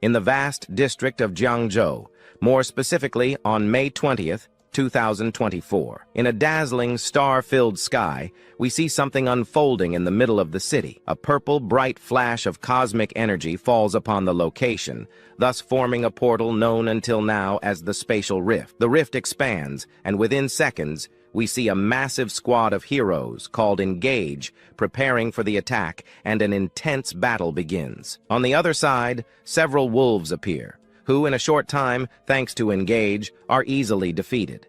in the vast district of Jiangzhou, more specifically on May 20th, 2024. In a dazzling, star-filled sky, we see something unfolding in the middle of the city. A purple, bright flash of cosmic energy falls upon the location, thus forming a portal known until now as the Spatial Rift. The rift expands, and within seconds, we see a massive squad of heroes called Engage preparing for the attack, and an intense battle begins. On the other side, several wolves appear, who in a short time, thanks to Engage, are easily defeated.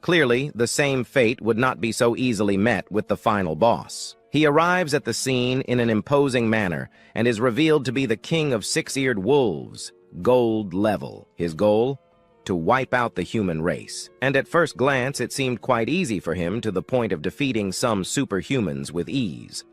Clearly, the same fate would not be so easily met with the final boss. He arrives at the scene in an imposing manner and is revealed to be the king of six-eared wolves, Gold Level. His goal? To wipe out the human race. And at first glance, it seemed quite easy for him to the point of defeating some superhumans with ease.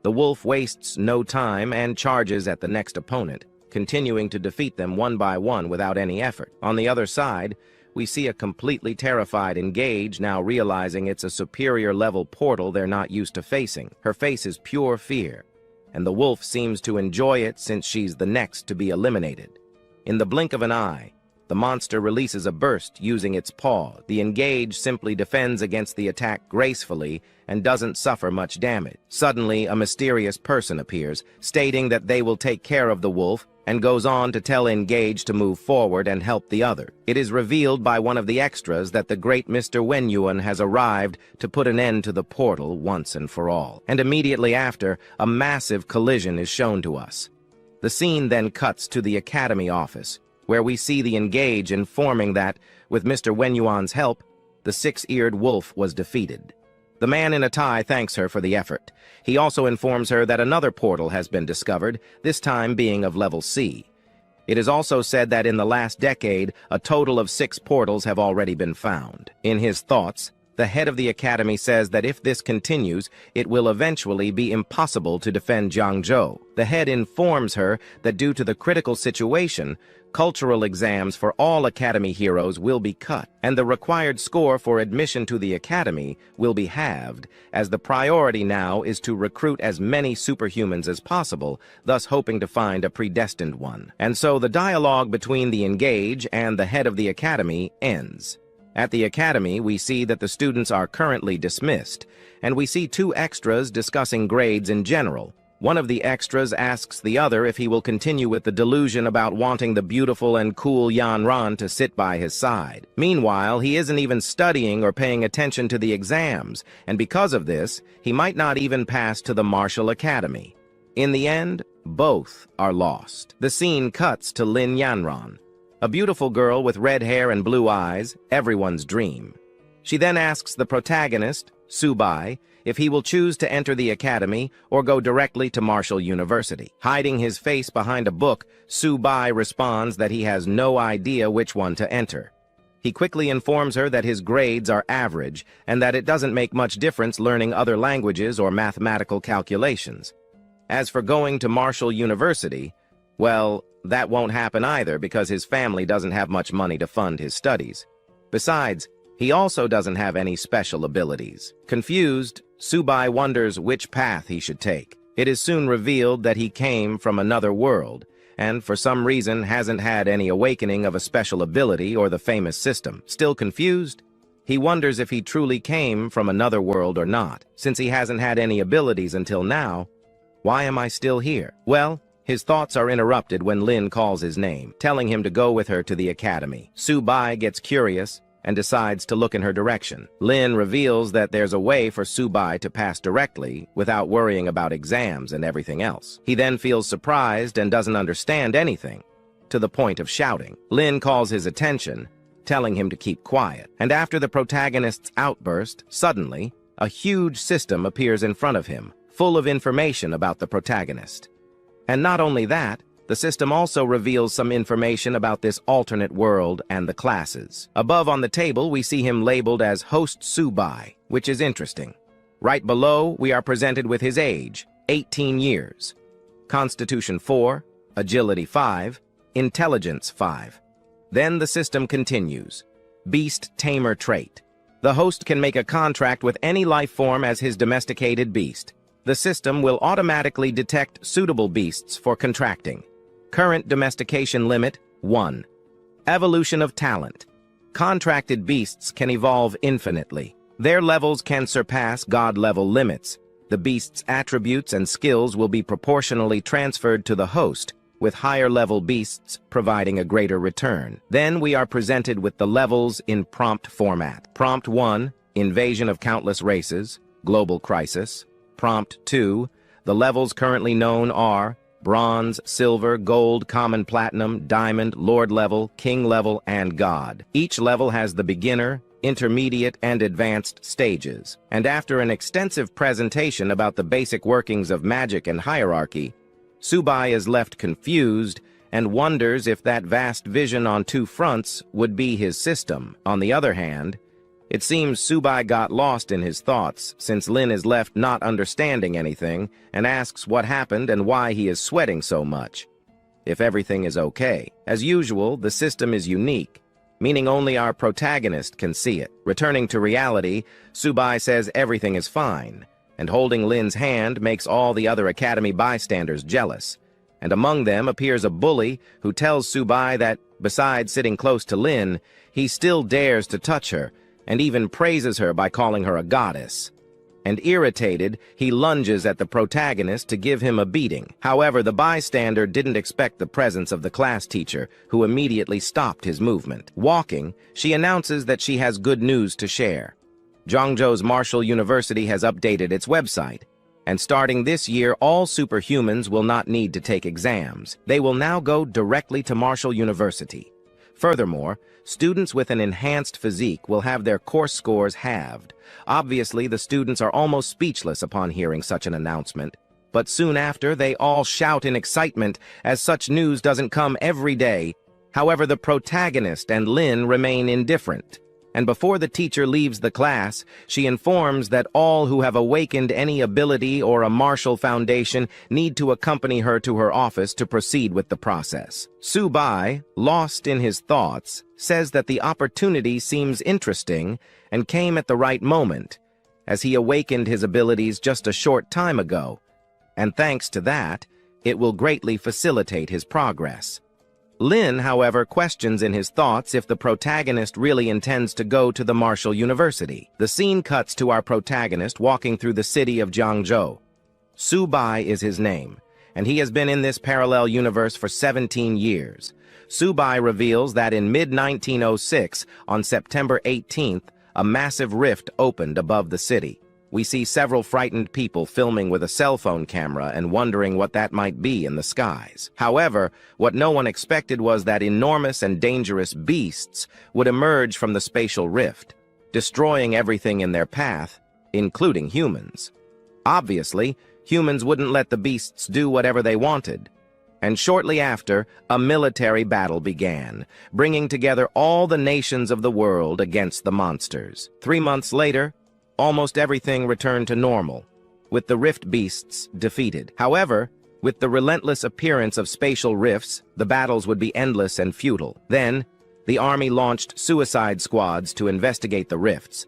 The wolf wastes no time and charges at the next opponent, continuing to defeat them one by one without any effort. On the other side, we see a completely terrified Engage now realizing it's a superior level portal they're not used to facing. Her face is pure fear, and the wolf seems to enjoy it since she's the next to be eliminated. In the blink of an eye, the monster releases a burst using its paw. The Engage simply defends against the attack gracefully and doesn't suffer much damage. Suddenly, a mysterious person appears, stating that they will take care of the wolf, and goes on to tell Engage to move forward and help the other. It is revealed by one of the extras that the great Mr. Wenyuan has arrived to put an end to the portal once and for all. And immediately after, a massive collision is shown to us. The scene then cuts to the Academy office, where we see the Engage informing that, with Mr. Wenyuan's help, the six-eared wolf was defeated. The man in a tie thanks her for the effort. He also informs her that another portal has been discovered, this time being of level C. It is also said that in the last decade, a total of 6 portals have already been found. In his thoughts, the head of the Academy says that if this continues, it will eventually be impossible to defend Jiangzhou. The head informs her that due to the critical situation, cultural exams for all Academy heroes will be cut, and the required score for admission to the Academy will be halved, as the priority now is to recruit as many superhumans as possible, thus hoping to find a predestined one. And so the dialogue between the Engage and the head of the Academy ends. At the Academy, we see that the students are currently dismissed, and we see 2 extras discussing grades in general. One of the extras asks the other if he will continue with the delusion about wanting the beautiful and cool Yan Ran to sit by his side. Meanwhile, he isn't even studying or paying attention to the exams, and because of this, he might not even pass to the Martial Academy. In the end, both are lost. The scene cuts to Lin Yanran, a beautiful girl with red hair and blue eyes, everyone's dream. She then asks the protagonist, Subai, if he will choose to enter the academy or go directly to Martial University. Hiding his face behind a book, Subai responds that he has no idea which one to enter. He quickly informs her that his grades are average and that it doesn't make much difference learning other languages or mathematical calculations. As for going to Martial University, well, that won't happen either because his family doesn't have much money to fund his studies. Besides, he also doesn't have any special abilities. Confused, Subai wonders which path he should take. It is soon revealed that he came from another world, and for some reason hasn't had any awakening of a special ability or the famous system. Still confused, he wonders if he truly came from another world or not. Since he hasn't had any abilities until now, why am I still here? Well, his thoughts are interrupted when Lin calls his name, telling him to go with her to the academy. Subai gets curious and decides to look in her direction. Lin reveals that there's a way for Subai to pass directly without worrying about exams and everything else. He then feels surprised and doesn't understand anything, to the point of shouting. Lin calls his attention, telling him to keep quiet. And after the protagonist's outburst, suddenly, a huge system appears in front of him, full of information about the protagonist. And not only that, the system also reveals some information about this alternate world and the classes. Above on the table, we see him labeled as Host Subai, which is interesting. Right below, we are presented with his age, 18 years. Constitution 4, Agility 5, Intelligence 5. Then the system continues. Beast Tamer trait. The host can make a contract with any life form as his domesticated beast. The system will automatically detect suitable beasts for contracting. Current domestication limit, 1. Evolution of talent. Contracted beasts can evolve infinitely. Their levels can surpass god-level limits. The beast's attributes and skills will be proportionally transferred to the host, with higher-level beasts providing a greater return. Then we are presented with the levels in prompt format. Prompt 1, Invasion of Countless Races, Global Crisis. Prompt 2, the levels currently known are Bronze, Silver, Gold, Common, Platinum, Diamond, Lord level, King level, and God. Each level has the beginner, intermediate, and advanced stages. And after an extensive presentation about the basic workings of magic and hierarchy, Subai is left confused and wonders if that vast vision on two fronts would be his system. On the other hand, it seems Subai got lost in his thoughts, since Lin is left not understanding anything and asks what happened and why he is sweating so much. If everything is okay. As usual, the system is unique, meaning only our protagonist can see it. Returning to reality, Subai says everything is fine, and holding Lin's hand makes all the other Academy bystanders jealous. And among them appears a bully who tells Subai that, besides sitting close to Lin, he still dares to touch her, and even praises her by calling her a goddess. And irritated, he lunges at the protagonist to give him a beating. However, the bystander didn't expect the presence of the class teacher, who immediately stopped his movement. Walking, she announces that she has good news to share. Zhangzhou's Martial University has updated its website, and starting this year, all superhumans will not need to take exams. They will now go directly to Martial University. Furthermore, students with an enhanced physique will have their course scores halved. Obviously, the students are almost speechless upon hearing such an announcement. But soon after, they all shout in excitement, as such news doesn't come every day. However, the protagonist and Lin remain indifferent. And before the teacher leaves the class, she informs that all who have awakened any ability or a martial foundation need to accompany her to her office to proceed with the process. Subai, lost in his thoughts, says that the opportunity seems interesting and came at the right moment, as he awakened his abilities just a short time ago, and thanks to that, it will greatly facilitate his progress. Lin, however, questions in his thoughts if the protagonist really intends to go to the Martial University. The scene cuts to our protagonist walking through the city of Jiangzhou. Subai is his name, and he has been in this parallel universe for 17 years. Subai reveals that in mid-1906, on September 18th, a massive rift opened above the city. We see several frightened people filming with a cell phone camera and wondering what that might be in the skies. However, what no one expected was that enormous and dangerous beasts would emerge from the spatial rift, destroying everything in their path, including humans. Obviously, humans wouldn't let the beasts do whatever they wanted. And shortly after, a military battle began, bringing together all the nations of the world against the monsters. 3 months later, almost everything returned to normal, with the rift beasts defeated. However, with the relentless appearance of spatial rifts, the battles would be endless and futile. Then, the army launched suicide squads to investigate the rifts.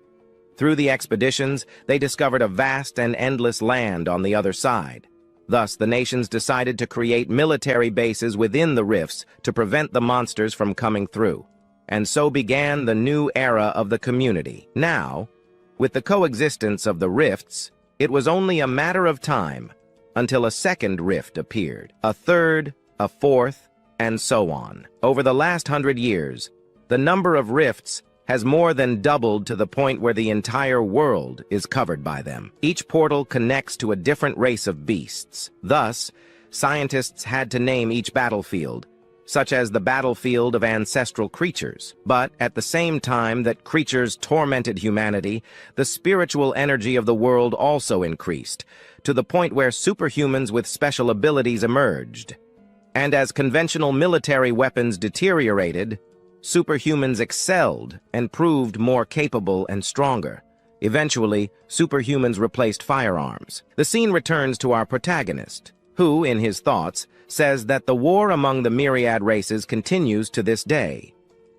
Through the expeditions, they discovered a vast and endless land on the other side. Thus, the nations decided to create military bases within the rifts to prevent the monsters from coming through. And so began the new era of the community. Now, with the coexistence of the rifts, it was only a matter of time until a second rift appeared, a third, a fourth, and so on. Over the last 100 years, the number of rifts has more than doubled to the point where the entire world is covered by them. Each portal connects to a different race of beasts. Thus, scientists had to name each battlefield, such as the battlefield of ancestral creatures. But at the same time that creatures tormented humanity, the spiritual energy of the world also increased, to the point where superhumans with special abilities emerged. And as conventional military weapons deteriorated, superhumans excelled and proved more capable and stronger. Eventually, superhumans replaced firearms. The scene returns to our protagonist, who, in his thoughts, says that the war among the myriad races continues to this day.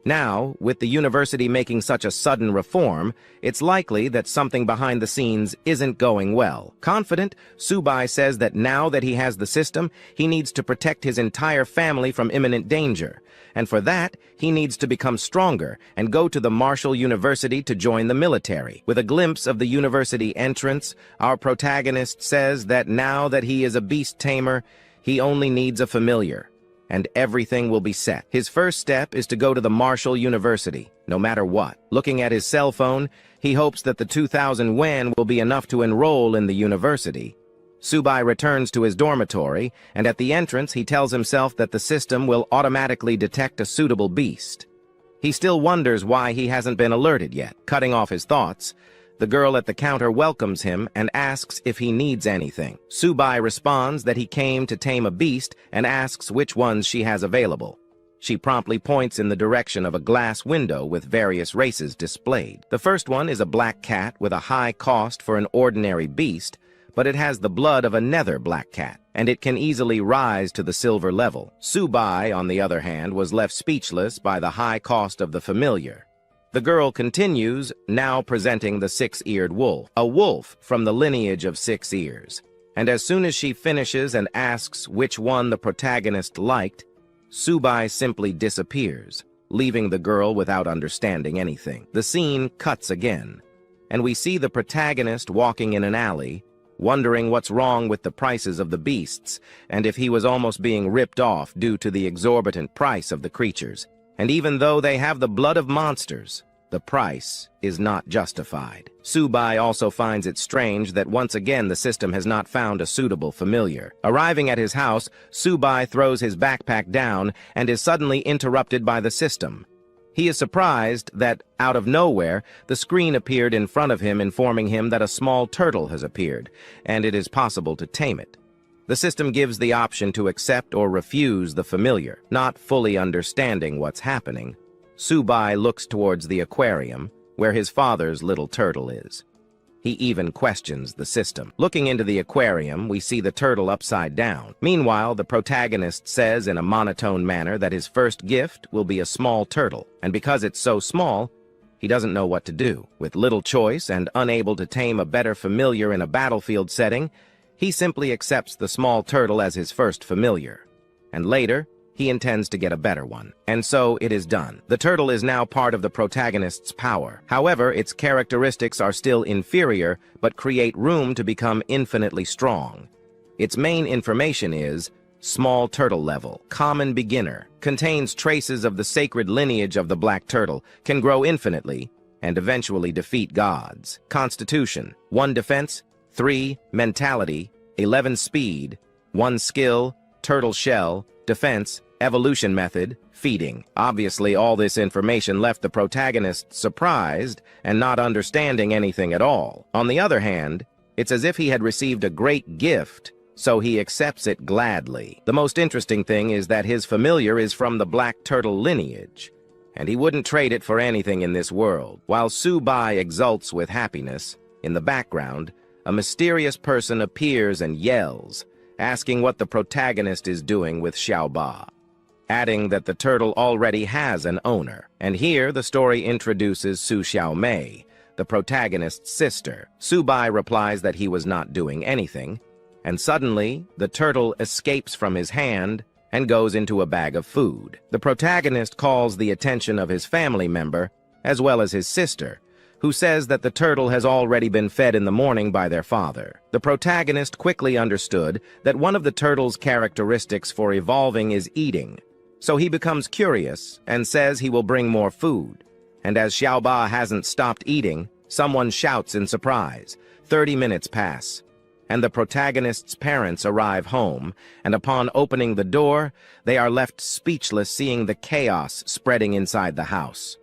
Now, with the university making such a sudden reform, it's likely that something behind the scenes isn't going well. Confident, Subai says that now that he has the system, he needs to protect his entire family from imminent danger. And for that, he needs to become stronger and go to the Martial University to join the military. With a glimpse of the university entrance, our protagonist says that now that he is a beast tamer, he only needs a familiar, and everything will be set. His first step is to go to the Martial University, no matter what. Looking at his cell phone, he hopes that the 2,000 yen will be enough to enroll in the university. Subai returns to his dormitory, and at the entrance he tells himself that the system will automatically detect a suitable beast. He still wonders why he hasn't been alerted yet. Cutting off his thoughts, the girl at the counter welcomes him and asks if he needs anything. Subai responds that he came to tame a beast and asks which ones she has available. She promptly points in the direction of a glass window with various races displayed. The first one is a black cat with a high cost for an ordinary beast, but it has the blood of a nether black cat, and it can easily rise to the silver level. Subai, on the other hand, was left speechless by the high cost of the familiar. The girl continues, now presenting the six-eared wolf, a wolf from the lineage of 6 ears. And as soon as she finishes and asks which one the protagonist liked, Subai simply disappears, leaving the girl without understanding anything. The scene cuts again, and we see the protagonist walking in an alley, wondering what's wrong with the prices of the beasts, and if he was almost being ripped off due to the exorbitant price of the creatures. And even though they have the blood of monsters, the price is not justified. Subai also finds it strange that once again the system has not found a suitable familiar. Arriving at his house, Subai throws his backpack down and is suddenly interrupted by the system. He is surprised that, out of nowhere, the screen appeared in front of him informing him that a small turtle has appeared, and it is possible to tame it. The system gives the option to accept or refuse the familiar. Not fully understanding what's happening, Subai looks towards the aquarium, where his father's little turtle is. He even questions the system. Looking into the aquarium, we see the turtle upside down. Meanwhile, the protagonist says in a monotone manner that his first gift will be a small turtle, and because it's so small, he doesn't know what to do. With little choice and unable to tame a better familiar in a battlefield setting, he simply accepts the small turtle as his first familiar, and later, he intends to get a better one. And so it is done. The turtle is now part of the protagonist's power. However, its characteristics are still inferior, but create room to become infinitely strong. Its main information is small turtle level, common beginner, contains traces of the sacred lineage of the black turtle, can grow infinitely, and eventually defeat gods. Constitution, 1 defense, 3 mentality, 11 speed, 1 skill, turtle shell, defense, evolution method, feeding. Obviously, all this information left the protagonist surprised and not understanding anything at all. On the other hand, it's as if he had received a great gift, so he accepts it gladly. The most interesting thing is that his familiar is from the black turtle lineage, and he wouldn't trade it for anything in this world. While Subai exults with happiness, in the background, a mysterious person appears and yells, asking what the protagonist is doing with Xiaoba, adding that the turtle already has an owner. And here the story introduces Su Xiaomei, the protagonist's sister. Subai replies that he was not doing anything, and suddenly the turtle escapes from his hand and goes into a bag of food. The protagonist calls the attention of his family member, as well as his sister, who says that the turtle has already been fed in the morning by their father. The protagonist quickly understood that one of the turtle's characteristics for evolving is eating, so he becomes curious and says he will bring more food. And as Xiaoba hasn't stopped eating, someone shouts in surprise. 30 minutes pass, and the protagonist's parents arrive home, and upon opening the door, they are left speechless seeing the chaos spreading inside the house.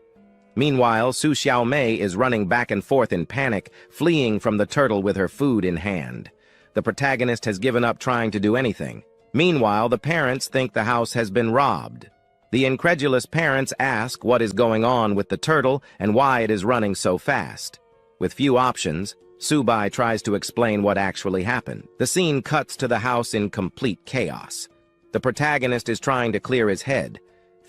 Meanwhile, Su Xiaomei is running back and forth in panic, fleeing from the turtle with her food in hand. The protagonist has given up trying to do anything. Meanwhile, the parents think the house has been robbed. The incredulous parents ask what is going on with the turtle and why it is running so fast. With few options, Subai tries to explain what actually happened. The scene cuts to the house in complete chaos. The protagonist is trying to clear his head,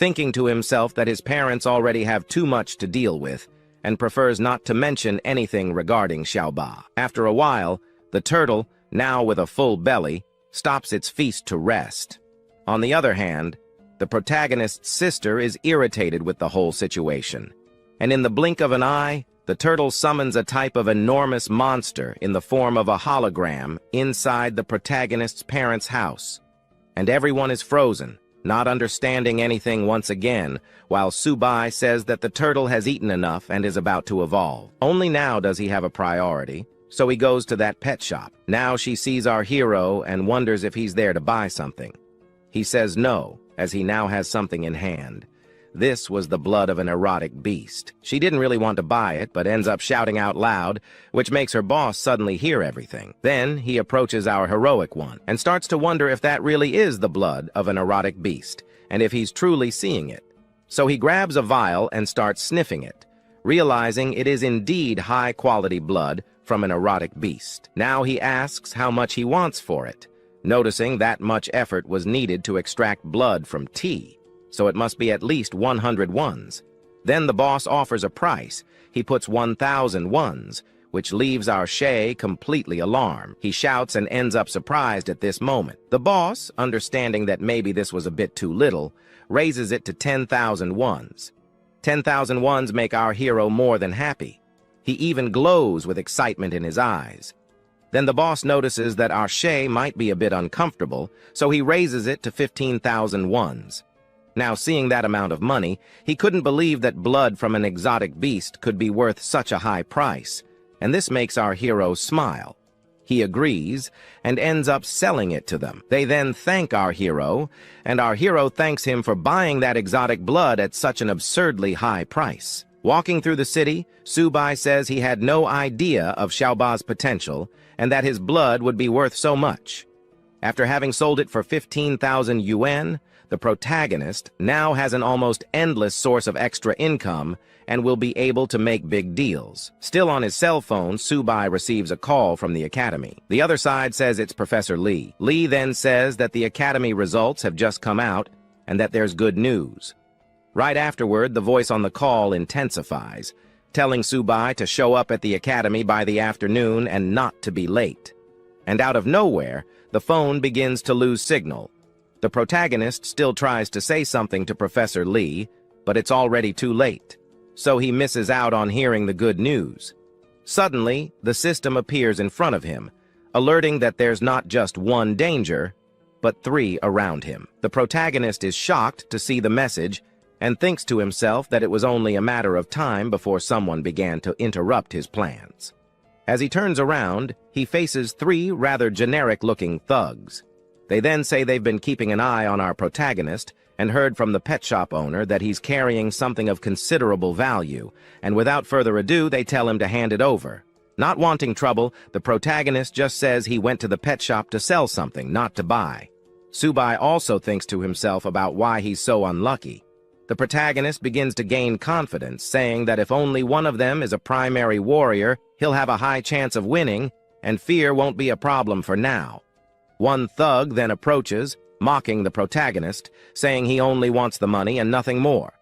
thinking to himself that his parents already have too much to deal with, and prefers not to mention anything regarding Xiaoba. After a while, the turtle, now with a full belly, stops its feast to rest. On the other hand, the protagonist's sister is irritated with the whole situation, and in the blink of an eye, the turtle summons a type of enormous monster in the form of a hologram inside the protagonist's parents' house. And everyone is frozen, not understanding anything once again, while Subai says that the turtle has eaten enough and is about to evolve. Only now does he have a priority, so he goes to that pet shop. Now she sees our hero and wonders if he's there to buy something. He says no, as he now has something in hand. This was the blood of an erotic beast. She didn't really want to buy it, but ends up shouting out loud, which makes her boss suddenly hear everything. Then he approaches our heroic one, and starts to wonder if that really is the blood of an erotic beast, and if he's truly seeing it. So he grabs a vial and starts sniffing it, realizing it is indeed high-quality blood from an erotic beast. Now he asks how much he wants for it, noticing that much effort was needed to extract blood from tea, so it must be at least 100 ones. Then the boss offers a price. He puts 1,000 ones, which leaves our Shay completely alarmed. He shouts and ends up surprised at this moment. The boss, understanding that maybe this was a bit too little, raises it to 10,000 ones. 10,000 ones make our hero more than happy. He even glows with excitement in his eyes. Then the boss notices that our Shay might be a bit uncomfortable, so he raises it to 15,000 ones. Now, seeing that amount of money, he couldn't believe that blood from an exotic beast could be worth such a high price, and this makes our hero smile. He agrees, and ends up selling it to them. They then thank our hero, and our hero thanks him for buying that exotic blood at such an absurdly high price. Walking through the city, Subai says he had no idea of Xiaoba's potential, and that his blood would be worth so much. After having sold it for 15,000 yuan, the protagonist now has an almost endless source of extra income and will be able to make big deals. Still on his cell phone, Subai receives a call from the academy. The other side says it's Professor Lee. Lee then says that the academy results have just come out and that there's good news. Right afterward, the voice on the call intensifies, telling Subai to show up at the academy by the afternoon and not to be late. And out of nowhere, the phone begins to lose signal. The protagonist still tries to say something to Professor Lee, but it's already too late, so he misses out on hearing the good news. Suddenly, the system appears in front of him, alerting that there's not just one danger, but 3 around him. The protagonist is shocked to see the message and thinks to himself that it was only a matter of time before someone began to interrupt his plans. As he turns around, he faces 3 rather generic-looking thugs. They then say they've been keeping an eye on our protagonist and heard from the pet shop owner that he's carrying something of considerable value, and without further ado, they tell him to hand it over. Not wanting trouble, the protagonist just says he went to the pet shop to sell something, not to buy. Subai also thinks to himself about why he's so unlucky. The protagonist begins to gain confidence, saying that if only one of them is a primary warrior, he'll have a high chance of winning, and fear won't be a problem for now. One thug then approaches, mocking the protagonist, saying he only wants the money and nothing more.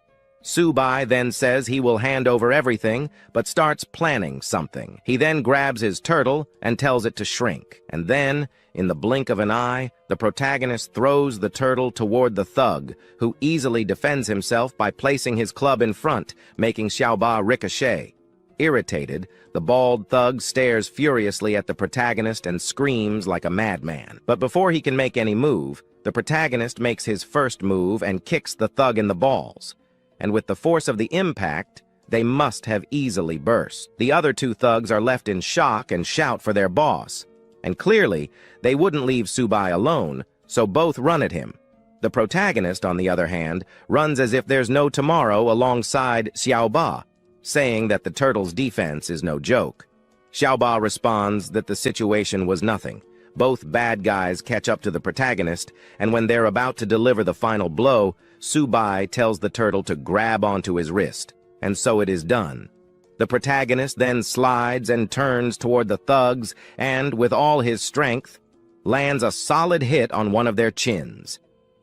Subai then says he will hand over everything, but starts planning something. He then grabs his turtle and tells it to shrink. And then, in the blink of an eye, the protagonist throws the turtle toward the thug, who easily defends himself by placing his club in front, making Xiaoba ricochet. Irritated, the bald thug stares furiously at the protagonist and screams like a madman. But before he can make any move, the protagonist makes his first move and kicks the thug in the balls. And with the force of the impact, they must have easily burst. The other 2 thugs are left in shock and shout for their boss. And clearly, they wouldn't leave Subai alone, so both run at him. The protagonist, on the other hand, runs as if there's no tomorrow alongside Xiaoba, saying that the turtle's defense is no joke. Xiaoba responds that the situation was nothing. Both bad guys catch up to the protagonist, and when they're about to deliver the final blow, Subai tells the turtle to grab onto his wrist, and so it is done. The protagonist then slides and turns toward the thugs and, with all his strength, lands a solid hit on one of their chins.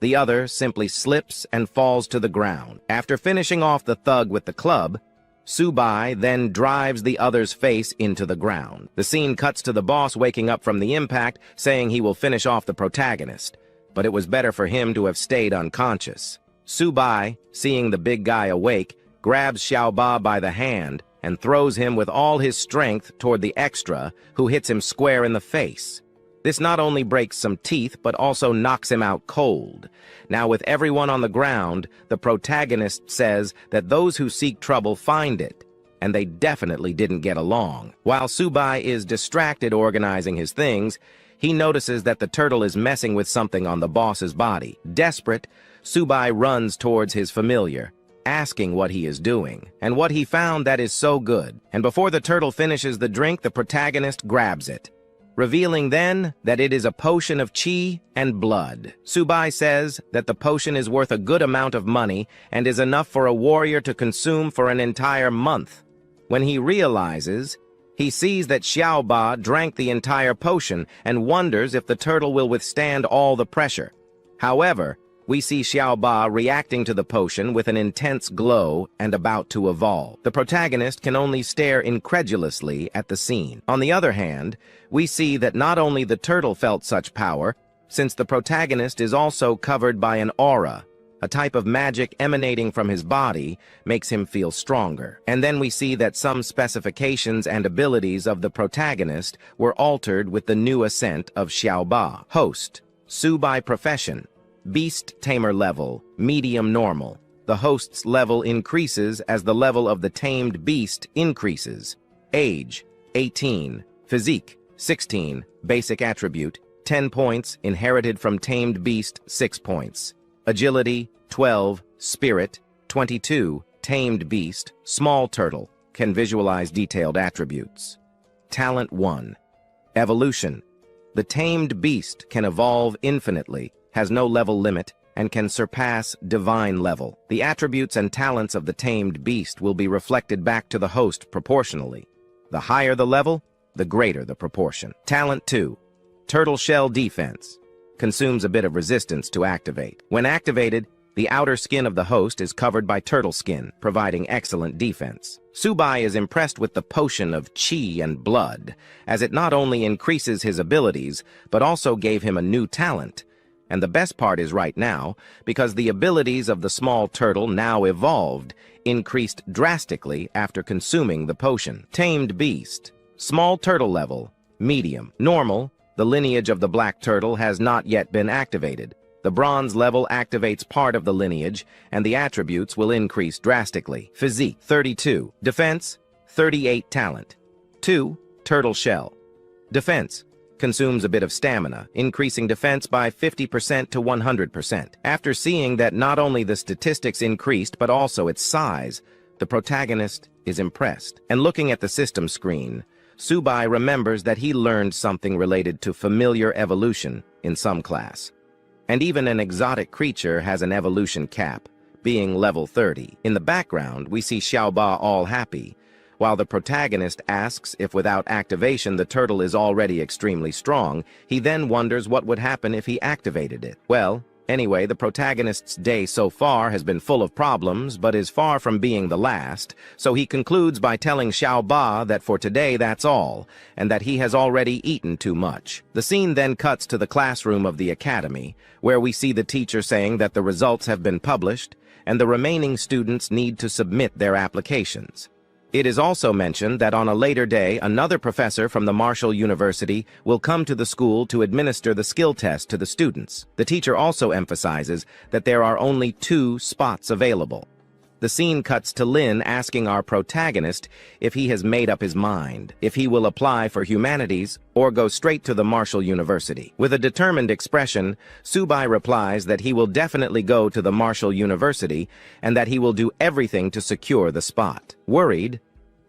The other simply slips and falls to the ground. After finishing off the thug with the club, Subai then drives the other's face into the ground. The scene cuts to the boss waking up from the impact, saying he will finish off the protagonist, but it was better for him to have stayed unconscious. Subai, seeing the big guy awake, grabs Xiaoba by the hand and throws him with all his strength toward the extra, who hits him square in the face. This not only breaks some teeth, but also knocks him out cold. Now, with everyone on the ground, the protagonist says that those who seek trouble find it, and they definitely didn't get along. While Subai is distracted organizing his things, he notices that the turtle is messing with something on the boss's body. Desperate, Subai runs towards his familiar, asking what he is doing, and what he found that is so good. And before the turtle finishes the drink, the protagonist grabs it, revealing then that it is a potion of chi and blood. Subai says that the potion is worth a good amount of money and is enough for a warrior to consume for an entire month. When he realizes, he sees that Xiaoba drank the entire potion and wonders if the turtle will withstand all the pressure. However, we see Xiaoba reacting to the potion with an intense glow and about to evolve. The protagonist can only stare incredulously at the scene. On the other hand, we see that not only the turtle felt such power, since the protagonist is also covered by an aura, a type of magic emanating from his body makes him feel stronger. And then we see that some specifications and abilities of the protagonist were altered with the new ascent of Xiaoba. Host, Subai profession, Beast Tamer level, medium normal. The host's level increases as the level of the tamed beast increases. Age, 18. Physique, 16. Basic attribute, 10 points. Inherited from tamed beast, 6 points. Agility, 12. Spirit, 22. Tamed beast, small turtle. Can visualize detailed attributes. Talent 1. Evolution. The tamed beast can evolve infinitely, has no level limit, and can surpass divine level. The attributes and talents of the tamed beast will be reflected back to the host proportionally. The higher the level, the greater the proportion. Talent 2. Turtle Shell Defense. Consumes a bit of resistance to activate. When activated, the outer skin of the host is covered by turtle skin, providing excellent defense. Subai is impressed with the potion of chi and blood, as it not only increases his abilities, but also gave him a new talent. And the best part is right now, because the abilities of the small turtle now evolved, increased drastically after consuming the potion. Tamed beast. Small turtle level, medium. Normal, the lineage of the black turtle has not yet been activated. The bronze level activates part of the lineage, and the attributes will increase drastically. Physique, 32. Defense, 38 talent. 2. Turtle shell. Defense. Consumes a bit of stamina, increasing defense by 50% to 100%. After seeing that not only the statistics increased but also its size, the protagonist is impressed. And looking at the system screen, Subai remembers that he learned something related to familiar evolution in some class. And even an exotic creature has an evolution cap, being level 30. In the background, we see Xiaoba all happy, while the protagonist asks if without activation the turtle is already extremely strong. He then wonders what would happen if he activated it. Well, anyway, the protagonist's day so far has been full of problems, but is far from being the last, so he concludes by telling Xiaoba that for today that's all, and that he has already eaten too much. The scene then cuts to the classroom of the academy, where we see the teacher saying that the results have been published, and the remaining students need to submit their applications. It is also mentioned that on a later day, another professor from the Marshall University will come to the school to administer the skill test to the students. The teacher also emphasizes that there are only 2 spots available. The scene cuts to Lin asking our protagonist if he has made up his mind, if he will apply for humanities or go straight to the Marshall University. With a determined expression, Subai replies that he will definitely go to the Marshall University and that he will do everything to secure the spot. Worried,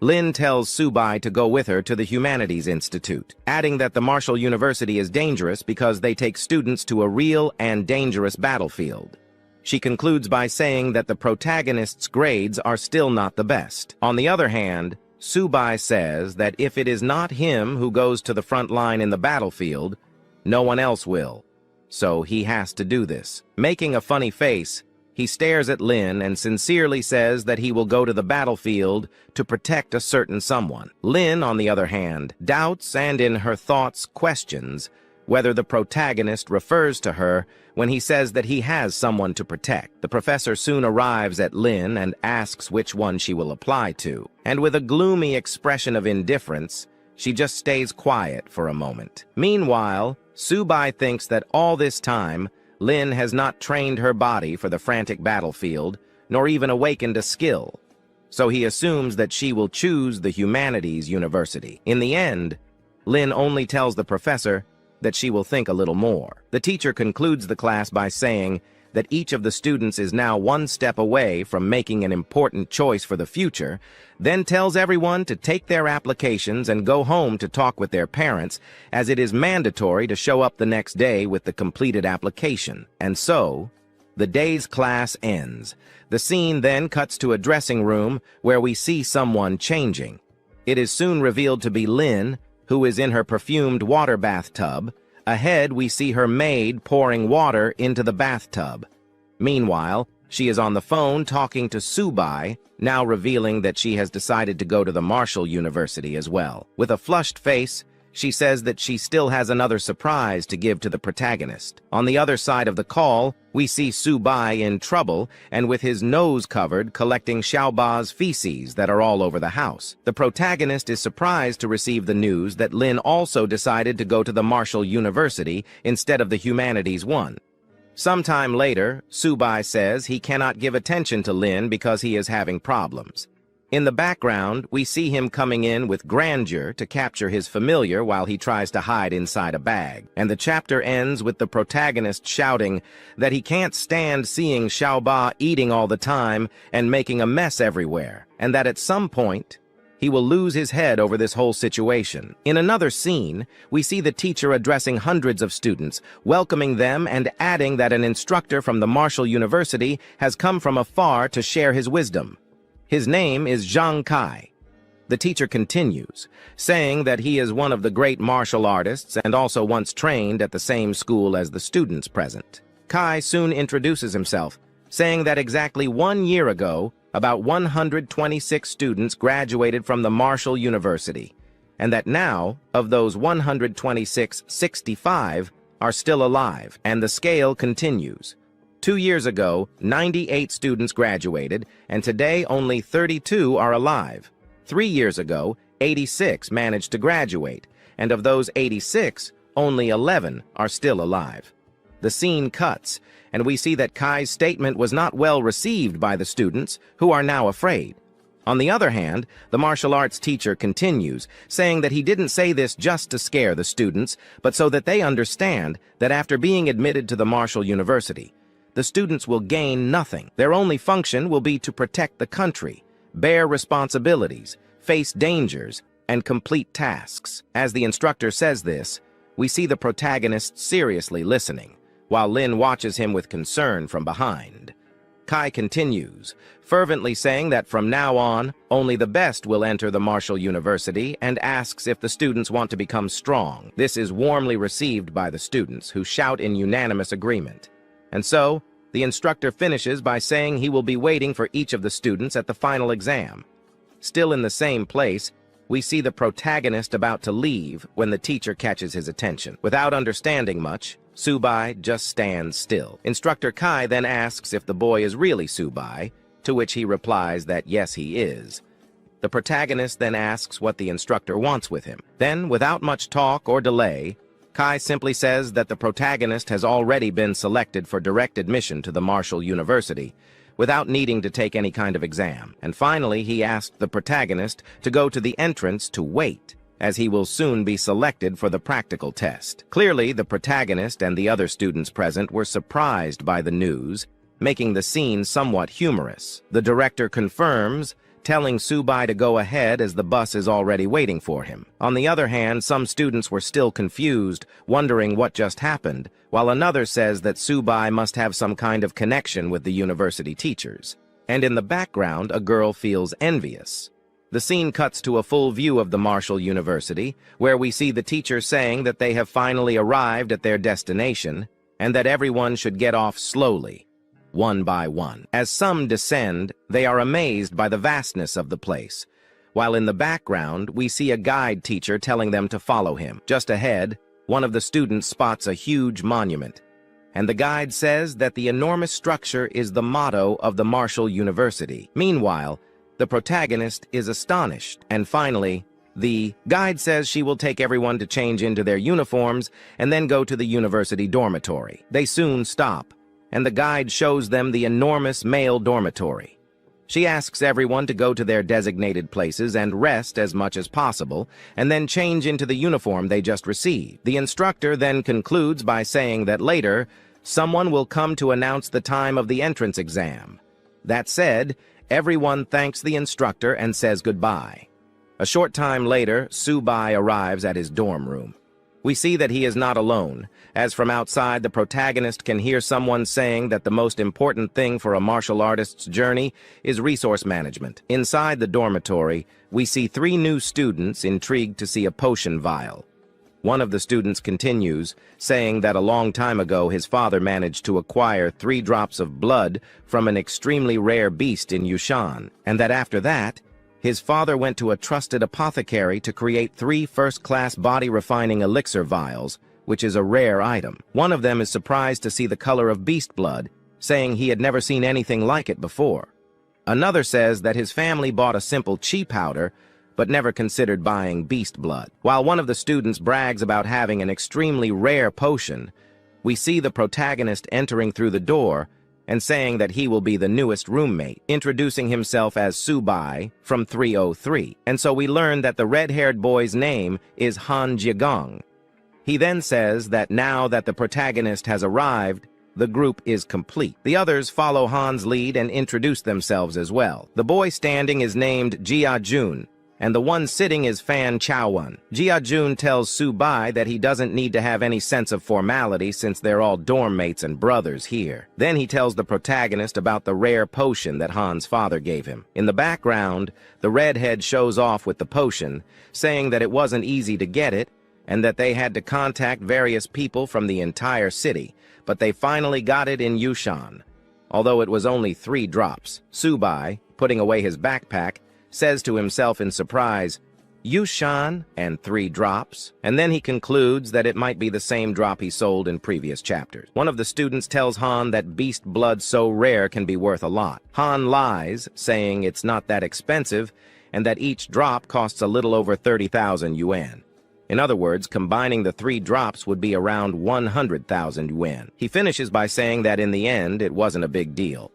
Lin tells Subai to go with her to the Humanities Institute, adding that the Marshall University is dangerous because they take students to a real and dangerous battlefield. She concludes by saying that the protagonist's grades are still not the best. On the other hand, Subai says that if it is not him who goes to the front line in the battlefield, no one else will. so he has to do this. Making a funny face, he stares at Lin and sincerely says that he will go to the battlefield to protect a certain someone. Lin, on the other hand, doubts and in her thoughts questions whether the protagonist refers to her when he says that he has someone to protect. The professor soon arrives at Lin and asks which one she will apply to, and with a gloomy expression of indifference, she just stays quiet for a moment. Meanwhile, Subai thinks that all this time, Lin has not trained her body for the frantic battlefield, nor even awakened a skill, so he assumes that she will choose the Humanities University. In the end, Lin only tells the professor that she will think a little more. The teacher concludes the class by saying that each of the students is now one step away from making an important choice for the future, then tells everyone to take their applications and go home to talk with their parents, as it is mandatory to show up the next day with the completed application. And so, the day's class ends. The scene then cuts to a dressing room where we see someone changing. It is soon revealed to be Lin, who is in her perfumed water bathtub. Ahead, we see her maid pouring water into the bathtub. Meanwhile, she is on the phone talking to Subai, now revealing that she has decided to go to the Marshall University as well. With a flushed face, she says that she still has another surprise to give to the protagonist. On the other side of the call, we see Subai in trouble and with his nose covered collecting Xiaoba's feces that are all over the house. The protagonist is surprised to receive the news that Lin also decided to go to the Marshall University instead of the Humanities one. Sometime later, Subai says he cannot give attention to Lin because he is having problems. In the background, we see him coming in with grandeur to capture his familiar while he tries to hide inside a bag. And the chapter ends with the protagonist shouting that he can't stand seeing Xiaoba eating all the time and making a mess everywhere, and that at some point, he will lose his head over this whole situation. In another scene, we see the teacher addressing hundreds of students, welcoming them and adding that an instructor from the Marshall University has come from afar to share his wisdom. His name is Zhang Kai. The teacher continues, saying that he is one of the great martial artists and also once trained at the same school as the students present. Kai soon introduces himself, saying that exactly 1 year ago, about 126 students graduated from the Marshall University, and that now, of those 126, 65 are still alive, and the scale continues. 2 years ago, 98 students graduated, and today only 32 are alive. 3 years ago, 86 managed to graduate, and of those 86, only 11 are still alive. The scene cuts, and we see that Kai's statement was not well received by the students, who are now afraid. On the other hand, the martial arts teacher continues, saying that he didn't say this just to scare the students, but so that they understand that after being admitted to the Marshall University, the students will gain nothing. Their only function will be to protect the country, bear responsibilities, face dangers, and complete tasks. As the instructor says this, we see the protagonist seriously listening, while Lin watches him with concern from behind. Kai continues, fervently saying that from now on, only the best will enter the Marshall University, and asks if the students want to become strong. This is warmly received by the students, who shout in unanimous agreement. And so, the instructor finishes by saying he will be waiting for each of the students at the final exam. Still in the same place, we see the protagonist about to leave when the teacher catches his attention. Without understanding much, Subai just stands still. Instructor Kai then asks if the boy is really Subai, to which he replies that yes, he is. The protagonist then asks what the instructor wants with him. Then, without much talk or delay, Kai simply says that the protagonist has already been selected for direct admission to the Marshall University, without needing to take any kind of exam. And finally, he asked the protagonist to go to the entrance to wait, as he will soon be selected for the practical test. Clearly, the protagonist and the other students present were surprised by the news, making the scene somewhat humorous. The director confirms, telling Subai to go ahead as the bus is already waiting for him. On the other hand, some students were still confused, wondering what just happened, while another says that Subai must have some kind of connection with the university teachers. And in the background, a girl feels envious. The scene cuts to a full view of the Marshall University, where we see the teacher saying that they have finally arrived at their destination, and that everyone should get off slowly, one by one. As some descend, they are amazed by the vastness of the place, while in the background we see a guide teacher telling them to follow him. Just ahead, one of the students spots a huge monument, and the guide says that the enormous structure is the motto of the Martial University. Meanwhile, the protagonist is astonished, and finally, the guide says she will take everyone to change into their uniforms and then go to the university dormitory. They soon stop, and the guide shows them the enormous male dormitory. She asks everyone to go to their designated places and rest as much as possible, and then change into the uniform they just received. The instructor then concludes by saying that later, someone will come to announce the time of the entrance exam. That said, everyone thanks the instructor and says goodbye. A short time later, Subai arrives at his dorm room. We see that he is not alone, as from outside the protagonist can hear someone saying that the most important thing for a martial artist's journey is resource management. Inside the dormitory, we see 3 new students intrigued to see a potion vial. One of the students continues, saying that a long time ago his father managed to acquire 3 drops of blood from an extremely rare beast in Yushan, and that after that, his father went to a trusted apothecary to create 3 first-class body-refining elixir vials, which is a rare item. One of them is surprised to see the color of beast blood, saying he had never seen anything like it before. Another says that his family bought a simple chi powder, but never considered buying beast blood. While one of the students brags about having an extremely rare potion, we see the protagonist entering through the door and saying that he will be the newest roommate, introducing himself as Subai from 303. And so we learn that the red-haired boy's name is Han Jiagong. He then says that now that the protagonist has arrived, the group is complete. The others follow Han's lead and introduce themselves as well. The boy standing is named Jia Jun, and the one sitting is Fan Chaowan. Jia Jun tells Subai that he doesn't need to have any sense of formality since they're all dorm mates and brothers here. Then he tells the protagonist about the rare potion that Han's father gave him. In the background, the redhead shows off with the potion, saying that it wasn't easy to get it, and that they had to contact various people from the entire city, but they finally got it in Yushan. Although it was only 3 drops, Subai, putting away his backpack, says to himself in surprise, Yushan and 3 drops, and then he concludes that it might be the same drop he sold in previous chapters. One of the students tells Han that beast blood so rare can be worth a lot. Han lies, saying it's not that expensive, and that each drop costs a little over 30,000 yuan. In other words, combining the 3 drops would be around 100,000 yuan. He finishes by saying that in the end, it wasn't a big deal.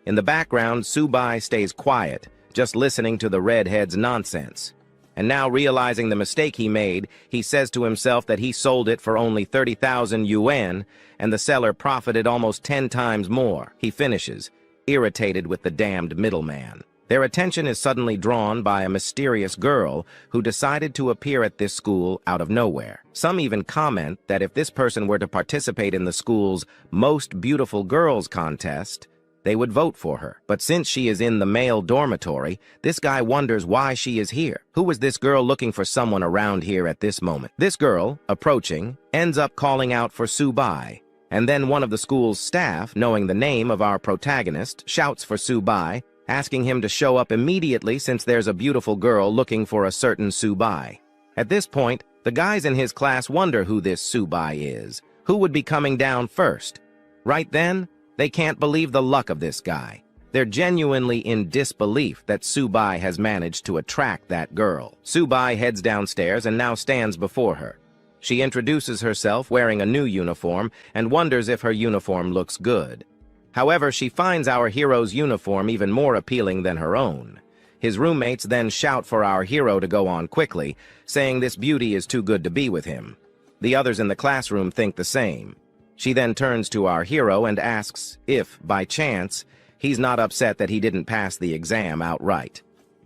In the background, Subai stays quiet, just listening to the redhead's nonsense. And now realizing the mistake he made, he says to himself that he sold it for only 30,000 yuan, and the seller profited almost 10 times more. He finishes, irritated with the damned middleman. Their attention is suddenly drawn by a mysterious girl who decided to appear at this school out of nowhere. Some even comment that if this person were to participate in the school's Most Beautiful Girls contest, they would vote for her. But since she is in the male dormitory, this guy wonders why she is here. Who was this girl looking for someone around here at this moment? This girl, approaching, ends up calling out for Subai. And then one of the school's staff, knowing the name of our protagonist, shouts for Subai, asking him to show up immediately since there's a beautiful girl looking for a certain Subai. At this point, the guys in his class wonder who this Subai is. Who would be coming down first? Right then, they can't believe the luck of this guy. They're genuinely in disbelief that Subai has managed to attract that girl. Subai heads downstairs and now stands before her. She introduces herself wearing a new uniform and wonders if her uniform looks good. However, she finds our hero's uniform even more appealing than her own. His roommates then shout for our hero to go on quickly, saying this beauty is too good to be with him. The others in the classroom think the same. She then turns to our hero and asks if, by chance, he's not upset that he didn't pass the exam outright.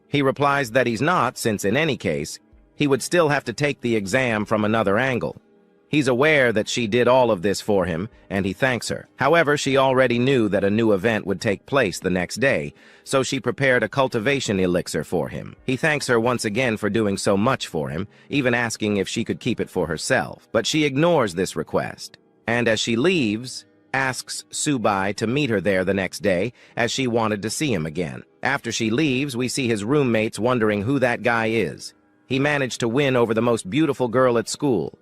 He replies that he's not, since in any case, he would still have to take the exam from another angle. He's aware that she did all of this for him, and he thanks her. However, she already knew that a new event would take place the next day, so she prepared a cultivation elixir for him. He thanks her once again for doing so much for him, even asking if she could keep it for herself. But she ignores this request. and as she leaves, asks Subai to meet her there the next day, as she wanted to see him again. After she leaves, we see his roommates wondering who that guy is. He managed to win over the most beautiful girl at school.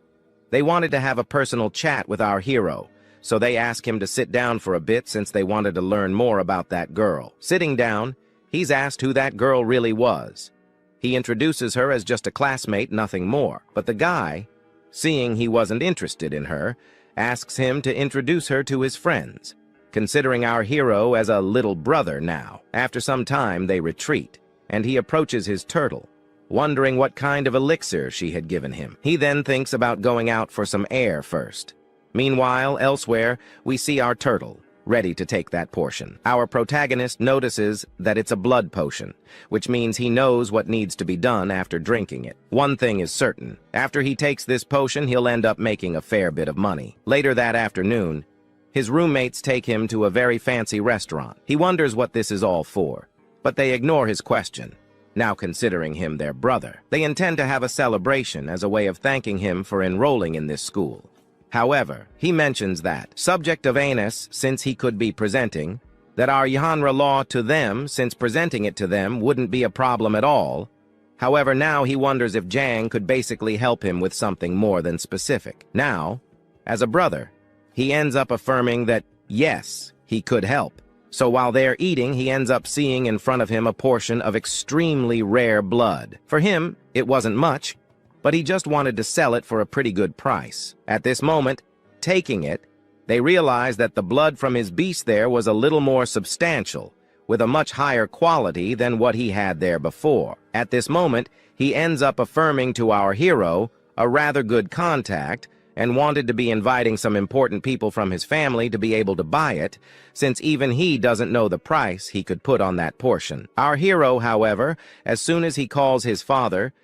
They wanted to have a personal chat with our hero, so they ask him to sit down for a bit since they wanted to learn more about that girl. Sitting down, he's asked who that girl really was. He introduces her as just a classmate, nothing more. But the guy, seeing he wasn't interested in her, asks him to introduce her to his friends, considering our hero as a little brother now. After some time, they retreat, and he approaches his turtle, wondering what kind of elixir she had given him. He then thinks about going out for some air first. Meanwhile, elsewhere, we see our turtle, ready to take that portion. Our protagonist notices that it's a blood potion, which means he knows what needs to be done after drinking it. One thing is certain. After he takes this potion, he'll end up making a fair bit of money. Later that afternoon, his roommates take him to a very fancy restaurant. He wonders what this is all for, but they ignore his question, now considering him their brother. They intend to have a celebration as a way of thanking him for enrolling in this school. However, he mentions that, subject of anus since he could be presenting, that our Yahanra law to them, since presenting it to them, wouldn't be a problem at all. However, now he wonders if Jang could basically help him with something more than specific. Now, as a brother, he ends up affirming that, yes, he could help. So while they're eating, he ends up seeing in front of him a portion of extremely rare blood. For him, it wasn't much, but he just wanted to sell it for a pretty good price. At this moment, taking it, they realize that the blood from his beast there was a little more substantial, with a much higher quality than what he had there before. At this moment, he ends up affirming to our hero a rather good contact and wanted to be inviting some important people from his family to be able to buy it, since even he doesn't know the price he could put on that portion. Our hero, however, as soon as he calls his father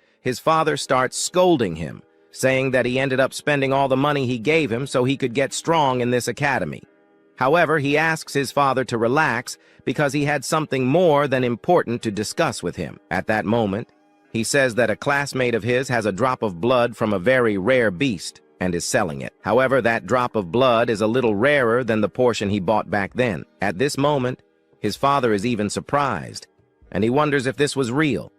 starts scolding him, saying that he ended up spending all the money he gave him so he could get strong in this academy. However, he asks his father to relax because he had something more than important to discuss with him. At that moment, he says that a classmate of his has a drop of blood from a very rare beast and is selling it. However, that drop of blood is a little rarer than the portion he bought back then. At this moment, his father is even surprised, and he wonders if this was real.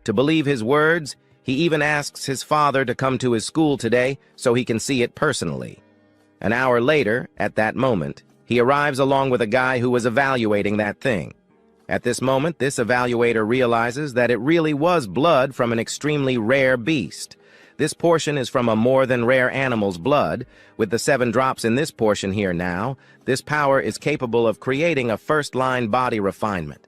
To believe his words, he even asks his father to come to his school today so he can see it personally. An hour later, at that moment, he arrives along with a guy who was evaluating that thing. At this moment, this evaluator realizes that it really was blood from an extremely rare beast. This portion is from a more than rare animal's blood. With the 7 drops in this portion here now, this power is capable of creating a first-line body refinement.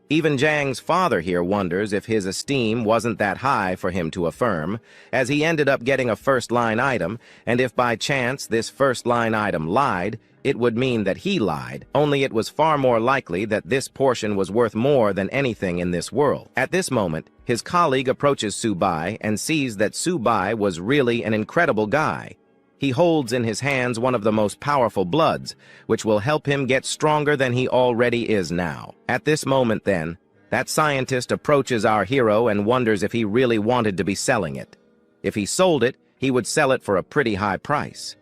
Even Jang's father here wonders if his esteem wasn't that high for him to affirm, as he ended up getting a first-line item, and if by chance this first-line item lied, it would mean that he lied, only it was far more likely that this portion was worth more than anything in this world. At this moment, his colleague approaches Subai and sees that Subai was really an incredible guy. He holds in his hands one of the most powerful bloods, which will help him get stronger than he already is now. At this moment, then, that scientist approaches our hero and wonders if he really wanted to be selling it. If he sold it, he would sell it for a pretty high price.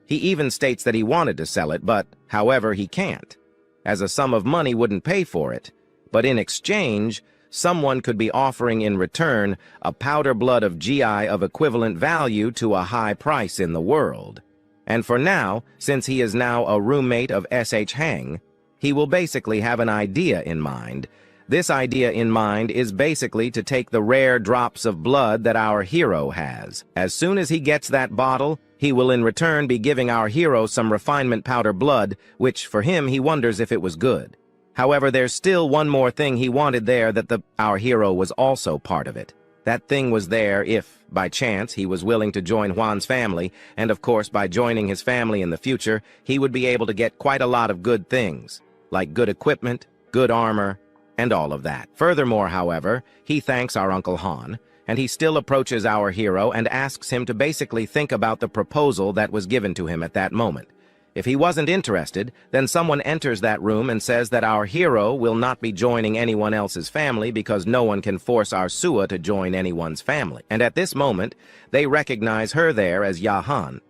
He even states that he wanted to sell it, but, however, he can't, as a sum of money wouldn't pay for it. But in exchange, someone could be offering in return a powder blood of GI of equivalent value to a high price in the world. And for now, since he is now a roommate of S.H. Hang, he will basically have an idea in mind. This idea in mind is basically to take the rare drops of blood that our hero has. As soon as he gets that bottle, he will in return be giving our hero some refinement powder blood, which for him he wonders if it was good. However, there's still one more thing he wanted there, that our hero was also part of it. That thing was there if, by chance, he was willing to join Juan's family, and of course, by joining his family in the future, he would be able to get quite a lot of good things, like good equipment, good armor, and all of that. Furthermore, however, he thanks our Uncle Han, and he still approaches our hero and asks him to basically think about the proposal that was given to him at that moment. If he wasn't interested, then someone enters that room and says that our hero will not be joining anyone else's family because no one can force Asura to join anyone's family. And at this moment, they recognize her there as Yahan.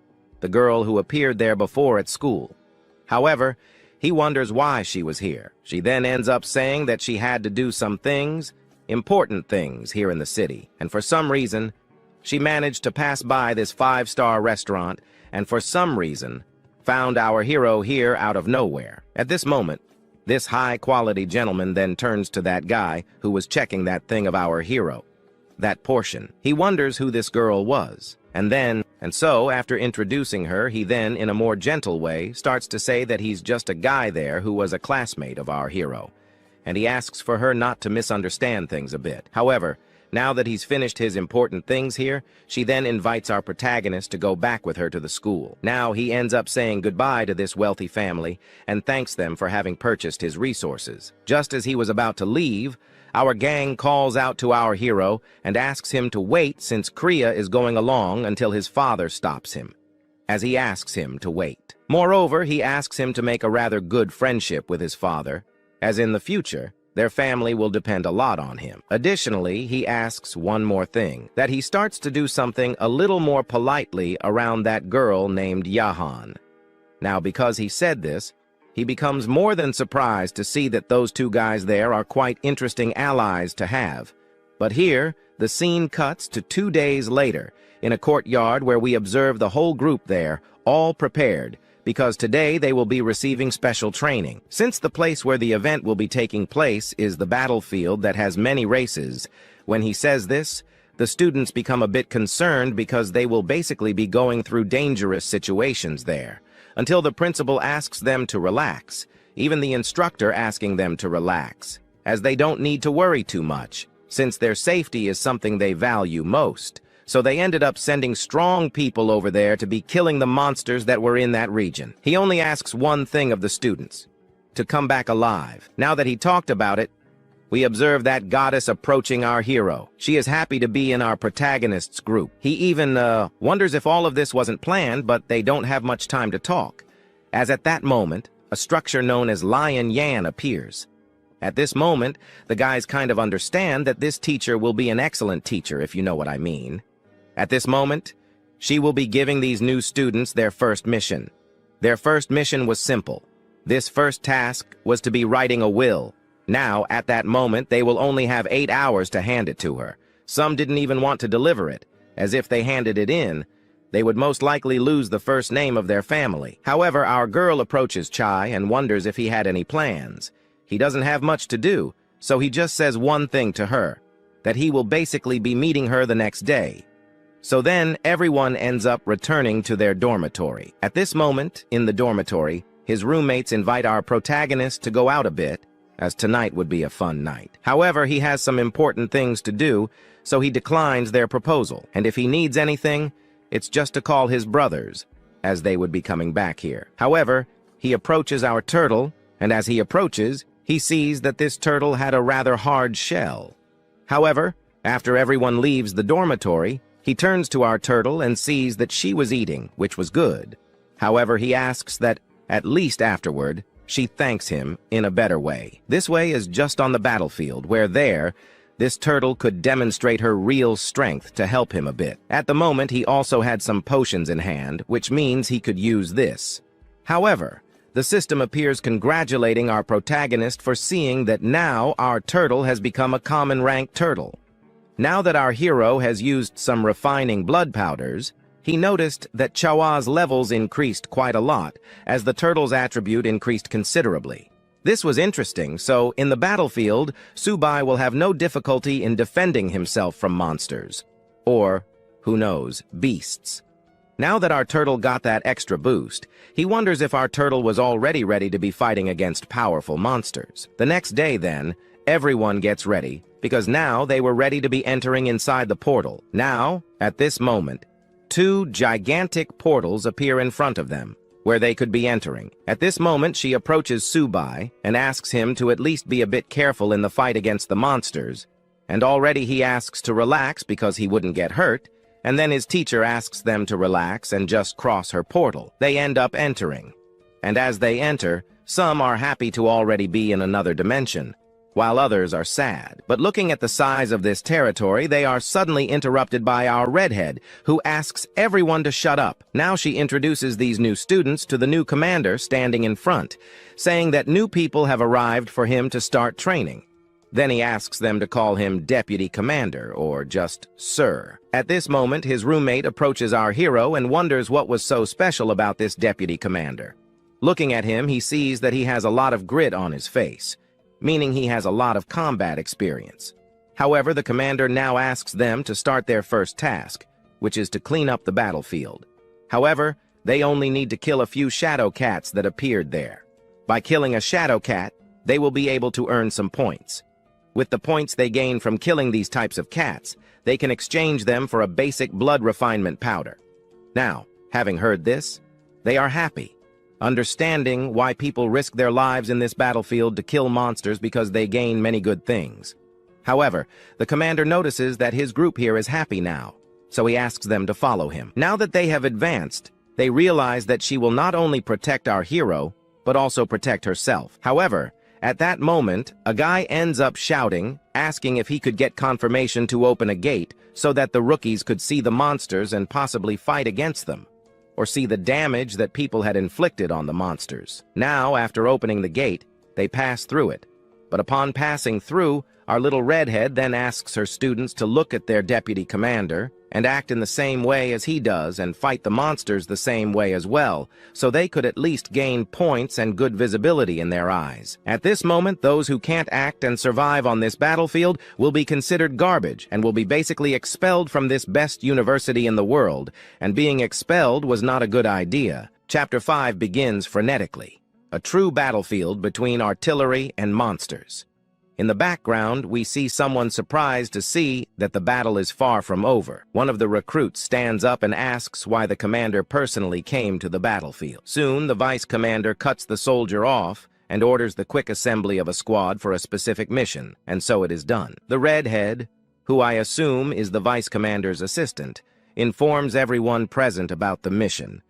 the girl who appeared there before at school. However, he wonders why she was here. She then ends up saying that she had to do some things, important things here in the city, and for some reason, she managed to pass by this 5-star restaurant and for some reason found our hero here out of nowhere. At this moment, this high-quality gentleman then turns to that guy who was checking that thing of our hero, that portion. He wonders who this girl was, and so after introducing her, he then, in a more gentle way, starts to say that he's just a guy there who was a classmate of our hero, and he asks for her not to misunderstand things a bit. However, now that he's finished his important things here, she then invites our protagonist to go back with her to the school. Now he ends up saying goodbye to this wealthy family and thanks them for having purchased his resources. Just as he was about to leave, our gang calls out to our hero and asks him to wait since Kriya is going along until his father stops him, as he asks him to wait. Moreover, he asks him to make a rather good friendship with his father, as in the future, their family will depend a lot on him. Additionally, he asks one more thing, that he starts to do something a little more politely around that girl named Yahan. Now, because he said this, he becomes more than surprised to see that those two guys there are quite interesting allies to have. But here, the scene cuts to 2 days later, in a courtyard where we observe the whole group there, all prepared, because today they will be receiving special training. Since the place where the event will be taking place is the battlefield that has many races, when he says this, the students become a bit concerned because they will basically be going through dangerous situations there, until the principal asks them to relax, even the instructor asking them to relax, as they don't need to worry too much, since their safety is something they value most. So they ended up sending strong people over there to be killing the monsters that were in that region. He only asks one thing of the students, to come back alive. Now that he talked about it, we observe that goddess approaching our hero. She is happy to be in our protagonist's group. He even wonders if all of this wasn't planned, but they don't have much time to talk, as at that moment, a structure known as Lion Yan appears. At this moment, the guys kind of understand that this teacher will be an excellent teacher, if you know what I mean. At this moment, she will be giving these new students their first mission. Their first mission was simple. This first task was to be writing a will. Now, at that moment, they will only have 8 hours to hand it to her. Some didn't even want to deliver it, as if they handed it in, they would most likely lose the first name of their family. However, our girl approaches Chai and wonders if he had any plans. He doesn't have much to do, so he just says one thing to her, that he will basically be meeting her the next day. So then, everyone ends up returning to their dormitory. At this moment, in the dormitory, his roommates invite our protagonist to go out a bit, as tonight would be a fun night. However, he has some important things to do, so he declines their proposal. And if he needs anything, it's just to call his brothers, as they would be coming back here. However, he approaches our turtle, and as he approaches, he sees that this turtle had a rather hard shell. However, after everyone leaves the dormitory, he turns to our turtle and sees that she was eating, which was good. However, he asks that, at least afterward, she thanks him in a better way. This way is just on the battlefield, where this turtle could demonstrate her real strength to help him a bit. At the moment, he also had some potions in hand, which means he could use this. However, the system appears congratulating our protagonist for seeing that now our turtle has become a common rank turtle. Now that our hero has used some refining blood powders, he noticed that Chawa's levels increased quite a lot, as the turtle's attribute increased considerably. This was interesting, so in the battlefield, Subai will have no difficulty in defending himself from monsters. Or, who knows, beasts. Now that our turtle got that extra boost, he wonders if our turtle was already ready to be fighting against powerful monsters. The next day, then, everyone gets ready, because now they were ready to be entering inside the portal. Now, at this moment, 2 gigantic portals appear in front of them, where they could be entering. At this moment, she approaches Subai and asks him to at least be a bit careful in the fight against the monsters, and already he asks to relax because he wouldn't get hurt, and then his teacher asks them to relax and just cross her portal. They end up entering, and as they enter, some are happy to already be in another dimension, while others are sad. But looking at the size of this territory, they are suddenly interrupted by our redhead, who asks everyone to shut up. Now she introduces these new students to the new commander standing in front, saying that new people have arrived for him to start training. Then he asks them to call him Deputy Commander, or just Sir. At this moment, his roommate approaches our hero and wonders what was so special about this Deputy Commander. Looking at him, he sees that he has a lot of grit on his face, meaning he has a lot of combat experience. However, the commander now asks them to start their first task, which is to clean up the battlefield. However, they only need to kill a few shadow cats that appeared there. By killing a shadow cat, they will be able to earn some points. With the points they gain from killing these types of cats, they can exchange them for a basic blood refinement powder. Now, having heard this, they are happy, understanding why people risk their lives in this battlefield to kill monsters because they gain many good things. However, the commander notices that his group here is happy now, so he asks them to follow him. Now that they have advanced, they realize that she will not only protect our hero, but also protect herself. However, at that moment, a guy ends up shouting, asking if he could get confirmation to open a gate so that the rookies could see the monsters and possibly fight against them, or see the damage that people had inflicted on the monsters. Now, after opening the gate, they pass through it. But upon passing through, our little redhead then asks her students to look at their deputy commander and act in the same way as he does and fight the monsters the same way as well, so they could at least gain points and good visibility in their eyes. At this moment, those who can't act and survive on this battlefield will be considered garbage and will be basically expelled from this best university in the world, and being expelled was not a good idea. Chapter 5 begins frenetically, a true battlefield between artillery and monsters. In the background, we see someone surprised to see that the battle is far from over. One of the recruits stands up and asks why the commander personally came to the battlefield. Soon, the vice commander cuts the soldier off and orders the quick assembly of a squad for a specific mission, and so it is done. The redhead, who I assume is the vice commander's assistant, informs everyone present about the mission.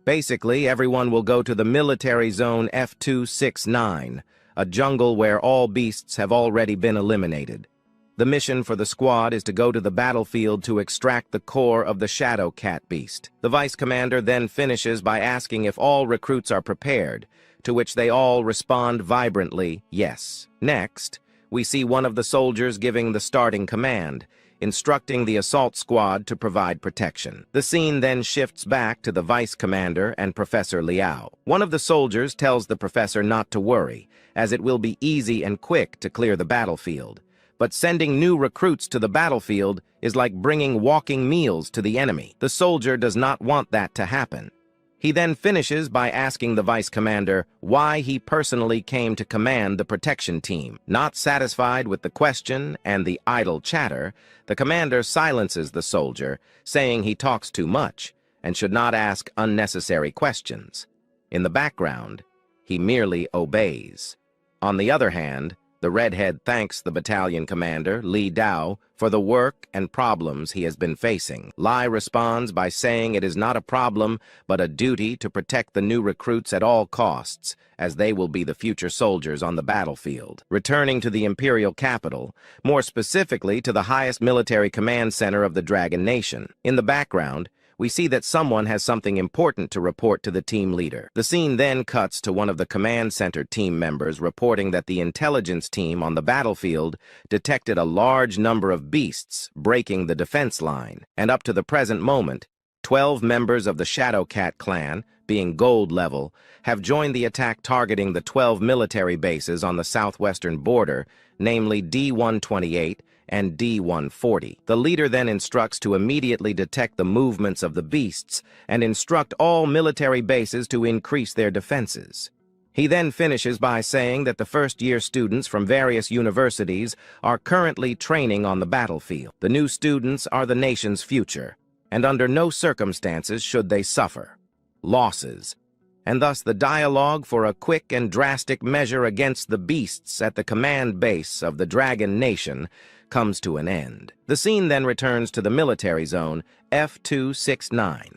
Basically, everyone will go to the military zone F269, a jungle where all beasts have already been eliminated. The mission for the squad is to go to the battlefield to extract the core of the shadow cat beast. The vice commander then finishes by asking if all recruits are prepared, to which they all respond vibrantly, yes. Next, we see one of the soldiers giving the starting command, instructing the assault squad to provide protection. The scene then shifts back to the vice commander and Professor Liao. One of the soldiers tells the professor not to worry, as it will be easy and quick to clear the battlefield. But sending new recruits to the battlefield is like bringing walking meals to the enemy. The soldier does not want that to happen. He then finishes by asking the vice commander why he personally came to command the protection team. Not satisfied with the question and the idle chatter, the commander silences the soldier, saying he talks too much and should not ask unnecessary questions. In the background, he merely obeys. On the other hand, the redhead thanks the battalion commander, Li Dao, for the work and problems he has been facing. Lai responds by saying it is not a problem, but a duty to protect the new recruits at all costs, as they will be the future soldiers on the battlefield. Returning to the imperial capital, more specifically to the highest military command center of the Dragon Nation. In the background, we see that someone has something important to report to the team leader. The scene then cuts to one of the command center team members reporting that the intelligence team on the battlefield detected a large number of beasts breaking the defense line, and up to the present moment, 12 members of the Shadow Cat clan, being gold level, have joined the attack targeting the 12 military bases on the southwestern border, namely D-128, and D-140. The leader then instructs to immediately detect the movements of the beasts and instruct all military bases to increase their defenses. He then finishes by saying that the first-year students from various universities are currently training on the battlefield. The new students are the nation's future, and under no circumstances should they suffer losses, and thus the dialogue for a quick and drastic measure against the beasts at the command base of the Dragon Nation comes to an end. The scene then returns to the military zone, F269.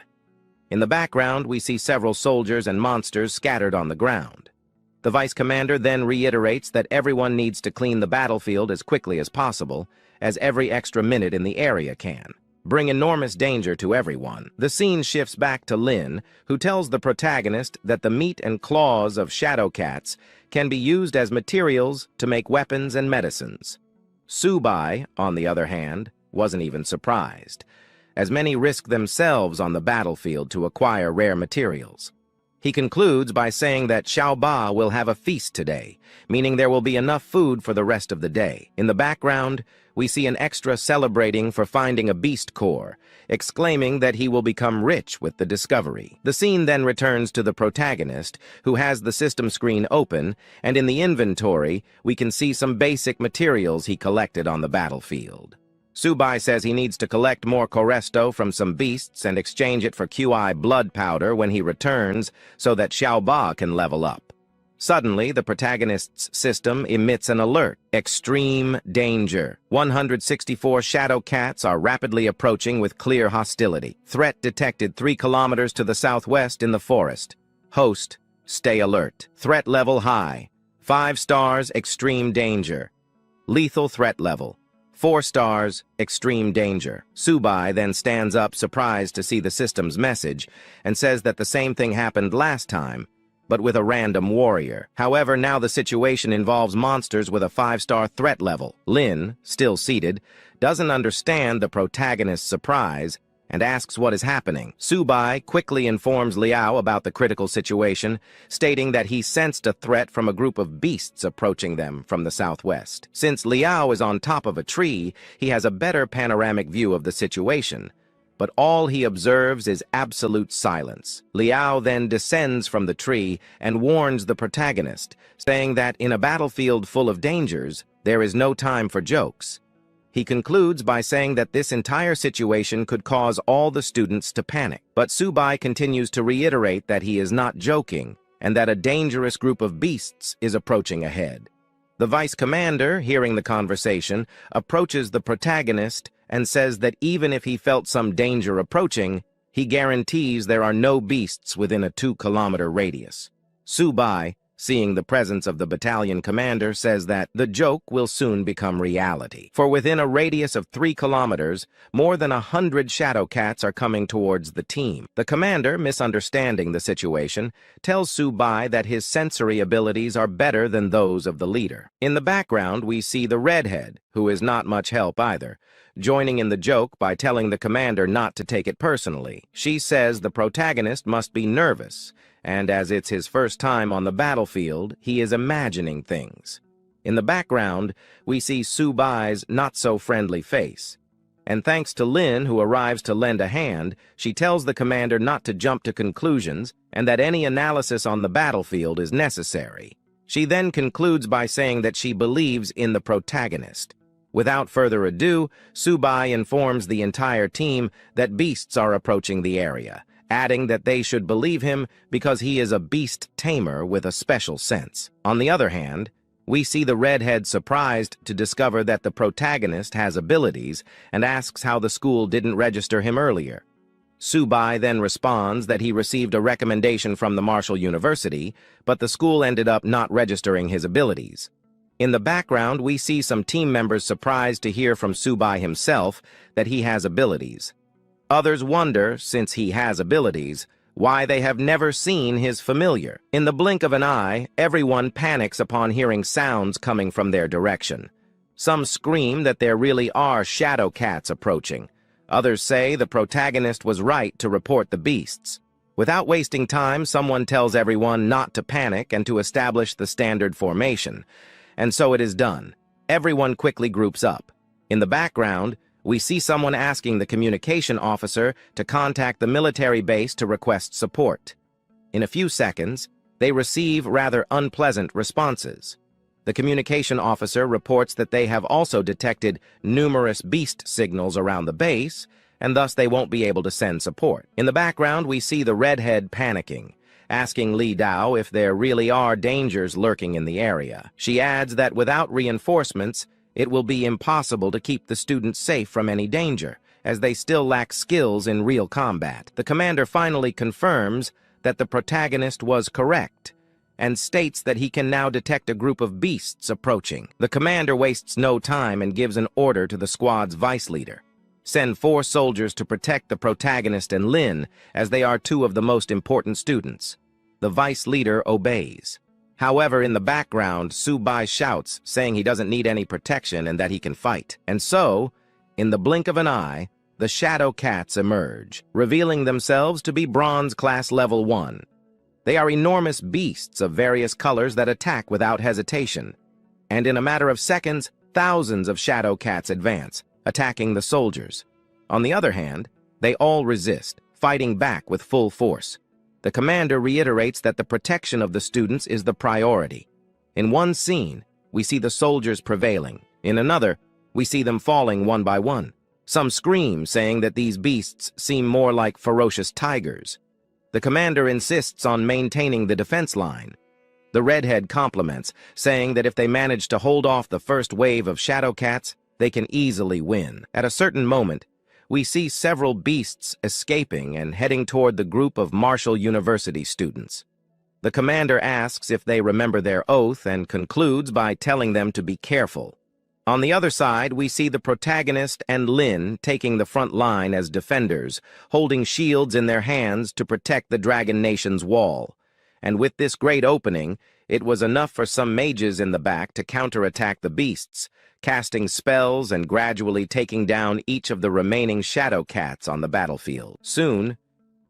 In the background, we see several soldiers and monsters scattered on the ground. The vice commander then reiterates that everyone needs to clean the battlefield as quickly as possible, as every extra minute in the area can bring enormous danger to everyone. The scene shifts back to Lin, who tells the protagonist that the meat and claws of shadow cats can be used as materials to make weapons and medicines. Subai, on the other hand, wasn't even surprised, as many risk themselves on the battlefield to acquire rare materials. He concludes by saying that Xiaoba will have a feast today, meaning there will be enough food for the rest of the day. In the background, we see an extra celebrating for finding a beast core, exclaiming that he will become rich with the discovery. The scene then returns to the protagonist, who has the system screen open, and in the inventory, we can see some basic materials he collected on the battlefield. Subai says he needs to collect more Coresto from some beasts and exchange it for QI blood powder when he returns so that Xiaoba can level up. Suddenly, the protagonist's system emits an alert. Extreme danger. 164 shadow cats are rapidly approaching with clear hostility. Threat detected 3 kilometers to the southwest in the forest. Host, stay alert. Threat level high. 5 stars, extreme danger. Lethal threat level. 4 stars, extreme danger. Subai then stands up surprised to see the system's message and says that the same thing happened last time, but with a random warrior. However, now the situation involves monsters with a 5-star threat level. Lin, still seated, doesn't understand the protagonist's surprise and asks what is happening. Subai quickly informs Liao about the critical situation, stating that he sensed a threat from a group of beasts approaching them from the southwest. Since Liao is on top of a tree, he has a better panoramic view of the situation, but all he observes is absolute silence. Liao then descends from the tree and warns the protagonist, saying that in a battlefield full of dangers, there is no time for jokes. He concludes by saying that this entire situation could cause all the students to panic. But Subai continues to reiterate that he is not joking and that a dangerous group of beasts is approaching ahead. The vice commander, hearing the conversation, approaches the protagonist and says that even if he felt some danger approaching, he guarantees there are no beasts within a 2-kilometer radius. Subai, seeing the presence of the battalion commander, says that the joke will soon become reality. For within a radius of 3 kilometers, more than 100 shadow cats are coming towards the team. The commander, misunderstanding the situation, tells Subai that his sensory abilities are better than those of the leader. In the background, we see the redhead, who is not much help either, joining in the joke by telling the commander not to take it personally. She says the protagonist must be nervous, and as it's his first time on the battlefield, he is imagining things. In the background, we see Subai's not-so-friendly face. And thanks to Lin, who arrives to lend a hand, she tells the commander not to jump to conclusions and that any analysis on the battlefield is necessary. She then concludes by saying that she believes in the protagonist. Without further ado, Subai informs the entire team that beasts are approaching the area, adding that they should believe him because he is a beast tamer with a special sense. On the other hand, we see the redhead surprised to discover that the protagonist has abilities and asks how the school didn't register him earlier. Subai then responds that he received a recommendation from the Marshall University, but the school ended up not registering his abilities. In the background, we see some team members surprised to hear from Subai himself that he has abilities. Others wonder, since he has abilities, why they have never seen his familiar. In the blink of an eye, everyone panics upon hearing sounds coming from their direction. Some scream that there really are shadow cats approaching. Others say the protagonist was right to report the beasts. Without wasting time, someone tells everyone not to panic and to establish the standard formation. And so it is done. Everyone quickly groups up. In the background, we see someone asking the communication officer to contact the military base to request support. In a few seconds, they receive rather unpleasant responses. The communication officer reports that they have also detected numerous beast signals around the base, and thus they won't be able to send support. In the background, we see the redhead panicking, asking Li Dao if there really are dangers lurking in the area. She adds that without reinforcements, it will be impossible to keep the students safe from any danger, as they still lack skills in real combat. The commander finally confirms that the protagonist was correct, and states that he can now detect a group of beasts approaching. The commander wastes no time and gives an order to the squad's vice leader. Send 4 soldiers to protect the protagonist and Lin, as they are 2 of the most important students. The vice leader obeys. However, in the background, Subai shouts, saying he doesn't need any protection and that he can fight. And so, in the blink of an eye, the Shadow Cats emerge, revealing themselves to be Bronze Class Level 1. They are enormous beasts of various colors that attack without hesitation. And in a matter of seconds, thousands of Shadow Cats advance, attacking the soldiers. On the other hand, they all resist, fighting back with full force. The commander reiterates that the protection of the students is the priority. In one scene, we see the soldiers prevailing. In another, we see them falling one by one. Some scream, saying that these beasts seem more like ferocious tigers. The commander insists on maintaining the defense line. The redhead compliments, saying that if they manage to hold off the first wave of Shadow Cats, they can easily win. At a certain moment, we see several beasts escaping and heading toward the group of Marshall University students. The commander asks if they remember their oath and concludes by telling them to be careful. On the other side, we see the protagonist and Lin taking the front line as defenders, holding shields in their hands to protect the Dragon Nation's wall. And with this great opening, it was enough for some mages in the back to counterattack the beasts, casting spells and gradually taking down each of the remaining Shadow Cats on the battlefield. Soon,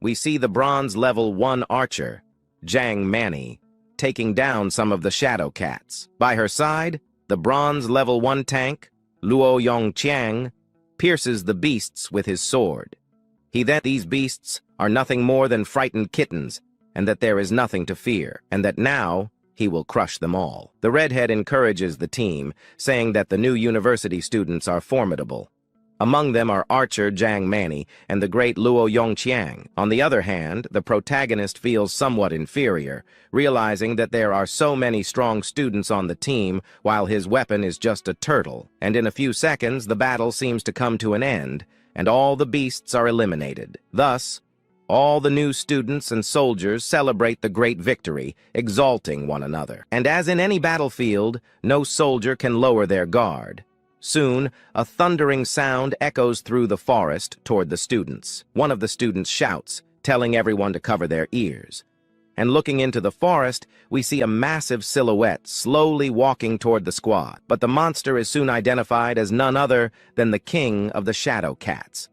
we see the Bronze Level 1 archer, Jiang Mani, taking down some of the Shadow Cats. By her side, the Bronze Level 1 tank, Luo Yongqiang, pierces the beasts with his sword. These beasts are nothing more than frightened kittens, and that there is nothing to fear, and that now he will crush them all. The redhead encourages the team, saying that the new university students are formidable. Among them are archer Jiang Mani and the great Luo Yongqiang. On the other hand, the protagonist feels somewhat inferior, realizing that there are so many strong students on the team while his weapon is just a turtle. And in a few seconds, the battle seems to come to an end, and all the beasts are eliminated. Thus, all the new students and soldiers celebrate the great victory, exalting one another. And as in any battlefield, no soldier can lower their guard. Soon, a thundering sound echoes through the forest toward the students. One of the students shouts, telling everyone to cover their ears. And looking into the forest, we see a massive silhouette slowly walking toward the squad. But the monster is soon identified as none other than the king of the Shadow Cats.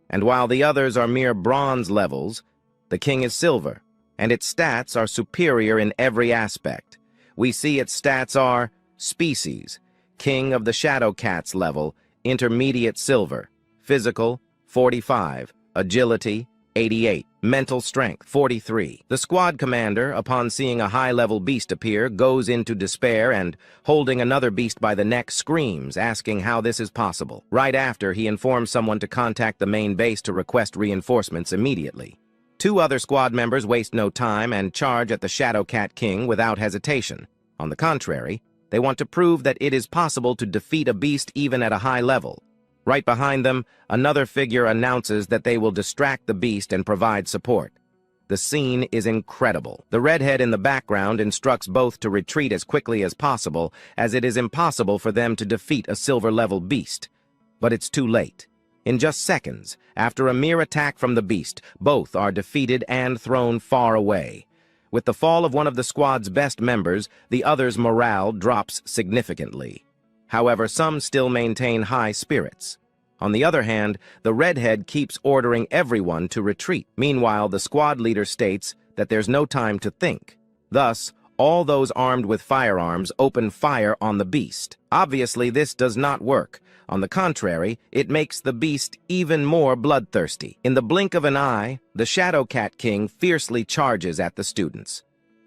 And while the others are mere bronze levels, the king is silver, and its stats are superior in every aspect. We see its stats are species, king of the Shadow Cats level, intermediate silver, physical, 45, agility, 88, mental strength, 43. The squad commander, upon seeing a high-level beast appear, goes into despair and, holding another beast by the neck, screams, asking how this is possible. Right after, he informs someone to contact the main base to request reinforcements immediately. 2 other squad members waste no time and charge at the Shadow Cat King without hesitation. On the contrary, they want to prove that it is possible to defeat a beast even at a high level. Right behind them, another figure announces that they will distract the beast and provide support. The scene is incredible. The redhead in the background instructs both to retreat as quickly as possible, as it is impossible for them to defeat a silver-level beast. But it's too late. In just seconds, after a mere attack from the beast, both are defeated and thrown far away. With the fall of one of the squad's best members, the other's morale drops significantly. However, some still maintain high spirits. On the other hand, the redhead keeps ordering everyone to retreat. Meanwhile, the squad leader states that there's no time to think. Thus, all those armed with firearms open fire on the beast. Obviously, this does not work. On the contrary, it makes the beast even more bloodthirsty. In the blink of an eye, the Shadow Cat King fiercely charges at the students.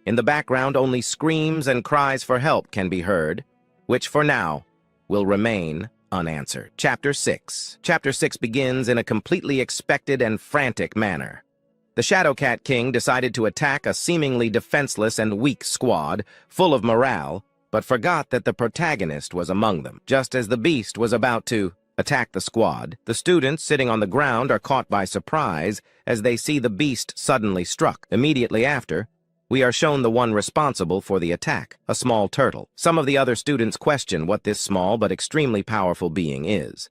In the background, only screams and cries for help can be heard, which for now will remain unanswered. Chapter 6. Chapter 6 begins in a completely expected and frantic manner. The Shadow Cat King decided to attack a seemingly defenseless and weak squad, full of morale, but forgot that the protagonist was among them. Just as the beast was about to attack the squad, the students sitting on the ground are caught by surprise as they see the beast suddenly struck. Immediately after, We are shown the one responsible for the attack, a small turtle. Some of the other students question what this small but extremely powerful being is.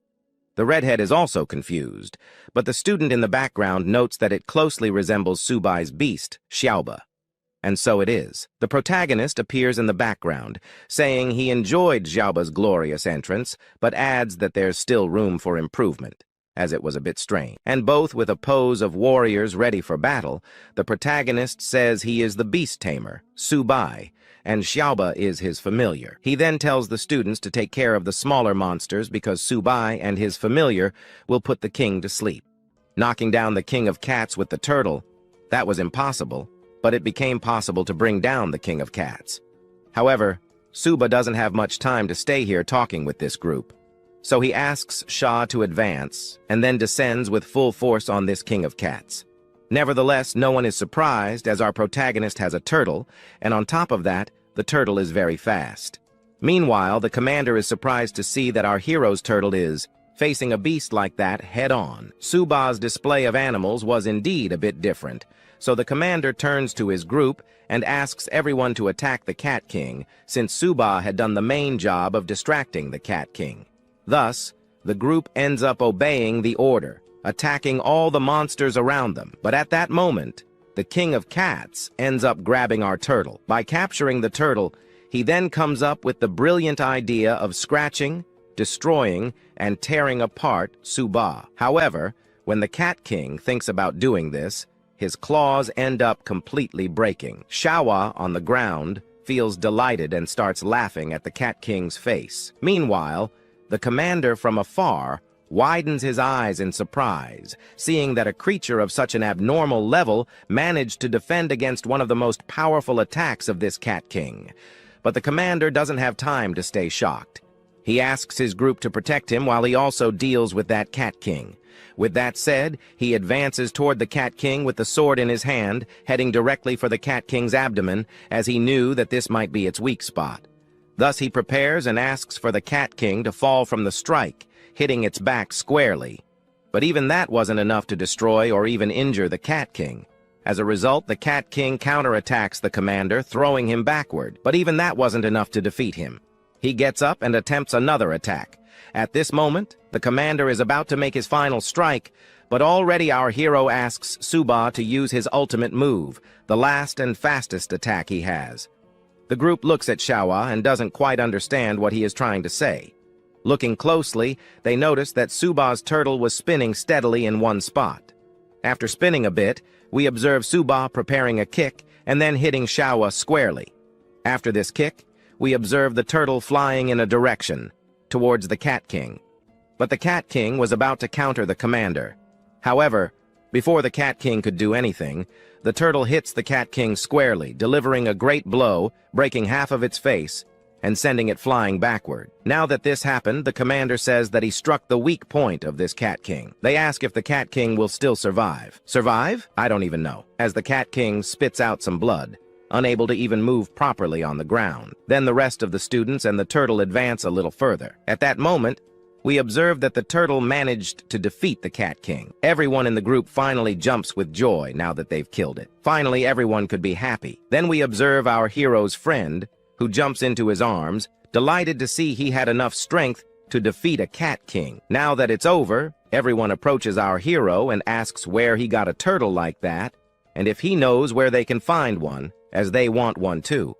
The redhead is also confused, but the student in the background notes that it closely resembles Subai's beast, Xiaoba. And so it is. The protagonist appears in the background, saying he enjoyed Xiaoba's glorious entrance, but adds that there's still room for improvement, as it was a bit strange. And both with a pose of warriors ready for battle, the protagonist says he is the beast tamer, Subai, and Xiaoba is his familiar. He then tells the students to take care of the smaller monsters because Subai and his familiar will put the king to sleep. Knocking down the king of cats with the turtle, that was impossible, but it became possible to bring down the king of cats. However, Suba doesn't have much time to stay here talking with this group, so he asks Shah to advance and then descends with full force on this king of cats. Nevertheless, no one is surprised as our protagonist has a turtle, and on top of that, the turtle is very fast. Meanwhile, the commander is surprised to see that our hero's turtle is facing a beast like that head-on. Suba's display of animals was indeed a bit different, so the commander turns to his group and asks everyone to attack the Cat King, since Suba had done the main job of distracting the Cat King. Thus, the group ends up obeying the order, attacking all the monsters around them. But at that moment, the King of Cats ends up grabbing our turtle. By capturing the turtle, he then comes up with the brilliant idea of scratching, destroying, and tearing apart Suba. However, when the Cat King thinks about doing this, his claws end up completely breaking. Shawa, on the ground, feels delighted and starts laughing at the Cat King's face. Meanwhile, the commander from afar widens his eyes in surprise, seeing that a creature of such an abnormal level managed to defend against one of the most powerful attacks of this Cat King. But the commander doesn't have time to stay shocked. He asks his group to protect him while he also deals with that Cat King. With that said, he advances toward the Cat King with the sword in his hand, heading directly for the Cat King's abdomen, as he knew that this might be its weak spot. Thus he prepares and asks for the Cat King to fall from the strike, hitting its back squarely. But even that wasn't enough to destroy or even injure the Cat King. As a result, the Cat King counterattacks the commander, throwing him backward. But even that wasn't enough to defeat him. He gets up and attempts another attack. At this moment, the commander is about to make his final strike, but already our hero asks Suba to use his ultimate move, the last and fastest attack he has. The group looks at Shawa and doesn't quite understand what he is trying to say. Looking closely, they notice that Suba's turtle was spinning steadily in one spot. After spinning a bit, we observe Suba preparing a kick and then hitting Shawa squarely. After this kick, we observe the turtle flying in a direction, towards the Cat King. But the Cat King was about to counter the commander. However, before the Cat King could do anything, the turtle hits the Cat King squarely, delivering a great blow, breaking half of its face, and sending it flying backward. Now that this happened, the commander says that he struck the weak point of this Cat King. They ask if the Cat King will still survive. Survive? I don't even know, as the Cat King spits out some blood, unable to even move properly on the ground. Then the rest of the students and the turtle advance a little further. At that moment, we observe that the turtle managed to defeat the Cat King. Everyone in the group finally jumps with joy now that they've killed it. Finally, everyone could be happy. Then we observe our hero's friend, who jumps into his arms, delighted to see he had enough strength to defeat a Cat King. Now that it's over, everyone approaches our hero and asks where he got a turtle like that, and if he knows where they can find one, as they want one too.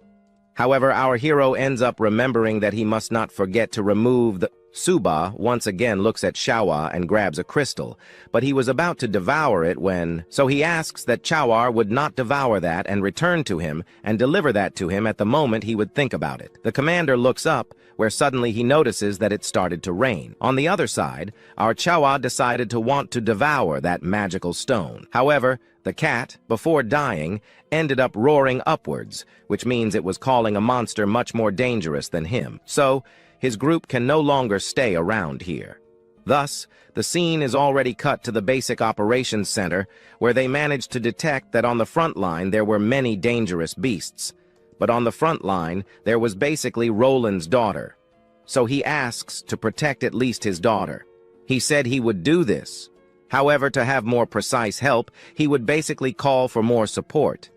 However, our hero ends up remembering that he must not forget to remove the... Suba once again looks at Shawa and grabs a crystal, but he was about to devour it when... So he asks that Chawar would not devour that and return to him and deliver that to him at the moment he would think about it. The commander looks up, where suddenly he notices that it started to rain. On the other side, our Chawa decided to want to devour that magical stone. However, the cat, before dying, ended up roaring upwards, which means it was calling a monster much more dangerous than him. So, his group can no longer stay around here. Thus, the scene is already cut to the basic operations center, where they managed to detect that on the front line there were many dangerous beasts. But on the front line, there was basically Roland's daughter. So he asks to protect at least his daughter. He said he would do this. However, to have more precise help, he would basically call for more support.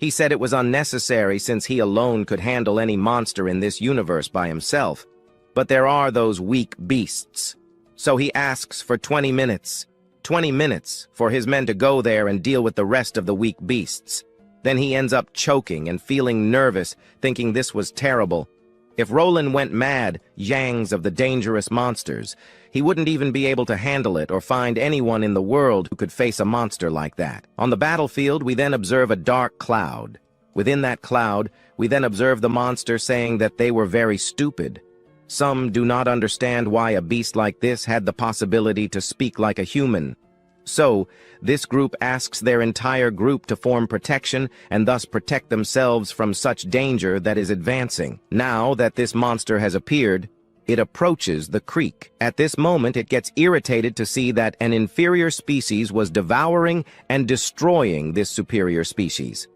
He said it was unnecessary since he alone could handle any monster in this universe by himself. But there are those weak beasts. So he asks for 20 minutes. 20 minutes for his men to go there and deal with the rest of the weak beasts. Then he ends up choking and feeling nervous, thinking this was terrible. If Roland went mad, yangs of the dangerous monsters, he wouldn't even be able to handle it or find anyone in the world who could face a monster like that. On the battlefield, we then observe a dark cloud. Within that cloud, we then observe the monster saying that they were very stupid. Some do not understand why a beast like this had the possibility to speak like a human. So, this group asks their entire group to form protection and thus protect themselves from such danger that is advancing. Now that this monster has appeared, it approaches the creek. At this moment, it gets irritated to see that an inferior species was devouring and destroying this superior species.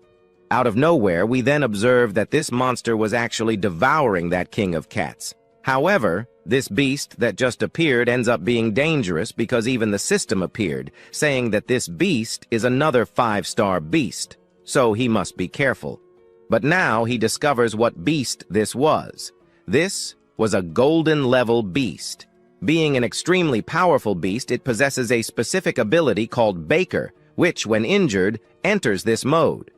Out of nowhere, we then observe that this monster was actually devouring that king of cats. However, this beast that just appeared ends up being dangerous because even the system appeared, saying that this beast is another 5-star beast, so he must be careful. But now he discovers what beast this was. This was a golden-level beast. Being an extremely powerful beast, it possesses a specific ability called Baker, which, when injured, enters this mode.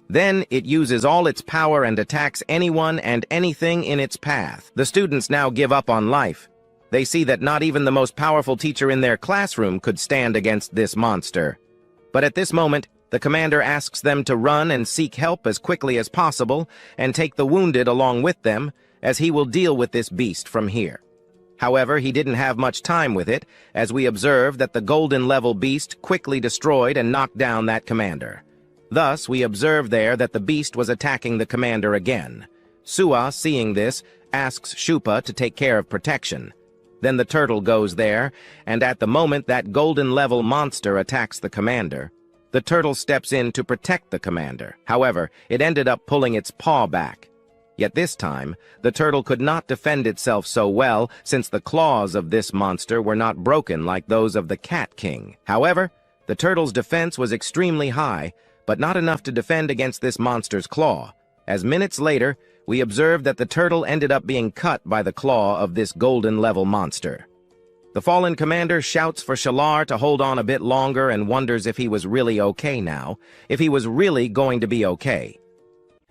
Then it uses all its power and attacks anyone and anything in its path. The students now give up on life. They see that not even the most powerful teacher in their classroom could stand against this monster. But at this moment, the commander asks them to run and seek help as quickly as possible and take the wounded along with them, as he will deal with this beast from here. However, he didn't have much time with it, as we observe that the golden-level beast quickly destroyed and knocked down that commander. Thus, we observe there that the beast was attacking the commander again. Sua, seeing this, asks Shupa to take care of protection. Then the turtle goes there, and at the moment that golden-level monster attacks the commander, the turtle steps in to protect the commander. However, it ended up pulling its paw back. Yet this time, the turtle could not defend itself so well since the claws of this monster were not broken like those of the Cat King. However, the turtle's defense was extremely high, but not enough to defend against this monster's claw, as minutes later, we observed that the turtle ended up being cut by the claw of this golden-level monster. The fallen commander shouts for Shalar to hold on a bit longer and wonders if he was really okay now, if he was really going to be okay.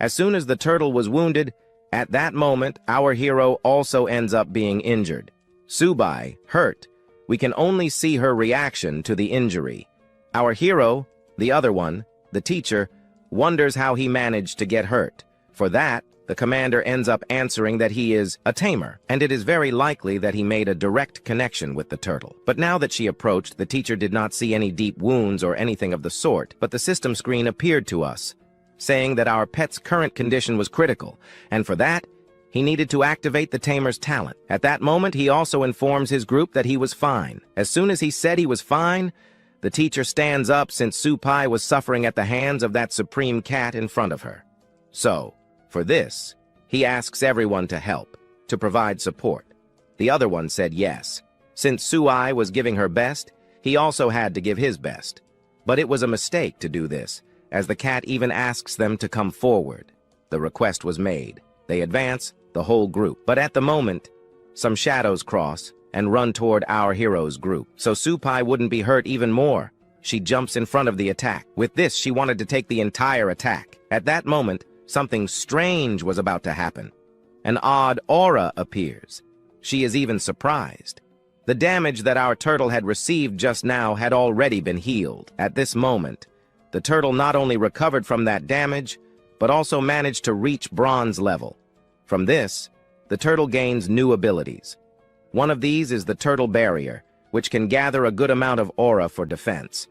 As soon as the turtle was wounded, at that moment, our hero also ends up being injured. Subai, hurt. We can only see her reaction to the injury. Our hero, the other one, the teacher, wonders how he managed to get hurt. For that, the commander ends up answering that he is a tamer, and it is very likely that he made a direct connection with the turtle. But now that she approached, the teacher did not see any deep wounds or anything of the sort, but the system screen appeared to us, saying that our pet's current condition was critical, and for that, he needed to activate the tamer's talent. At that moment, he also informs his group that he was fine. As soon as he said he was fine, the teacher stands up since Supai was suffering at the hands of that supreme cat in front of her. So, for this, he asks everyone to help, to provide support. The other one said yes. Since Suai was giving her best, he also had to give his best. But it was a mistake to do this, as the cat even asks them to come forward. The request was made. They advance, the whole group. But at the moment, some shadows cross and run toward our hero's group. So Supai wouldn't be hurt even more. She jumps in front of the attack. With this, she wanted to take the entire attack. At that moment, something strange was about to happen. An odd aura appears. She is even surprised. The damage that our turtle had received just now had already been healed. At this moment, the turtle not only recovered from that damage, but also managed to reach bronze level. From this, the turtle gains new abilities. One of these is the Turtle Barrier, which can gather a good amount of aura for defense.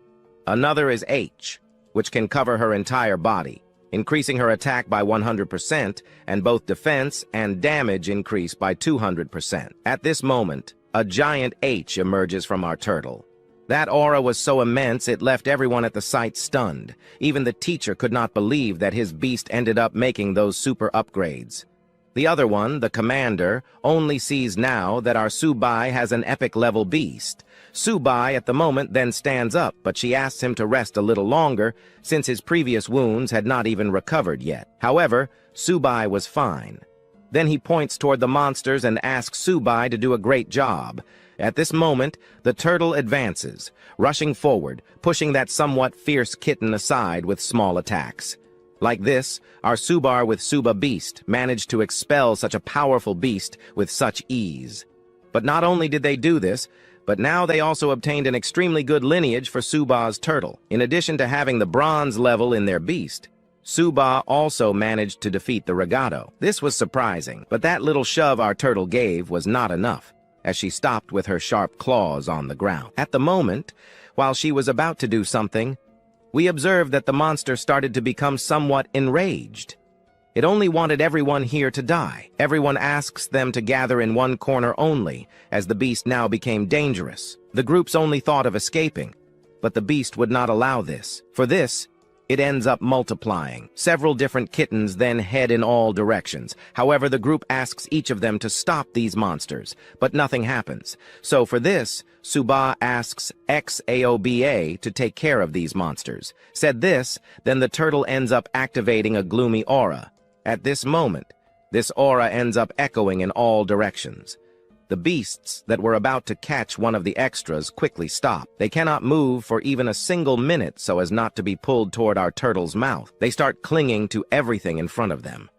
Another is H, which can cover her entire body, increasing her attack by 100%, and both defense and damage increase by 200%. At this moment, a giant H emerges from our turtle. That aura was so immense it left everyone at the sight stunned. Even the teacher could not believe that his beast ended up making those super upgrades. The other one, the commander, only sees now that our Subai has an epic-level beast. Subai at the moment then stands up, but she asks him to rest a little longer, since his previous wounds had not even recovered yet. However, Subai was fine. Then he points toward the monsters and asks Subai to do a great job. At this moment, the turtle advances, rushing forward, pushing that somewhat fierce kitten aside with small attacks. Like this, our Subar with Suba Beast managed to expel such a powerful beast with such ease. But not only did they do this, but now they also obtained an extremely good lineage for Suba's turtle. In addition to having the bronze level in their beast, Suba also managed to defeat the Regato. This was surprising, but that little shove our turtle gave was not enough, as she stopped with her sharp claws on the ground. At the moment, while she was about to do something, we observed that the monster started to become somewhat enraged. It only wanted everyone here to die. Everyone asks them to gather in one corner only, as the beast now became dangerous. The groups only thought of escaping, but the beast would not allow this. For this, it ends up multiplying. Several different kittens then head in all directions. However, the group asks each of them to stop these monsters, but nothing happens. So for this, Suba asks XAOBA to take care of these monsters. Said this, then the turtle ends up activating a gloomy aura. At this moment, this aura ends up echoing in all directions. The beasts that were about to catch one of the extras quickly stop. They cannot move for even a single minute so as not to be pulled toward our turtle's mouth. They start clinging to everything in front of them.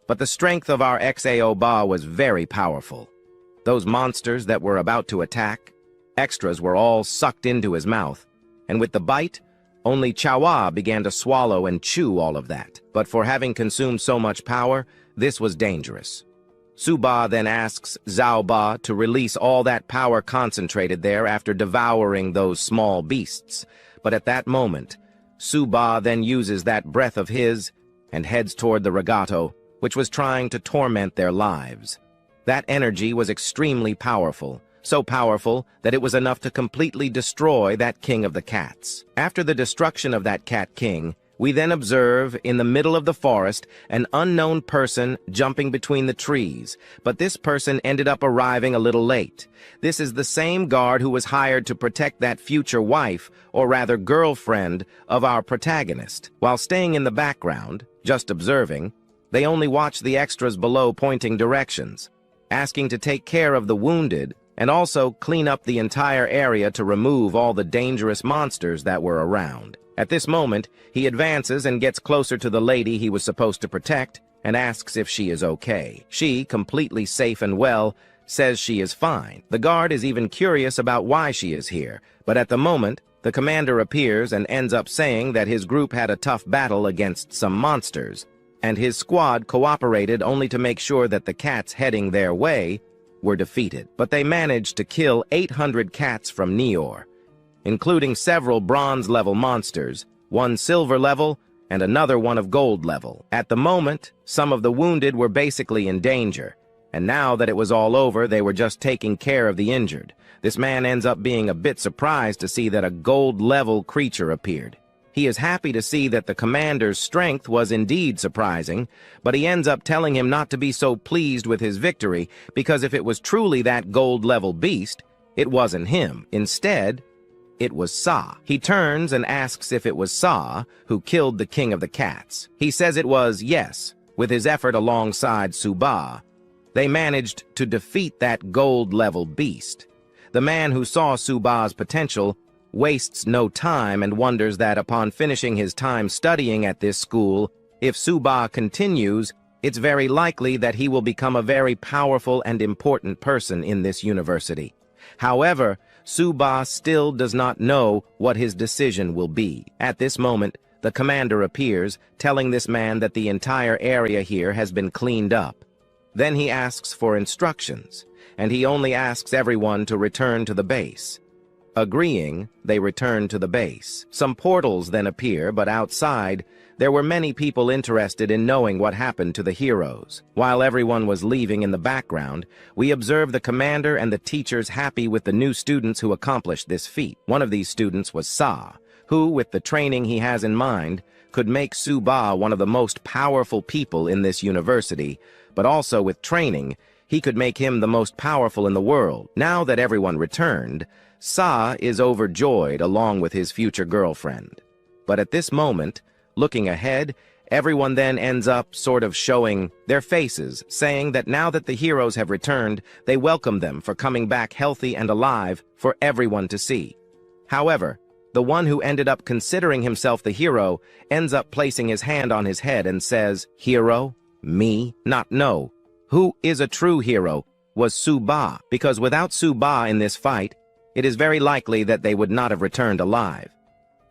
But the strength of our XAOBA was very powerful. Those monsters that were about to attack, extras were all sucked into his mouth, and with the bite, only Chawa began to swallow and chew all of that. But for having consumed so much power, this was dangerous. Suba then asks Zhaoba to release all that power concentrated there after devouring those small beasts. But at that moment, Suba then uses that breath of his and heads toward the Regato, which was trying to torment their lives. That energy was extremely powerful, so powerful that it was enough to completely destroy that king of the cats. After the destruction of that cat king, we then observe, in the middle of the forest, an unknown person jumping between the trees, but this person ended up arriving a little late. This is the same guard who was hired to protect that future wife, or rather girlfriend, of our protagonist. While staying in the background, just observing, they only watch the extras below pointing directions, asking to take care of the wounded, and also clean up the entire area to remove all the dangerous monsters that were around. At this moment, he advances and gets closer to the lady he was supposed to protect and asks if she is okay. She, completely safe and well, says she is fine. The guard is even curious about why she is here, but at the moment, the commander appears and ends up saying that his group had a tough battle against some monsters, and his squad cooperated only to make sure that the cats heading their way were defeated. But they managed to kill 800 cats from Neor, including several bronze-level monsters, one silver level, and another one of gold level. At the moment, some of the wounded were basically in danger, and now that it was all over, they were just taking care of the injured. This man ends up being a bit surprised to see that a gold-level creature appeared. He is happy to see that the commander's strength was indeed surprising, but he ends up telling him not to be so pleased with his victory, because if it was truly that gold-level beast, it wasn't him. Instead, it was Sa. He turns and asks if it was Sa who killed the king of the cats. He says it was, yes. With his effort alongside Suba, they managed to defeat that gold-level beast. The man who saw Suba's potential wastes no time and wonders that upon finishing his time studying at this school, if Suba continues, it's very likely that he will become a very powerful and important person in this university. However, Suba still does not know what his decision will be. At this moment, the commander appears, telling this man that the entire area here has been cleaned up. Then he asks for instructions, and he only asks everyone to return to the base. Agreeing, they return to the base. Some portals then appear, but outside, there were many people interested in knowing what happened to the heroes. While everyone was leaving in the background, we observed the commander and the teachers happy with the new students who accomplished this feat. One of these students was Sa, who, with the training he has in mind, could make Suba one of the most powerful people in this university, but also with training, he could make him the most powerful in the world. Now that everyone returned, Sa is overjoyed along with his future girlfriend. But at this moment, looking ahead, everyone then ends up sort of showing their faces, saying that now that the heroes have returned, they welcome them for coming back healthy and alive for everyone to see. However, the one who ended up considering himself the hero ends up placing his hand on his head and says, "Hero? Me? Not no. Who is a true hero was Su-ba, because without Su-ba in this fight, it is very likely that they would not have returned alive.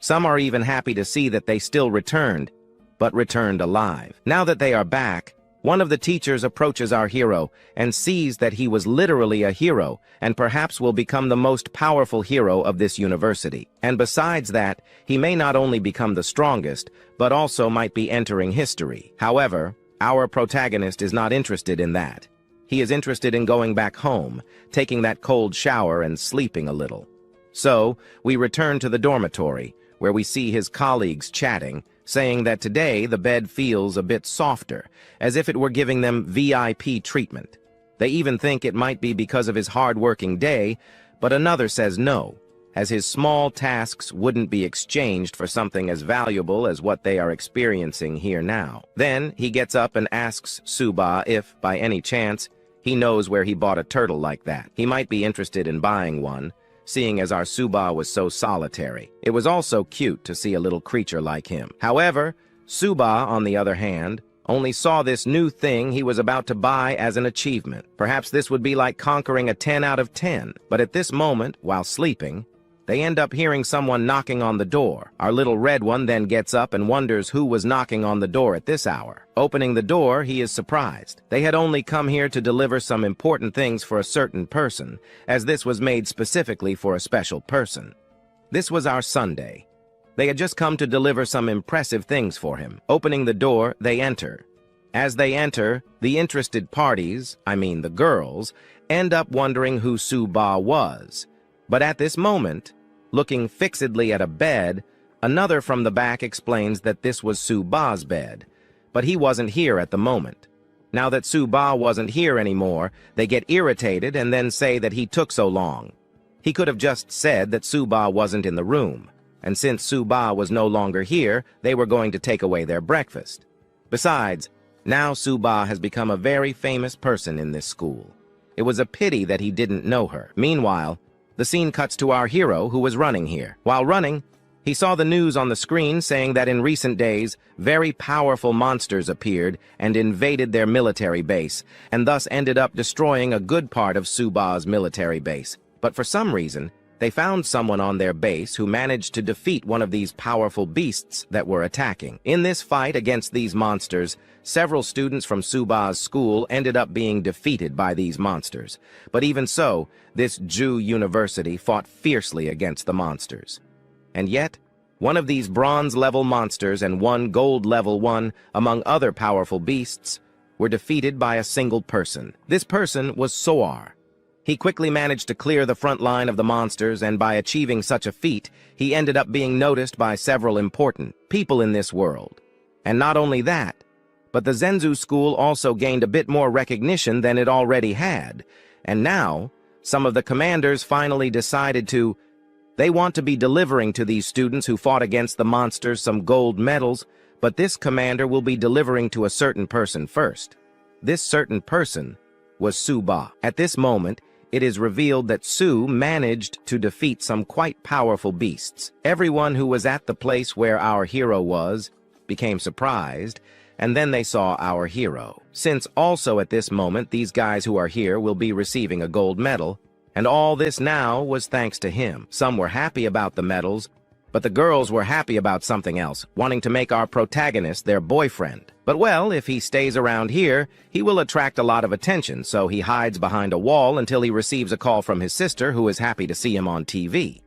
Some are even happy to see that they still returned, but returned alive. Now that they are back, one of the teachers approaches our hero and sees that he was literally a hero and perhaps will become the most powerful hero of this university. And besides that, he may not only become the strongest, but also might be entering history. However, our protagonist is not interested in that. He is interested in going back home, taking that cold shower and sleeping a little. So, we return to the dormitory, where we see his colleagues chatting, saying that today the bed feels a bit softer, as if it were giving them VIP treatment. They even think it might be because of his hard-working day, but another says no, as his small tasks wouldn't be exchanged for something as valuable as what they are experiencing here now. Then he gets up and asks Su-ba if, by any chance, he knows where he bought a turtle like that. He might be interested in buying one, seeing as our Su-ba was so solitary. It was also cute to see a little creature like him. However, Su-ba, on the other hand, only saw this new thing he was about to buy as an achievement. Perhaps this would be like conquering a 10 out of 10. But at this moment, while sleeping, they end up hearing someone knocking on the door. Our little red one then gets up and wonders who was knocking on the door at this hour. Opening the door, he is surprised. They had only come here to deliver some important things for a certain person, as this was made specifically for a special person. This was our Sunday. They had just come to deliver some impressive things for him. Opening the door, they enter. As they enter, the interested parties, I mean the girls, end up wondering who Su-ba was. But at this moment, looking fixedly at a bed, another from the back explains that this was Su-ba's bed, but he wasn't here at the moment. Now that Su-ba wasn't here anymore, they get irritated and then say that he took so long. He could have just said that Su-ba wasn't in the room, and since Su-ba was no longer here, they were going to take away their breakfast. Besides, now Su-ba has become a very famous person in this school. It was a pity that he didn't know her. Meanwhile, the scene cuts to our hero who was running here. While running, he saw the news on the screen saying that in recent days, very powerful monsters appeared and invaded their military base, and thus ended up destroying a good part of Su-ba's military base. But for some reason, they found someone on their base who managed to defeat one of these powerful beasts that were attacking. In this fight against these monsters, several students from Su-ba's school ended up being defeated by these monsters. But even so, this Ju University fought fiercely against the monsters. And yet, one of these bronze-level monsters and one gold-level one, among other powerful beasts, were defeated by a single person. This person was Soar. He quickly managed to clear the front line of the monsters, and by achieving such a feat, he ended up being noticed by several important people in this world. And not only that, but the Zenzu school also gained a bit more recognition than it already had, and now, some of the commanders finally decided they want to be delivering to these students who fought against the monsters some gold medals, but this commander will be delivering to a certain person first. This certain person was Su-ba. At this moment, it is revealed that Su managed to defeat some quite powerful beasts. Everyone who was at the place where our hero was became surprised, and then they saw our hero. Since also at this moment these guys who are here will be receiving a gold medal, and all this now was thanks to him. Some were happy about the medals, but the girls were happy about something else, wanting to make our protagonist their boyfriend. But well, if he stays around here, he will attract a lot of attention, so he hides behind a wall until he receives a call from his sister, who is happy to see him on TV.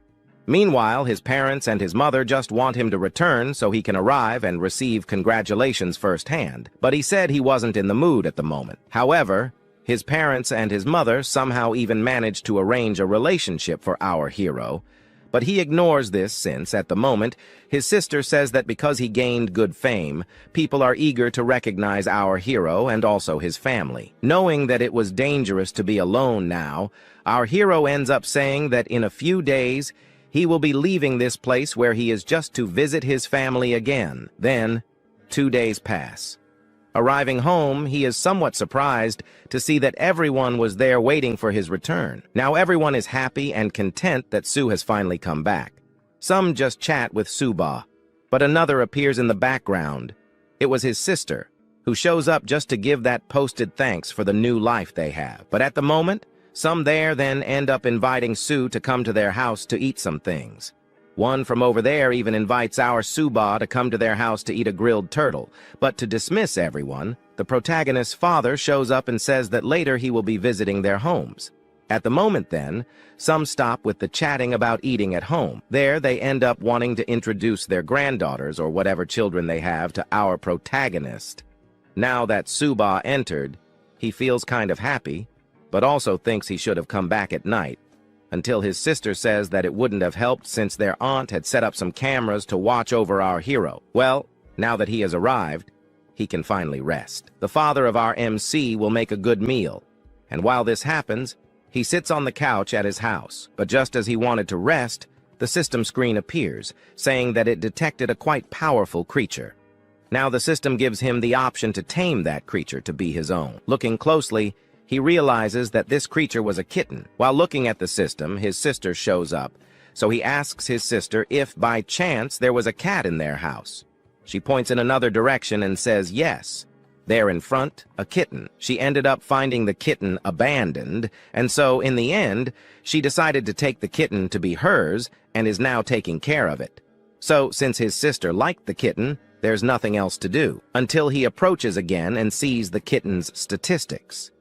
Meanwhile, his parents and his mother just want him to return so he can arrive and receive congratulations firsthand, but he said he wasn't in the mood at the moment. However, his parents and his mother somehow even managed to arrange a relationship for our hero, But he ignores this since, at the moment, his sister says that because he gained good fame, people are eager to recognize our hero and also his family. Knowing that it was dangerous to be alone now, our hero ends up saying that in a few days, he will be leaving this place where he is just to visit his family again. Then, 2 days pass. Arriving home, he is somewhat surprised to see that everyone was there waiting for his return. Now everyone is happy and content that Sue has finally come back. Some just chat with Suba, but another appears in the background. It was his sister, who shows up just to give that posted thanks for the new life they have. But at the moment, some there then end up inviting Sue to come to their house to eat some things. One from over there even invites our Suba to come to their house to eat a grilled turtle. But to dismiss everyone, the protagonist's father shows up and says that later he will be visiting their homes. At the moment then, some stop with the chatting about eating at home. There they end up wanting to introduce their granddaughters or whatever children they have to our protagonist. Now that Suba entered, he feels kind of happy, but also thinks he should have come back at night, until his sister says that it wouldn't have helped since their aunt had set up some cameras to watch over our hero. Well, now that he has arrived, he can finally rest. The father of our MC will make a good meal, and while this happens, he sits on the couch at his house. But just as he wanted to rest, the system screen appears, saying that it detected a quite powerful creature. Now the system gives him the option to tame that creature to be his own. Looking closely, he realizes that this creature was a kitten. While looking at the system, his sister shows up, so he asks his sister if, by chance, there was a cat in their house. She points in another direction and says yes. There in front, a kitten. She ended up finding the kitten abandoned, and so, in the end, she decided to take the kitten to be hers and is now taking care of it. So, since his sister liked the kitten, there's nothing else to do, until he approaches again and sees the kitten's statistics.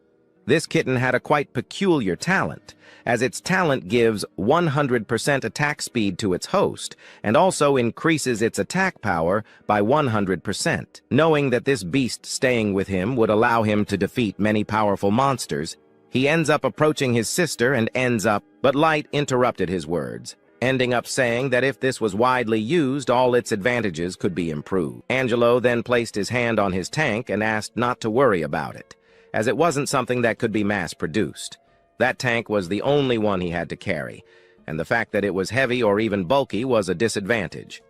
This kitten had a quite peculiar talent, as its talent gives 100% attack speed to its host, and also increases its attack power by 100%. Knowing that this beast staying with him would allow him to defeat many powerful monsters, he ends up approaching his sister and but Light interrupted his words, ending up saying that if this was widely used, all its advantages could be improved. Angelo then placed his hand on his tank and asked not to worry about it, as it wasn't something that could be mass-produced. That tank was the only one he had to carry, and the fact that it was heavy or even bulky was a disadvantage.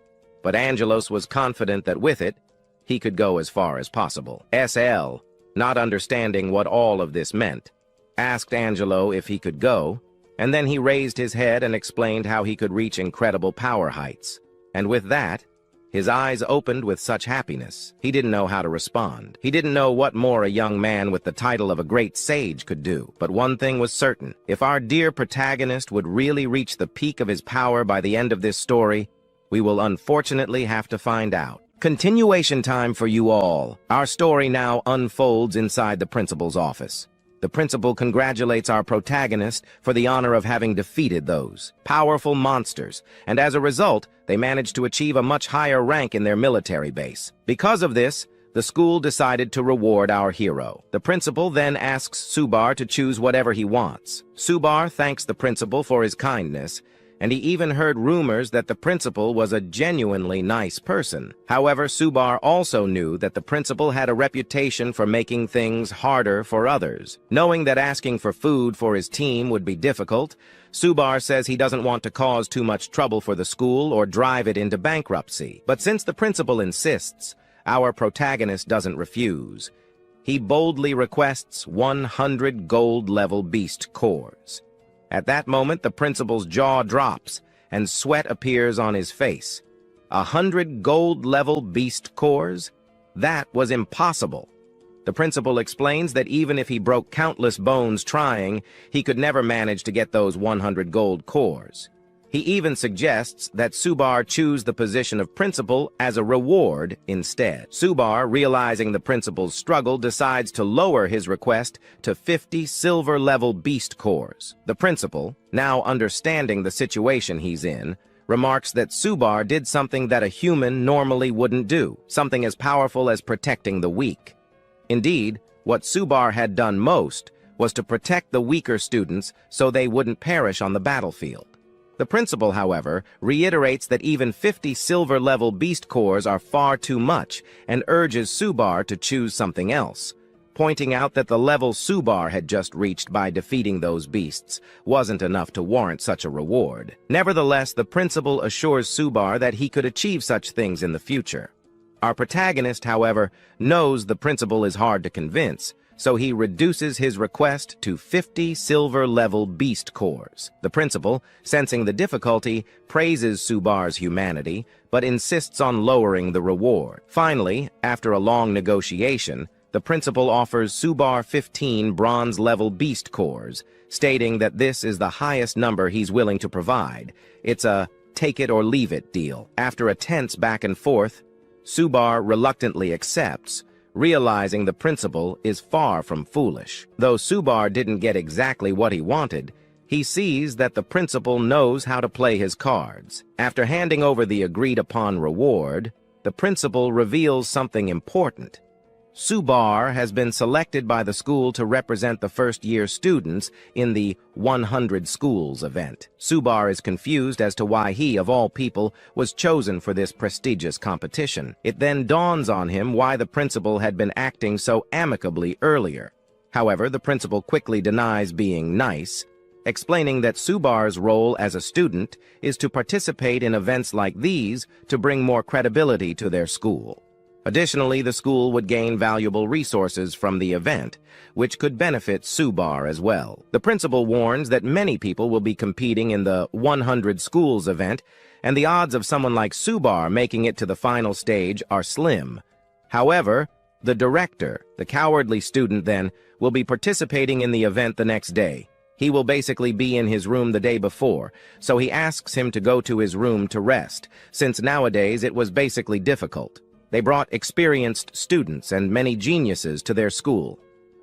But Angelos was confident that with it, he could go as far as possible. SL, not understanding what all of this meant, asked Angelo if he could go, and then he raised his head and explained how he could reach incredible power heights. And with that, his eyes opened with such happiness, he didn't know how to respond. He didn't know what more a young man with the title of a great sage could do. But one thing was certain: if our dear protagonist would really reach the peak of his power by the end of this story, we will unfortunately have to find out. Continuation time for you all. Our story now unfolds inside the principal's office. The principal congratulates our protagonist for the honor of having defeated those powerful monsters, and as a result, they managed to achieve a much higher rank in their military base. Because of this, the school decided to reward our hero. The principal then asks Subar to choose whatever he wants. Subar thanks the principal for his kindness, and he even heard rumors that the principal was a genuinely nice person. However, Subar also knew that the principal had a reputation for making things harder for others. Knowing that asking for food for his team would be difficult, Subar says he doesn't want to cause too much trouble for the school or drive it into bankruptcy. But since the principal insists, our protagonist doesn't refuse. He boldly requests 100 gold-level beast cores. At that moment, the principal's jaw drops, and sweat appears on his face. 100 gold-level beast cores? That was impossible. The principal explains that even if he broke countless bones trying, he could never manage to get those 100 gold cores. He even suggests that Subar choose the position of principal as a reward instead. Subar, realizing the principal's struggle, decides to lower his request to 50 silver-level beast cores. The principal, now understanding the situation he's in, remarks that Subar did something that a human normally wouldn't do, something as powerful as protecting the weak. Indeed, what Subar had done most was to protect the weaker students so they wouldn't perish on the battlefield. The principal, however, reiterates that even 50 silver-level beast cores are far too much and urges Subar to choose something else, pointing out that the level Subar had just reached by defeating those beasts wasn't enough to warrant such a reward. Nevertheless, the principal assures Subar that he could achieve such things in the future. Our protagonist, however, knows the principal is hard to convince, so he reduces his request to 50 silver-level beast cores. The principal, sensing the difficulty, praises Subar's humanity, but insists on lowering the reward. Finally, after a long negotiation, the principal offers Subar 15 bronze-level beast cores, stating that this is the highest number he's willing to provide. It's a take-it-or-leave-it deal. After a tense back-and-forth, Subar reluctantly accepts, realizing the principal is far from foolish. Though Subar didn't get exactly what he wanted, he sees that the principal knows how to play his cards. After handing over the agreed-upon reward, the principal reveals something important. Subar has been selected by the school to represent the first-year students in the 100 Schools event. Subar is confused as to why he, of all people, was chosen for this prestigious competition. It then dawns on him why the principal had been acting so amicably earlier. However, the principal quickly denies being nice, explaining that Subar's role as a student is to participate in events like these to bring more credibility to their school. Additionally, the school would gain valuable resources from the event, which could benefit Subar as well. The principal warns that many people will be competing in the 100 Schools event, and the odds of someone like Subar making it to the final stage are slim. However, the director, the cowardly student then, will be participating in the event the next day. He will basically be in his room the day before, so he asks him to go to his room to rest, since nowadays it was basically difficult. They brought experienced students and many geniuses to their school.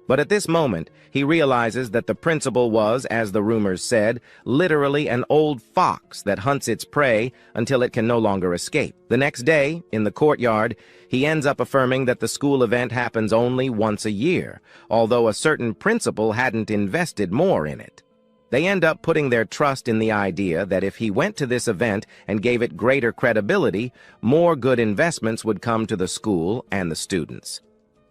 But at this moment, he realizes that the principal was, as the rumors said, literally an old fox that hunts its prey until it can no longer escape. The next day, in the courtyard, he ends up affirming that the school event happens only once a year, although a certain principal hadn't invested more in it. They end up putting their trust in the idea that if he went to this event and gave it greater credibility, more good investments would come to the school and the students.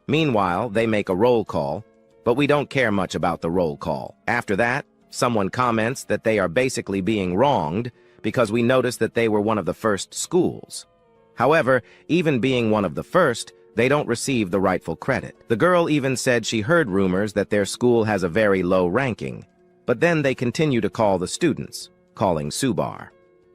Meanwhile, they make a roll call, but we don't care much about the roll call. After that, someone comments that they are basically being wronged because we notice that they were one of the first schools. However, even being one of the first, they don't receive the rightful credit. The girl even said she heard rumors that their school has a very low ranking, but then they continue to call the students, calling Subar.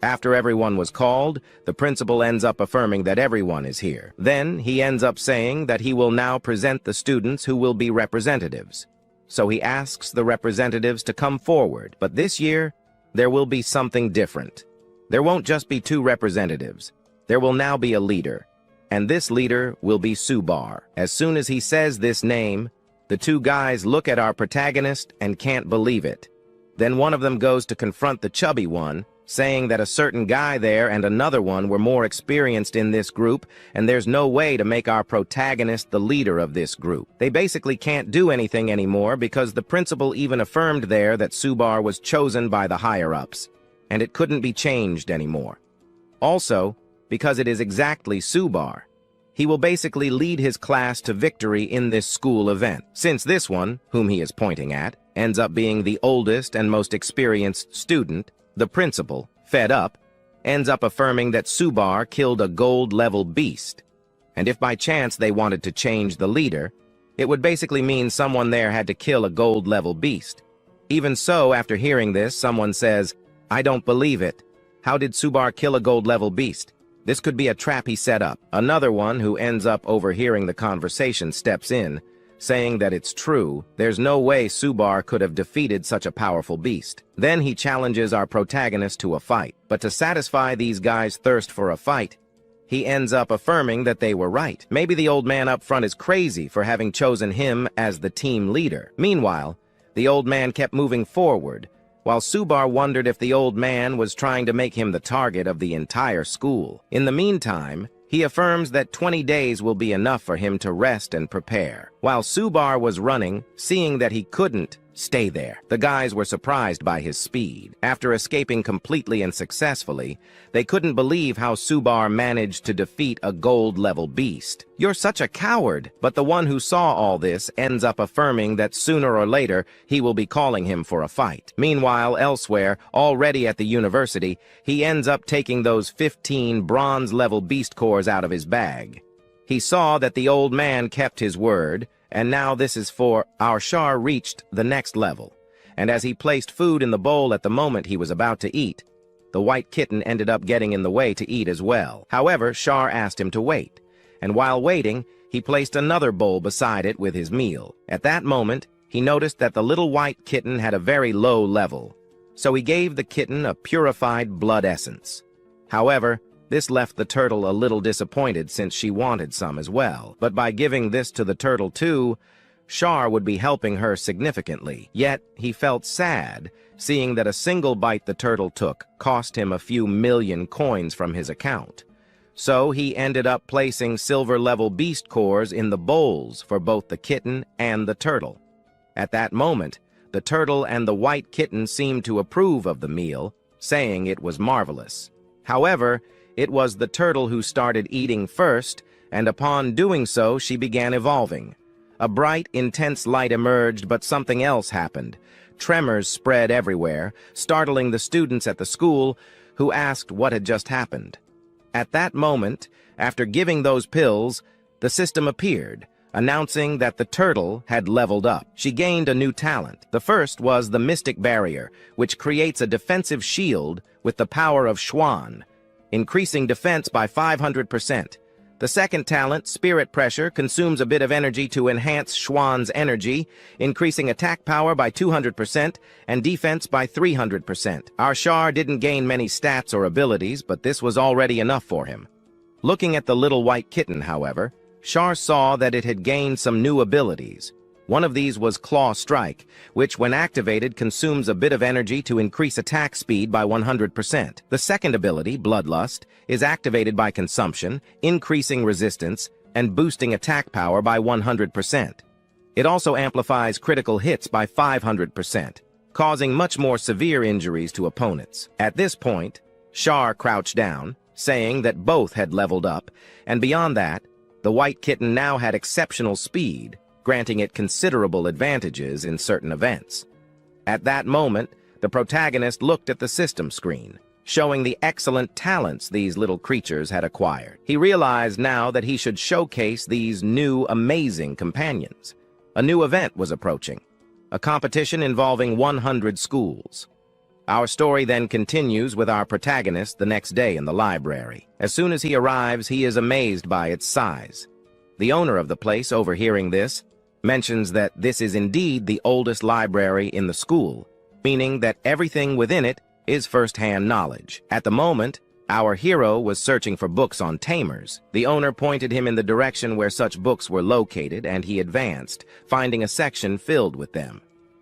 After everyone was called, the principal ends up affirming that everyone is here. Then he ends up saying that he will now present the students who will be representatives. So he asks the representatives to come forward, but this year, there will be something different. There won't just be 2 representatives. There will now be a leader, and this leader will be Subar. As soon as he says this name, the 2 guys look at our protagonist and can't believe it. Then one of them goes to confront the chubby one, saying that a certain guy there and another one were more experienced in this group, and there's no way to make our protagonist the leader of this group. They basically can't do anything anymore because the principal even affirmed there that Subar was chosen by the higher-ups, and it couldn't be changed anymore. Also, because it is exactly Subar, he will basically lead his class to victory in this school event. Since this one, whom he is pointing at, ends up being the oldest and most experienced student, the principal, fed up, ends up affirming that Subar killed a gold-level beast. And if by chance they wanted to change the leader, it would basically mean someone there had to kill a gold-level beast. Even so, after hearing this, someone says, "I don't believe it. How did Subar kill a gold-level beast? This could be a trap he set up." Another one who ends up overhearing the conversation steps in, saying that it's true, there's no way Subar could have defeated such a powerful beast. Then he challenges our protagonist to a fight, but to satisfy these guys' thirst for a fight, he ends up affirming that they were right. Maybe the old man up front is crazy for having chosen him as the team leader. Meanwhile, the old man kept moving forward, while Subar wondered if the old man was trying to make him the target of the entire school. In the meantime, he affirms that 20 days will be enough for him to rest and prepare. While Subar was running, seeing that he couldn't Stay there." The guys were surprised by his speed. After escaping completely and successfully, they couldn't believe how Subar managed to defeat a gold-level beast. "You're such a coward." But the one who saw all this ends up affirming that sooner or later he will be calling him for a fight. Meanwhile, elsewhere, already at the university, he ends up taking those 15 bronze-level beast cores out of his bag. He saw that the old man kept his word, and now this is for our Shar reached the next level, and as he placed food in the bowl at the moment he was about to eat, the white kitten ended up getting in the way to eat as well. However, Shar asked him to wait, and while waiting, he placed another bowl beside it with his meal. At that moment, he noticed that the little white kitten had a very low level, so he gave the kitten a purified blood essence. However, this left the turtle a little disappointed since she wanted some as well. But by giving this to the turtle too, Shar would be helping her significantly. Yet, he felt sad, seeing that a single bite the turtle took cost him a few million coins from his account. So he ended up placing silver-level beast cores in the bowls for both the kitten and the turtle. At that moment, the turtle and the white kitten seemed to approve of the meal, saying it was marvelous. However, it was the turtle who started eating first, and upon doing so, she began evolving. A bright, intense light emerged, but something else happened. Tremors spread everywhere, startling the students at the school, who asked what had just happened. At that moment, after giving those pills, the system appeared, announcing that the turtle had leveled up. She gained a new talent. The first was the Mystic Barrier, which creates a defensive shield with the power of Xuan, increasing defense by 500%. The second talent, Spirit Pressure, consumes a bit of energy to enhance Xuan's energy, increasing attack power by 200% and defense by 300%. Our Shar didn't gain many stats or abilities, but this was already enough for him. Looking at the little white kitten, however, Shar saw that it had gained some new abilities. One of these was Claw Strike, which when activated consumes a bit of energy to increase attack speed by 100%. The second ability, Bloodlust, is activated by consumption, increasing resistance, and boosting attack power by 100%. It also amplifies critical hits by 500%, causing much more severe injuries to opponents. At this point, Shar crouched down, saying that both had leveled up, and beyond that, the white kitten now had exceptional speed, granting it considerable advantages in certain events. At that moment, the protagonist looked at the system screen, showing the excellent talents these little creatures had acquired. He realized now that he should showcase these new, amazing companions. A new event was approaching, a competition involving 100 schools. Our story then continues with our protagonist the next day in the library. As soon as he arrives, he is amazed by its size. The owner of the place, overhearing this, mentions that this is indeed the oldest library in the school, meaning that everything within it is first-hand knowledge. At the moment, our hero was searching for books on tamers. The owner pointed him in the direction where such books were located, and he advanced, finding a section filled with them.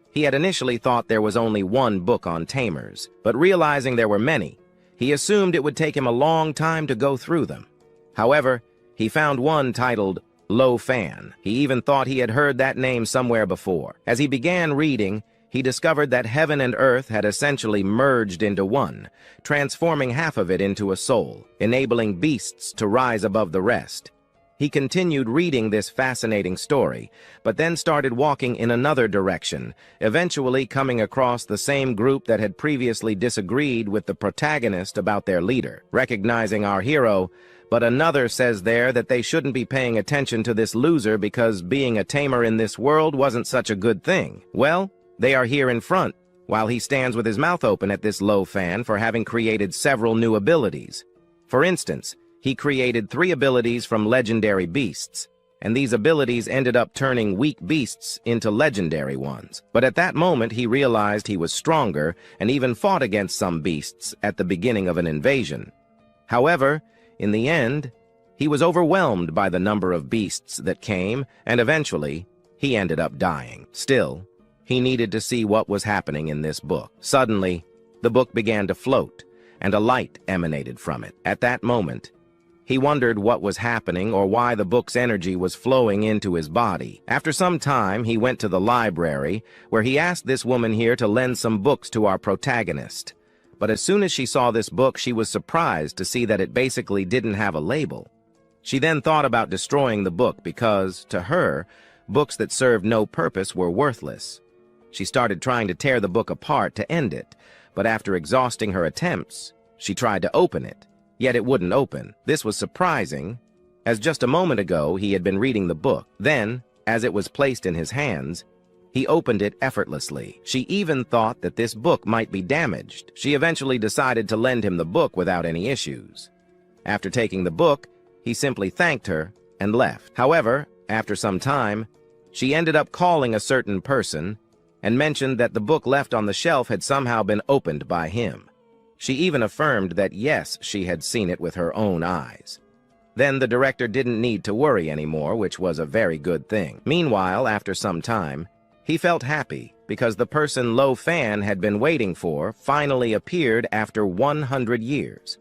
He had initially thought there was only one book on tamers, but realizing there were many, he assumed it would take him a long time to go through them. However, he found one titled Lo Fan. He even thought he had heard that name somewhere before. As he began reading, he discovered that heaven and earth had essentially merged into one, transforming half of it into a soul, enabling beasts to rise above the rest. He continued reading this fascinating story, but then started walking in another direction, eventually coming across the same group that had previously disagreed with the protagonist about their leader. Recognizing our hero, but another says there that they shouldn't be paying attention to this loser because being a tamer in this world wasn't such a good thing. Well, they are here in front, while he stands with his mouth open at this Lo Fan for having created several new abilities. For instance, he created 3 abilities from legendary beasts, and these abilities ended up turning weak beasts into legendary ones. But at that moment, he realized he was stronger and even fought against some beasts at the beginning of an invasion. However, in the end, he was overwhelmed by the number of beasts that came, and eventually, he ended up dying. Still, he needed to see what was happening in this book. Suddenly, the book began to float, and a light emanated from it. At that moment, He wondered what was happening or why the book's energy was flowing into his body. After some time, he went to the library, where he asked this woman here to lend some books to our protagonist. But as soon as she saw this book, she was surprised to see that it basically didn't have a label. She then thought about destroying the book because, to her, books that served no purpose were worthless. She started trying to tear the book apart to end it, but after exhausting her attempts, she tried to open it, yet it wouldn't open. This was surprising, as just a moment ago he had been reading the book. Then, as it was placed in his hands, he opened it effortlessly. She even thought that this book might be damaged. She eventually decided to lend him the book without any issues. After taking the book, he simply thanked her and left. However, after some time, she ended up calling a certain person and mentioned that the book left on the shelf had somehow been opened by him. She even affirmed that yes, she had seen it with her own eyes. Then the director didn't need to worry anymore, which was a very good thing. Meanwhile, after some time, he felt happy because the person Lo Fan had been waiting for finally appeared after 100 years.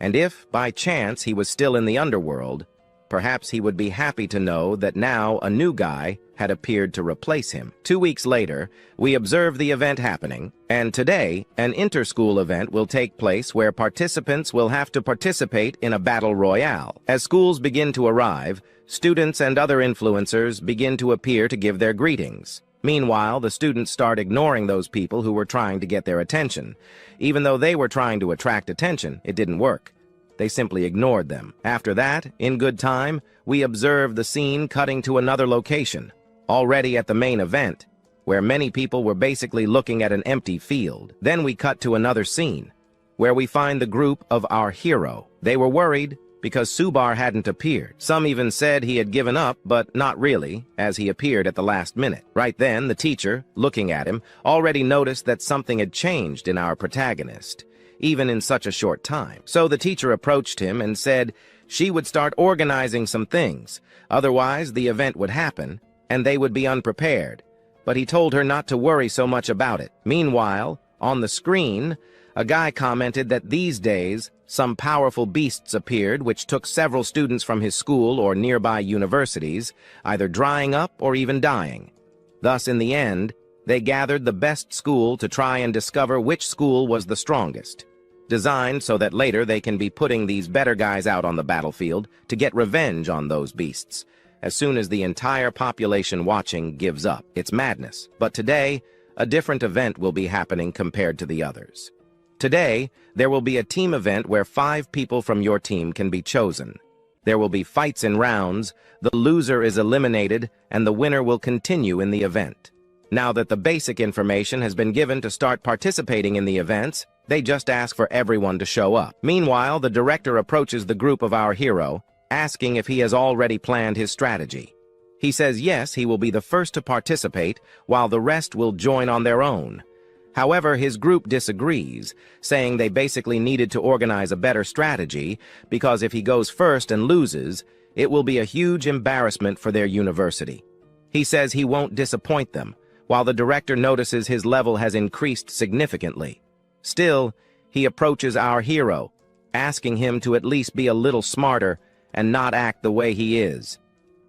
And if, by chance, he was still in the underworld, perhaps he would be happy to know that now a new guy had appeared to replace him. 2 weeks later, we observe the event happening, and today, an inter-school event will take place where participants will have to participate in a battle royale. As schools begin to arrive, students and other influencers begin to appear to give their greetings. Meanwhile, the students start ignoring those people who were trying to get their attention. Even though they were trying to attract attention, it didn't work. They simply ignored them. After that, in good time, we observe the scene cutting to another location, already at the main event, where many people were basically looking at an empty field. Then we cut to another scene, where we find the group of our hero. They were worried because Subar hadn't appeared. Some even said he had given up, but not really, as he appeared at the last minute. Right then, the teacher, looking at him, already noticed that something had changed in our protagonist, even in such a short time. So the teacher approached him and said she would start organizing some things, otherwise the event would happen, and they would be unprepared. But he told her not to worry so much about it. Meanwhile, on the screen, a guy commented that these days, some powerful beasts appeared which took several students from his school or nearby universities, either drying up or even dying. Thus, in the end, they gathered the best school to try and discover which school was the strongest, designed so that later they can be putting these better guys out on the battlefield to get revenge on those beasts, as soon as the entire population watching gives up. It's madness. But today, a different event will be happening compared to the others. Today, there will be a team event where 5 people from your team can be chosen. There will be fights in rounds, the loser is eliminated, and the winner will continue in the event. Now that the basic information has been given to start participating in the events, they just ask for everyone to show up. Meanwhile, the director approaches the group of our hero, asking if he has already planned his strategy. He says yes, he will be the first to participate, while the rest will join on their own. However, his group disagrees, saying they basically needed to organize a better strategy, because if he goes first and loses, it will be a huge embarrassment for their university. He says he won't disappoint them, while the director notices his level has increased significantly. Still, he approaches our hero, asking him to at least be a little smarter and not act the way he is,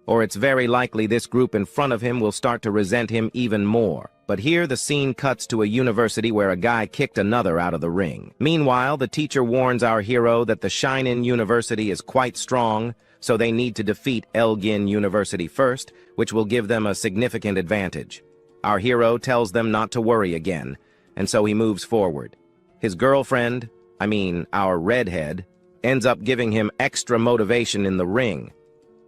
or it's very likely this group in front of him will start to resent him even more. But here the scene cuts to a university where a guy kicked another out of the ring. Meanwhile, the teacher warns our hero that the Shinin University is quite strong, so they need to defeat Elgin University first, which will give them a significant advantage. Our hero tells them not to worry again, and so he moves forward. His girlfriend, our redhead, ends up giving him extra motivation in the ring.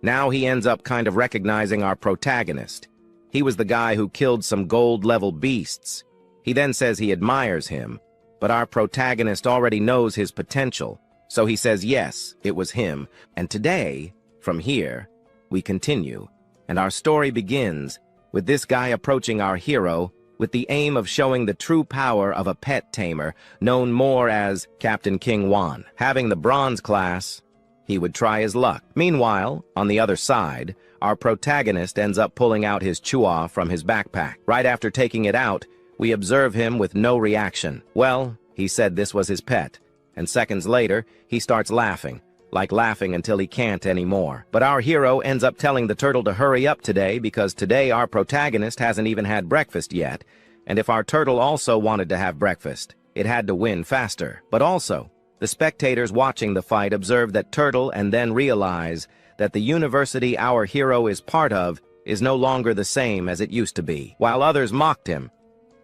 Now he ends up kind of recognizing our protagonist. He was the guy who killed some gold-level beasts. He then says he admires him, but our protagonist already knows his potential, so he says yes, it was him. And today, from here, we continue, and our story begins with this guy approaching our hero with the aim of showing the true power of a pet tamer, known more as Captain King Wan. Having the bronze class, he would try his luck. Meanwhile, on the other side, our protagonist ends up pulling out his chua from his backpack. Right after taking it out, we observe him with no reaction. Well, he said this was his pet, and seconds later, he starts laughing. like laughing until he can't anymore. But our hero ends up telling the turtle to hurry up today because today our protagonist hasn't even had breakfast yet, and if our turtle also wanted to have breakfast, it had to win faster. But also, the spectators watching the fight observe that turtle and then realize that the university our hero is part of is no longer the same as it used to be. While others mocked him,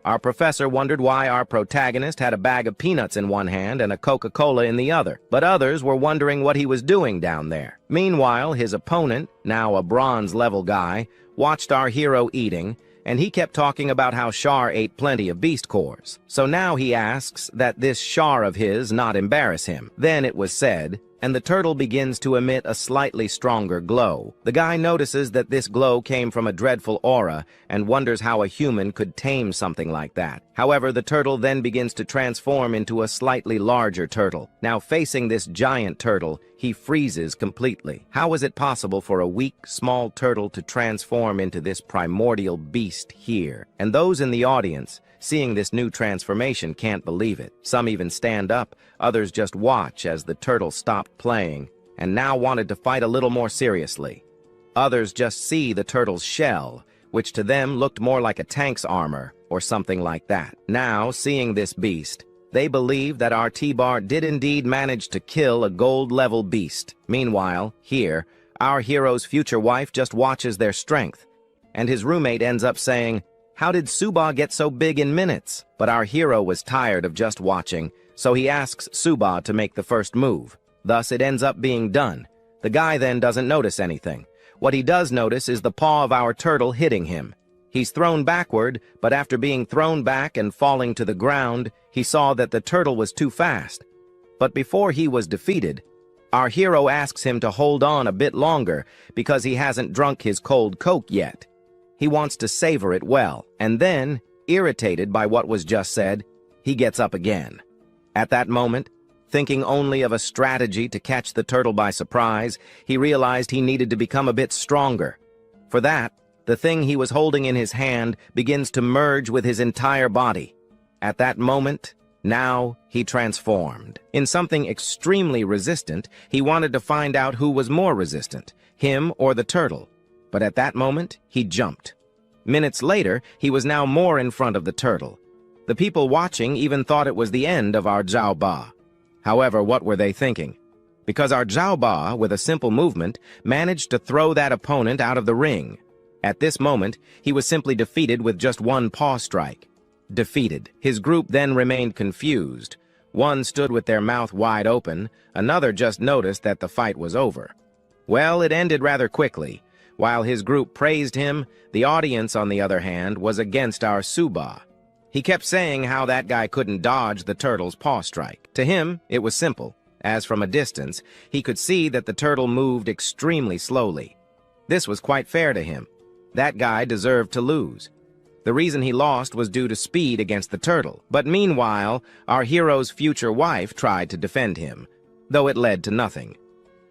our professor wondered why our protagonist had a bag of peanuts in one hand and a Coca-Cola in the other, but others were wondering what he was doing down there. Meanwhile, his opponent, now a bronze-level guy, watched our hero eating, and he kept talking about how Shar ate plenty of beast cores. So now he asks that this Shar of his not embarrass him. Then it was said, and the turtle begins to emit a slightly stronger glow. The guy notices that this glow came from a dreadful aura and wonders how a human could tame something like that. However, the turtle then begins to transform into a slightly larger turtle. Now facing this giant turtle, he freezes completely. How is it possible for a weak, small turtle to transform into this primordial beast here? And those in the audience, seeing this new transformation, can't believe it. Some even stand up, others just watch as the turtle stopped playing and now wanted to fight a little more seriously. Others just see the turtle's shell, which to them looked more like a tank's armor or something like that. Now, seeing this beast, they believe that our T-Bar did indeed manage to kill a gold-level beast. Meanwhile, here, our hero's future wife just watches their strength, and his roommate ends up saying, "How did Suba get so big in minutes?" But our hero was tired of just watching, so he asks Suba to make the first move. Thus, it ends up being done. The guy then doesn't notice anything. What he does notice is the paw of our turtle hitting him. He's thrown backward, but after being thrown back and falling to the ground, he saw that the turtle was too fast. But before he was defeated, our hero asks him to hold on a bit longer because he hasn't drunk his cold Coke yet. He wants to savor it well, and then, irritated by what was just said, he gets up again. At that moment, thinking only of a strategy to catch the turtle by surprise, he realized he needed to become a bit stronger. For that, the thing he was holding in his hand begins to merge with his entire body. At that moment, now he transformed. In something extremely resistant, he wanted to find out who was more resistant, him or the turtle. But at that moment, he jumped. Minutes later, he was now more in front of the turtle. The people watching even thought it was the end of our Zhao Ba. However, what were they thinking? Because our Zhao Ba, with a simple movement, managed to throw that opponent out of the ring. At this moment, he was simply defeated with just one paw strike. Defeated. His group then remained confused. One stood with their mouth wide open, another just noticed that the fight was over. Well, it ended rather quickly. While his group praised him, the audience, on the other hand, was against our Suba. He kept saying how that guy couldn't dodge the turtle's paw strike. To him, it was simple, as from a distance, he could see that the turtle moved extremely slowly. This was quite fair to him. That guy deserved to lose. The reason he lost was due to speed against the turtle. But meanwhile, our hero's future wife tried to defend him, though it led to nothing.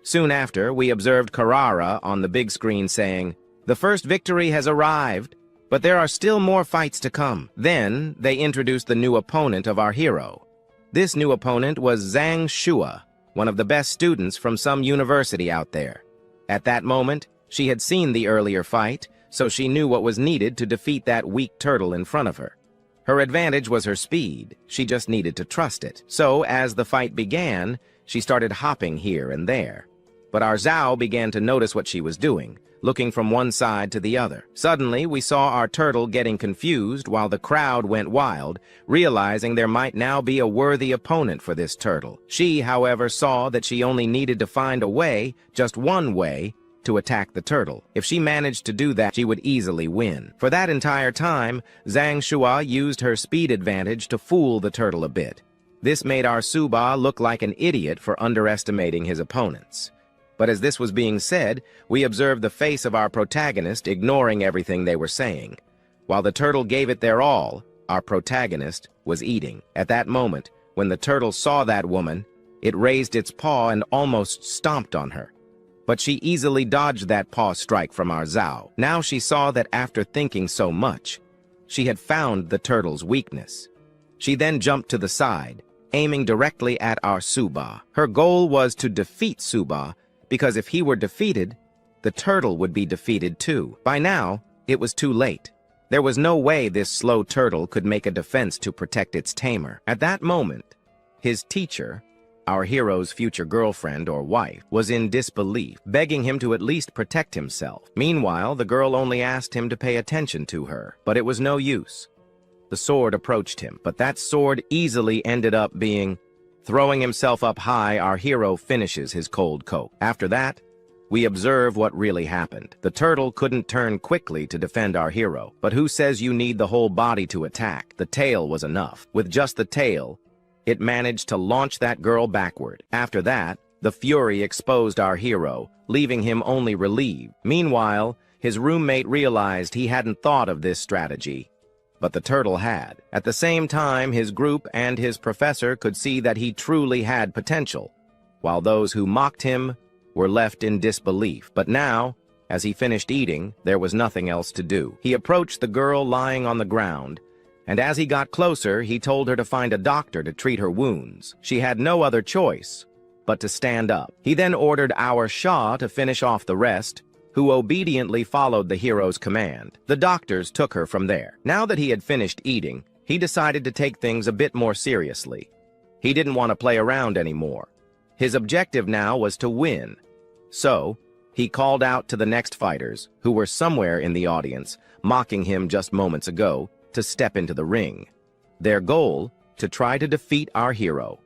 Soon after, we observed Carrara on the big screen saying, "The first victory has arrived, but there are still more fights to come." Then, they introduced the new opponent of our hero. This new opponent was Zhang Shua, one of the best students from some university out there. At that moment, she had seen the earlier fight, so she knew what was needed to defeat that weak turtle in front of her. Her advantage was her speed. She just needed to trust it. So, as the fight began, she started hopping here and there. But our Zhao began to notice what she was doing, looking from one side to the other. Suddenly, we saw our turtle getting confused while the crowd went wild, realizing there might now be a worthy opponent for this turtle. She, however, saw that she only needed to find a way, just one way, to attack the turtle. If she managed to do that, she would easily win. For that entire time, Zhang Shua used her speed advantage to fool the turtle a bit. This made our Suba look like an idiot for underestimating his opponents. But as this was being said, we observed the face of our protagonist ignoring everything they were saying. While the turtle gave it their all, our protagonist was eating. At that moment, when the turtle saw that woman, it raised its paw and almost stomped on her. But she easily dodged that paw strike from our Zhao. Now she saw that after thinking so much, she had found the turtle's weakness. She then jumped to the side, aiming directly at our Suba. Her goal was to defeat Suba, because if he were defeated, the turtle would be defeated too. By now, it was too late. There was no way this slow turtle could make a defense to protect its tamer. At that moment, his teacher, our hero's future girlfriend or wife, was in disbelief, begging him to at least protect himself. Meanwhile, the girl only asked him to pay attention to her, but it was no use. The sword approached him, but that sword easily ended up being... Throwing himself up high, our hero finishes his cold coke. After that, we observe what really happened. The turtle couldn't turn quickly to defend our hero, but who says you need the whole body to attack? The tail was enough. With just the tail, it managed to launch that girl backward. After that, the fury exposed our hero, leaving him only relieved. Meanwhile, his roommate realized he hadn't thought of this strategy, but the turtle had. At the same time, his group and his professor could see that he truly had potential, while those who mocked him were left in disbelief. But now, as he finished eating, there was nothing else to do. He approached the girl lying on the ground, and as he got closer, he told her to find a doctor to treat her wounds. She had no other choice but to stand up. He then ordered our Shah to finish off the rest, who obediently followed the hero's command. The doctors took her from there. Now that he had finished eating, he decided to take things a bit more seriously. He didn't want to play around anymore. His objective now was to win. So, he called out to the next fighters, who were somewhere in the audience, mocking him just moments ago, to step into the ring. Their goal, to try to defeat our hero.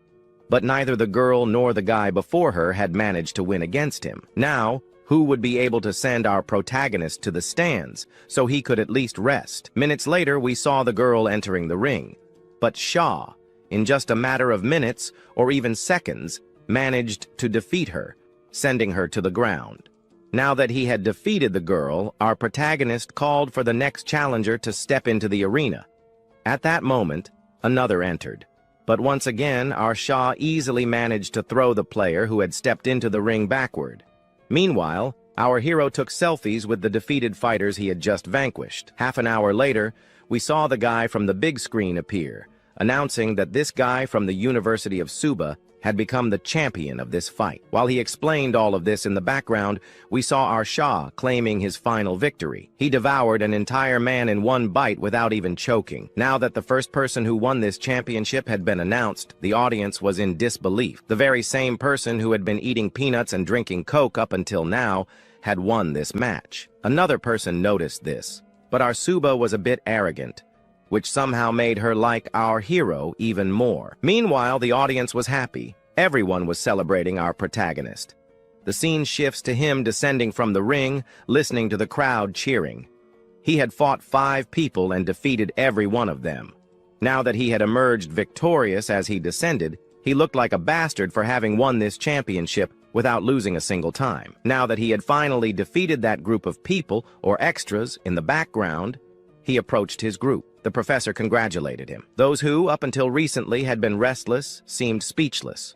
But neither the girl nor the guy before her had managed to win against him. Now, who would be able to send our protagonist to the stands so he could at least rest? Minutes later, we saw the girl entering the ring. But Shah, in just a matter of minutes or even seconds, managed to defeat her, sending her to the ground. Now that he had defeated the girl, our protagonist called for the next challenger to step into the arena. At that moment, another entered. But once again, our Shah easily managed to throw the player who had stepped into the ring backward. Meanwhile, our hero took selfies with the defeated fighters he had just vanquished. Half an hour later, we saw the guy from the big screen appear, announcing that this guy from the University of Suba had become the champion of this fight. While he explained all of this in the background, we saw our Shah claiming his final victory. He devoured an entire man in one bite without even choking. Now that the first person who won this championship had been announced, the audience was in disbelief. The very same person who had been eating peanuts and drinking Coke up until now had won this match. Another person noticed this, but our Suba was a bit arrogant, which somehow made her like our hero even more. Meanwhile, the audience was happy. Everyone was celebrating our protagonist. The scene shifts to him descending from the ring, listening to the crowd cheering. He had fought 5 people and defeated every one of them. Now that he had emerged victorious as he descended, he looked like a bastard for having won this championship without losing a single time. Now that he had finally defeated that group of people, or extras, in the background, he approached his group. The professor congratulated him. Those who, up until recently, had been restless seemed speechless.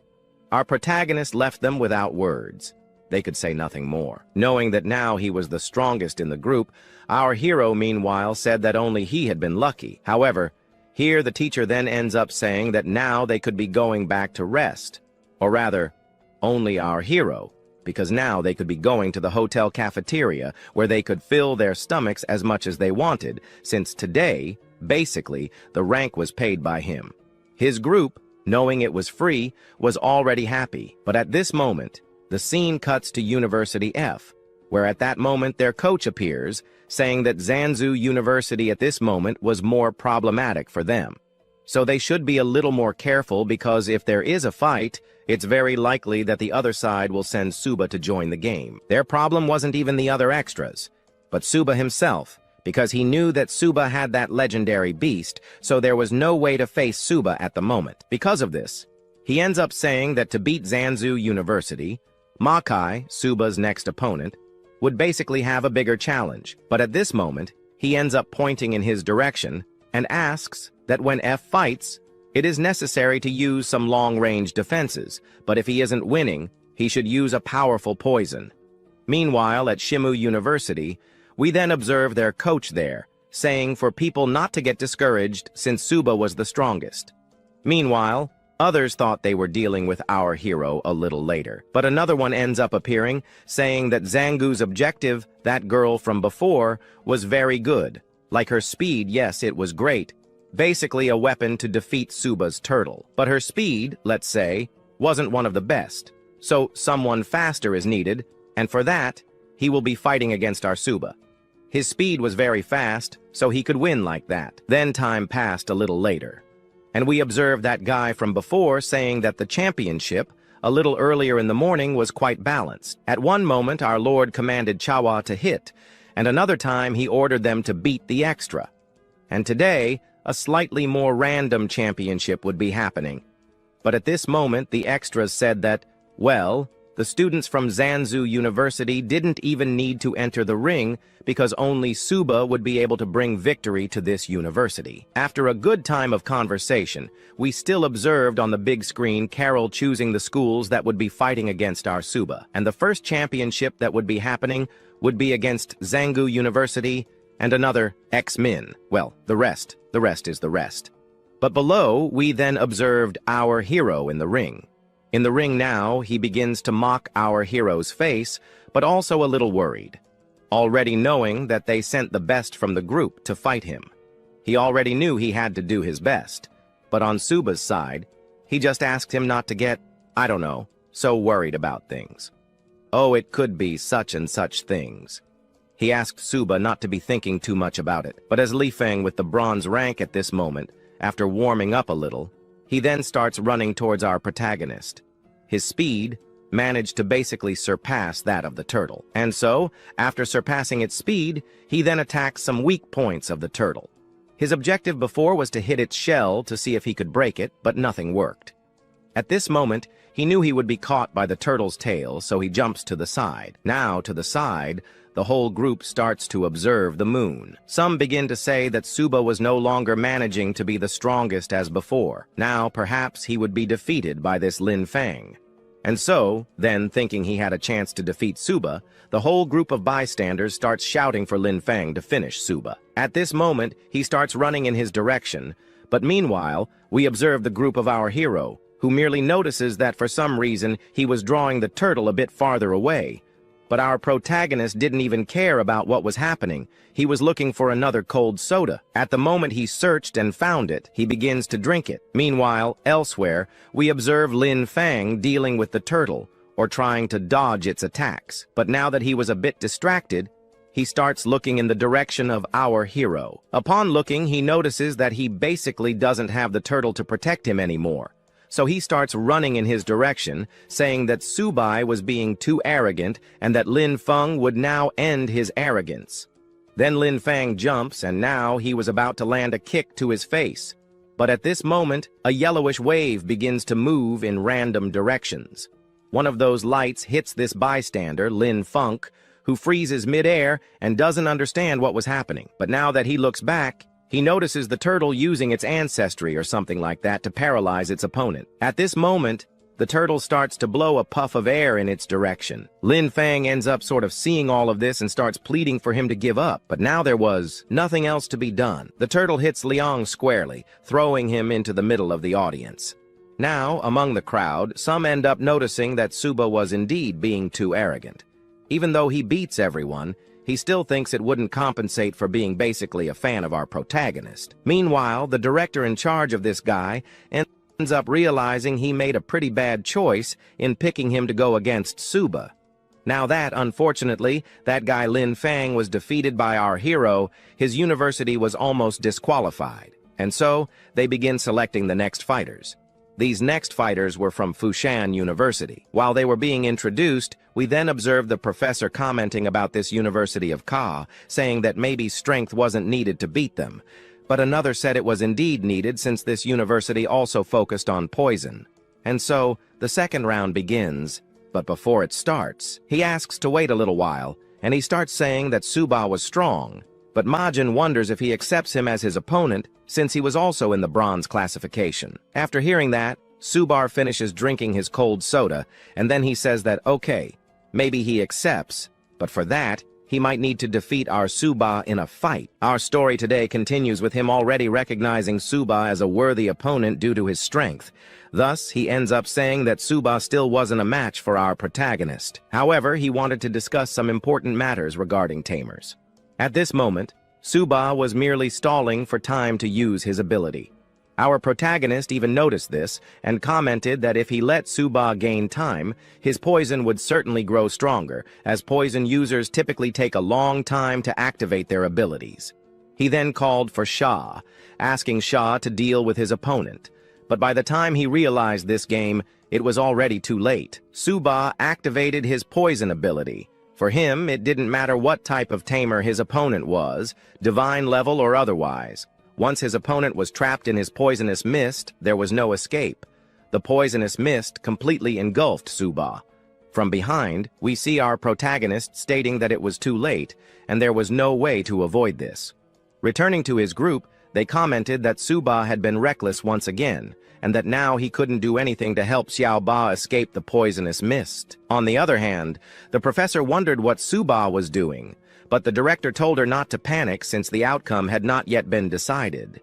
Our protagonist left them without words. They could say nothing more. Knowing that now he was the strongest in the group, our hero, meanwhile, said that only he had been lucky. However, here the teacher then ends up saying that now they could be going back to rest. Or rather, only our hero, because now they could be going to the hotel cafeteria where they could fill their stomachs as much as they wanted, since today, basically, the rank was paid by him. His group, knowing it was free, was already happy. But at this moment, the scene cuts to University F, where at that moment their coach appears, saying that Zanzu University at this moment was more problematic for them. So they should be a little more careful, because if there is a fight, it's very likely that the other side will send Suba to join the game. Their problem wasn't even the other extras, but Suba himself, because he knew that Suba had that legendary beast, so there was no way to face Suba at the moment. Because of this, he ends up saying that to beat Zanzu University, Makai, Suba's next opponent, would basically have a bigger challenge. But at this moment, he ends up pointing in his direction and asks that when F fights, it is necessary to use some long-range defenses, but if he isn't winning, he should use a powerful poison. Meanwhile, at Shimu University, we then observe their coach there, saying for people not to get discouraged since Suba was the strongest. Meanwhile, Others thought they were dealing with our hero a little later. But another one ends up appearing, saying that Zangu's objective, that girl from before, was very good. Like her speed, yes, it was great. Basically a weapon to defeat Suba's turtle. But her speed, let's say, wasn't one of the best. So someone faster is needed, and for that, he will be fighting against our Suba. His speed was very fast, so he could win like that. Then time passed a little later, and we observed that guy from before saying that the championship, a little earlier in the morning, was quite balanced. At one moment, our Lord commanded Chawa to hit, and another time he ordered them to beat the extra. And today, a slightly more random championship would be happening. But at this moment, the extras said that, well, the students from Zanzu University didn't even need to enter the ring because only Suba would be able to bring victory to this university. After a good time of conversation, we still observed on the big screen Carol choosing the schools that would be fighting against our Suba. And the first championship that would be happening would be against Zangu University and another X-Min. Well, the rest is the rest. But below, we then observed our hero in the ring. In the ring now, he begins to mock our hero's face, but also a little worried, already knowing that they sent the best from the group to fight him. He already knew he had to do his best, but on Suba's side, he just asked him not to get, I don't know, so worried about things. Oh, it could be such and such things. He asked Suba not to be thinking too much about it, but as Li Feng with the bronze rank at this moment, after warming up a little, he then starts running towards our protagonist. His speed managed to basically surpass that of the turtle. And so, after surpassing its speed, he then attacks some weak points of the turtle. His objective before was to hit its shell to see if he could break it, but nothing worked. At this moment, he knew he would be caught by the turtle's tail, so he jumps to the side. Now, to the side, the whole group starts to observe the moon. Some begin to say that Suba was no longer managing to be the strongest as before. Now, perhaps he would be defeated by this Lin Feng. And so, then thinking he had a chance to defeat Suba, the whole group of bystanders starts shouting for Lin Feng to finish Suba. At this moment, he starts running in his direction, but meanwhile, we observe the group of our hero, who merely notices that for some reason he was drawing the turtle a bit farther away. But our protagonist didn't even care about what was happening. He was looking for another cold soda. At the moment he searched and found it, he begins to drink it. Meanwhile, elsewhere, we observe Lin Feng dealing with the turtle, or trying to dodge its attacks. But now that he was a bit distracted, he starts looking in the direction of our hero. Upon looking, he notices that he basically doesn't have the turtle to protect him anymore. So he starts running in his direction, saying that Subai was being too arrogant and that Lin Feng would now end his arrogance. Then Lin Feng jumps, and now he was about to land a kick to his face. But at this moment, a yellowish wave begins to move in random directions. One of those lights hits this bystander, Lin Feng, who freezes midair and doesn't understand what was happening. But now that he looks back, he notices the turtle using its ancestry or something like that to paralyze its opponent. At this moment, the turtle starts to blow a puff of air in its direction. Lin Feng ends up sort of seeing all of this and starts pleading for him to give up, but now there was nothing else to be done. The turtle hits Liang squarely, throwing him into the middle of the audience. Now, among the crowd, some end up noticing that Suba was indeed being too arrogant. Even though he beats everyone, he still thinks it wouldn't compensate for being basically a fan of our protagonist. Meanwhile, the director in charge of this guy ends up realizing he made a pretty bad choice in picking him to go against Suba. Now that, unfortunately, that guy Lin Feng was defeated by our hero, his university was almost disqualified. And so, they begin selecting the next fighters. These next fighters were from Fushan University. While they were being introduced, we then observed the professor commenting about this University of Ka, saying that maybe strength wasn't needed to beat them. But another said it was indeed needed since this university also focused on poison. And so, the second round begins, but before it starts, he asks to wait a little while, and he starts saying that Suba was strong. But Majin wonders if he accepts him as his opponent, since he was also in the bronze classification. After hearing that, Subar finishes drinking his cold soda, and then he says that, okay, maybe he accepts, but for that, he might need to defeat our Suba in a fight. Our story today continues with him already recognizing Suba as a worthy opponent due to his strength. Thus, he ends up saying that Suba still wasn't a match for our protagonist. However, he wanted to discuss some important matters regarding tamers. At this moment, Suba was merely stalling for time to use his ability. Our protagonist even noticed this and commented that if he let Suba gain time, his poison would certainly grow stronger, as poison users typically take a long time to activate their abilities. He then called for Sha, asking Sha to deal with his opponent. But by the time he realized this game, it was already too late. Suba activated his poison ability. For him, it didn't matter what type of tamer his opponent was, divine level or otherwise. Once his opponent was trapped in his poisonous mist, there was no escape. The poisonous mist completely engulfed Suba. From behind, we see our protagonist stating that it was too late, and there was no way to avoid this. Returning to his group, they commented that Suba had been reckless once again, and that now he couldn't do anything to help Xiaoba escape the poisonous mist. On the other hand, the professor wondered what Suba was doing, but the director told her not to panic since the outcome had not yet been decided.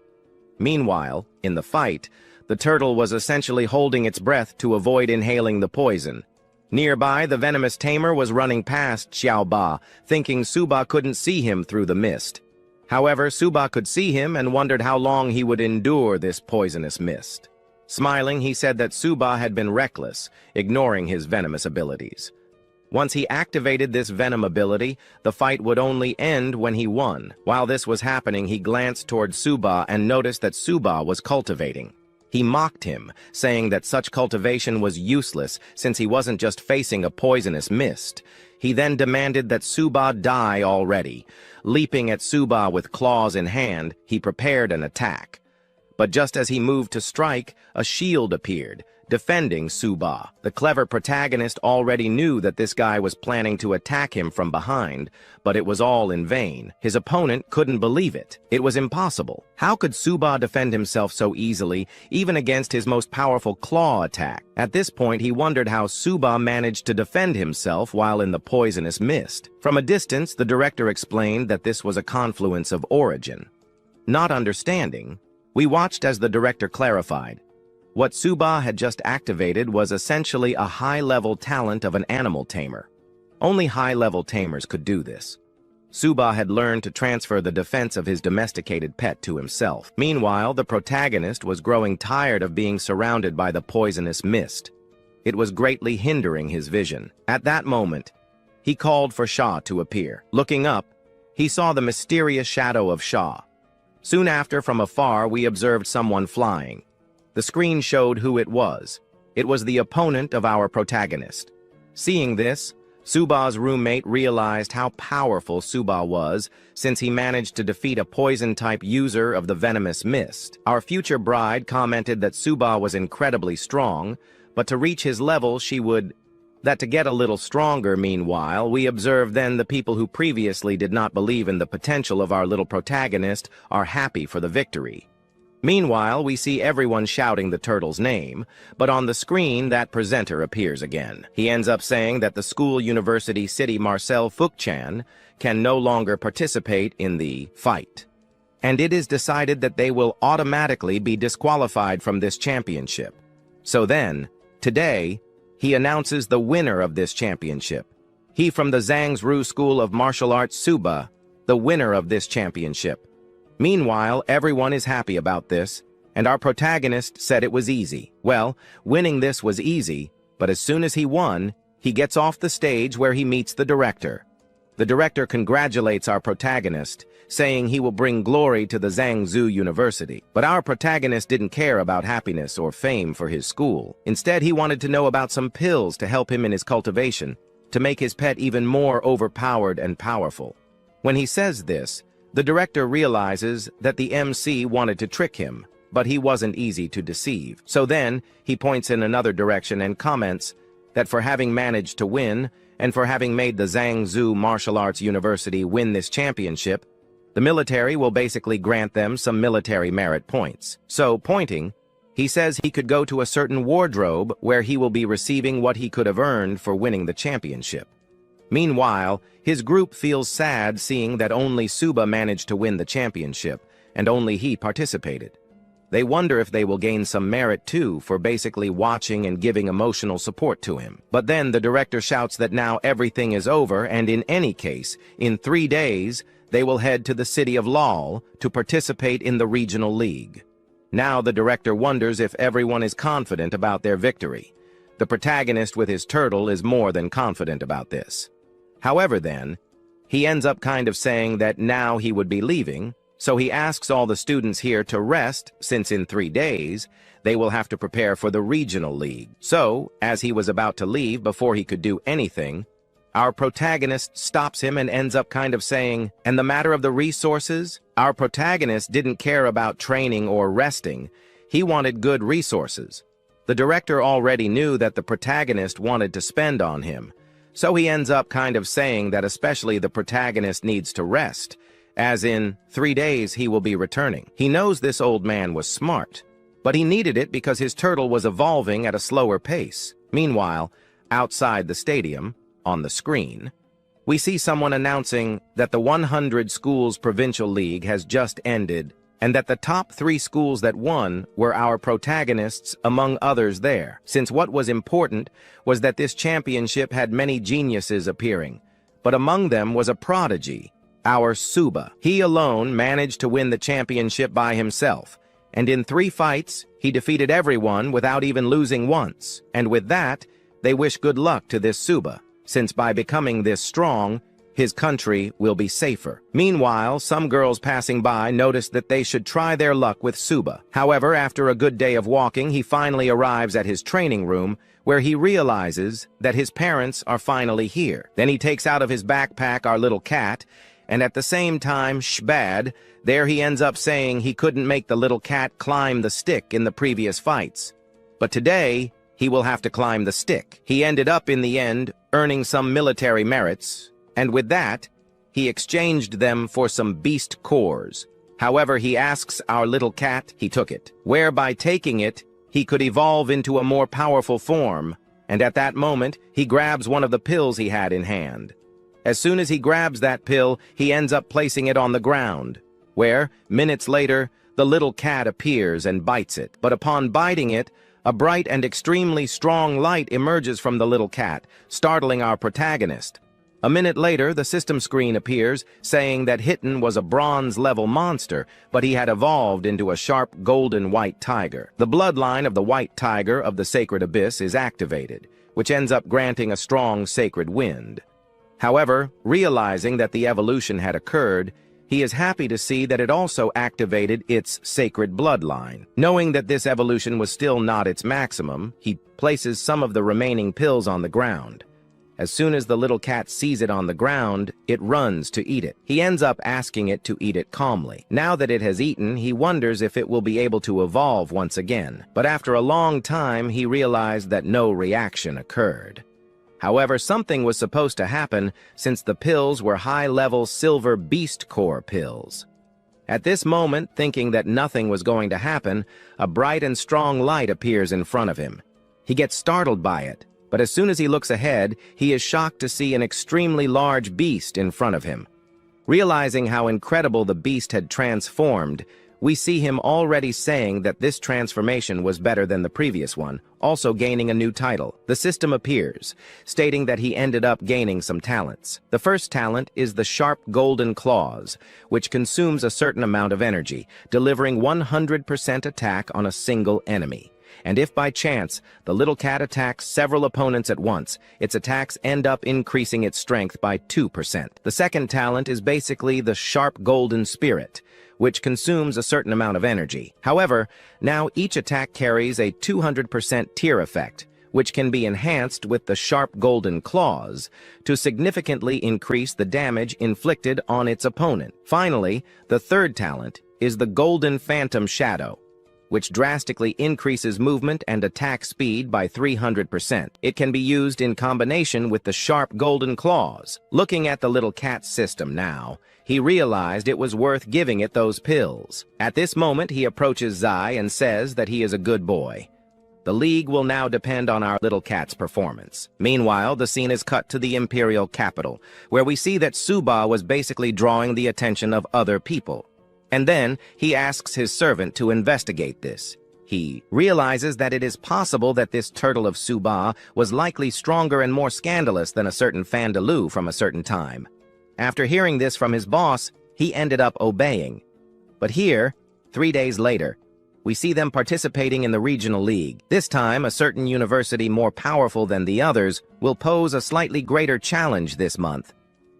Meanwhile, in the fight, the turtle was essentially holding its breath to avoid inhaling the poison. Nearby, the venomous tamer was running past Xiaoba, thinking Suba couldn't see him through the mist. However, Suba could see him and wondered how long he would endure this poisonous mist. Smiling, he said that Suba had been reckless, ignoring his venomous abilities. Once he activated this venom ability, the fight would only end when he won. While this was happening, he glanced toward Suba and noticed that Suba was cultivating. He mocked him, saying that such cultivation was useless since he wasn't just facing a poisonous mist. He then demanded that Suba die already. Leaping at Suba with claws in hand, he prepared an attack. But just as he moved to strike, a shield appeared, defending Suba. The clever protagonist already knew that this guy was planning to attack him from behind, but it was all in vain. His opponent couldn't believe it. It was impossible. How could Suba defend himself so easily, even against his most powerful claw attack? At this point, he wondered how Suba managed to defend himself while in the poisonous mist. From a distance, the director explained that this was a confluence of origin. Not understanding, we watched as the director clarified. What Suba had just activated was essentially a high-level talent of an animal tamer. Only high-level tamers could do this. Suba had learned to transfer the defense of his domesticated pet to himself. Meanwhile, the protagonist was growing tired of being surrounded by the poisonous mist. It was greatly hindering his vision. At that moment, he called for Sha to appear. Looking up, he saw the mysterious shadow of Sha. Soon after, from afar, we observed someone flying. The screen showed who it was. It was the opponent of our protagonist. Seeing this, Suba's roommate realized how powerful Suba was since he managed to defeat a poison-type user of the venomous mist. Our future bride commented that Suba was incredibly strong, but to reach his level that to get a little stronger. Meanwhile, we observed then the people who previously did not believe in the potential of our little protagonist are happy for the victory. Meanwhile, we see everyone shouting the turtle's name, but on the screen that presenter appears again. He ends up saying that the school University City Marcel Fuchan can no longer participate in the fight. And it is decided that they will automatically be disqualified from this championship. So then, today, he announces the winner of this championship. He from the Zhangzhou School of Martial Arts Suba, the winner of this championship. Meanwhile, everyone is happy about this, and our protagonist said it was easy. Well, winning this was easy, but as soon as he won, he gets off the stage where he meets the director. The director congratulates our protagonist, saying he will bring glory to the Zhangzhou University. But our protagonist didn't care about happiness or fame for his school. Instead, he wanted to know about some pills to help him in his cultivation, to make his pet even more overpowered and powerful. When he says this, the director realizes that the MC wanted to trick him, but he wasn't easy to deceive. So then, he points in another direction and comments that for having managed to win, and for having made the Zhangzhou Martial Arts University win this championship, the military will basically grant them some military merit points. So, pointing, he says he could go to a certain wardrobe where he will be receiving what he could have earned for winning the championship. Meanwhile, his group feels sad seeing that only Suba managed to win the championship, and only he participated. They wonder if they will gain some merit too for basically watching and giving emotional support to him. But then the director shouts that now everything is over, and in any case, in 3 days, they will head to the city of Lal to participate in the regional league. Now the director wonders if everyone is confident about their victory. The protagonist with his turtle is more than confident about this. However then, he ends up kind of saying that now he would be leaving, so he asks all the students here to rest since in 3 days, they will have to prepare for the regional league. So, as he was about to leave before he could do anything, our protagonist stops him and ends up kind of saying, "And the matter of the resources?" Our protagonist didn't care about training or resting. He wanted good resources. The director already knew that the protagonist wanted to spend on him, so he ends up kind of saying that especially the protagonist needs to rest, as in 3 days he will be returning. He knows this old man was smart, but he needed it because his turtle was evolving at a slower pace. Meanwhile, outside the stadium, on the screen, we see someone announcing that the 100 Schools Provincial League has just ended, and that the top 3 schools that won were our protagonists among others there, since what was important was that this championship had many geniuses appearing, but among them was a prodigy, our Suba. He alone managed to win the championship by himself, and in 3 fights, he defeated everyone without even losing once. And with that, they wish good luck to this Suba, since by becoming this strong, his country will be safer. Meanwhile, some girls passing by noticed that they should try their luck with Suba. However, after a good day of walking, he finally arrives at his training room, where he realizes that his parents are finally here. Then he takes out of his backpack our little cat, and at the same time, shbad, there he ends up saying he couldn't make the little cat climb the stick in the previous fights. But today, he will have to climb the stick. He ended up in the end earning some military merits, and with that, he exchanged them for some beast cores. However, he asks our little cat, he took it, where by taking it, he could evolve into a more powerful form, and at that moment, he grabs one of the pills he had in hand. As soon as he grabs that pill, he ends up placing it on the ground, where, minutes later, the little cat appears and bites it. But upon biting it, a bright and extremely strong light emerges from the little cat, startling our protagonist. A minute later, the system screen appears, saying that Hitten was a bronze-level monster, but he had evolved into a sharp golden white tiger. The bloodline of the white tiger of the sacred abyss is activated, which ends up granting a strong sacred wind. However, realizing that the evolution had occurred, he is happy to see that it also activated its sacred bloodline. Knowing that this evolution was still not its maximum, he places some of the remaining pills on the ground. As soon as the little cat sees it on the ground, it runs to eat it. He ends up asking it to eat it calmly. Now that it has eaten, he wonders if it will be able to evolve once again. But after a long time, he realized that no reaction occurred. However, something was supposed to happen since the pills were high-level silver beast core pills. At this moment, thinking that nothing was going to happen, a bright and strong light appears in front of him. He gets startled by it, but as soon as he looks ahead, he is shocked to see an extremely large beast in front of him. Realizing how incredible the beast had transformed, we see him already saying that this transformation was better than the previous one, also gaining a new title. The system appears, stating that he ended up gaining some talents. The first talent is the Sharp Golden Claws, which consumes a certain amount of energy, delivering 100% attack on a single enemy. And if by chance, the little cat attacks several opponents at once, its attacks end up increasing its strength by 2%. The second talent is basically the Sharp Golden Spirit, which consumes a certain amount of energy. However, now each attack carries a 200% tier effect, which can be enhanced with the Sharp Golden Claws to significantly increase the damage inflicted on its opponent. Finally, the third talent is the Golden Phantom Shadow, which drastically increases movement and attack speed by 300%. It can be used in combination with the Sharp Golden Claws. Looking at the little cat's system now, he realized it was worth giving it those pills. At this moment, he approaches Zai and says that he is a good boy. The league will now depend on our little cat's performance. Meanwhile, the scene is cut to the imperial capital, where we see that Suba was basically drawing the attention of other people. And then he asks his servant to investigate this. He realizes that it is possible that this turtle of Suba was likely stronger and more scandalous than a certain Fandaloo from a certain time. After hearing this from his boss, he ended up obeying. But here, 3 days later, we see them participating in the regional league. This time, a certain university more powerful than the others will pose a slightly greater challenge this month,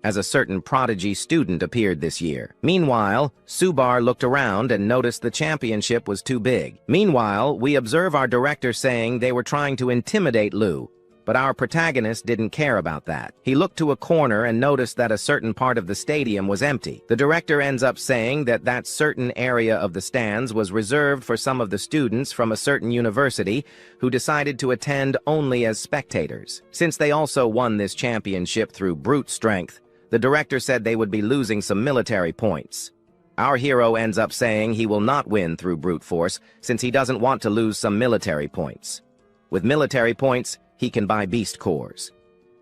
as a certain prodigy student appeared this year. Meanwhile, Subar looked around and noticed the championship was too big. Meanwhile, we observe our director saying they were trying to intimidate Lu, but our protagonist didn't care about that. He looked to a corner and noticed that a certain part of the stadium was empty. The director ends up saying that that certain area of the stands was reserved for some of the students from a certain university who decided to attend only as spectators. Since they also won this championship through brute strength, the director said they would be losing some military points. Our hero ends up saying he will not win through brute force since he doesn't want to lose some military points. With military points, he can buy beast cores.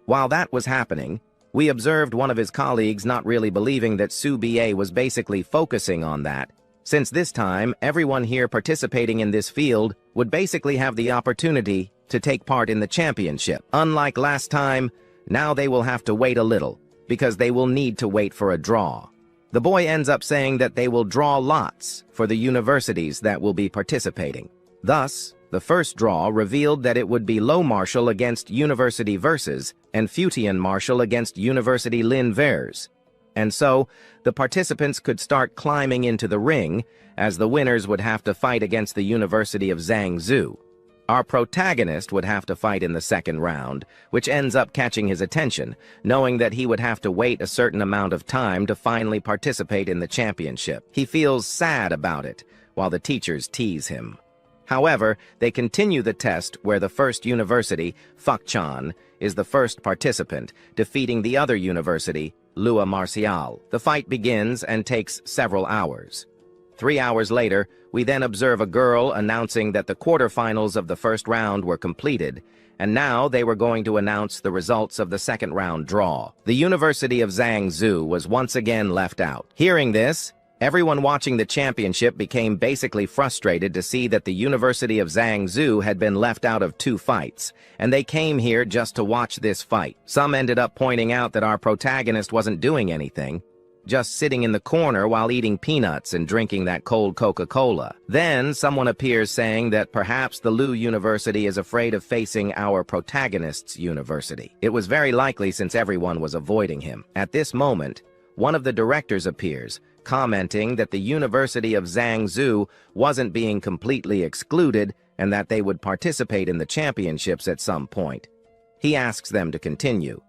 While that was happening, we observed one of his colleagues not really believing that Su-ba was basically focusing on that, since this time everyone here participating in this field would basically have the opportunity to take part in the championship. Unlike last time, now they will have to wait a little, because they will need to wait for a draw. The boy ends up saying that they will draw lots for the universities that will be participating. Thus, the first draw revealed that it would be Low Marshall against University Versus and Futian Marshall against University Lin Vers. And so, the participants could start climbing into the ring, as the winners would have to fight against the University of Zhangzhou. Our protagonist would have to fight in the second round, which ends up catching his attention, knowing that he would have to wait a certain amount of time to finally participate in the championship. He feels sad about it, while the teachers tease him. However, they continue the test where the first university, Fukchan, is the first participant, defeating the other university, Lua Martial. The fight begins and takes several hours. 3 hours later, we then observe a girl announcing that the quarterfinals of the first round were completed, and now they were going to announce the results of the second round draw. The University of Zhangzhou was once again left out. Hearing this, everyone watching the championship became basically frustrated to see that the University of Zhangzhou had been left out of 2 fights, and they came here just to watch this fight. Some ended up pointing out that our protagonist wasn't doing anything, just sitting in the corner while eating peanuts and drinking that cold Coca-Cola. Then someone appears saying that perhaps the Lu University is afraid of facing our protagonist's university. It was very likely since everyone was avoiding him. At this moment, one of the directors appears, commenting that the University of Zhangzhou wasn't being completely excluded and that they would participate in the championships at some point. He asks them to continue.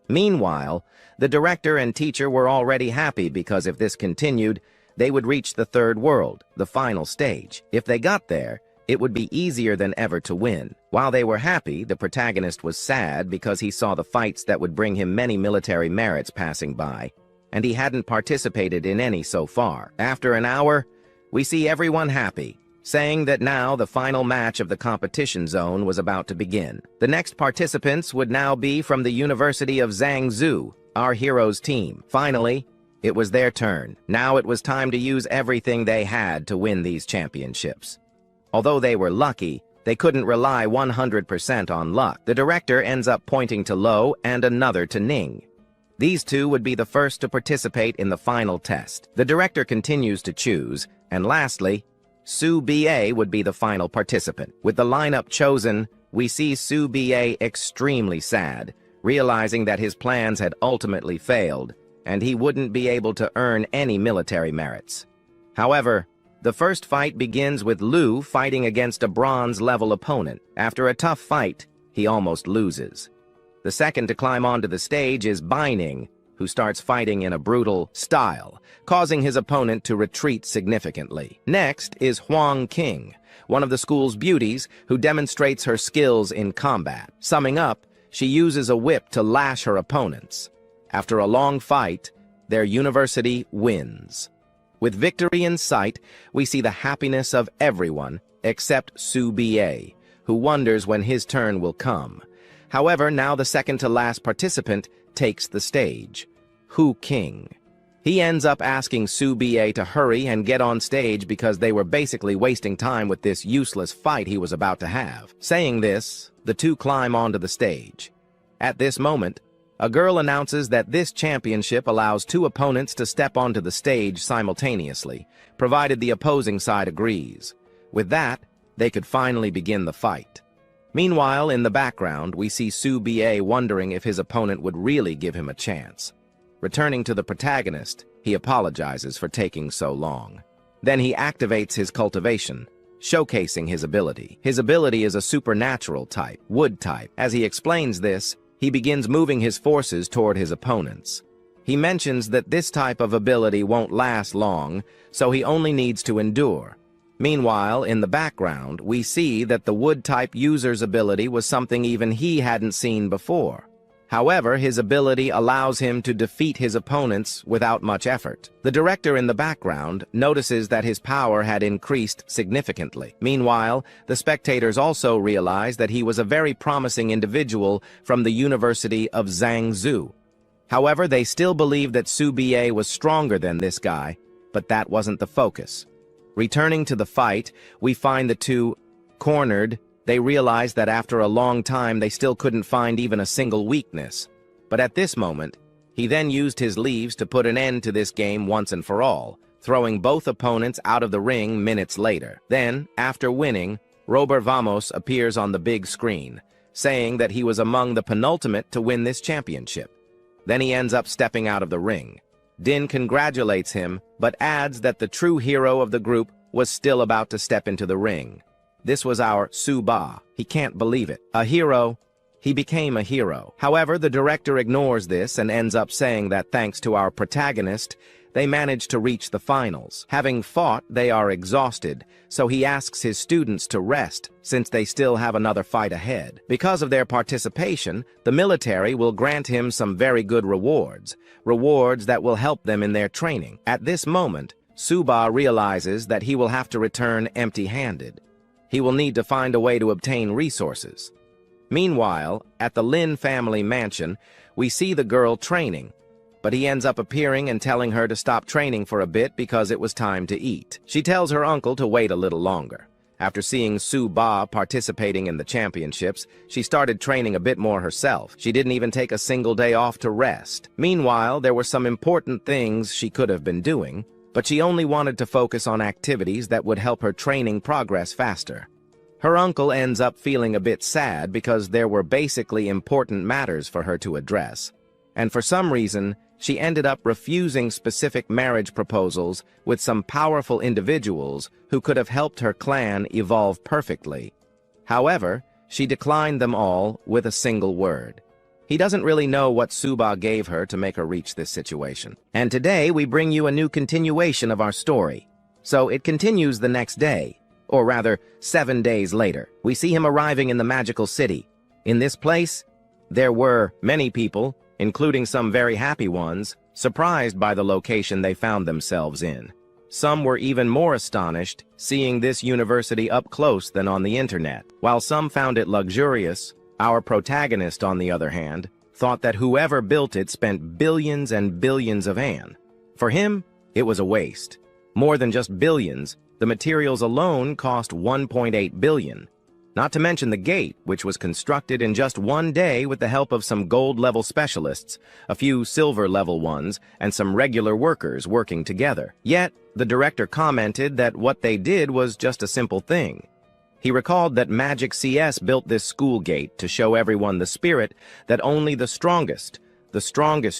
Meanwhile, the director and teacher were already happy because if this continued, they would reach the third world, the final stage. If they got there, it would be easier than ever to win. While they were happy, the protagonist was sad because he saw the fights that would bring him many military merits passing by, and he hadn't participated in any so far. After an hour, we see everyone happy, saying that now the final match of the competition zone was about to begin. The next participants would now be from the University of Zhangzhou, our hero's team. Finally, it was their turn. Now it was time to use everything they had to win these championships. Although they were lucky, they couldn't rely 100% on luck. The director ends up pointing to Lo and another to Ning. These two would be the first to participate in the final test. The director continues to choose, and lastly, Su-ba would be the final participant. With the lineup chosen, we see Su-ba extremely sad, realizing that his plans had ultimately failed, and he wouldn't be able to earn any military merits. However, the first fight begins with Lu fighting against a bronze-level opponent. After a tough fight, he almost loses. The second to climb onto the stage is Baining, who starts fighting in a brutal style, causing his opponent to retreat significantly. Next is Huang Qing, one of the school's beauties, who demonstrates her skills in combat. Summing up, she uses a whip to lash her opponents. After a long fight, their university wins. With victory in sight, we see the happiness of everyone except Su-ba, who wonders when his turn will come. However, now the second-to-last participant takes the stage. Hu King. He ends up asking Su-Ba to hurry and get on stage because they were basically wasting time with this useless fight he was about to have. Saying this, the two climb onto the stage. At this moment, a girl announces that this championship allows two opponents to step onto the stage simultaneously, provided the opposing side agrees. With that, they could finally begin the fight. Meanwhile, in the background, we see Su-Ba wondering if his opponent would really give him a chance. Returning to the protagonist, he apologizes for taking so long. Then he activates his cultivation, showcasing his ability. His ability is a supernatural type, wood type. As he explains this, he begins moving his forces toward his opponents. He mentions that this type of ability won't last long, so he only needs to endure. Meanwhile, in the background, we see that the wood-type user's ability was something even he hadn't seen before. However, his ability allows him to defeat his opponents without much effort. The director in the background notices that his power had increased significantly. Meanwhile, the spectators also realize that he was a very promising individual from the University of Zhangzhou. However, they still believe that Su-Ba was stronger than this guy, but that wasn't the focus. Returning to the fight, we find the two cornered. They realize that after a long time they still couldn't find even a single weakness. But at this moment, he then used his leaves to put an end to this game once and for all, throwing both opponents out of the ring minutes later. Then, after winning, Robert Vamos appears on the big screen, saying that he was among the penultimate to win this championship. Then he ends up stepping out of the ring. Din congratulates him, but adds that the true hero of the group was still about to step into the ring. This was our Su-Ba. He can't believe it. A hero. He became a hero. However, the director ignores this and ends up saying that thanks to our protagonist, they managed to reach the finals. Having fought, they are exhausted, so he asks his students to rest since they still have another fight ahead. Because of their participation, the military will grant him some very good rewards that will help them in their training. At this moment, Su-Ba realizes that he will have to return empty-handed. He will need to find a way to obtain resources. Meanwhile, at the Lin family mansion, we see the girl training, but he ends up appearing and telling her to stop training for a bit because it was time to eat. She tells her uncle to wait a little longer. After seeing Su-Ba participating in the championships, she started training a bit more herself. She didn't even take a single day off to rest. Meanwhile, there were some important things she could have been doing, but she only wanted to focus on activities that would help her training progress faster. Her uncle ends up feeling a bit sad because there were basically important matters for her to address. And for some reason, she ended up refusing specific marriage proposals with some powerful individuals who could have helped her clan evolve perfectly. However, she declined them all with a single word. He doesn't really know what Su-Ba gave her to make her reach this situation. And today we bring you a new continuation of our story. So it continues the next day, or rather 7 days later. We see him arriving in the magical city. In this place, there were many people, including some very happy ones, surprised by the location they found themselves in. Some were even more astonished seeing this university up close than on the internet. While some found it luxurious, our protagonist, on the other hand, thought that whoever built it spent billions and billions of an. For him, it was a waste. More than just billions, the materials alone cost 1.8 billion. Not to mention the gate, which was constructed in just 1 day with the help of some gold-level specialists, a few silver-level ones, and some regular workers working together. Yet, the director commented that what they did was just a simple thing. He recalled that Magic CS built this school gate to show everyone the spirit that only the strongest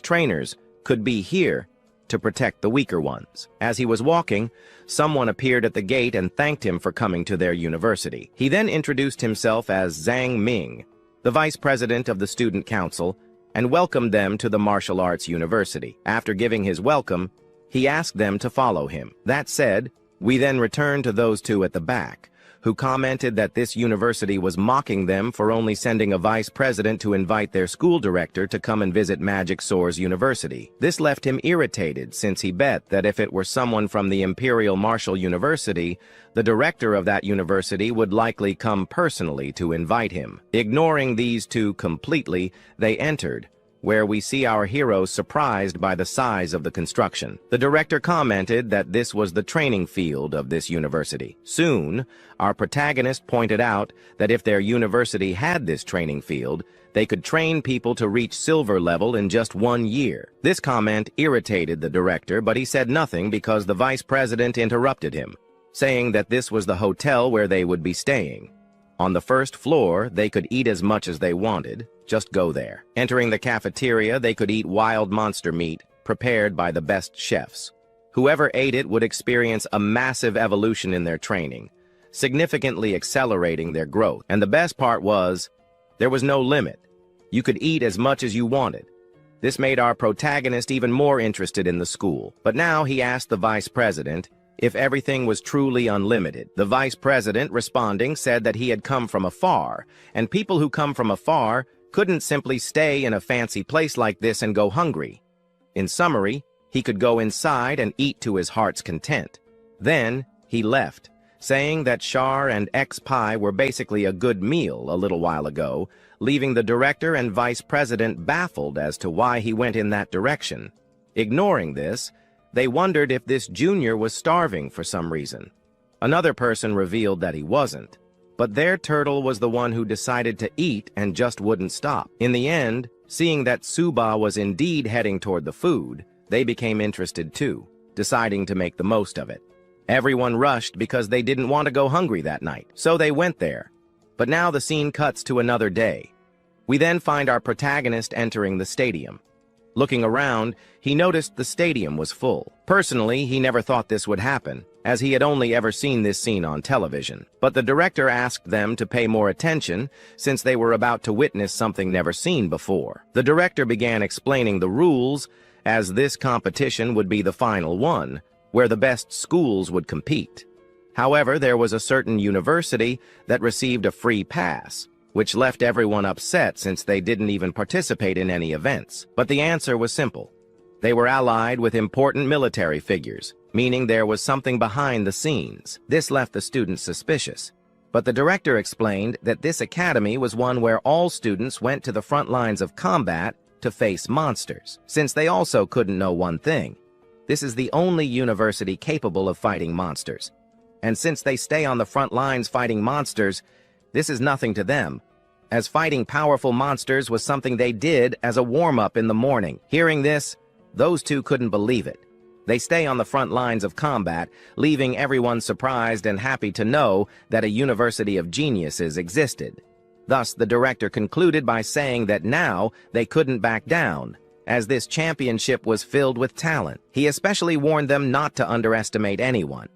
trainers could be here to protect the weaker ones. As he was walking, someone appeared at the gate and thanked him for coming to their university. He then introduced himself as Zhang Ming, the vice president of the student council, and welcomed them to the martial arts university. After giving his welcome, he asked them to follow him. That said, we then return to those two at the back, who commented that this university was mocking them for only sending a vice president to invite their school director to come and visit Magic Soar's university. This left him irritated since he bet that if it were someone from the Imperial Martial University, the director of that university would likely come personally to invite him. Ignoring these two completely, they entered, where we see our heroes surprised by the size of the construction. The director commented that this was the training field of this university. Soon, our protagonist pointed out that if their university had this training field, they could train people to reach silver level in just 1 year. This comment irritated the director, but he said nothing because the vice president interrupted him, saying that this was the hotel where they would be staying. On the first floor, they could eat as much as they wanted. Just go there. Entering the cafeteria, they could eat wild monster meat prepared by the best chefs. Whoever ate it would experience a massive evolution in their training, significantly accelerating their growth. And the best part was, there was no limit. You could eat as much as you wanted. This made our protagonist even more interested in the school. But now he asked the vice president if everything was truly unlimited. The vice president, responding, said that he had come from afar, and people who come from afar couldn't simply stay in a fancy place like this and go hungry. In summary, he could go inside and eat to his heart's content. Then he left, saying that Char and X-Pie were basically a good meal a little while ago, leaving the director and vice president baffled as to why he went in that direction. Ignoring this, they wondered if this junior was starving for some reason. Another person revealed that he wasn't, but their turtle was the one who decided to eat and just wouldn't stop. In the end, seeing that Suba was indeed heading toward the food, they became interested too, deciding to make the most of it. Everyone rushed because they didn't want to go hungry that night, so they went there. But now the scene cuts to another day. We then find our protagonist entering the stadium. Looking around, he noticed the stadium was full. Personally, he never thought this would happen, as he had only ever seen this scene on television. But the director asked them to pay more attention, since they were about to witness something never seen before. The director began explaining the rules, as this competition would be the final one, where the best schools would compete. However, there was a certain university that received a free pass, which left everyone upset since they didn't even participate in any events. But the answer was simple. They were allied with important military figures, meaning there was something behind the scenes. This left the students suspicious. But the director explained that this academy was one where all students went to the front lines of combat to face monsters, since they also couldn't know one thing. This is the only university capable of fighting monsters. And since they stay on the front lines fighting monsters, this is nothing to them, as fighting powerful monsters was something they did as a warm-up in the morning. Hearing this, those two couldn't believe it. They stay on the front lines of combat, leaving everyone surprised and happy to know that a university of geniuses existed. Thus, the director concluded by saying that now they couldn't back down, as this championship was filled with talent. He especially warned them not to underestimate anyone,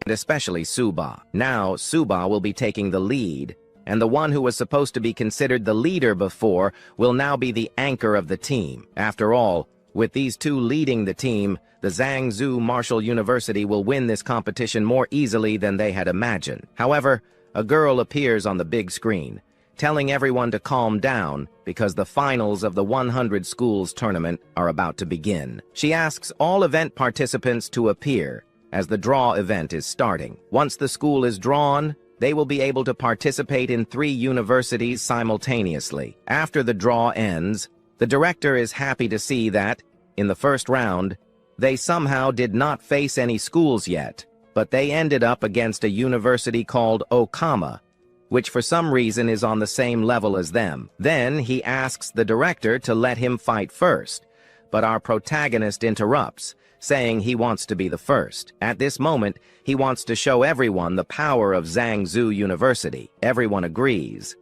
and especially Suba. Now, Suba will be taking the lead, and the one who was supposed to be considered the leader before will now be the anchor of the team. After all, with these two leading the team, the Zhangzhou Martial University will win this competition more easily than they had imagined. However, a girl appears on the big screen, telling everyone to calm down because the finals of the 100 schools tournament are about to begin. She asks all event participants to appear, as the draw event is starting. Once the school is drawn, they will be able to participate in 3 universities simultaneously. After the draw ends, the director is happy to see that, in the first round, they somehow did not face any schools yet, but they ended up against a university called Okama, which for some reason is on the same level as them. Then he asks the director to let him fight first, but our protagonist interrupts, saying he wants to be the first. At this moment, he wants to show everyone the power of Zhangzhou University. Everyone agrees,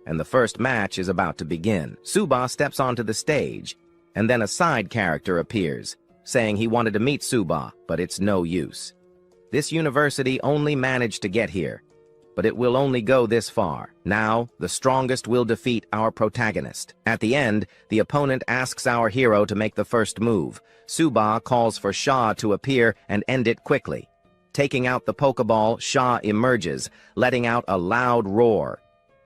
and the first match is about to begin. Suba steps onto the stage, and then a side character appears, saying he wanted to meet Suba, but it's no use. This university only managed to get here, but it will only go this far. Now, the strongest will defeat our protagonist. At the end, the opponent asks our hero to make the first move. Suba calls for Sha to appear and end it quickly. Taking out the Pokeball, Sha emerges, letting out a loud roar.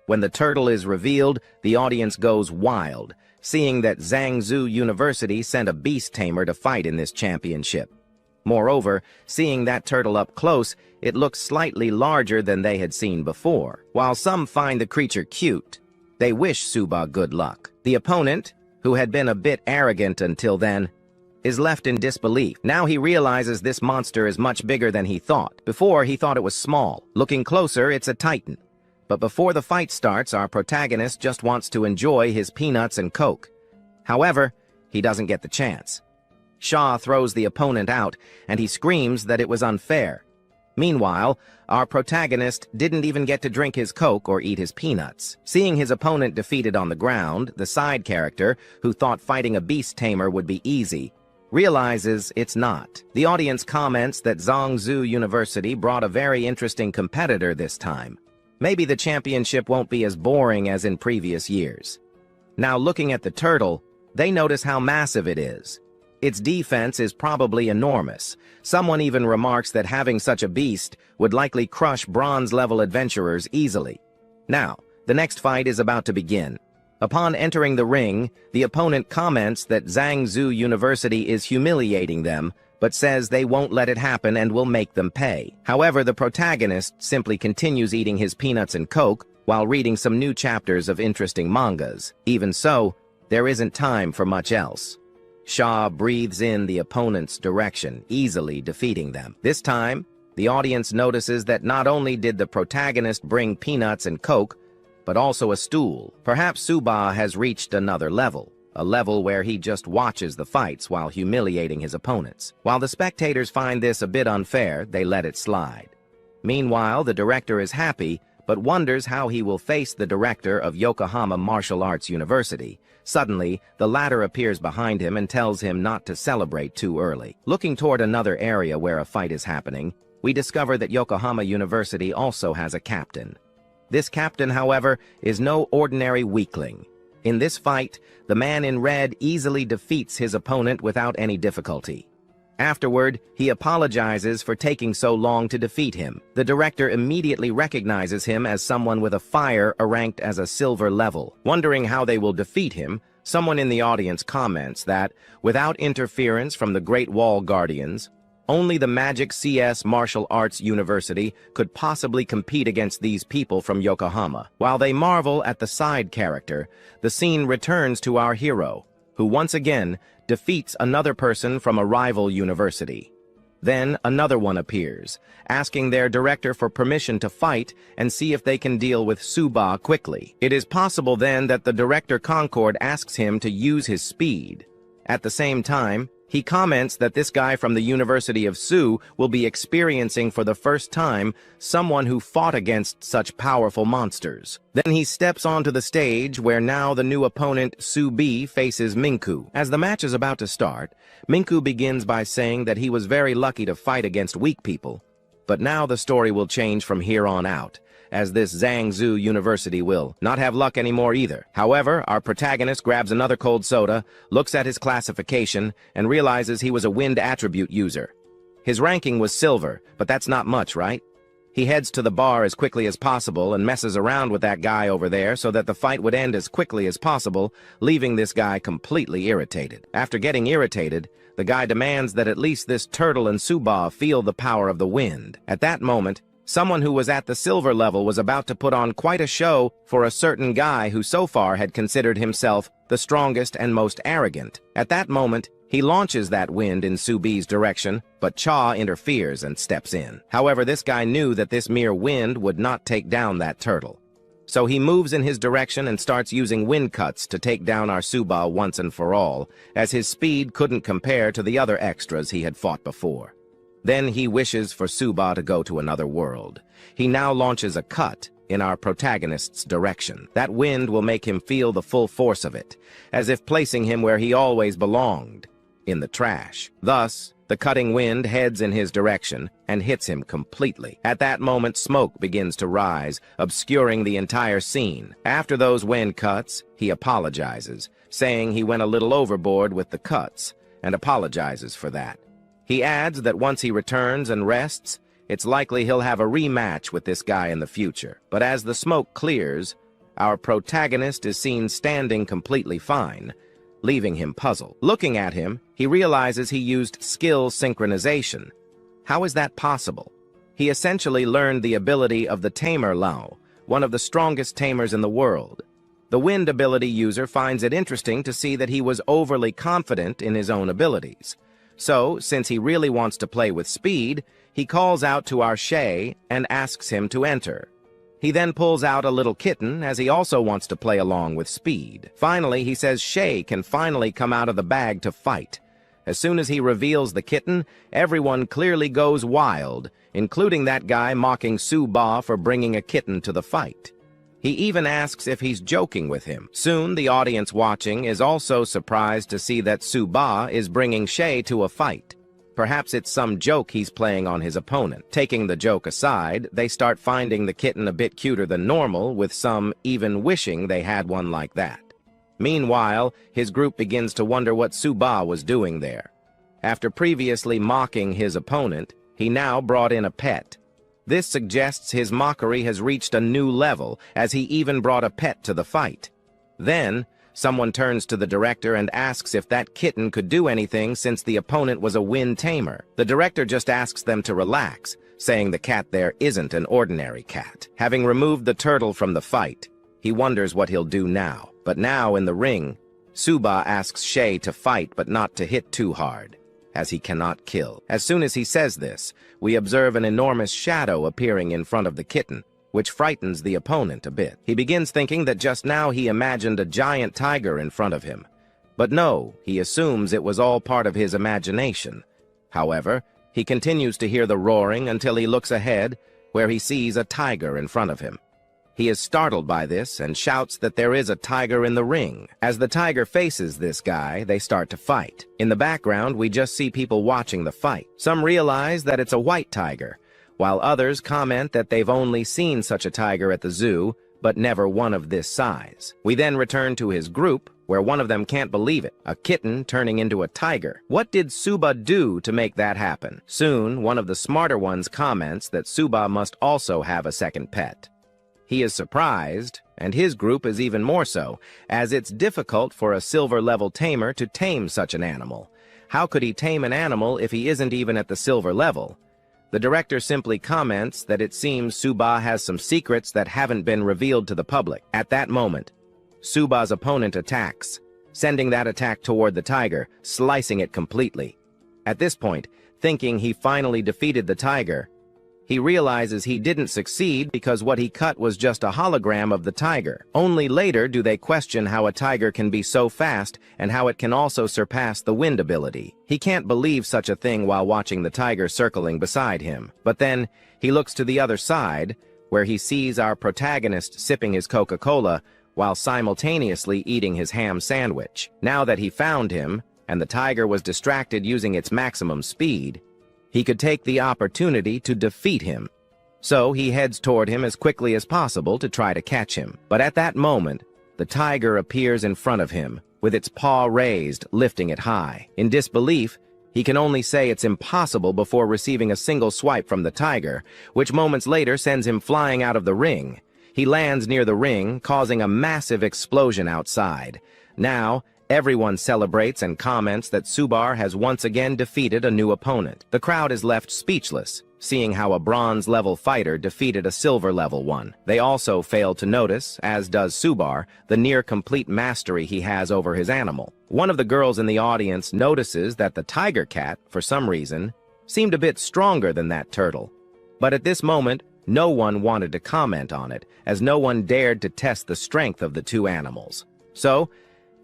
When the turtle is revealed, the audience goes wild, seeing that Zhangzhou University sent a beast tamer to fight in this championship. Moreover, seeing that turtle up close, it looks slightly larger than they had seen before. While some find the creature cute, they wish Suba good luck. The opponent, who had been a bit arrogant until then, is left in disbelief. Now he realizes this monster is much bigger than he thought. Before, he thought it was small. Looking closer, it's a titan. But before the fight starts, our protagonist just wants to enjoy his peanuts and Coke. However, he doesn't get the chance. Sha throws the opponent out, and he screams that it was unfair. Meanwhile, our protagonist didn't even get to drink his Coke or eat his peanuts. Seeing his opponent defeated on the ground, the side character, who thought fighting a beast tamer would be easy, realizes it's not. The audience comments that Zhangzhou University brought a very interesting competitor this time. Maybe the championship won't be as boring as in previous years. Now looking at the turtle, they notice how massive it is. Its defense is probably enormous. Someone even remarks that having such a beast would likely crush bronze-level adventurers easily. Now, the next fight is about to begin. Upon entering the ring, the opponent comments that Zhangzhou University is humiliating them, but says they won't let it happen and will make them pay. However, the protagonist simply continues eating his peanuts and Coke while reading some new chapters of interesting mangas. Even so, there isn't time for much else. Sha breathes in the opponent's direction, easily defeating them. This time, the audience notices that not only did the protagonist bring peanuts and Coke, but also a stool. Perhaps Suba has reached another level, a level where he just watches the fights while humiliating his opponents. While the spectators find this a bit unfair, they let it slide. Meanwhile, the director is happy, but wonders how he will face the director of Yokohama Martial Arts University. Suddenly, the latter appears behind him and tells him not to celebrate too early. Looking toward another area where a fight is happening, we discover that Yokohama University also has a captain. This captain, however, is no ordinary weakling. In this fight, the man in red easily defeats his opponent without any difficulty. Afterward, he apologizes for taking so long to defeat him. The director immediately recognizes him as someone with a fire ranked as a silver level. Wondering how they will defeat him, someone in the audience comments that, without interference from the Great Wall Guardians, only the Magic CS Martial Arts University could possibly compete against these people from Yokohama. While they marvel at the side character, the scene returns to our hero, who once again defeats another person from a rival university. Then another one appears, asking their director for permission to fight and see if they can deal with Suba quickly. It is possible then that the director Concord asks him to use his speed. At the same time, he comments that this guy from the University of Su will be experiencing for the first time someone who fought against such powerful monsters. Then he steps onto the stage where now the new opponent Su B faces Minku. As the match is about to start, Minku begins by saying that he was very lucky to fight against weak people. But now the story will change from here on out, as this Zhangzhou University will not have luck anymore either. However, our protagonist grabs another cold soda, looks at his classification, and realizes he was a wind attribute user. His ranking was silver, but that's not much, right? He heads to the bar as quickly as possible and messes around with that guy over there so that the fight would end as quickly as possible, leaving this guy completely irritated. After getting irritated, the guy demands that at least this turtle and Suba feel the power of the wind. At that moment, someone who was at the silver level was about to put on quite a show for a certain guy who so far had considered himself the strongest and most arrogant. At that moment, he launches that wind in Subi's direction, but Cha interferes and steps in. However, this guy knew that this mere wind would not take down that turtle. So he moves in his direction and starts using wind cuts to take down our Suba once and for all, as his speed couldn't compare to the other extras he had fought before. Then he wishes for Suba to go to another world. He now launches a cut in our protagonist's direction. That wind will make him feel the full force of it, as if placing him where he always belonged, in the trash. Thus, the cutting wind heads in his direction and hits him completely. At that moment, smoke begins to rise, obscuring the entire scene. After those wind cuts, he apologizes, saying he went a little overboard with the cuts, and apologizes for that. He adds that once he returns and rests, it's likely he'll have a rematch with this guy in the future. But as the smoke clears, our protagonist is seen standing completely fine, leaving him puzzled. Looking at him, he realizes he used skill synchronization. How is that possible? He essentially learned the ability of the Tamer Lao, one of the strongest tamers in the world. The wind ability user finds it interesting to see that he was overly confident in his own abilities. So, since he really wants to play with speed, he calls out to our Shay and asks him to enter. He then pulls out a little kitten, as he also wants to play along with speed. Finally, he says Shay can finally come out of the bag to fight. As soon as he reveals the kitten, everyone clearly goes wild, including that guy mocking Su-Ba for bringing a kitten to the fight. He even asks if he's joking with him. Soon, the audience watching is also surprised to see that Su-Ba is bringing Shay to a fight. Perhaps it's some joke he's playing on his opponent. Taking the joke aside, they start finding the kitten a bit cuter than normal, with some even wishing they had one like that. Meanwhile, his group begins to wonder what Su-Ba was doing there. After previously mocking his opponent, he now brought in a pet. This suggests his mockery has reached a new level, as he even brought a pet to the fight. Then, someone turns to the director and asks if that kitten could do anything since the opponent was a wind tamer. The director just asks them to relax, saying the cat there isn't an ordinary cat. Having removed the turtle from the fight, he wonders what he'll do now. But now in the ring, Su-Ba asks Shay to fight but not to hit too hard, as he cannot kill. As soon as he says this, we observe an enormous shadow appearing in front of the kitten, which frightens the opponent a bit. He begins thinking that just now he imagined a giant tiger in front of him. But no, he assumes it was all part of his imagination. However, he continues to hear the roaring until he looks ahead, where he sees a tiger in front of him. He is startled by this and shouts that there is a tiger in the ring. As the tiger faces this guy, they start to fight. In the background, we just see people watching the fight. Some realize that it's a white tiger, while others comment that they've only seen such a tiger at the zoo, but never one of this size. We then return to his group, where one of them can't believe it, a kitten turning into a tiger. What did Su-Ba do to make that happen? Soon, one of the smarter ones comments that Su-Ba must also have a second pet. He is surprised, and his group is even more so, as it's difficult for a silver-level tamer to tame such an animal. How could he tame an animal if he isn't even at the silver level? The director simply comments that it seems Su-Ba has some secrets that haven't been revealed to the public. At that moment, Su-Ba's opponent attacks, sending that attack toward the tiger, slicing it completely. At this point, thinking he finally defeated the tiger, he realizes he didn't succeed because what he cut was just a hologram of the tiger. Only later do they question how a tiger can be so fast and how it can also surpass the wind ability. He can't believe such a thing while watching the tiger circling beside him. But then, he looks to the other side, where he sees our protagonist sipping his Coca-Cola while simultaneously eating his ham sandwich. Now that he found him, and the tiger was distracted using its maximum speed, he could take the opportunity to defeat him. So he heads toward him as quickly as possible to try to catch him. But at that moment, the tiger appears in front of him, with its paw raised, lifting it high. In disbelief, he can only say it's impossible before receiving a single swipe from the tiger, which moments later sends him flying out of the ring. He lands near the ring, causing a massive explosion outside. Now, everyone celebrates and comments that Su-Ba has once again defeated a new opponent. The crowd is left speechless, seeing how a bronze-level fighter defeated a silver-level one. They also fail to notice, as does Su-Ba, the near-complete mastery he has over his animal. One of the girls in the audience notices that the tiger cat, for some reason, seemed a bit stronger than that turtle. But at this moment, no one wanted to comment on it, as no one dared to test the strength of the two animals. So,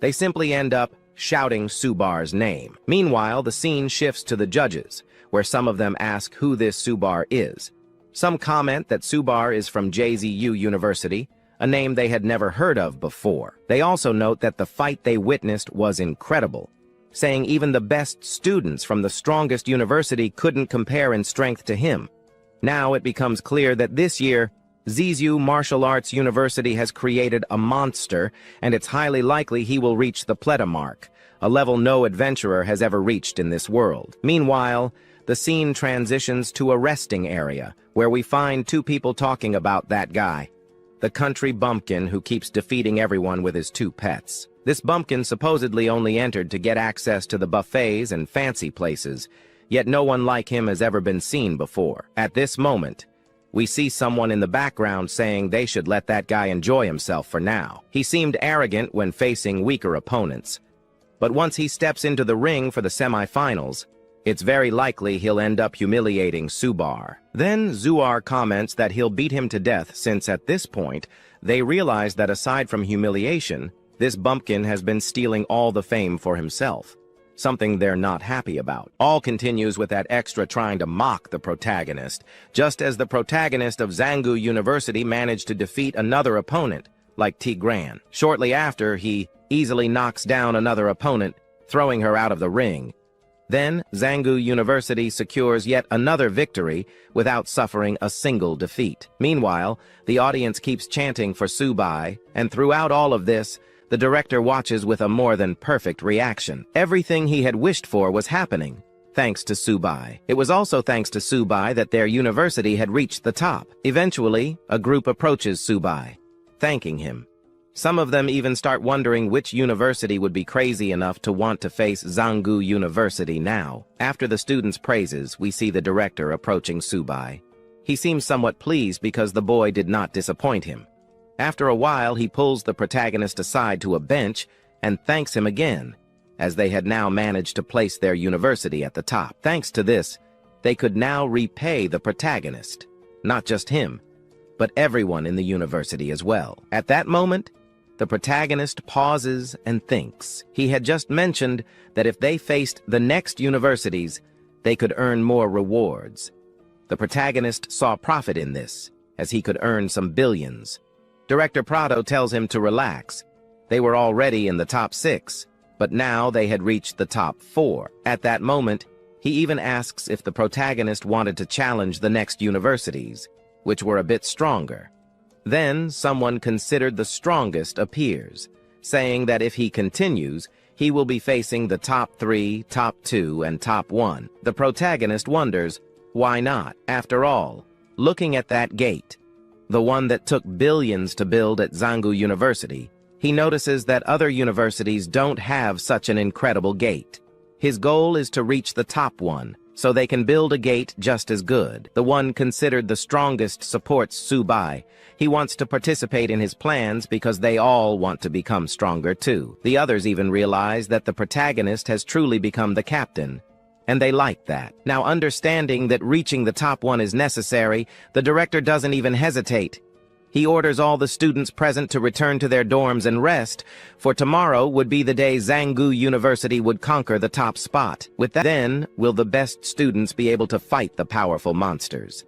they simply end up shouting Su-Ba's name. Meanwhile, the scene shifts to the judges, where some of them ask who this Su-Ba is. Some comment that Su-Ba is from JZU University, a name they had never heard of before. They also note that the fight they witnessed was incredible, saying even the best students from the strongest university couldn't compare in strength to him. Now it becomes clear that this year, ZZU Martial Arts University has created a monster, and it's highly likely he will reach the Pleta mark, a level no adventurer has ever reached in this world. Meanwhile, the The scene transitions to a resting area, where we find two people talking about that guy, the country bumpkin who keeps defeating everyone with his two pets. This bumpkin supposedly only entered to get access to the buffets and fancy places, yet no one like him has ever been seen before. At this moment, we see someone in the background saying they should let that guy enjoy himself for now. He seemed arrogant when facing weaker opponents, but once he steps into the ring for the semi-finals, it's very likely he'll end up humiliating Subar. Then Zuar comments that he'll beat him to death since at this point, they realize that aside from humiliation, this bumpkin has been stealing all the fame for himself, something they're not happy about. All continues with that extra trying to mock the protagonist, just as the protagonist of Zangu University managed to defeat another opponent, like Tigran. Shortly after, he easily knocks down another opponent, throwing her out of the ring. Then, Zangu University secures yet another victory without suffering a single defeat. Meanwhile, the audience keeps chanting for Subai, and throughout all of this, the director watches with a more than perfect reaction. Everything he had wished for was happening, thanks to Subai. It was also thanks to Subai that their university had reached the top. Eventually, a group approaches Subai, thanking him. Some of them even start wondering which university would be crazy enough to want to face Zangu University now. After the students' praises, we see the director approaching Subai. He seems somewhat pleased because the boy did not disappoint him. After a while, he pulls the protagonist aside to a bench and thanks him again, as they had now managed to place their university at the top. Thanks to this, they could now repay the protagonist, not just him, but everyone in the university as well. At that moment, the protagonist pauses and thinks. He had just mentioned that if they faced the next universities, they could earn more rewards. The protagonist saw profit in this, as he could earn some billions. Director Prado tells him to relax. They were already in the top 6, but now they had reached the top 4. At that moment, he even asks if the protagonist wanted to challenge the next universities, which were a bit stronger. Then someone considered the strongest appears, saying that if he continues, he will be facing the top 3, top 2, and top 1. The protagonist wonders, why not? After all, looking at that gate, the one that took billions to build at Zangu University, he notices that other universities don't have such an incredible gate. His goal is to reach the top one, so they can build a gate just as good. The one considered the strongest supports Subai. He wants to participate in his plans because they all want to become stronger too. The others even realize that the protagonist has truly become the captain, and they like that. Now, understanding that reaching the top one is necessary, the director doesn't even hesitate. He orders all the students present to return to their dorms and rest, for tomorrow would be the day Zangu University would conquer the top spot. With that, then will the best students be able to fight the powerful monsters.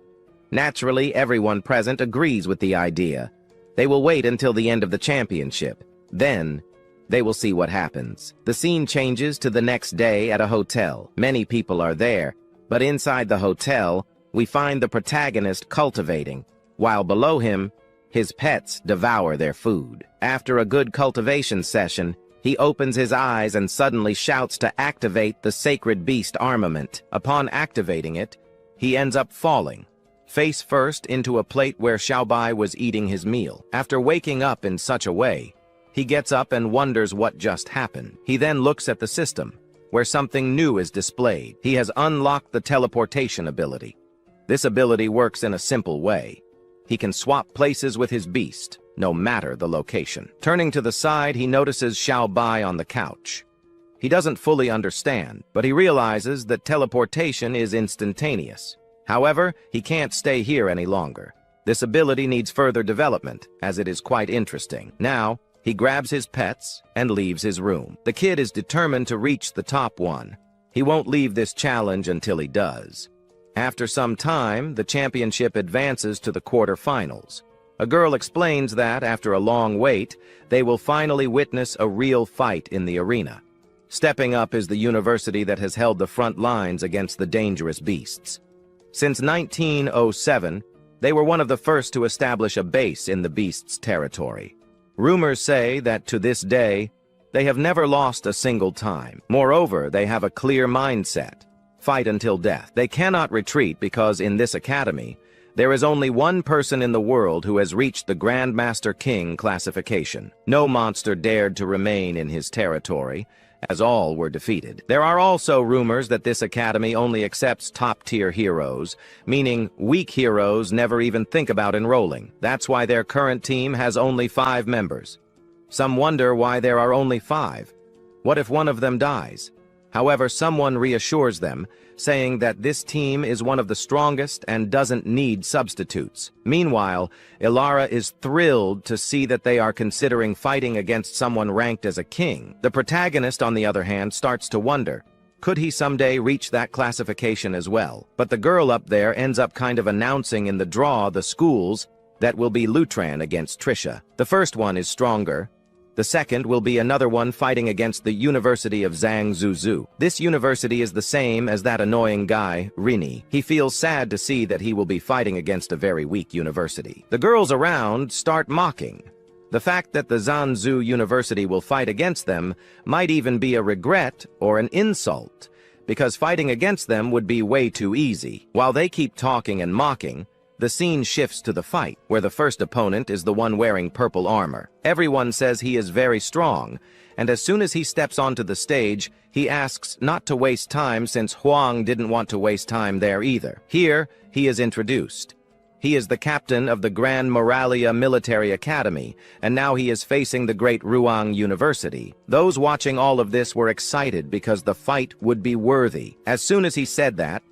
Naturally, everyone present agrees with the idea. They will wait until the end of the championship. Then, they will see what happens. The scene changes to the next day at a hotel. Many people are there, but inside the hotel, we find the protagonist cultivating, while below him, his pets devour their food. After a good cultivation session, he opens his eyes and suddenly shouts to activate the sacred beast armament. Upon activating it, he ends up falling, face first into a plate where Xiaobai was eating his meal. After waking up in such a way, he gets up and wonders what just happened. He then looks at the system, where something new is displayed. He has unlocked the teleportation ability. This ability works in a simple way. He can swap places with his beast, no matter the location. Turning to the side, he notices Xiaobai on the couch. He doesn't fully understand, but he realizes that teleportation is instantaneous. However, he can't stay here any longer. This ability needs further development, as it is quite interesting. Now, he grabs his pets and leaves his room. The kid is determined to reach the top one. He won't leave this challenge until he does. After some time, the championship advances to the quarterfinals. A girl explains that, after a long wait, they will finally witness a real fight in the arena. Stepping up is the university that has held the front lines against the dangerous beasts. Since 1907, they were one of the first to establish a base in the beasts' territory. Rumors say that to this day, they have never lost a single time. Moreover, they have a clear mindset. fight until death. They cannot retreat because in this academy, there is only one person in the world who has reached the Grandmaster King classification. No monster dared to remain in his territory, as all were defeated. There are also rumors that this academy only accepts top-tier heroes, meaning weak heroes never even think about enrolling. That's why their current team has only 5 members. Some wonder why there are only 5. What if one of them dies? However, someone reassures them, saying that this team is one of the strongest and doesn't need substitutes. Meanwhile, Ilara is thrilled to see that they are considering fighting against someone ranked as a king. The protagonist, on the other hand, starts to wonder, could he someday reach that classification as well? But the girl up there ends up kind of announcing in the draw the schools that will be Lutran against Trisha. The first one is stronger. The second will be another one fighting against the University of Zhangzuzu. This university is the same as that annoying guy, Rini. He feels sad to see that he will be fighting against a very weak university. The girls around start mocking. The fact that the Zhanzu University will fight against them might even be a regret or an insult, because fighting against them would be way too easy. While they keep talking and mocking, the scene shifts to the fight, where the first opponent is the one wearing purple armor. Everyone says he is very strong, and as soon as he steps onto the stage, he asks not to waste time since Huang didn't want to waste time there either. Here, he is introduced. He is the captain of the Grand Moralia Military Academy, and now he is facing the great Ruang University. Those watching all of this were excited because the fight would be worthy. As soon as he said that,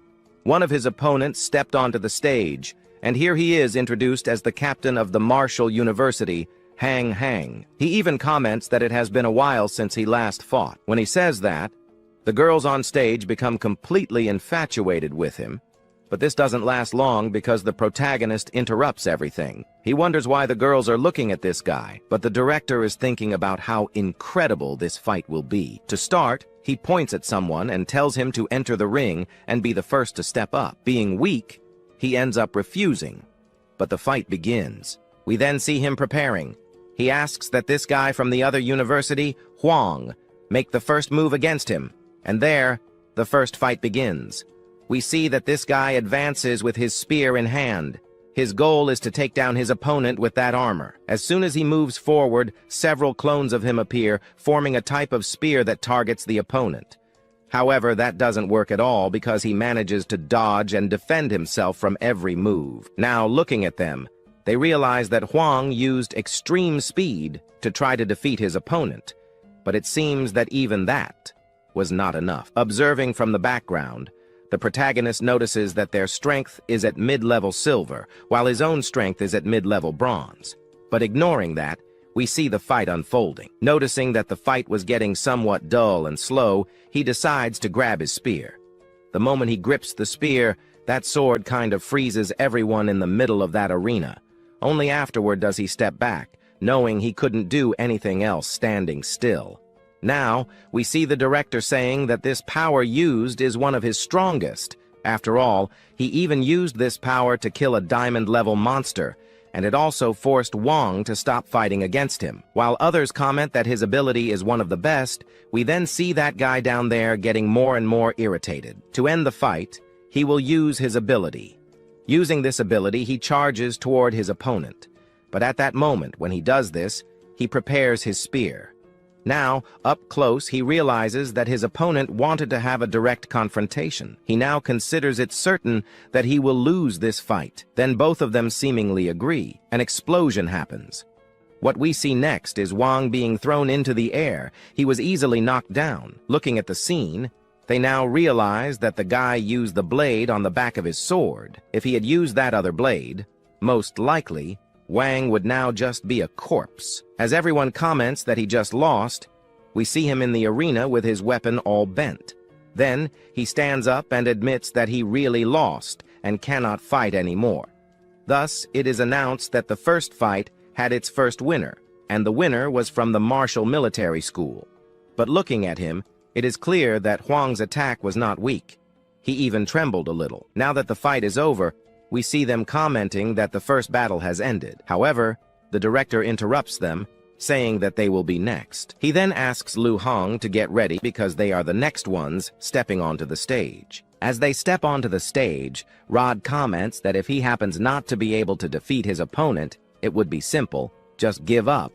one of his opponents stepped onto the stage, and here he is introduced as the captain of the Martial University, Hang Hang. He even comments that it has been a while since he last fought. When he says that, the girls on stage become completely infatuated with him. But this doesn't last long because the protagonist interrupts everything. He wonders why the girls are looking at this guy, but the director is thinking about how incredible this fight will be. To start, he points at someone and tells him to enter the ring and be the first to step up. Being weak, he ends up refusing, but the fight begins. We then see him preparing. He asks that this guy from the other university, Huang, make the first move against him, and there, the first fight begins. We see that this guy advances with his spear in hand. His goal is to take down his opponent with that armor. As soon as he moves forward, several clones of him appear, forming a type of spear that targets the opponent. However, that doesn't work at all because he manages to dodge and defend himself from every move. Now, looking at them, they realize that Huang used extreme speed to try to defeat his opponent, but it seems that even that was not enough. Observing from the background, the protagonist notices that their strength is at mid-level silver, while his own strength is at mid-level bronze. But ignoring that, we see the fight unfolding. Noticing that the fight was getting somewhat dull and slow, he decides to grab his spear. The moment he grips the spear, that sword kind of freezes everyone in the middle of that arena. Only afterward does he step back, knowing he couldn't do anything else standing still. Now, we see the director saying that this power used is one of his strongest. After all, he even used this power to kill a diamond-level monster, and it also forced Wang to stop fighting against him. While others comment that his ability is one of the best, we then see that guy down there getting more and more irritated. To end the fight, he will use his ability. Using this ability, he charges toward his opponent. But at that moment, when he does this, he prepares his spear. Now, up close, he realizes that his opponent wanted to have a direct confrontation. He now considers it certain that he will lose this fight. Then both of them seemingly agree. An explosion happens. What we see next is Wang being thrown into the air. He was easily knocked down. Looking at the scene, they now realize that the guy used the blade on the back of his sword. If he had used that other blade, most likely, Wang would now just be a corpse. As everyone comments that he just lost, we see him in the arena with his weapon all bent. Then, he stands up and admits that he really lost and cannot fight anymore. Thus, it is announced that the first fight had its first winner, and the winner was from the Martial Military School. But looking at him, it is clear that Huang's attack was not weak. He even trembled a little. Now that the fight is over, we see them commenting that the first battle has ended. However, the director interrupts them, saying that they will be next. He then asks Lu Hong to get ready because they are the next ones stepping onto the stage. As they step onto the stage, Rod comments that if he happens not to be able to defeat his opponent, it would be simple, just give up.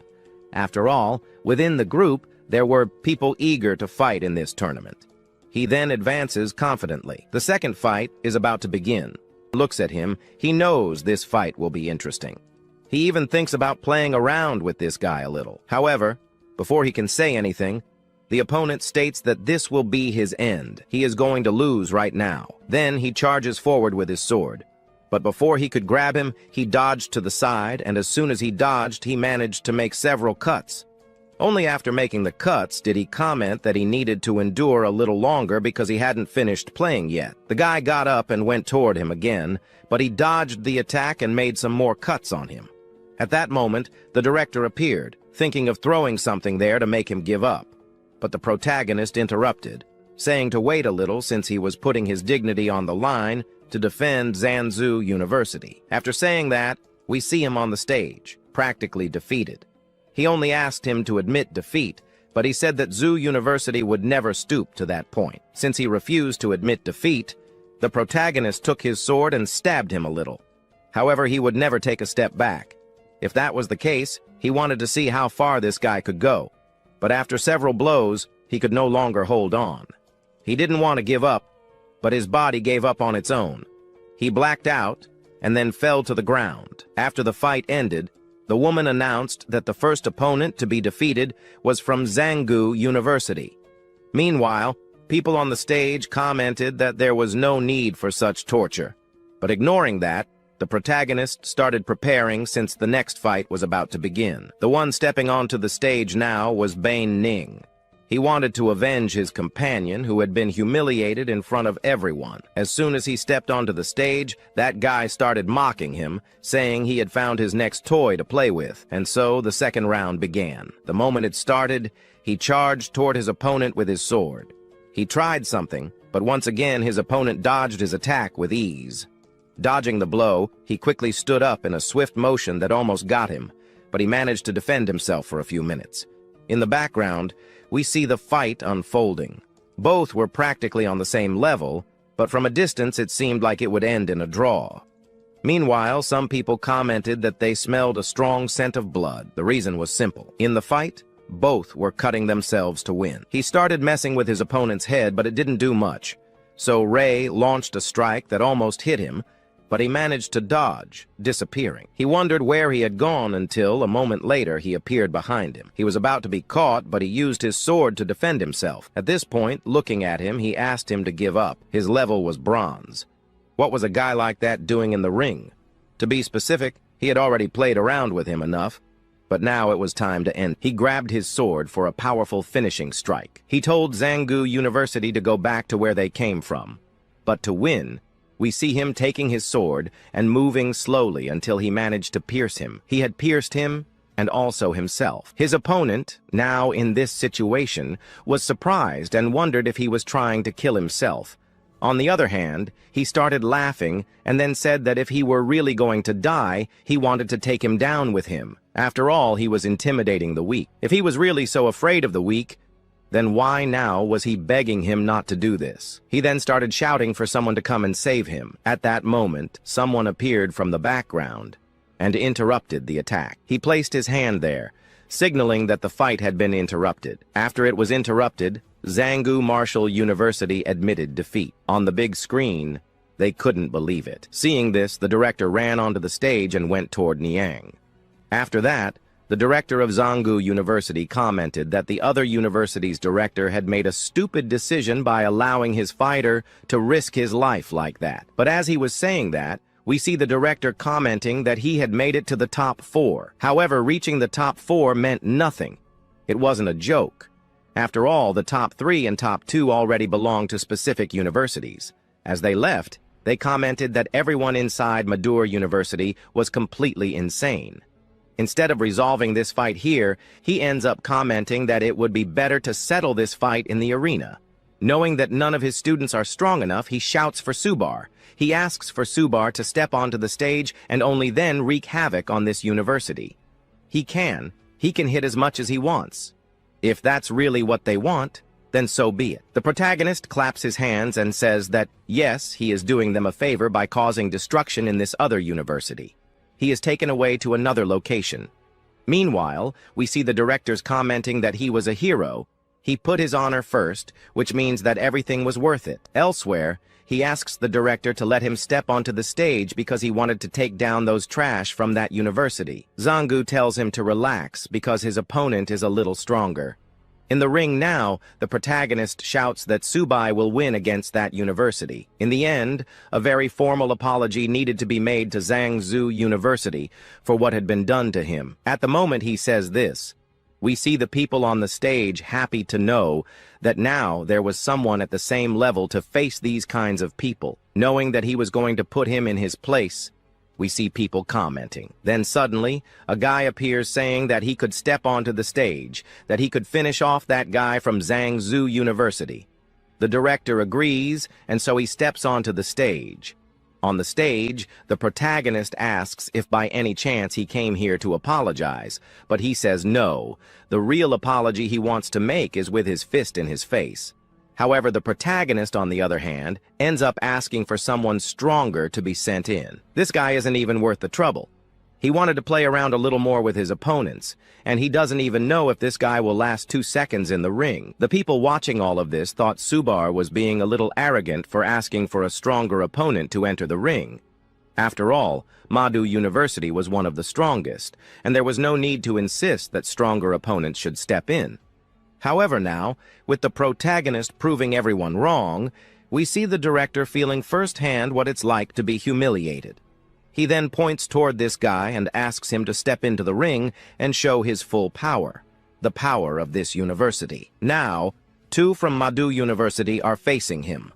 After all, within the group, there were people eager to fight in this tournament. He then advances confidently. The second fight is about to begin. Looks at him, he knows this fight will be interesting. He even thinks about playing around with this guy a little. However, before he can say anything, the opponent states that this will be his end. He is going to lose right now. Then he charges forward with his sword. But before he could grab him, he dodged to the side, and as soon as he dodged, he managed to make several cuts. Only after making the cuts did he comment that he needed to endure a little longer because he hadn't finished playing yet. The guy got up and went toward him again, but he dodged the attack and made some more cuts on him. At that moment, the director appeared, thinking of throwing something there to make him give up. But the protagonist interrupted, saying to wait a little since he was putting his dignity on the line to defend Zanzu University. After saying that, we see him on the stage, practically defeated. He only asked him to admit defeat, but he said that Zhu University would never stoop to that point. Since he refused to admit defeat, the protagonist took his sword and stabbed him a little. However, he would never take a step back. If that was the case, he wanted to see how far this guy could go. But after several blows, he could no longer hold on. He didn't want to give up, but his body gave up on its own. He blacked out and then fell to the ground. After the fight ended, the woman announced that the first opponent to be defeated was from Zangu University. Meanwhile, people on the stage commented that there was no need for such torture. But ignoring that, the protagonist started preparing since the next fight was about to begin. The one stepping onto the stage now was Bain Ning. He wanted to avenge his companion, who had been humiliated in front of everyone. As soon as he stepped onto the stage, that guy started mocking him, saying he had found his next toy to play with, and so the second round began. The moment it started, he charged toward his opponent with his sword. He tried something, but once again his opponent dodged his attack with ease. Dodging the blow, he quickly stood up in a swift motion that almost got him, but he managed to defend himself for a few minutes. In the background, we see the fight unfolding. Both were practically on the same level, but from a distance it seemed like it would end in a draw. Meanwhile, some people commented that they smelled a strong scent of blood. The reason was simple. In the fight, both were cutting themselves to win. He started messing with his opponent's head, but it didn't do much. So Ray launched a strike that almost hit him, but he managed to dodge, disappearing. He wondered where he had gone until, a moment later, he appeared behind him. He was about to be caught, but he used his sword to defend himself. At this point, looking at him, he asked him to give up. His level was bronze. What was a guy like that doing in the ring? To be specific, he had already played around with him enough, but now it was time to end. He grabbed his sword for a powerful finishing strike. He told Zangu University to go back to where they came from. But to win, we see him taking his sword and moving slowly until he managed to pierce him. He had pierced him and also himself. His opponent, now in this situation, was surprised and wondered if he was trying to kill himself. On the other hand, he started laughing and then said that if he were really going to die, he wanted to take him down with him. After all, he was intimidating the weak. If he was really so afraid of the weak, then why now was he begging him not to do this? He then started shouting for someone to come and save him. At that moment, someone appeared from the background and interrupted the attack. He placed his hand there, signaling that the fight had been interrupted. After it was interrupted, Zangu Marshall University admitted defeat. On the big screen, they couldn't believe it. Seeing this, the director ran onto the stage and went toward Niang. After that, the director of Zangu University commented that the other university's director had made a stupid decision by allowing his fighter to risk his life like that. But as he was saying that, we see the director commenting that he had made it to the top 4. However, reaching the top 4 meant nothing. It wasn't a joke. After all, the top 3 and top 2 already belonged to specific universities. As they left, they commented that everyone inside Madur University was completely insane. Instead of resolving this fight here, he ends up commenting that it would be better to settle this fight in the arena. Knowing that none of his students are strong enough, he shouts for Subar. He asks for Subar to step onto the stage and only then wreak havoc on this university. He can, He can hit as much as he wants. If that's really what they want, then so be it. The protagonist claps his hands and says that, yes, he is doing them a favor by causing destruction in this other university. He is taken away to another location. Meanwhile, we see the directors commenting that he was a hero. He put his honor first, which means that everything was worth it. Elsewhere, he asks the director to let him step onto the stage because he wanted to take down those trash from that university. Zangu tells him to relax because his opponent is a little stronger. In the ring now, the protagonist shouts that Tsubai will win against that university. In the end, a very formal apology needed to be made to Zhangzhou University for what had been done to him. At the moment he says this, we see the people on the stage happy to know that now there was someone at the same level to face these kinds of people. Knowing that he was going to put him in his place, we see people commenting. Then suddenly, a guy appears saying that he could step onto the stage, that he could finish off that guy from Zhangzhou University. The director agrees, and so he steps onto the stage. On the stage, the protagonist asks if by any chance he came here to apologize, but he says no. The real apology he wants to make is with his fist in his face. However, the protagonist, on the other hand, ends up asking for someone stronger to be sent in. This guy isn't even worth the trouble. He wanted to play around a little more with his opponents, and he doesn't even know if this guy will last 2 seconds in the ring. The people watching all of this thought Tsubai was being a little arrogant for asking for a stronger opponent to enter the ring. After all, Madu University was one of the strongest, and there was no need to insist that stronger opponents should step in. However now, with the protagonist proving everyone wrong, we see the director feeling firsthand what it's like to be humiliated. He then points toward this guy and asks him to step into the ring and show his full power, the power of this university. Now, 2 from Madu University are facing him.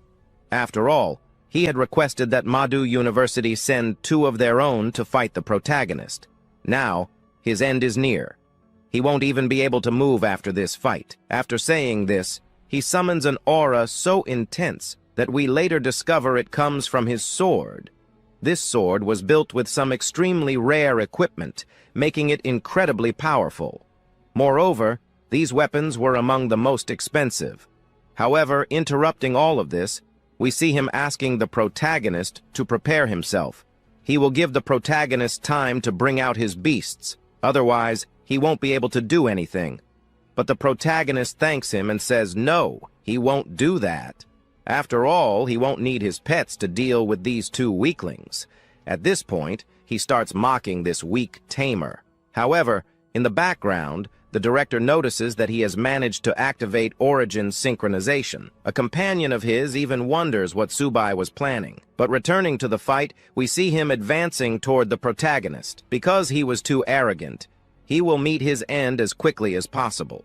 After all, he had requested that Madu University send 2 of their own to fight the protagonist. Now, his end is near. He won't even be able to move after this fight. After saying this, he summons an aura so intense that we later discover it comes from his sword. This sword was built with some extremely rare equipment, making it incredibly powerful. Moreover, these weapons were among the most expensive. However, interrupting all of this, we see him asking the protagonist to prepare himself. He will give the protagonist time to bring out his beasts, otherwise, he won't be able to do anything. But the protagonist thanks him and says no, he won't do that. After all, he won't need his pets to deal with these 2 weaklings. At this point, he starts mocking this weak tamer. However, in the background, the director notices that he has managed to activate Origin synchronization. A companion of his even wonders what Tsubai was planning. But returning to the fight, we see him advancing toward the protagonist. Because he was too arrogant, he will meet his end as quickly as possible.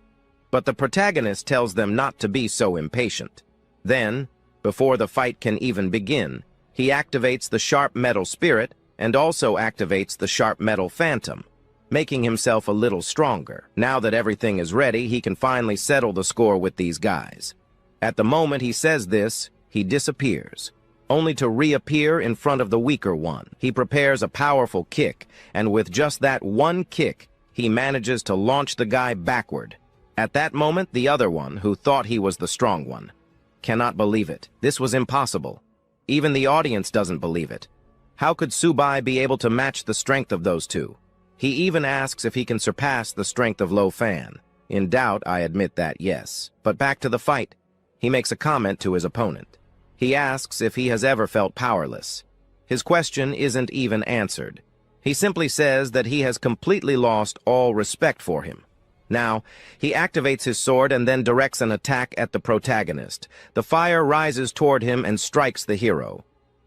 But the protagonist tells them not to be so impatient. Then, before the fight can even begin, he activates the Sharp Metal Spirit and also activates the Sharp Metal Phantom, making himself a little stronger. Now that everything is ready, he can finally settle the score with these guys. At the moment he says this, he disappears, only to reappear in front of the weaker one. He prepares a powerful kick, and with just that one kick, he manages to launch the guy backward. At that moment, the other one, who thought he was the strong one, cannot believe it. This was impossible. Even the audience doesn't believe it. How could Tsubai be able to match the strength of those 2? He even asks if he can surpass the strength of Lo Fan. In doubt, I admit that yes. But back to the fight. He makes a comment to his opponent. He asks if he has ever felt powerless. His question isn't even answered. He simply says that he has completely lost all respect for him. Now, he activates his sword and then directs an attack at the protagonist. The fire rises toward him and strikes the hero.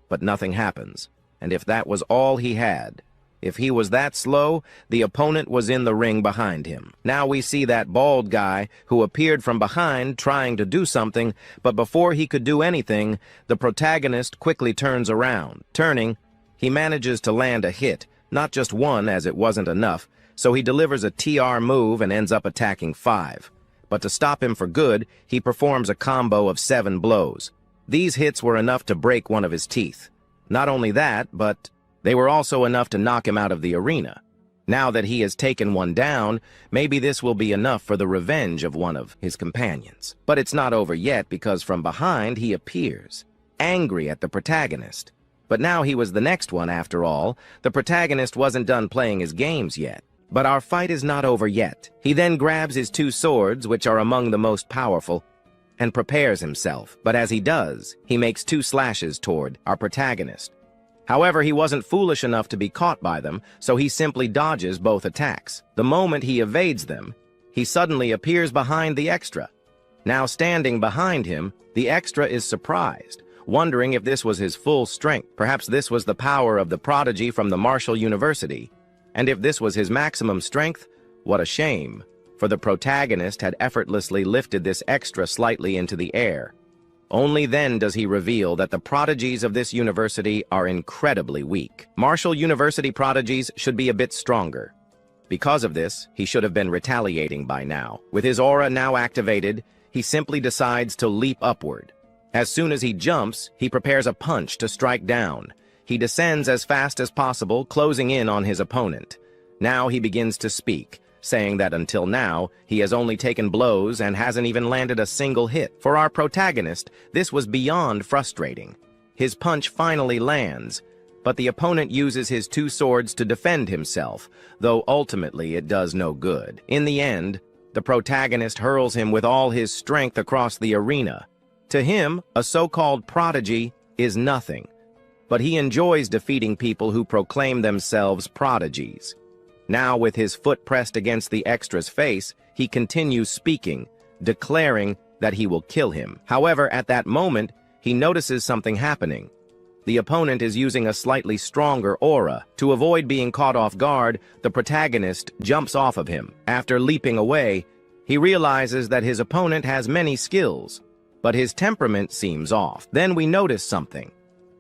But nothing happens. And if that was all he had, if he was that slow, the opponent was in the ring behind him. Now we see that bald guy who appeared from behind trying to do something, but before he could do anything, the protagonist quickly turns around. Turning, he manages to land a hit, not just one as it wasn't enough, so he delivers a TR move and ends up attacking 5. But to stop him for good, he performs a combo of 7 blows. These hits were enough to break one of his teeth. Not only that, but they were also enough to knock him out of the arena. Now that he has taken one down, maybe this will be enough for the revenge of one of his companions. But it's not over yet, because from behind he appears, angry at the protagonist. But now he was the next one after all. The protagonist wasn't done playing his games yet. But our fight is not over yet. He then grabs his two swords, which are among the most powerful, and prepares himself. But as he does, he makes two slashes toward our protagonist. However, he wasn't foolish enough to be caught by them, so he simply dodges both attacks. The moment he evades them, he suddenly appears behind the extra. Now standing behind him, the extra is surprised, wondering if this was his full strength. Perhaps this was the power of the prodigy from the Martial University. And if this was his maximum strength, what a shame, for the protagonist had effortlessly lifted this extra slightly into the air. Only then does he reveal that the prodigies of this university are incredibly weak. Martial University prodigies should be a bit stronger. Because of this, he should have been retaliating by now. With his aura now activated, he simply decides to leap upward. As soon as he jumps, he prepares a punch to strike down. He descends as fast as possible, closing in on his opponent. Now he begins to speak, saying that until now, he has only taken blows and hasn't even landed a single hit. For our protagonist, this was beyond frustrating. His punch finally lands, but the opponent uses his two swords to defend himself, though ultimately it does no good. In the end, the protagonist hurls him with all his strength across the arena. To him, a so-called prodigy is nothing, but he enjoys defeating people who proclaim themselves prodigies. Now, with his foot pressed against the extra's face, he continues speaking, declaring that he will kill him. However, at that moment, he notices something happening. The opponent is using a slightly stronger aura. To avoid being caught off guard, the protagonist jumps off of him. After leaping away, he realizes that his opponent has many skills, but his temperament seems off. Then we notice something: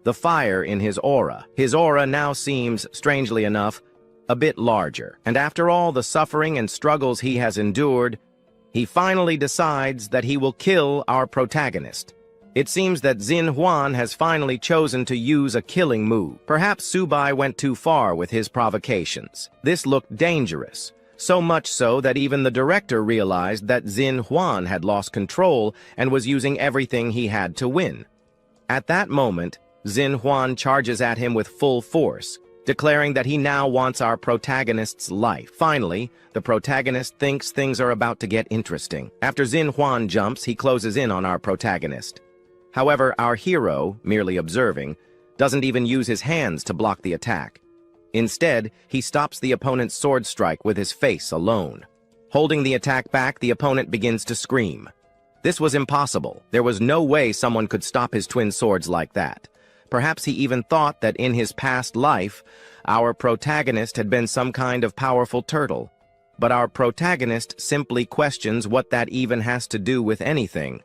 the fire in his aura. His aura now seems, strangely enough, a bit larger. And after all the suffering and struggles he has endured, he finally decides that he will kill our protagonist. It seems that Xin Huan has finally chosen to use a killing move. Perhaps Subai went too far with his provocations. This looked dangerous, so much so that even the director realized that Xin Huan had lost control and was using everything he had to win. At that moment, Xin Huan charges at him with full force, declaring that he now wants our protagonist's life. Finally, the protagonist thinks things are about to get interesting. After Xin Huan jumps, he closes in on our protagonist. However, our hero, merely observing, doesn't even use his hands to block the attack. Instead, he stops the opponent's sword strike with his face alone. Holding the attack back, the opponent begins to scream. This was impossible. There was no way someone could stop his twin swords like that. Perhaps he even thought that in his past life, our protagonist had been some kind of powerful turtle. But our protagonist simply questions what that even has to do with anything.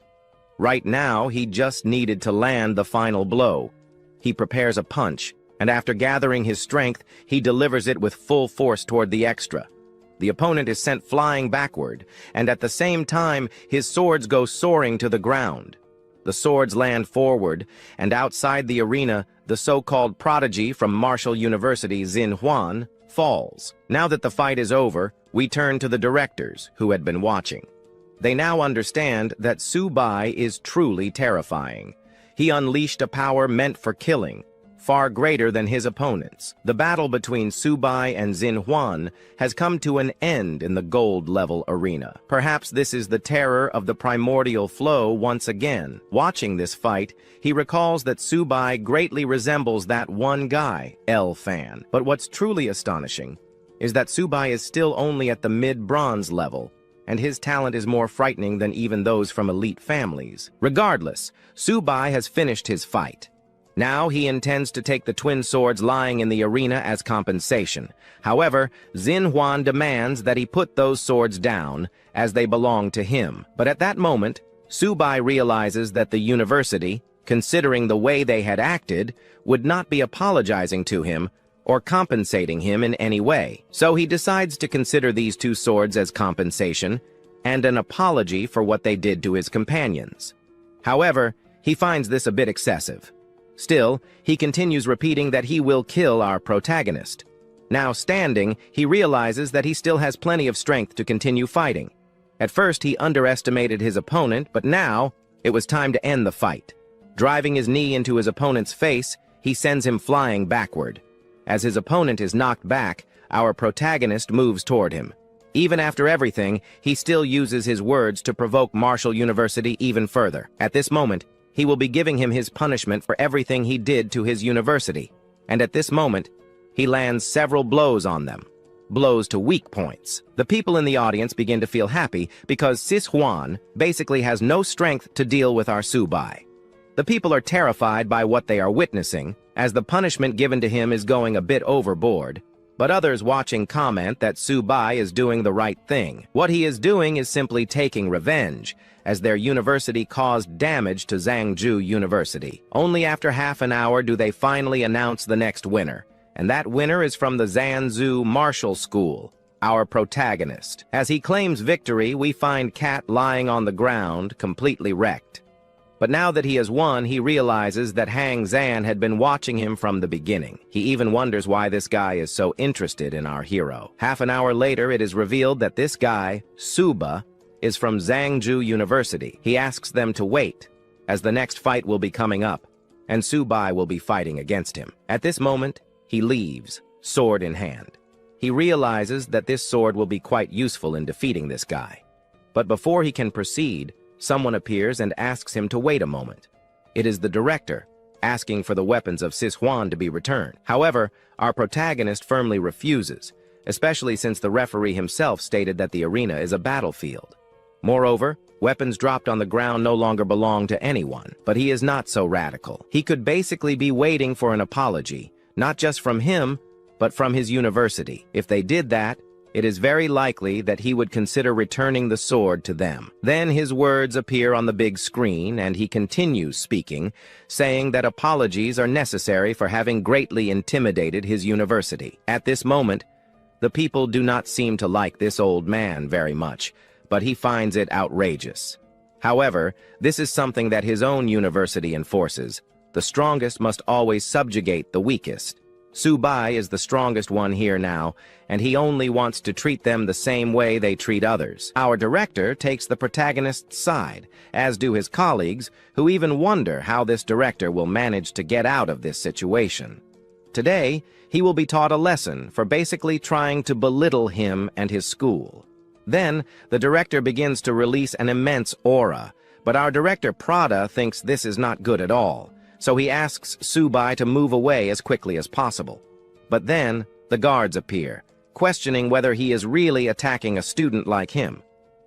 Right now, he just needed to land the final blow. He prepares a punch, and after gathering his strength, he delivers it with full force toward the extra. The opponent is sent flying backward, and at the same time, his swords go soaring to the ground. The swords land forward, and outside the arena, the so-called prodigy from Martial University, Xin Huan, falls. Now that the fight is over, we turn to the directors, who had been watching. They now understand that Subai is truly terrifying. He unleashed a power meant for killing, far greater than his opponents. The battle between Subai and Xin Huan has come to an end in the gold-level arena. Perhaps this is the terror of the primordial flow once again. Watching this fight, he recalls that Subai greatly resembles that one guy, Fan. But what's truly astonishing is that Subai is still only at the mid-bronze level, and his talent is more frightening than even those from elite families. Regardless, Subai has finished his fight. Now he intends to take the twin swords lying in the arena as compensation. However, Xin Huan demands that he put those swords down, as they belong to him. But at that moment, Subai realizes that the university, considering the way they had acted, would not be apologizing to him or compensating him in any way. So he decides to consider these two swords as compensation and an apology for what they did to his companions. However, he finds this a bit excessive. Still, he continues repeating that he will kill our protagonist. Now standing, he realizes that he still has plenty of strength to continue fighting. At first, he underestimated his opponent, but now it was time to end the fight. Driving his knee into his opponent's face, he sends him flying backward. As his opponent is knocked back, our protagonist moves toward him. Even after everything, he still uses his words to provoke Marshall University even further. At this moment, he will be giving him his punishment for everything he did to his university. And at this moment, he lands several blows on them. Blows to weak points. The people in the audience begin to feel happy because Sis Huan basically has no strength to deal with our Subai. The people are terrified by what they are witnessing, as the punishment given to him is going a bit overboard. But others watching comment that Subai is doing the right thing. What he is doing is simply taking revenge, as their university caused damage to Zhangzhou University. Only after half an hour do they finally announce the next winner, and that winner is from the Zhangzhou Martial School, our protagonist. As he claims victory, we find Cat lying on the ground, completely wrecked. But now that he has won, he realizes that Hang Zan had been watching him from the beginning. He even wonders why this guy is so interested in our hero. Half an hour later, it is revealed that this guy, Suba, is from Zhangzhou University. He asks them to wait, as the next fight will be coming up, and Subai will be fighting against him. At this moment, he leaves, sword in hand. He realizes that this sword will be quite useful in defeating this guy. But before he can proceed, someone appears and asks him to wait a moment. It is the director, asking for the weapons of Sis Huan to be returned. However, our protagonist firmly refuses, especially since the referee himself stated that the arena is a battlefield. Moreover, weapons dropped on the ground no longer belong to anyone, but he is not so radical. He could basically be waiting for an apology, not just from him, but from his university. If they did that, it is very likely that he would consider returning the sword to them. Then his words appear on the big screen, and he continues speaking, saying that apologies are necessary for having greatly intimidated his university. At this moment, the people do not seem to like this old man very much, but he finds it outrageous. However, this is something that his own university enforces. The strongest must always subjugate the weakest. Subai is the strongest one here now, and he only wants to treat them the same way they treat others. Our director takes the protagonist's side, as do his colleagues, who even wonder how this director will manage to get out of this situation. Today, he will be taught a lesson for basically trying to belittle him and his school. Then, the director begins to release an immense aura, but our director Prada thinks this is not good at all. So he asks Subai to move away as quickly as possible. But then, the guards appear, questioning whether he is really attacking a student like him.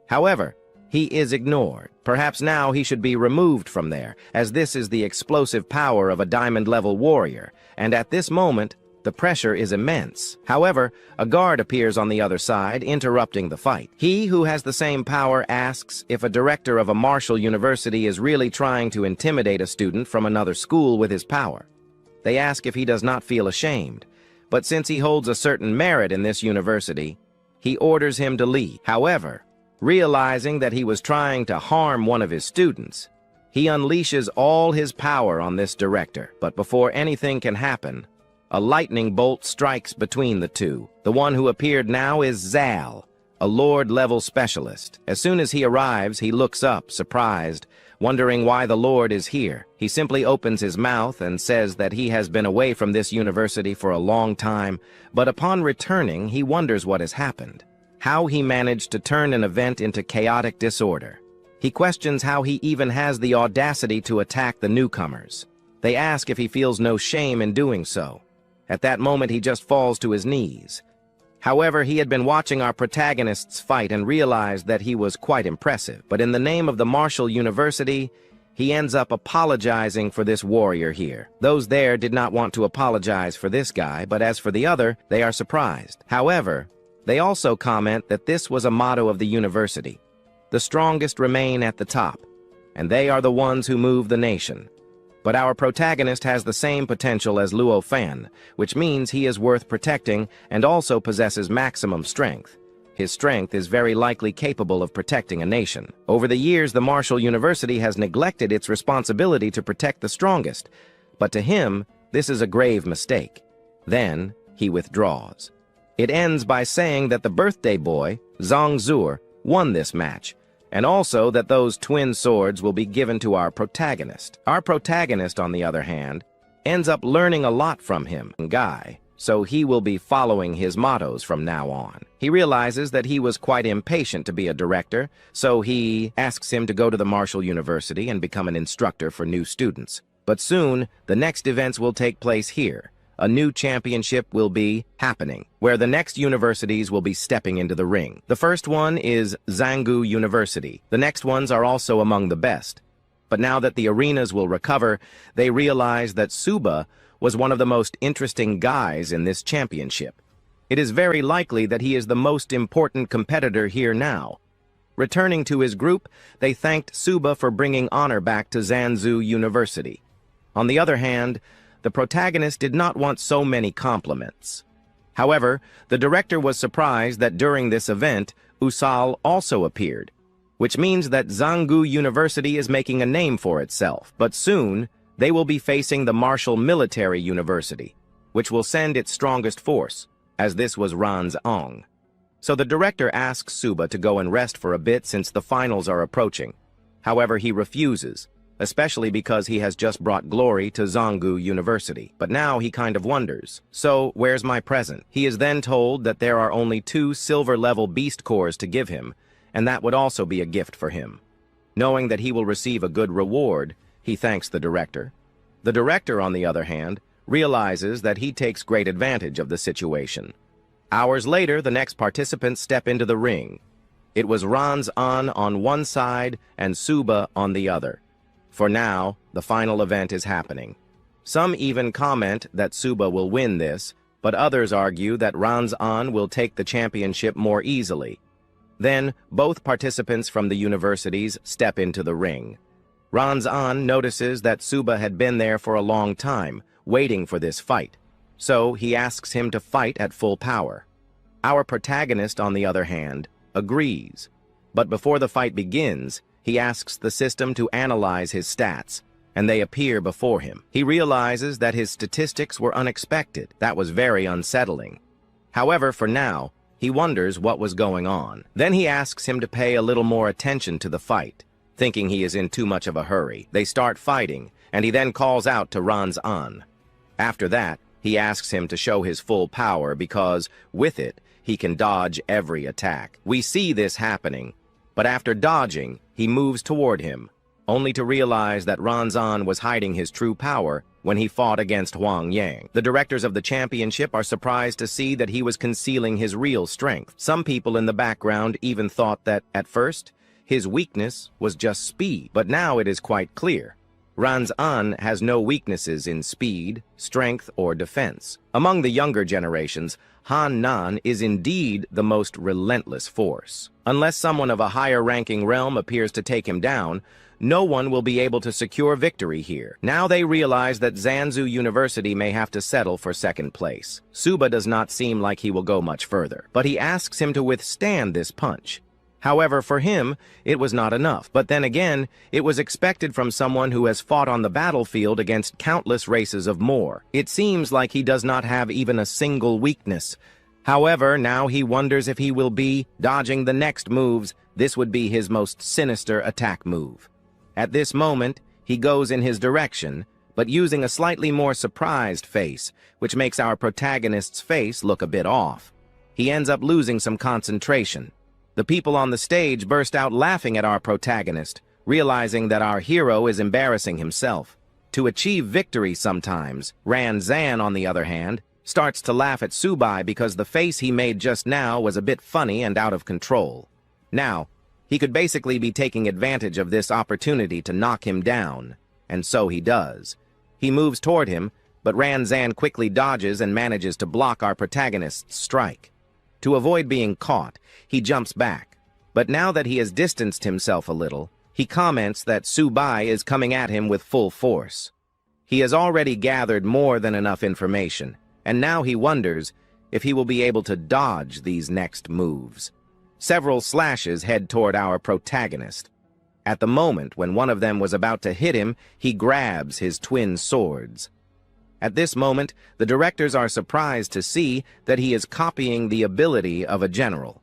However, he is ignored. Perhaps now he should be removed from there, as this is the explosive power of a diamond-level warrior, and at this moment, the pressure is immense. However, a guard appears on the other side, interrupting the fight. He, who has the same power, asks if a director of a martial university is really trying to intimidate a student from another school with his power. They ask if he does not feel ashamed, but since he holds a certain merit in this university, he orders him to leave. However, realizing that he was trying to harm one of his students, he unleashes all his power on this director. But before anything can happen, a lightning bolt strikes between the two. The one who appeared now is Zal, a Lord-level specialist. As soon as he arrives, he looks up, surprised, wondering why the Lord is here. He simply opens his mouth and says that he has been away from this university for a long time, but upon returning, he wonders what has happened, how he managed to turn an event into chaotic disorder. He questions how he even has the audacity to attack the newcomers. They ask if he feels no shame in doing so. At that moment, he just falls to his knees. However, he had been watching our protagonists fight and realized that he was quite impressive. But in the name of the Martial University, he ends up apologizing for this warrior here. Those there did not want to apologize for this guy, but as for the other, they are surprised. However, they also comment that this was a motto of the university. The strongest remain at the top, and they are the ones who move the nation. But our protagonist has the same potential as Luo Fan, which means he is worth protecting and also possesses maximum strength. His strength is very likely capable of protecting a nation. Over the years, the Martial University has neglected its responsibility to protect the strongest, but to him, this is a grave mistake. Then, he withdraws. It ends by saying that the birthday boy, Zhang won this match, and also that those twin swords will be given to our protagonist. Our protagonist, on the other hand, ends up learning a lot from him, Guy, so he will be following his mottos from now on. He realizes that he was quite impatient to be a director, so he asks him to go to the Martial University and become an instructor for new students. But soon, the next events will take place here. A new championship will be happening, where the next universities will be stepping into the ring. The first one is Zanggu University. The next ones are also among the best. But now that the arenas will recover, they realize that Suba was one of the most interesting guys in this championship. It is very likely that he is the most important competitor here now. Returning to his group, they thanked Suba for bringing honor back to Zanggu University. On the other hand, the protagonist did not want so many compliments. However, the director was surprised that during this event, Usal also appeared, which means that Zanggu University is making a name for itself. But soon, they will be facing the Martial Military University, which will send its strongest force, as this was Ran's Ong. So the director asks Suba to go and rest for a bit since the finals are approaching. However, he refuses, especially because he has just brought glory to Zanggu University. But now he kind of wonders, so where's my present? He is then told that there are only 2 silver-level beast cores to give him, and that would also be a gift for him. Knowing that he will receive a good reward, he thanks the director. The director, on the other hand, realizes that he takes great advantage of the situation. Hours later, the next participants step into the ring. It was Ran's on one side and Suba on the other. For now, the final event is happening. Some even comment that Suba will win this, but others argue that Ranzan will take the championship more easily. Then, both participants from the universities step into the ring. Ranzan notices that Suba had been there for a long time, waiting for this fight, so he asks him to fight at full power. Our protagonist, on the other hand, agrees. But before the fight begins, he asks the system to analyze his stats, and they appear before him. He realizes that his statistics were unexpected. That was very unsettling. However, for now, he wonders what was going on. Then he asks him to pay a little more attention to the fight, thinking he is in too much of a hurry. They start fighting, and he then calls out to Ranzan. After that, he asks him to show his full power because, with it, he can dodge every attack. We see this happening, but after dodging, he moves toward him, only to realize that Ranzan was hiding his true power when he fought against Huang Yang. The directors of the championship are surprised to see that he was concealing his real strength. Some people in the background even thought that, at first, his weakness was just speed, but now it is quite clear. Ranzan has no weaknesses in speed, strength, or defense. Among the younger generations, Han Nan is indeed the most relentless force. Unless someone of a higher-ranking realm appears to take him down, no one will be able to secure victory here. Now they realize that Zanggu University may have to settle for second place. Suba does not seem like he will go much further, but he asks him to withstand this punch. However, for him, it was not enough. But then again, it was expected from someone who has fought on the battlefield against countless races of more. It seems like he does not have even a single weakness. However, now he wonders if he will be dodging the next moves. This would be his most sinister attack move. At this moment, he goes in his direction, but using a slightly more surprised face, which makes our protagonist's face look a bit off. He ends up losing some concentration. The people on the stage burst out laughing at our protagonist, realizing that our hero is embarrassing himself. To achieve victory sometimes, Ranzan, on the other hand, starts to laugh at Subai because the face he made just now was a bit funny and out of control. Now, he could basically be taking advantage of this opportunity to knock him down, and so he does. He moves toward him, but Ranzan quickly dodges and manages to block our protagonist's strike. To avoid being caught, he jumps back. But now that he has distanced himself a little, he comments that Subai is coming at him with full force. He has already gathered more than enough information, and now he wonders if he will be able to dodge these next moves. Several slashes head toward our protagonist. At the moment when one of them was about to hit him, he grabs his twin swords. At this moment, the directors are surprised to see that he is copying the ability of a general.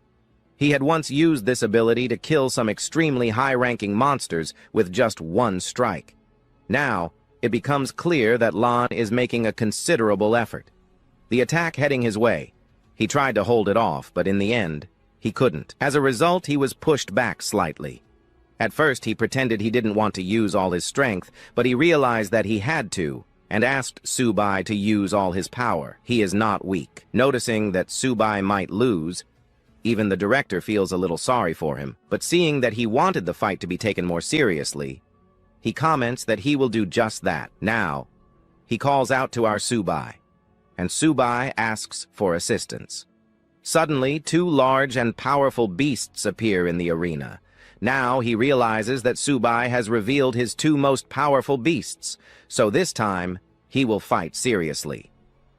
He had once used this ability to kill some extremely high-ranking monsters with just one strike. Now, it becomes clear that Lan is making a considerable effort. The attack heading his way. He tried to hold it off, but in the end, he couldn't. As a result, he was pushed back slightly. At first, he pretended he didn't want to use all his strength, but he realized that he had to, and asked Subai to use all his power. He is not weak. Noticing that Subai might lose, even the director feels a little sorry for him, but seeing that he wanted the fight to be taken more seriously, he comments that he will do just that. Now, he calls out to our Subai, and Subai asks for assistance. Suddenly, two large and powerful beasts appear in the arena. Now he realizes that Subai has revealed his two most powerful beasts, so this time, he will fight seriously.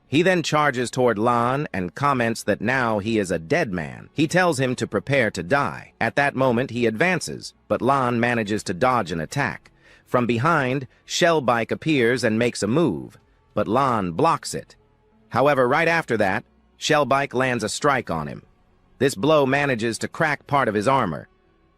He then charges toward Lan and comments that now he is a dead man. He tells him to prepare to die. At that moment, he advances, but Lan manages to dodge an attack. From behind, Shellbike appears and makes a move, but Lan blocks it. However, right after that, Shellbike lands a strike on him. This blow manages to crack part of his armor.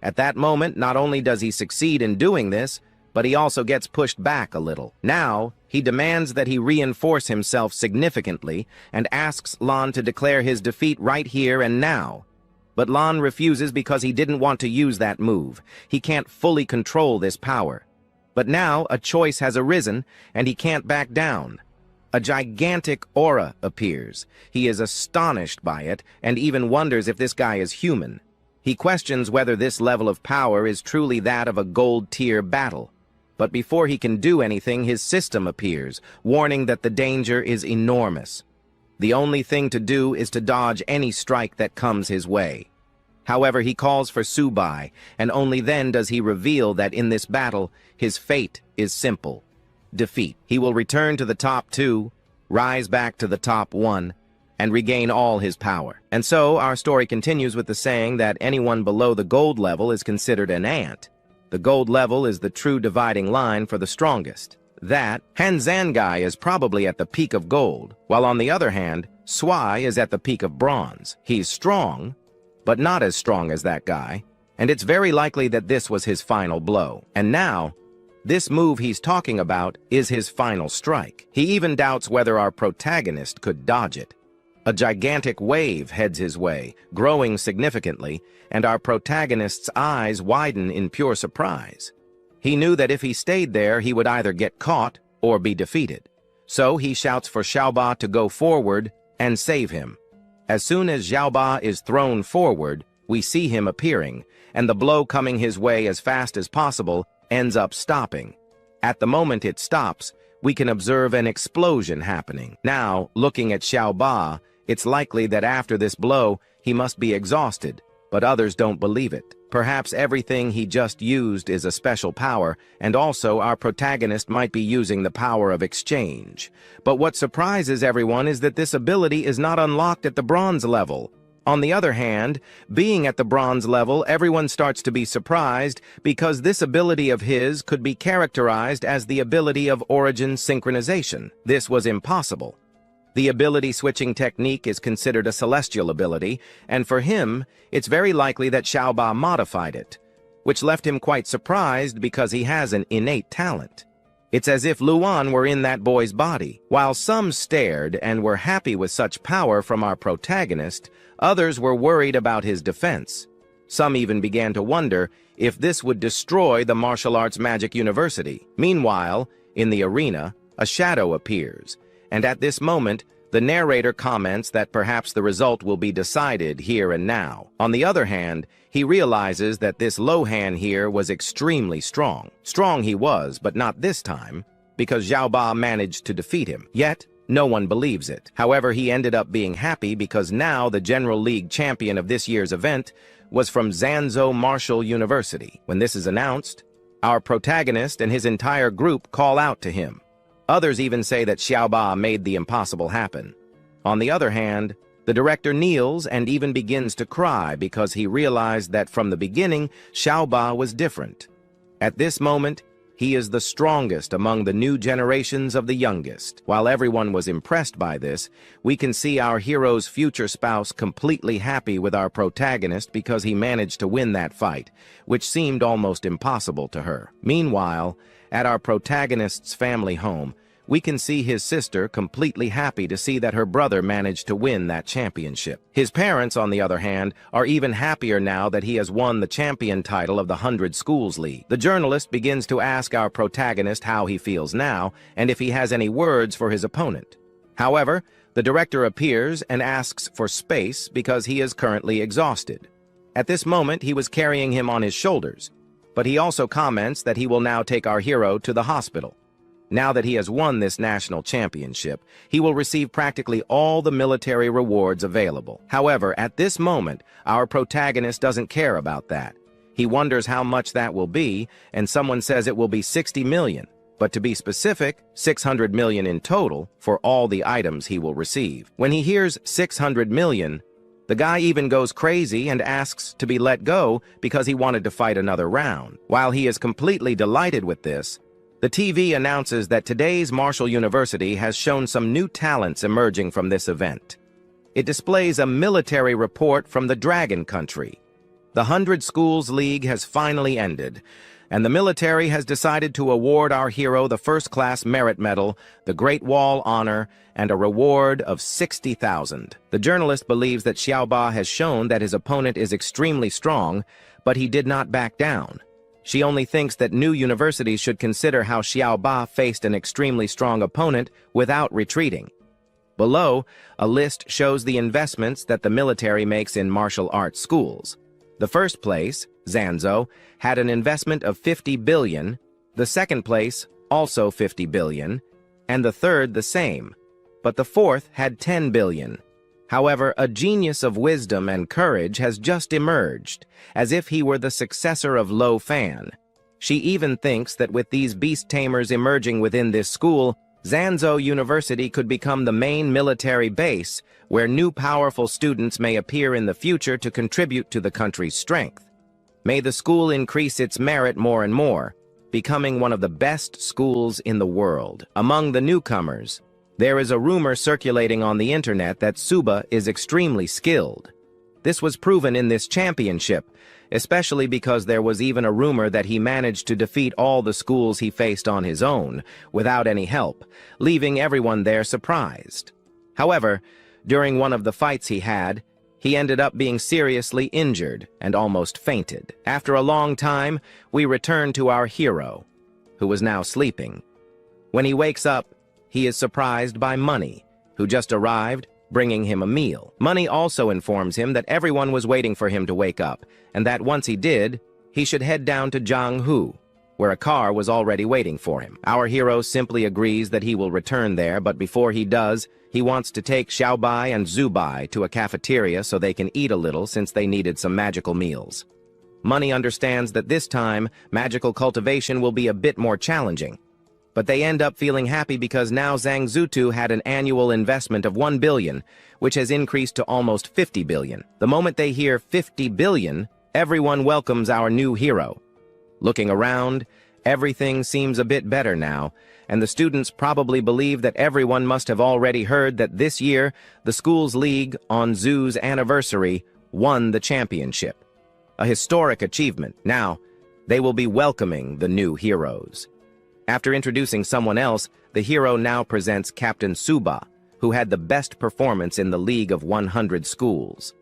At that moment, not only does he succeed in doing this, but he also gets pushed back a little. Now, he demands that he reinforce himself significantly and asks Lan to declare his defeat right here and now. But Lan refuses because he didn't want to use that move. He can't fully control this power. But now, a choice has arisen, and he can't back down. A gigantic aura appears. He is astonished by it, and even wonders if this guy is human. He questions whether this level of power is truly that of a gold-tier battle. But before he can do anything, his system appears, warning that the danger is enormous. The only thing to do is to dodge any strike that comes his way. However, he calls for Subai, and only then does he reveal that in this battle, his fate is simple: defeat. He will return to the top 2, rise back to the top 1, and regain all his power. And so, our story continues with the saying that anyone below the gold level is considered an ant. The gold level is the true dividing line for the strongest. That, Hanzangai is probably at the peak of gold, while on the other hand, Swai is at the peak of bronze. He's strong, but not as strong as that guy, and it's very likely that this was his final blow. And now, this move he's talking about is his final strike. He even doubts whether our protagonist could dodge it. A gigantic wave heads his way, growing significantly, and our protagonist's eyes widen in pure surprise. He knew that if he stayed there, he would either get caught or be defeated. So he shouts for Xiaoba to go forward and save him. As soon as Xiaoba is thrown forward, we see him appearing, and the blow coming his way as fast as possible ends up stopping. At the moment it stops, we can observe an explosion happening. Now, looking at Xiaoba, it's likely that after this blow, he must be exhausted, but others don't believe it. Perhaps everything he just used is a special power, and also our protagonist might be using the power of exchange. But what surprises everyone is that this ability is not unlocked at the bronze level. On the other hand, being at the bronze level, everyone starts to be surprised because this ability of his could be characterized as the ability of origin synchronization. This was impossible. The ability switching technique is considered a celestial ability, and for him, it's very likely that Xiaoba modified it, which left him quite surprised because he has an innate talent. It's as if Luan were in that boy's body. While some stared and were happy with such power from our protagonist, others were worried about his defense. Some even began to wonder if this would destroy the martial arts magic university. Meanwhile, in the arena, a shadow appears, and at this moment, the narrator comments that perhaps the result will be decided here and now. On the other hand, he realizes that this Lohan here was extremely strong. Strong he was, but not this time, because Xiaoba managed to defeat him. Yet, no one believes it. However, he ended up being happy because now the General League champion of this year's event was from Zanzhou Martial University. When this is announced, our protagonist and his entire group call out to him. Others even say that Xiaoba made the impossible happen. On the other hand, the director kneels and even begins to cry because he realized that from the beginning, Xiaoba was different. At this moment, He is the strongest among the new generations of the youngest. While everyone was impressed by this, we can see our hero's future spouse completely happy with our protagonist because he managed to win that fight, which seemed almost impossible to her. Meanwhile, at our protagonist's family home, we can see his sister completely happy to see that her brother managed to win that championship. His parents, on the other hand, are even happier now that he has won the champion title of the 100 Schools League. The journalist begins to ask our protagonist how he feels now and if he has any words for his opponent. However, the director appears and asks for space because he is currently exhausted. At this moment, he was carrying him on his shoulders, but he also comments that he will now take our hero to the hospital. Now that he has won this national championship, he will receive practically all the military rewards available. However, at this moment, our protagonist doesn't care about that. He wonders how much that will be, and someone says it will be 60 million. But to be specific, 600 million in total for all the items he will receive. When he hears 600 million, the guy even goes crazy and asks to be let go because he wanted to fight another round. While he is completely delighted with this, the TV announces that today's Marshall University has shown some new talents emerging from this event. It displays a military report from the Dragon Country. The 100 Schools League has finally ended, and the military has decided to award our hero the first-class merit medal, the Great Wall Honor, and a reward of 60,000. The journalist believes that Xiaoba has shown that his opponent is extremely strong, but he did not back down. She only thinks that new universities should consider how Xiaoba faced an extremely strong opponent without retreating. Below, a list shows the investments that the military makes in martial arts schools. The first place, Zanzhou, had an investment of 50 billion, the second place, also 50 billion, and the third the same, but the fourth had 10 billion. However, a genius of wisdom and courage has just emerged, as if he were the successor of Lo Fan. She even thinks that with these beast tamers emerging within this school, Zanzhou University could become the main military base, where new powerful students may appear in the future to contribute to the country's strength. May the school increase its merit more and more, becoming one of the best schools in the world. Among the newcomers, there is a rumor circulating on the internet that Suba is extremely skilled. This was proven in this championship, especially because there was even a rumor that he managed to defeat all the schools he faced on his own, without any help, leaving everyone there surprised. However, during one of the fights he had, he ended up being seriously injured and almost fainted. After a long time, we return to our hero, who was now sleeping. When he wakes up, he is surprised by Money, who just arrived, bringing him a meal. Money also informs him that everyone was waiting for him to wake up, and that once he did, he should head down to Jianghu, where a car was already waiting for him. Our hero simply agrees that he will return there, but before he does, he wants to take Xiaobai and Zubai to a cafeteria so they can eat a little since they needed some magical meals. Money understands that this time, magical cultivation will be a bit more challenging, but they end up feeling happy because now Zhang Zutu had an annual investment of 1 billion, which has increased to almost 50 billion. The moment they hear 50 billion, everyone welcomes our new hero. Looking around, everything seems a bit better now, and the students probably believe that everyone must have already heard that this year, the Schools League, on Zhu's anniversary, won the championship. A historic achievement. Now, they will be welcoming the new heroes. After introducing someone else, the hero now presents Captain Suba, who had the best performance in the League of 100 Schools.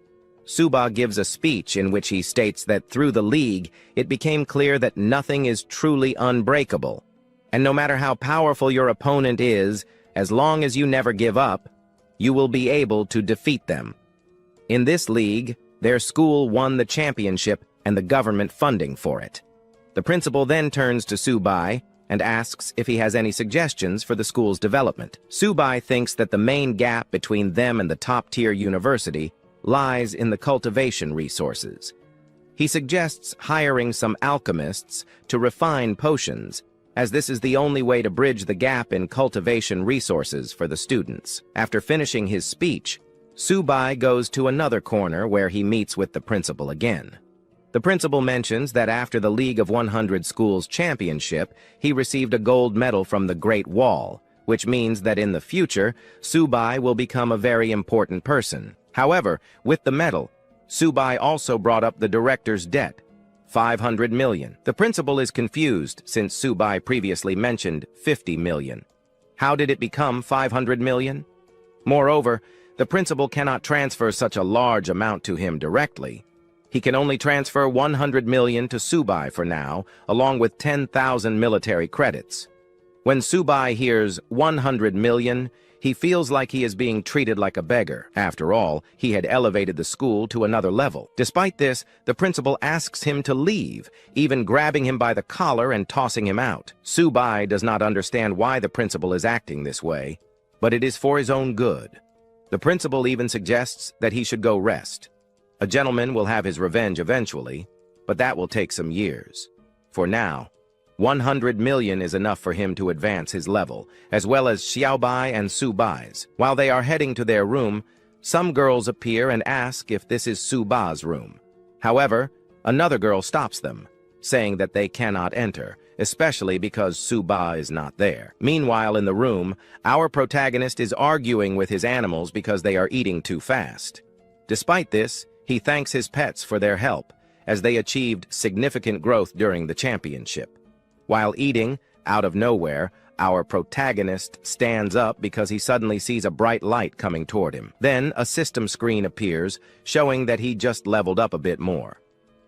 Suba gives a speech in which he states that through the League, it became clear that nothing is truly unbreakable, and no matter how powerful your opponent is, as long as you never give up, you will be able to defeat them. In this league, their school won the championship and the government funding for it. The principal then turns to Subai and asks if he has any suggestions for the school's development. Subai thinks that the main gap between them and the top-tier university lies in the cultivation resources. He suggests hiring some alchemists to refine potions, as this is the only way to bridge the gap in cultivation resources for the students. After finishing his speech, Subai goes to another corner where he meets with the principal again. The principal mentions that after the League of 100 Schools championship, he received a gold medal from the Great Wall, which means that in the future, Subai will become a very important person. However, with the medal, Subai also brought up the director's debt, 500 million. The principal is confused since Subai previously mentioned 50 million. How did it become 500 million? Moreover, the principal cannot transfer such a large amount to him directly. He can only transfer 100 million to Subai for now, along with 10,000 military credits. When Subai hears 100 million, he feels like he is being treated like a beggar. After all, he had elevated the school to another level. Despite this, the principal asks him to leave, even grabbing him by the collar and tossing him out. Subai does not understand why the principal is acting this way, but it is for his own good. The principal even suggests that he should go rest. A gentleman will have his revenge eventually, but that will take some years. For now, 100 million is enough for him to advance his level, as well as Xiaobai and Subai's. While they are heading to their room, some girls appear and ask if this is Subai's room. However, another girl stops them, saying that they cannot enter, especially because Subai is not there. Meanwhile, in the room, our protagonist is arguing with his animals because they are eating too fast. Despite this, he thanks his pets for their help, as they achieved significant growth during the championship. While eating, out of nowhere, our protagonist stands up because he suddenly sees a bright light coming toward him. Then a system screen appears, showing that he just leveled up a bit more.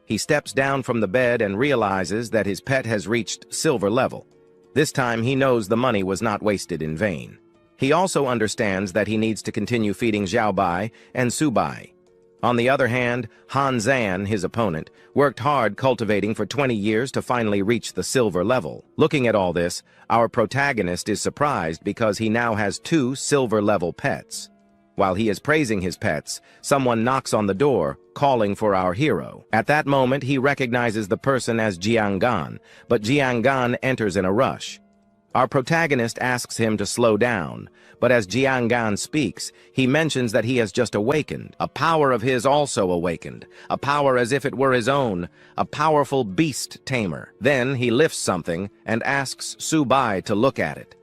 He steps down from the bed and realizes that his pet has reached silver level. This time he knows the money was not wasted in vain. He also understands that he needs to continue feeding Xiaobai and Subai. On the other hand, Han Zan, his opponent, worked hard cultivating for 20 years to finally reach the silver level. Looking at all this, our protagonist is surprised because he now has 2 silver-level pets. While he is praising his pets, someone knocks on the door, calling for our hero. At that moment, he recognizes the person as Jiangan, but Jiangan enters in a rush. Our protagonist asks him to slow down, but as Jiangan speaks, he mentions that he has just awakened. A power of his also awakened, a power as if it were his own, a powerful beast tamer. Then he lifts something and asks Subai to look at it.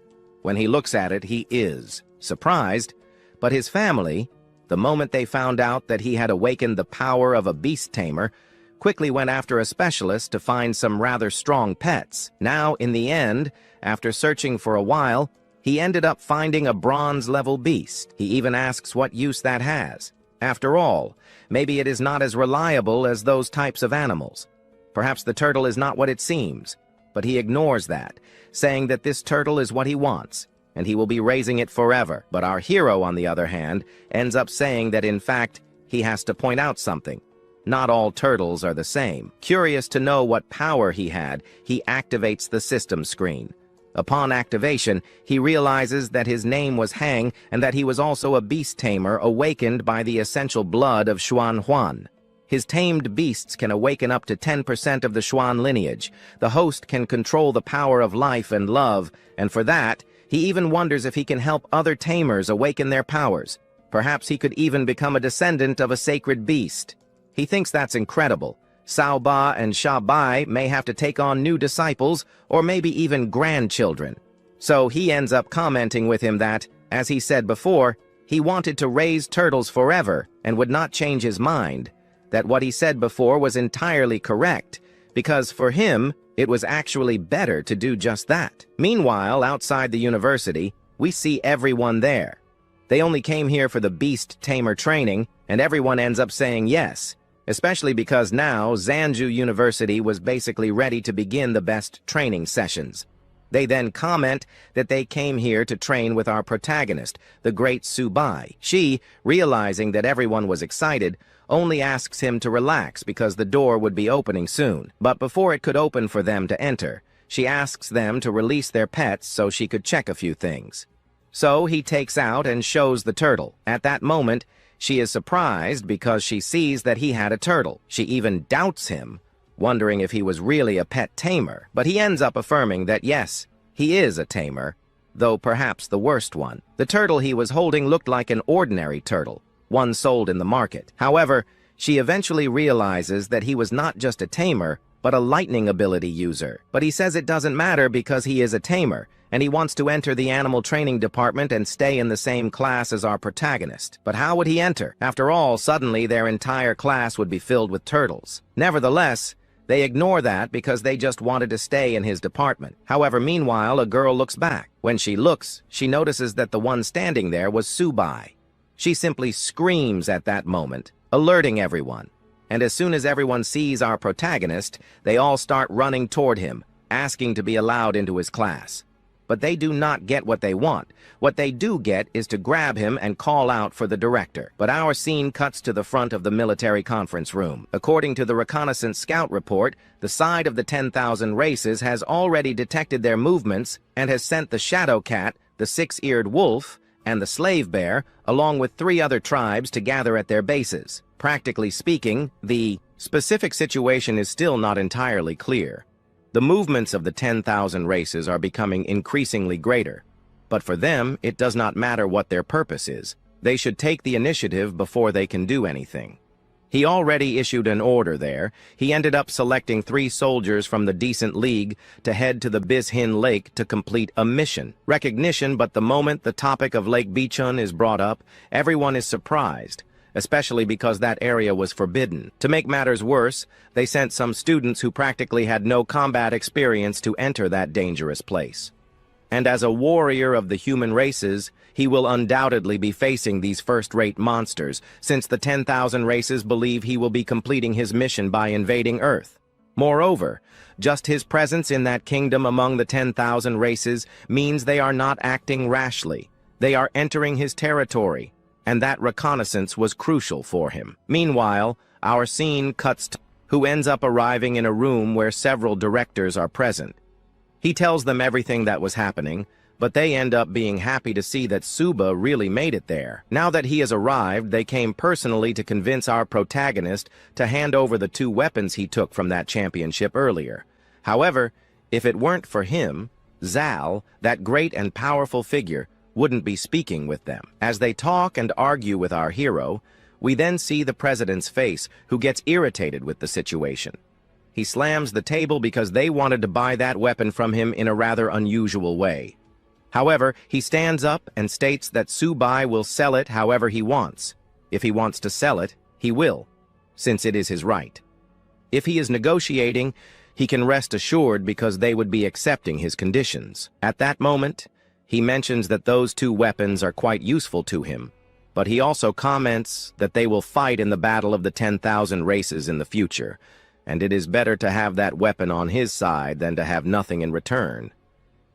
When he looks at it, he is surprised, but his family, the moment they found out that he had awakened the power of a beast tamer, quickly went after a specialist to find some rather strong pets. Now, in the end, after searching for a while, he ended up finding a bronze-level beast. He even asks what use that has. After all, maybe it is not as reliable as those types of animals. Perhaps the turtle is not what it seems, but he ignores that, saying that this turtle is what he wants, and he will be raising it forever. But our hero, on the other hand, ends up saying that in fact, he has to point out something. Not all turtles are the same. Curious to know what power he had, he activates the system screen. Upon activation, he realizes that his name was Hang and that he was also a beast tamer awakened by the essential blood of Xuan Huan. His tamed beasts can awaken up to 10% of the Xuan lineage. The host can control the power of life and love, and for that, he even wonders if he can help other tamers awaken their powers. Perhaps he could even become a descendant of a sacred beast. He thinks that's incredible. Sao Ba and Sha Bai may have to take on new disciples, or maybe even grandchildren. So he ends up commenting with him that, as he said before, he wanted to raise turtles forever and would not change his mind, that what he said before was entirely correct, because for him, it was actually better to do just that. Meanwhile, outside the university, we see everyone there. They only came here for the beast tamer training, and everyone ends up saying yes. Especially because now Zanju University was basically ready to begin the best training sessions. They then comment that they came here to train with our protagonist, the great Subai. She, realizing that everyone was excited, only asks him to relax because the door would be opening soon. But before it could open for them to enter, she asks them to release their pets so she could check a few things. So he takes out and shows the turtle. At that moment, she is surprised because she sees that he had a turtle. She even doubts him, wondering if he was really a pet tamer. But he ends up affirming that yes, he is a tamer, though perhaps the worst one. The turtle he was holding looked like an ordinary turtle, one sold in the market. However, She eventually realizes that he was not just a tamer, but a lightning ability user. But he says it doesn't matter because he is a tamer, and he wants to enter the animal training department and stay in the same class as our protagonist. But how would he enter? After all, suddenly their entire class would be filled with turtles. Nevertheless, they ignore that because they just wanted to stay in his department. However, meanwhile, a girl looks back. When she looks, she notices that the one standing there was Subai. She simply screams at that moment, alerting everyone. And as soon as everyone sees our protagonist, they all start running toward him, asking to be allowed into his class. But they do not get what they want. What they do get is to grab him and call out for the director. But our scene cuts to the front of the military conference room. According to the reconnaissance scout report, the side of the 10,000 races has already detected their movements and has sent the shadow cat, the six-eared wolf, and the slave bear, along with 3 other tribes to gather at their bases. Practically speaking, the specific situation is still not entirely clear. The movements of the 10,000 races are becoming increasingly greater, but for them, it does not matter what their purpose is. They should take the initiative before they can do anything. He already issued an order there. He ended up selecting 3 soldiers from the Decent League to head to the Bizhin Lake to complete a mission. Recognition, but the moment the topic of Lake Bichun is brought up, everyone is surprised, especially because that area was forbidden. To make matters worse, they sent some students who practically had no combat experience to enter that dangerous place. And as a warrior of the human races, he will undoubtedly be facing these first-rate monsters, since the 10,000 races believe he will be completing his mission by invading Earth. Moreover, just his presence in that kingdom among the 10,000 races means they are not acting rashly. They are entering his territory, and that reconnaissance was crucial for him. Meanwhile, our scene cuts to who ends up arriving in a room where several directors are present. He tells them everything that was happening, but they end up being happy to see that Suba really made it there. Now that he has arrived, they came personally to convince our protagonist to hand over the 2 weapons he took from that championship earlier. However, if it weren't for him, Zal, that great and powerful figure, wouldn't be speaking with them. As they talk and argue with our hero, we then see the president's face, who gets irritated with the situation. He slams the table because they wanted to buy that weapon from him in a rather unusual way. However, he stands up and states that Subai will sell it however he wants. If he wants to sell it, he will, since it is his right. If he is negotiating, he can rest assured because they would be accepting his conditions. At that moment, he mentions that those 2 weapons are quite useful to him, but he also comments that they will fight in the battle of the 10,000 races in the future, and it is better to have that weapon on his side than to have nothing in return.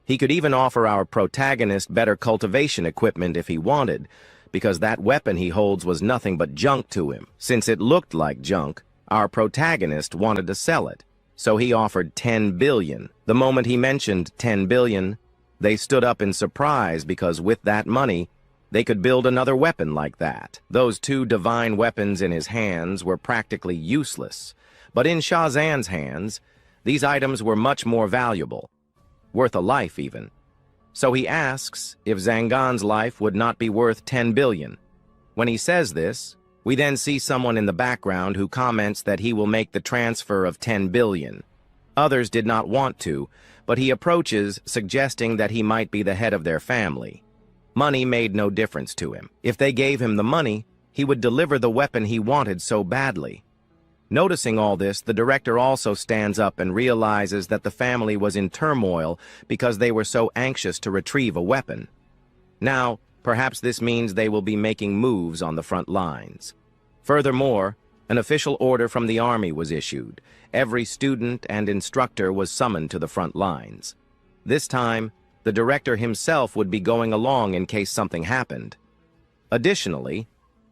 He could even offer our protagonist better cultivation equipment if he wanted, because that weapon he holds was nothing but junk to him. Since it looked like junk, our protagonist wanted to sell it, so he offered 10 billion. The moment he mentioned 10 billion, they stood up in surprise because with that money, they could build another weapon like that. Those 2 divine weapons in his hands were practically useless, but in Shazan's hands, these items were much more valuable, worth a life even. So he asks if Zangan's life would not be worth 10 billion. When he says this, we then see someone in the background who comments that he will make the transfer of 10 billion. Others did not want to, but he approaches, suggesting that he might be the head of their family. Money made no difference to him. If they gave him the money, he would deliver the weapon he wanted so badly. Noticing all this, the director also stands up and realizes that the family was in turmoil because they were so anxious to retrieve a weapon. Now, perhaps this means they will be making moves on the front lines. Furthermore, an official order from the army was issued. Every student and instructor was summoned to the front lines. This time, the director himself would be going along in case something happened. Additionally,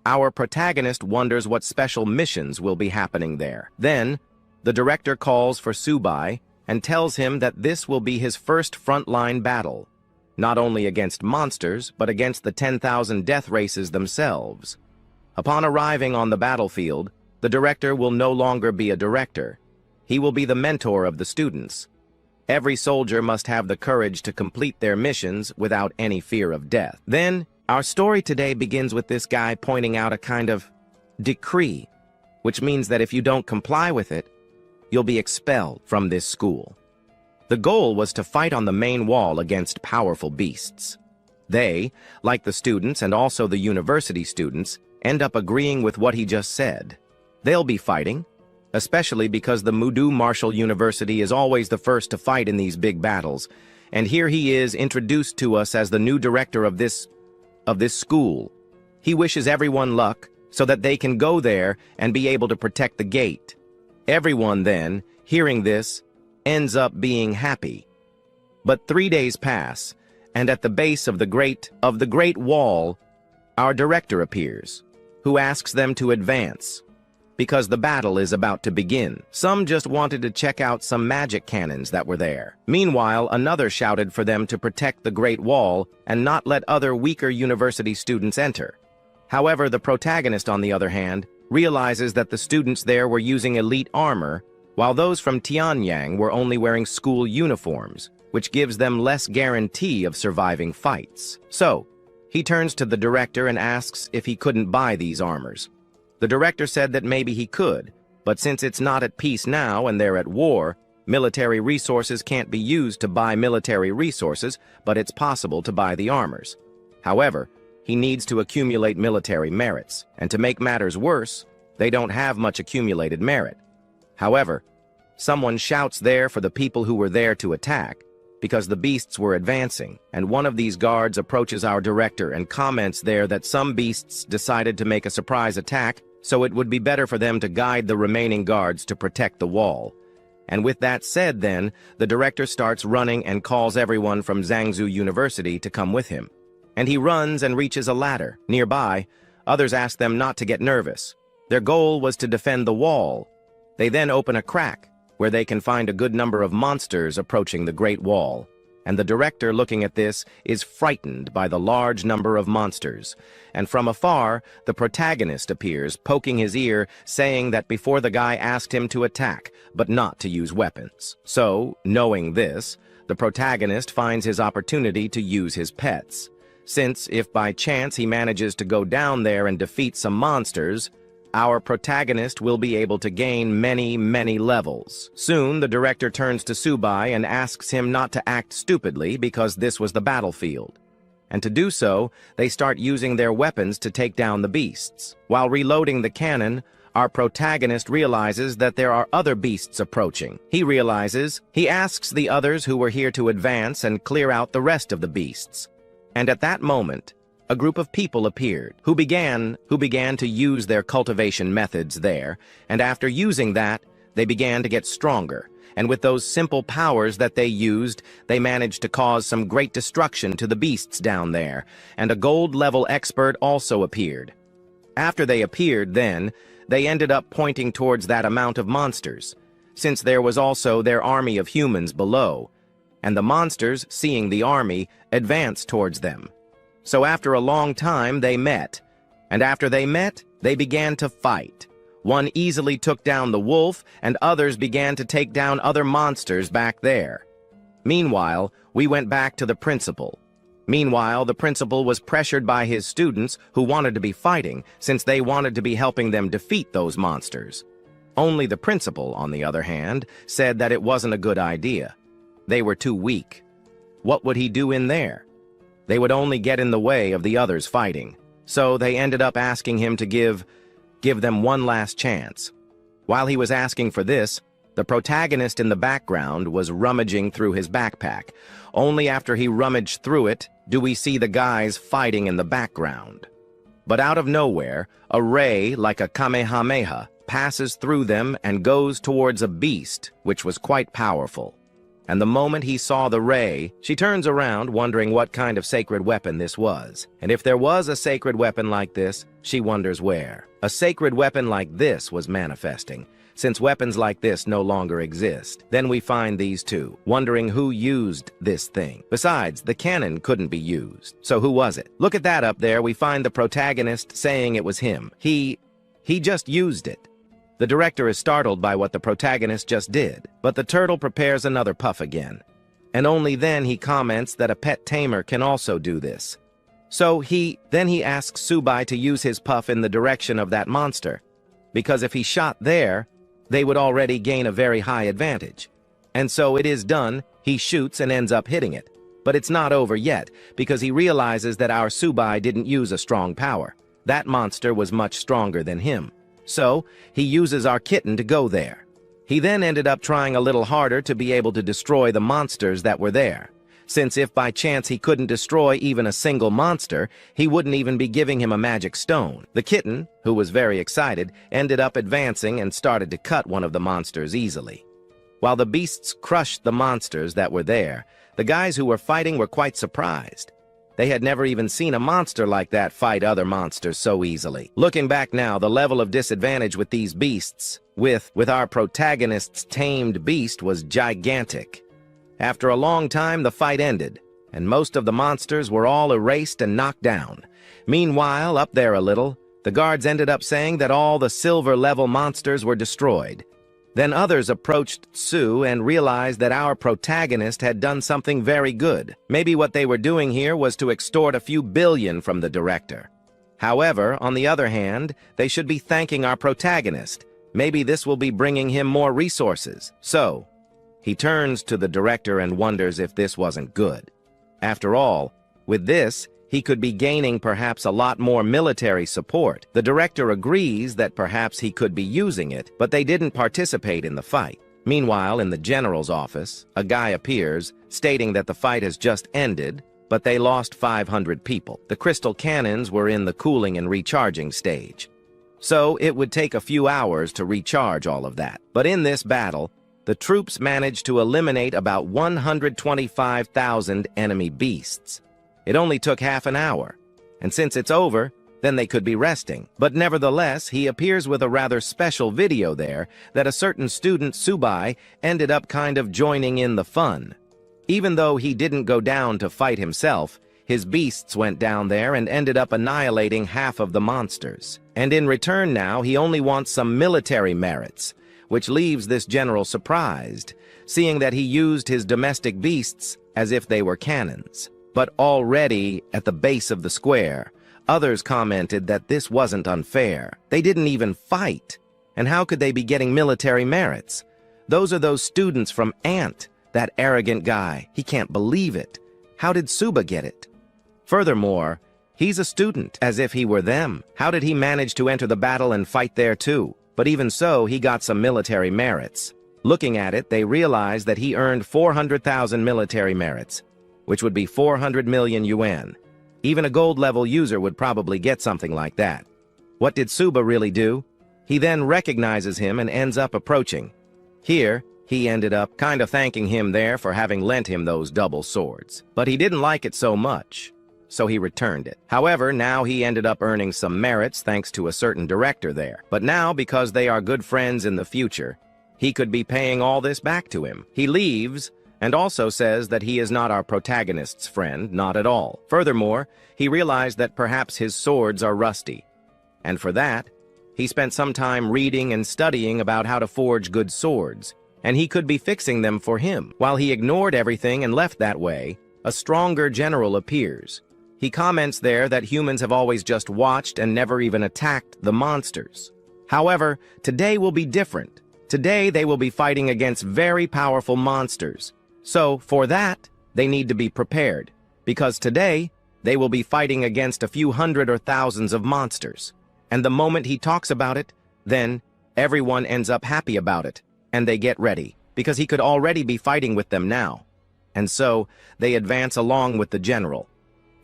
our protagonist wonders what special missions will be happening there. Then, the director calls for Subai and tells him that this will be his first frontline battle, not only against monsters, but against the 10,000 death races themselves. Upon arriving on the battlefield, the director will no longer be a director. He will be the mentor of the students. Every soldier must have the courage to complete their missions without any fear of death. Then, our story today begins with this guy pointing out a kind of decree, which means that if you don't comply with it, you'll be expelled from this school. The goal was to fight on the main wall against powerful beasts. They, like the students and also the university students, end up agreeing with what he just said. They'll be fighting, especially because the Mudu Martial University is always the first to fight in these big battles, and here he is introduced to us as the new director of this school. He wishes everyone luck so that they can go there and be able to protect the gate. Everyone then, hearing this, ends up being happy. But 3 days pass, and at the base of the great wall, our director appears, who asks them to advance, because the battle is about to begin. Some just wanted to check out some magic cannons that were there. Meanwhile, another shouted for them to protect the Great Wall and not let other weaker university students enter. However, the protagonist, on the other hand, realizes that the students there were using elite armor, while those from Tianyang were only wearing school uniforms, which gives them less guarantee of surviving fights. So, he turns to the director and asks if he couldn't buy these armors. The director said that maybe he could, but since it's not at peace now and they're at war, military resources can't be used to buy military resources, but it's possible to buy the armors. However, he needs to accumulate military merits, and to make matters worse, they don't have much accumulated merit. However, someone shouts there for the people who were there to attack, because the beasts were advancing, and one of these guards approaches our director and comments there that some beasts decided to make a surprise attack, so it would be better for them to guide the remaining guards to protect the wall. And with that said then, the director starts running and calls everyone from Zhangzhou University to come with him. And he runs and reaches a ladder. Nearby, others ask them not to get nervous. Their goal was to defend the wall. They then open a crack, where they can find a good number of monsters approaching the Great Wall. And the director, looking at this, is frightened by the large number of monsters. And from afar, the protagonist appears, poking his ear, saying that before the guy asked him to attack, but not to use weapons. So, knowing this, the protagonist finds his opportunity to use his pets. Since, if by chance he manages to go down there and defeat some monsters, our protagonist will be able to gain many levels. Soon, the director turns to Subai and asks him not to act stupidly because this was the battlefield. And to do so, they start using their weapons to take down the beasts. While reloading the cannon, our protagonist realizes that there are other beasts approaching. He asks the others who were here to advance and clear out the rest of the beasts. And at that moment, a group of people appeared, who began to use their cultivation methods there, and after using that, they began to get stronger, and with those simple powers that they used, they managed to cause some great destruction to the beasts down there, and a gold-level expert also appeared. After they appeared then, they ended up pointing towards that amount of monsters, since there was also their army of humans below, and the monsters, seeing the army, advanced towards them. So after a long time, they met. And after they met, they began to fight. One easily took down the wolf, and others began to take down other monsters back there. Meanwhile, we went back to the principal. Meanwhile, the principal was pressured by his students who wanted to be fighting, since they wanted to be helping them defeat those monsters. Only the principal, on the other hand, said that it wasn't a good idea. They were too weak. What would he do in there? They would only get in the way of the others fighting. So they ended up asking him to give them one last chance. While he was asking for this, the protagonist in the background was rummaging through his backpack. Only after he rummaged through it do we see the guys fighting in the background. But out of nowhere, a ray, like a Kamehameha, passes through them and goes towards a beast, which was quite powerful. And the moment he saw the ray, she turns around wondering what kind of sacred weapon this was. And if there was a sacred weapon like this, she wonders where. A sacred weapon like this was manifesting, since weapons like this no longer exist. Then we find these two, wondering who used this thing. Besides, the cannon couldn't be used. So who was it? Look at that up there, we find the protagonist saying it was him. He just used it. The director is startled by what the protagonist just did, but the turtle prepares another puff again. And only then he comments that a pet tamer can also do this. So he asks Subai to use his puff in the direction of that monster. because if he shot there, they would already gain a very high advantage. And so it is done, he shoots and ends up hitting it. But it's not over yet, because he realizes that our Subai didn't use a strong power. That monster was much stronger than him. So, he uses our kitten to go there. He then ended up trying a little harder to be able to destroy the monsters that were there, since if by chance he couldn't destroy even a single monster, he wouldn't even be giving him a magic stone. The kitten, who was very excited, ended up advancing and started to cut one of the monsters easily. While the beasts crushed the monsters that were there, the guys who were fighting were quite surprised. They had never even seen a monster like that fight other monsters so easily. Looking back now, the level of disadvantage with these beasts, with our protagonist's tamed beast, was gigantic. After a long time, the fight ended, and most of the monsters were all erased and knocked down. Meanwhile, up there a little, the guards ended up saying that all the silver-level monsters were destroyed. Then others approached Sue and realized that our protagonist had done something very good. Maybe what they were doing here was to extort a few billion from the director. However, on the other hand, they should be thanking our protagonist. Maybe this will be bringing him more resources. So, he turns to the director and wonders if this wasn't good. After all, with this, he could be gaining perhaps a lot more military support. The director agrees that perhaps he could be using it, but they didn't participate in the fight. Meanwhile, in the general's office, a guy appears, stating that the fight has just ended, but they lost 500 people. The crystal cannons were in the cooling and recharging stage. So it would take a few hours to recharge all of that. But in this battle, the troops managed to eliminate about 125,000 enemy beasts. It only took half an hour, and since it's over, then they could be resting. But nevertheless, he appears with a rather special video there that a certain student, Subai, ended up kind of joining in the fun. Even though he didn't go down to fight himself, his beasts went down there and ended up annihilating half of the monsters. And in return now, he only wants some military merits, which leaves this general surprised, seeing that he used his domestic beasts as if they were cannons. But already, at the base of the square, others commented that this wasn't unfair. They didn't even fight. And how could they be getting military merits? Those are those students from Ant, that arrogant guy. He can't believe it. How did Suba get it? Furthermore, he's a student, as if he were them. How did he manage to enter the battle and fight there too? But even so, he got some military merits. Looking at it, they realized that he earned 400,000 military merits, which would be 400 million yuan. Even a gold-level user would probably get something like that. What did Suba really do? He then recognizes him and ends up approaching. Here, he ended up kind of thanking him there for having lent him those double swords. But he didn't like it so much, so he returned it. However, now he ended up earning some merits thanks to a certain director there. But now, because they are good friends in the future, he could be paying all this back to him. He leaves, and also says that he is not our protagonist's friend, not at all. Furthermore, he realized that perhaps his swords are rusty. And for that, he spent some time reading and studying about how to forge good swords, and he could be fixing them for him. While he ignored everything and left that way, a stronger general appears. He comments there that humans have always just watched and never even attacked the monsters. However, today will be different. Today they will be fighting against very powerful monsters. So, for that, they need to be prepared, because today, they will be fighting against a few hundred or thousands of monsters. And the moment he talks about it, then everyone ends up happy about it, and they get ready, because he could already be fighting with them now. And so, they advance along with the general.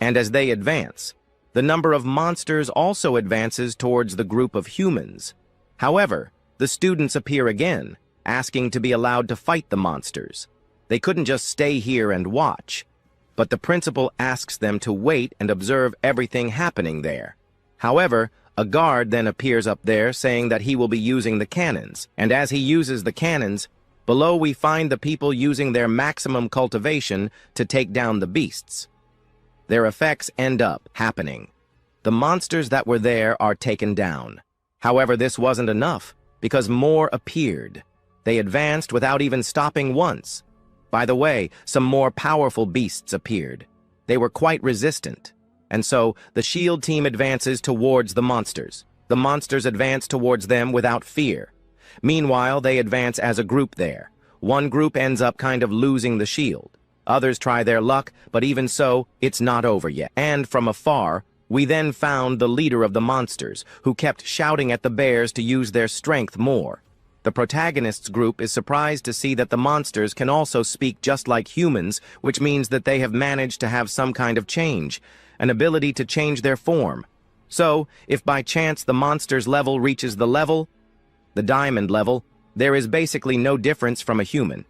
And as they advance, the number of monsters also advances towards the group of humans. However, the students appear again, asking to be allowed to fight the monsters. They couldn't just stay here and watch, but the principal asks them to wait and observe everything happening there. However, a guard then appears up there saying that he will be using the cannons, and as he uses the cannons, below we find the people using their maximum cultivation to take down the beasts. Their effects end up happening. The monsters that were there are taken down. However, this wasn't enough, because more appeared. They advanced without even stopping once. By the way, some more powerful beasts appeared. They were quite resistant, and so the shield team advances towards the monsters. the monsters advance towards them without fear. Meanwhile, they advance as a group there. One group ends up kind of losing the shield. Others try their luck, but even so, it's not over yet. And from afar, we then found the leader of the monsters, who kept shouting at the bears to use their strength more. The protagonist's group is surprised to see that the monsters can also speak just like humans, which means that they have managed to have some kind of change, an ability to change their form. So, if by chance the monster's level reaches the diamond level, there is basically no difference from a human.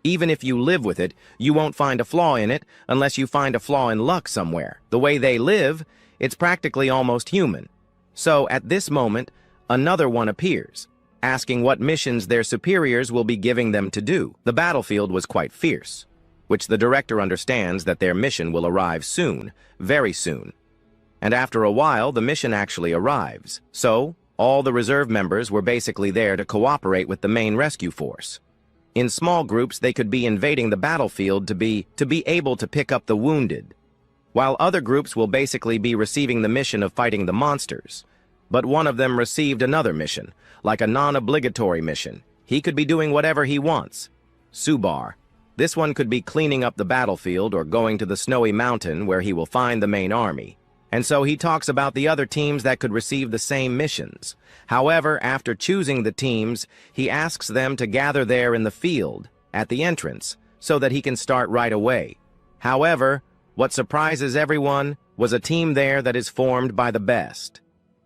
Even if you live with it, you won't find a flaw in it unless you find a flaw in luck somewhere. The way they live, it's practically almost human. So, at this moment, another one appears, asking what missions their superiors will be giving them to do. The battlefield was quite fierce, which the director understands that their mission will arrive soon, very soon. And after a while, the mission actually arrives. So, all the reserve members were basically there to cooperate with the main rescue force. In small groups, they could be invading the battlefield to be able to pick up the wounded, while other groups will basically be receiving the mission of fighting the monsters. But one of them received another mission, like a non-obligatory mission. He could be doing whatever he wants. Subar. This one could be cleaning up the battlefield or going to the snowy mountain where he will find the main army. And so he talks about the other teams that could receive the same missions. However, after choosing the teams, he asks them to gather there in the field, at the entrance, so that he can start right away. However, what surprises everyone was a team there that is formed by the best.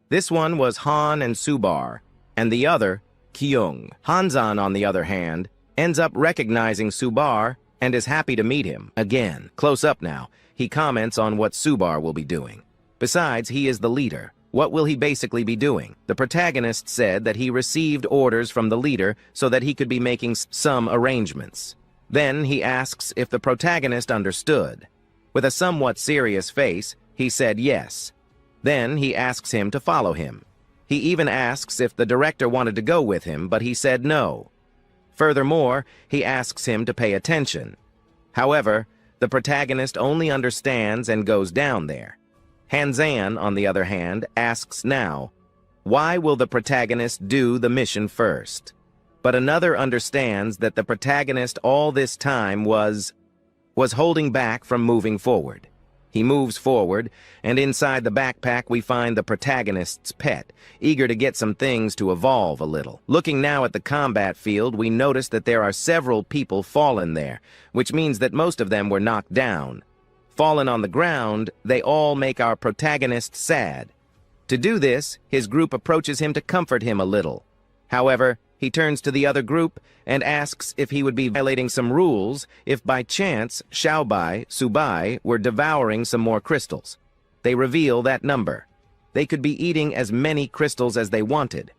This one was Han and Subar, and the other, Kyung. Hanzan, on the other hand, ends up recognizing Subar and is happy to meet him. Again, close up now, he comments on what Subar will be doing. Besides, he is the leader. What will he basically be doing? The protagonist said that he received orders from the leader so that he could be making some arrangements. Then he asks if the protagonist understood. With a somewhat serious face, he said yes. Then he asks him to follow him. He even asks if the director wanted to go with him, but he said no. Furthermore, he asks him to pay attention. However, the protagonist only understands and goes down there. Hanzan, on the other hand, asks now, why will the protagonist do the mission first? But another understands that the protagonist all this time was holding back from moving forward. He moves forward, and inside the backpack we find the protagonist's pet, eager to get some things to evolve a little. Looking now at the combat field, we notice that there are several people fallen there, which means that most of them were knocked down. Fallen on the ground, they all make our protagonist sad. To do this, his group approaches him to comfort him a little. However, he turns to the other group and asks if he would be violating some rules if by chance Xiaobai, Subai, were devouring some more crystals. They reveal that number. They could be eating as many crystals as they wanted.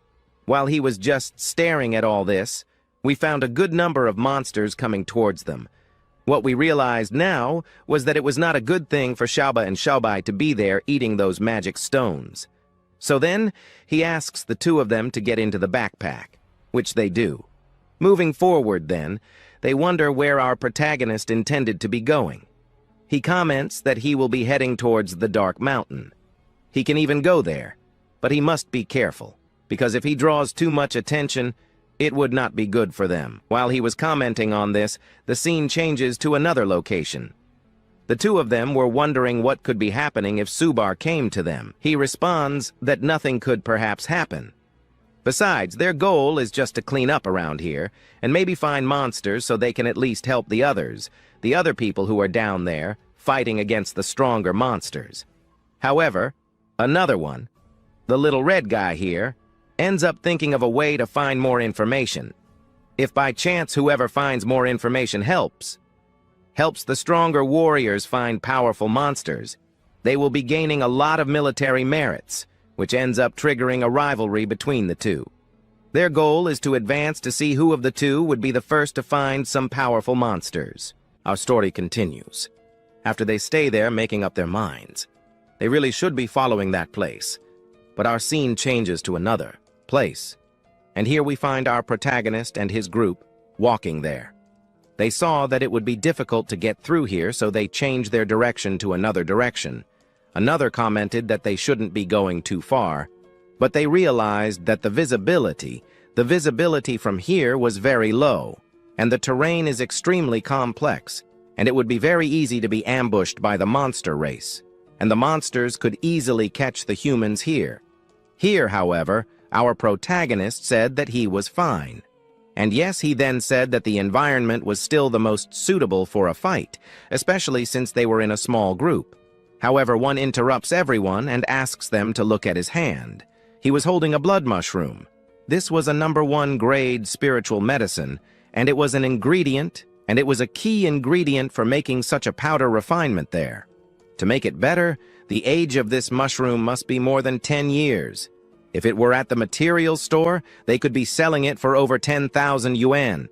While he was just staring at all this, we found a good number of monsters coming towards them. What we realized now was that it was not a good thing for Xiaoba and Xiaobai to be there eating those magic stones. So then, he asks the two of them to get into the backpack, which they do. Moving forward then, they wonder where our protagonist intended to be going. He comments that he will be heading towards the Dark Mountain. He can even go there, but he must be careful, because if he draws too much attention, it would not be good for them. While he was commenting on this, the scene changes to another location. The two of them were wondering what could be happening if Subar came to them. He responds that nothing could perhaps happen. Besides, their goal is just to clean up around here, and maybe find monsters so they can at least help the others, the other people who are down there, fighting against the stronger monsters. However, another one, the little red guy here, ends up thinking of a way to find more information. If by chance whoever finds more information helps the stronger warriors find powerful monsters, they will be gaining a lot of military merits, which ends up triggering a rivalry between the two. Their goal is to advance to see who of the two would be the first to find some powerful monsters. Our story continues. After they stay there making up their minds, they really should be following that place. But our scene changes to another place, and here we find our protagonist and his group walking there. They saw that it would be difficult to get through here, so they changed their direction to another direction. Another commented that they shouldn't be going too far, But they realized that the visibility from here was very low, and the terrain is extremely complex, and it would be very easy to be ambushed by the monster race, and the monsters could easily catch the humans here. Here, however, our protagonist said that he was fine. And yes, he then said that the environment was still the most suitable for a fight, especially since they were in a small group. However, one interrupts everyone and asks them to look at his hand. He was holding a blood mushroom. This was a #1 grade spiritual medicine, and it was an ingredient, and it was a key ingredient for making such a powder refinement there. To make it better, the age of this mushroom must be more than 10 years. If it were at the material store, they could be selling it for over 10,000 yuan.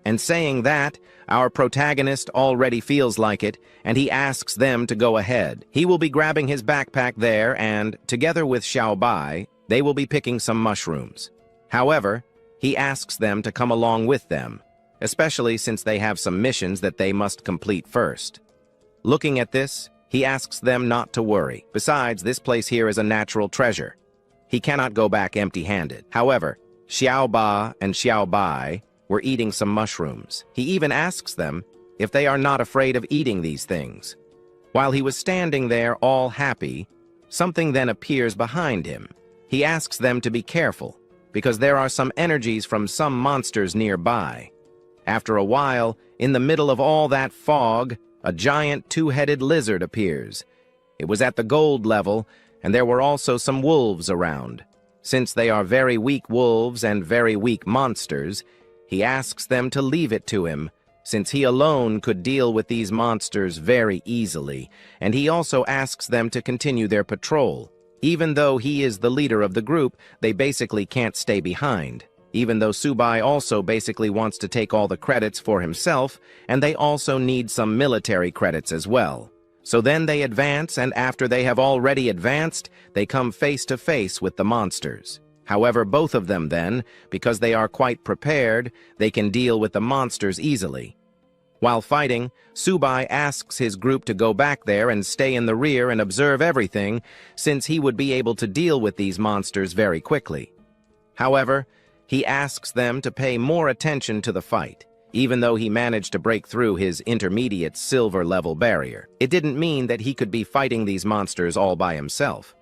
And saying that, our protagonist already feels like it, and he asks them to go ahead. He will be grabbing his backpack there, and, together with Xiao Bai, they will be picking some mushrooms. However, he asks them to come along with them, especially since they have some missions that they must complete first. Looking at this, he asks them not to worry. Besides, this place here is a natural treasure. He cannot go back empty-handed. However, Xiao Ba and Xiao Bai were eating some mushrooms. He even asks them if they are not afraid of eating these things. While he was standing there all happy, something then appears behind him. He asks them to be careful, because there are some energies from some monsters nearby. After a while, in the middle of all that fog, a giant two-headed lizard appears. It was at the gold level, and there were also some wolves around. Since they are very weak wolves and very weak monsters, he asks them to leave it to him, since he alone could deal with these monsters very easily, and he also asks them to continue their patrol. Even though he is the leader of the group, they basically can't stay behind. Even though Subai also basically wants to take all the credits for himself, and they also need some military credits as well. So then they advance, and after they have already advanced, they come face to face with the monsters. However, both of them then, because they are quite prepared, they can deal with the monsters easily. While fighting, Subai asks his group to go back there and stay in the rear and observe everything, since he would be able to deal with these monsters very quickly. However, he asks them to pay more attention to the fight. Even though he managed to break through his intermediate silver-level barrier, it didn't mean that he could be fighting these monsters all by himself.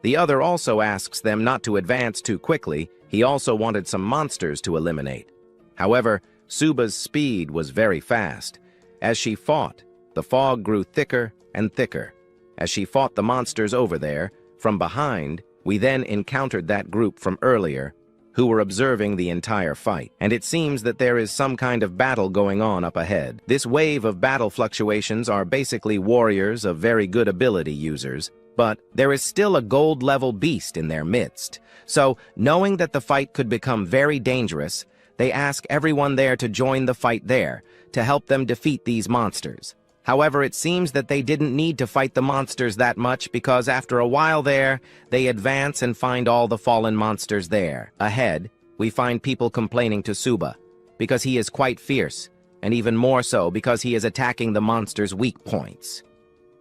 The other also asks them not to advance too quickly. He also wanted some monsters to eliminate. However, Suba's speed was very fast. As she fought, the fog grew thicker and thicker. As she fought the monsters over there, from behind, we then encountered that group from earlier, who were observing the entire fight, and it seems that there is some kind of battle going on up ahead. This wave of battle fluctuations are basically warriors of very good ability users, but there is still a gold-level beast in their midst. So, knowing that the fight could become very dangerous, they ask everyone there to join the fight there, to help them defeat these monsters. However, it seems that they didn't need to fight the monsters that much because after a while there, they advance and find all the fallen monsters there. Ahead, we find people complaining to Suba, because he is quite fierce, and even more so because he is attacking the monsters' weak points.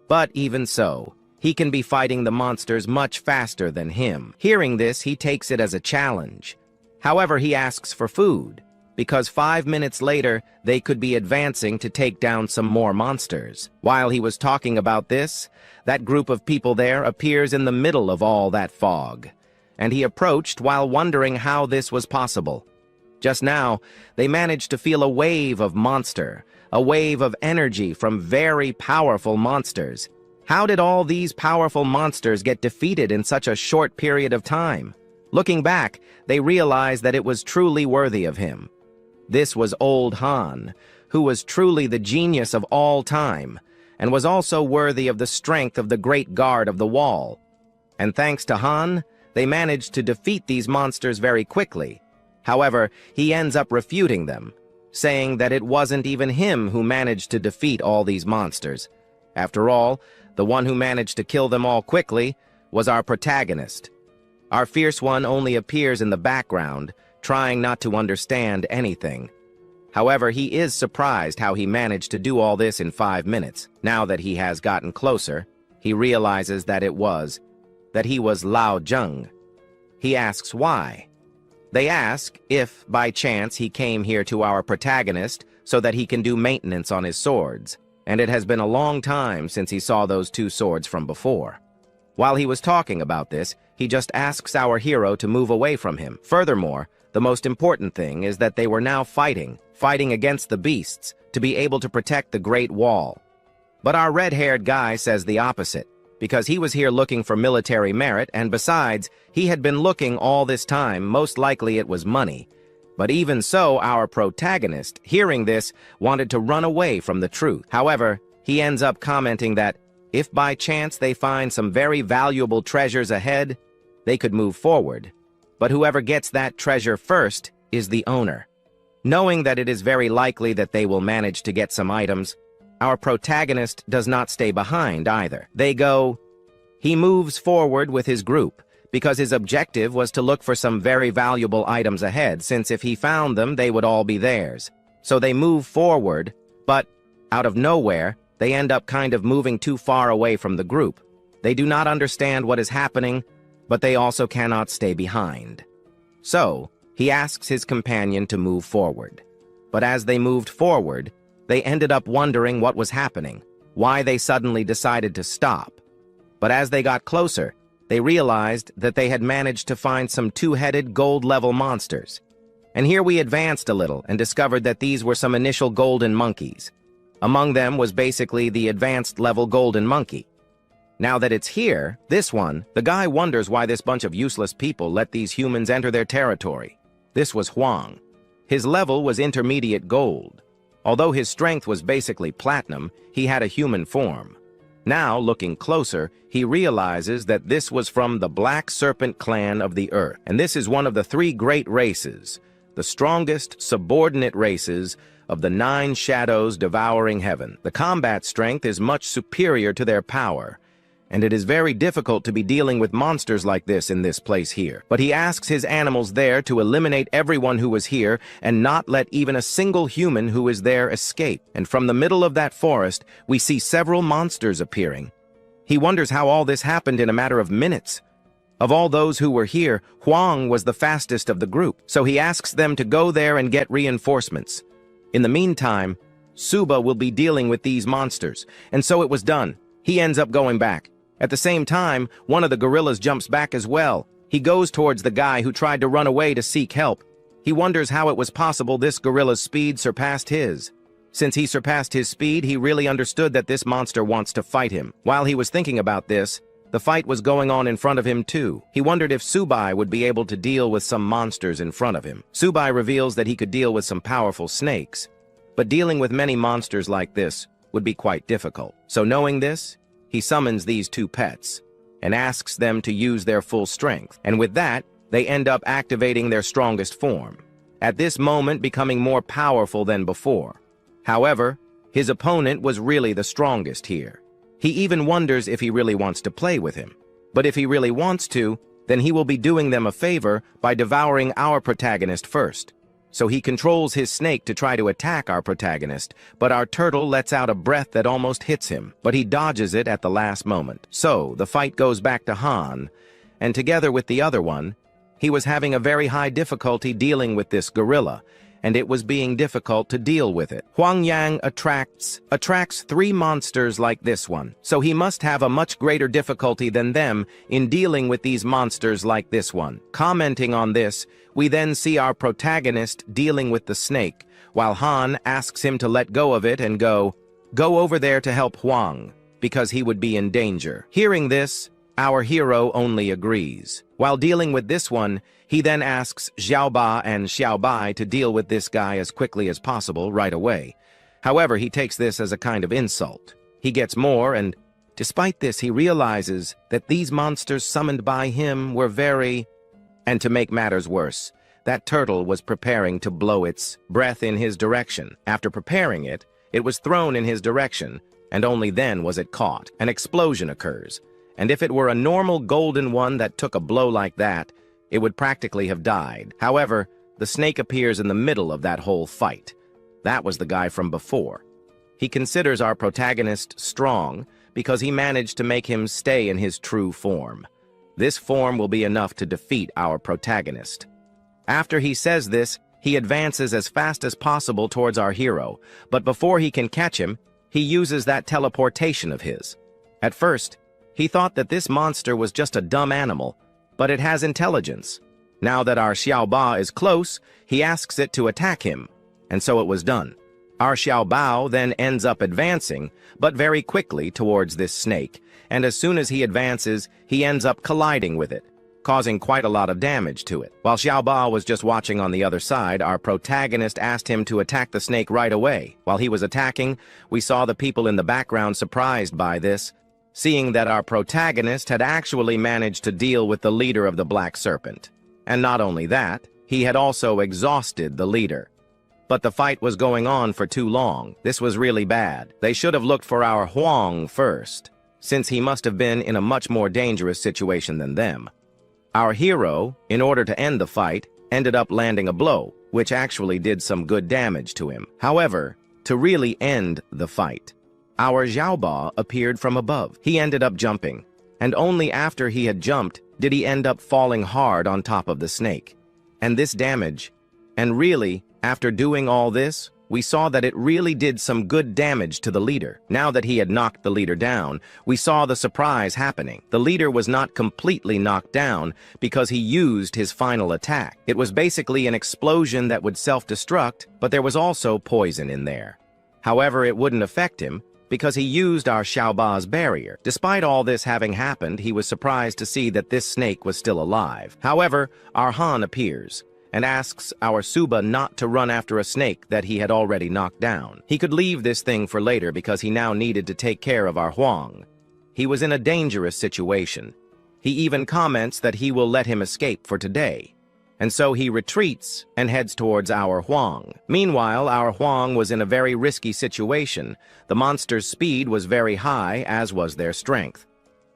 But even so, he can be fighting the monsters much faster than him. Hearing this, he takes it as a challenge. However, he asks for food, because 5 minutes later, they could be advancing to take down some more monsters. While he was talking about this, that group of people there appears in the middle of all that fog, and he approached while wondering how this was possible. Just now, they managed to feel a wave of monster, a wave of energy from very powerful monsters. How did all these powerful monsters get defeated in such a short period of time? Looking back, they realized that it was truly worthy of him. This was Old Han, who was truly the genius of all time, and was also worthy of the strength of the Great Guard of the Wall. And thanks to Han, they managed to defeat these monsters very quickly. However, he ends up refuting them, saying that it wasn't even him who managed to defeat all these monsters. After all, the one who managed to kill them all quickly was our protagonist. Our fierce one only appears in the background, trying not to understand anything. However, he is surprised how he managed to do all this in 5 minutes. Now that he has gotten closer, he realizes that he was Lao Zheng. he asks why. They ask if, by chance, he came here to our protagonist so that he can do maintenance on his swords, and it has been a long time since he saw those two swords from before. While he was talking about this, he just asks our hero to move away from him. Furthermore, the most important thing is that they were now fighting against the beasts, to be able to protect the Great Wall. But our red-haired guy says the opposite, because he was here looking for military merit, and besides, he had been looking all this time, most likely it was money. But even so, our protagonist, hearing this, wanted to run away from the truth. However, he ends up commenting that if by chance they find some very valuable treasures ahead, they could move forward. But whoever gets that treasure first is the owner. Knowing that it is very likely that they will manage to get some items, our protagonist does not stay behind either. They go. He moves forward with his group, because his objective was to look for some very valuable items ahead, since if he found them, they would all be theirs. So they move forward, but out of nowhere, they end up kind of moving too far away from the group. They do not understand what is happening, but they also cannot stay behind. So, he asks his companion to move forward. But as they moved forward, they ended up wondering what was happening, why they suddenly decided to stop. But as they got closer, they realized that they had managed to find some two-headed gold-level monsters. And here we advanced a little and discovered that these were some initial golden monkeys. Among them was basically the advanced-level golden monkey. Now that it's here, this one, the guy wonders why this bunch of useless people let these humans enter their territory. This was Huang. His level was intermediate gold. Although his strength was basically platinum, he had a human form. Now, looking closer, he realizes that this was from the Black Serpent clan of the Earth, and this is one of the 3 great races, the strongest subordinate races of the 9 shadows devouring heaven. The combat strength is much superior to their power, and it is very difficult to be dealing with monsters like this in this place here. But he asks his animals there to eliminate everyone who was here and not let even a single human who is there escape. And from the middle of that forest, we see several monsters appearing. He wonders how all this happened in a matter of minutes. Of all those who were here, Huang was the fastest of the group, so he asks them to go there and get reinforcements. In the meantime, Suba will be dealing with these monsters, and so it was done. He ends up going back. At the same time, one of the gorillas jumps back as well. He goes towards the guy who tried to run away to seek help. He wonders how it was possible this gorilla's speed surpassed his. Since he surpassed his speed, he really understood that this monster wants to fight him. While he was thinking about this, the fight was going on in front of him too. He wondered if Subai would be able to deal with some monsters in front of him. Subai reveals that he could deal with some powerful snakes, but dealing with many monsters like this would be quite difficult. So knowing this, he summons these 2 pets and asks them to use their full strength, and with that, they end up activating their strongest form, at this moment becoming more powerful than before. However, his opponent was really the strongest here. He even wonders if he really wants to play with him. But if he really wants to, then he will be doing them a favor by devouring our protagonist first. So he controls his snake to try to attack our protagonist, but our turtle lets out a breath that almost hits him, but he dodges it at the last moment. So the fight goes back to Han, and together with the other one, he was having a very high difficulty dealing with this gorilla, and it was being difficult to deal with it. Huang Yang attracts 3 monsters like this one, so he must have a much greater difficulty than them in dealing with these monsters like this one. Commenting on this, we then see our protagonist dealing with the snake, while Han asks him to let go of it and go over there to help Huang, because he would be in danger. Hearing this, our hero only agrees. While dealing with this one, he then asks Xiaoba and Xiaobai to deal with this guy as quickly as possible right away. However, he takes this as a kind of insult. He gets more, and despite this, he realizes that these monsters summoned by him were very... And to make matters worse, that turtle was preparing to blow its breath in his direction. After preparing it, it was thrown in his direction, and only then was it caught. An explosion occurs, and if it were a normal golden one that took a blow like that, it would practically have died. However, the snake appears in the middle of that whole fight. That was the guy from before. He considers our protagonist strong because he managed to make him stay in his true form. This form will be enough to defeat our protagonist. After he says this, he advances as fast as possible towards our hero, but before he can catch him, he uses that teleportation of his. At first, he thought that this monster was just a dumb animal, but it has intelligence. Now that our Xiaobao is close, he asks it to attack him, and so it was done. Our Xiaobao then ends up advancing, but very quickly towards this snake, and as soon as he advances, he ends up colliding with it, causing quite a lot of damage to it. While Xiaobao was just watching on the other side, our protagonist asked him to attack the snake right away. While he was attacking, we saw the people in the background surprised by this, seeing that our protagonist had actually managed to deal with the leader of the Black Serpent. And not only that, he had also exhausted the leader. But the fight was going on for too long. This was really bad. They should have looked for our Huang first, since he must have been in a much more dangerous situation than them. Our hero, in order to end the fight, ended up landing a blow, which actually did some good damage to him. However, to really end the fight, our Xiaobao appeared from above. He ended up jumping, and only after he had jumped did he end up falling hard on top of the snake. And this damage, and really, after doing all this, we saw that it really did some good damage to the leader. Now that he had knocked the leader down, we saw the surprise happening. The leader was not completely knocked down because he used his final attack. It was basically an explosion that would self-destruct, but there was also poison in there. However, it wouldn't affect him because he used our Xiaobao's barrier. Despite all this having happened, he was surprised to see that this snake was still alive. However, our Han appears and asks our Suba not to run after a snake that he had already knocked down. He could leave this thing for later because he now needed to take care of our Huang. He was in a dangerous situation. He even comments that he will let him escape for today. And so he retreats and heads towards our Huang. Meanwhile, our Huang was in a very risky situation. The monster's speed was very high, as was their strength.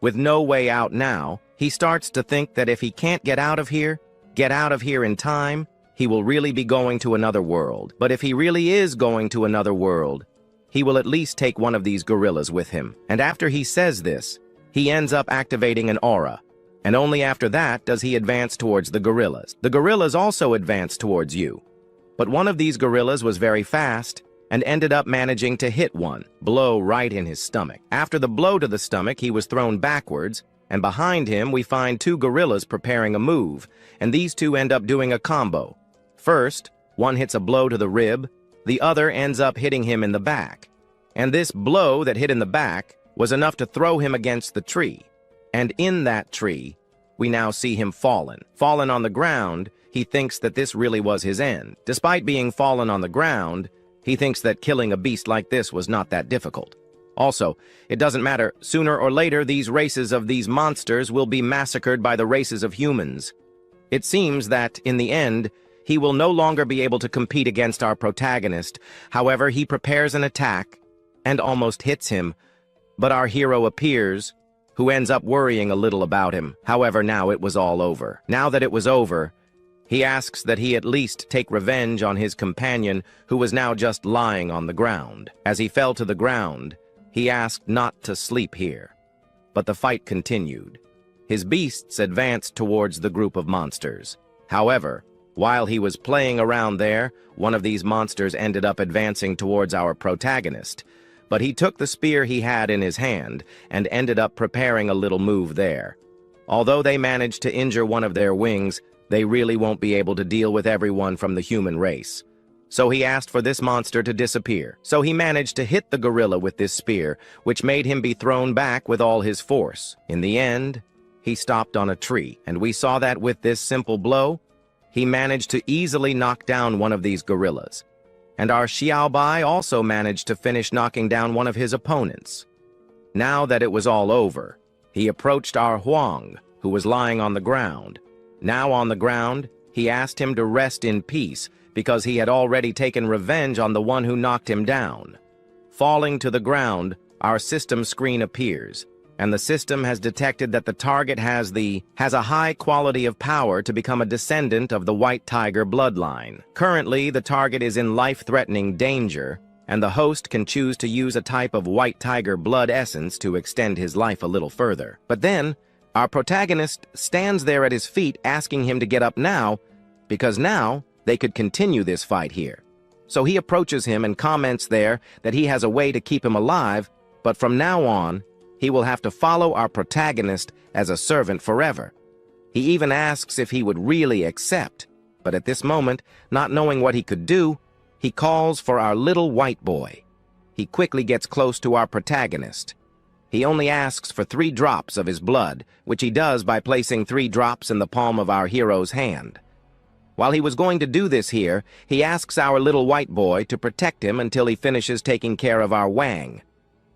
With no way out now, he starts to think that if he can't get out of here in time, he will really be going to another world. But if he really is going to another world, he will at least take one of these gorillas with him. And after he says this, he ends up activating an aura. And only after that does he advance towards the gorillas. The gorillas also advance towards you. But one of these gorillas was very fast and ended up managing to hit one blow right in his stomach. After the blow to the stomach, he was thrown backwards, and behind him we find two gorillas preparing a move, and these two end up doing a combo. First, one hits a blow to the rib, the other ends up hitting him in the back. And this blow that hit in the back was enough to throw him against the tree. And in that tree, we now see him fallen. Fallen on the ground, he thinks that this really was his end. Despite being fallen on the ground, he thinks that killing a beast like this was not that difficult. Also, it doesn't matter, sooner or later these races of these monsters will be massacred by the races of humans. It seems that, in the end, he will no longer be able to compete against our protagonist. However, he prepares an attack and almost hits him, but our hero appears, who ends up worrying a little about him. However, now it was all over. Now that it was over, he asks that he at least take revenge on his companion, who was now just lying on the ground. As he fell to the ground, he asked not to sleep here. But the fight continued. His beasts advanced towards the group of monsters. However, while he was playing around there, one of these monsters ended up advancing towards our protagonist. But he took the spear he had in his hand and ended up preparing a little move there. Although they managed to injure one of their wings, they really won't be able to deal with everyone from the human race. So he asked for this monster to disappear. So he managed to hit the gorilla with this spear, which made him be thrown back with all his force. In the end, he stopped on a tree, and we saw that with this simple blow, he managed to easily knock down one of these gorillas. And our Xiaobai also managed to finish knocking down one of his opponents. Now that it was all over, he approached our Huang, who was lying on the ground. Now on the ground, he asked him to rest in peace because he had already taken revenge on the one who knocked him down. Falling to the ground, our system screen appears, and the system has detected that the target has a high quality of power to become a descendant of the White Tiger bloodline. Currently, the target is in life-threatening danger, and the host can choose to use a type of White Tiger blood essence to extend his life a little further. But then, Our protagonist stands there at his feet asking him to get up now, because now they could continue this fight here. So he approaches him and comments there that he has a way to keep him alive, but from now on, he will have to follow our protagonist as a servant forever. He even asks if he would really accept, but at this moment, not knowing what he could do, he calls for our little white boy. He quickly gets close to our protagonist. He only asks for 3 drops of his blood, which he does by placing 3 drops in the palm of our hero's hand. While he was going to do this here, he asks our little white boy to protect him until he finishes taking care of our Wang.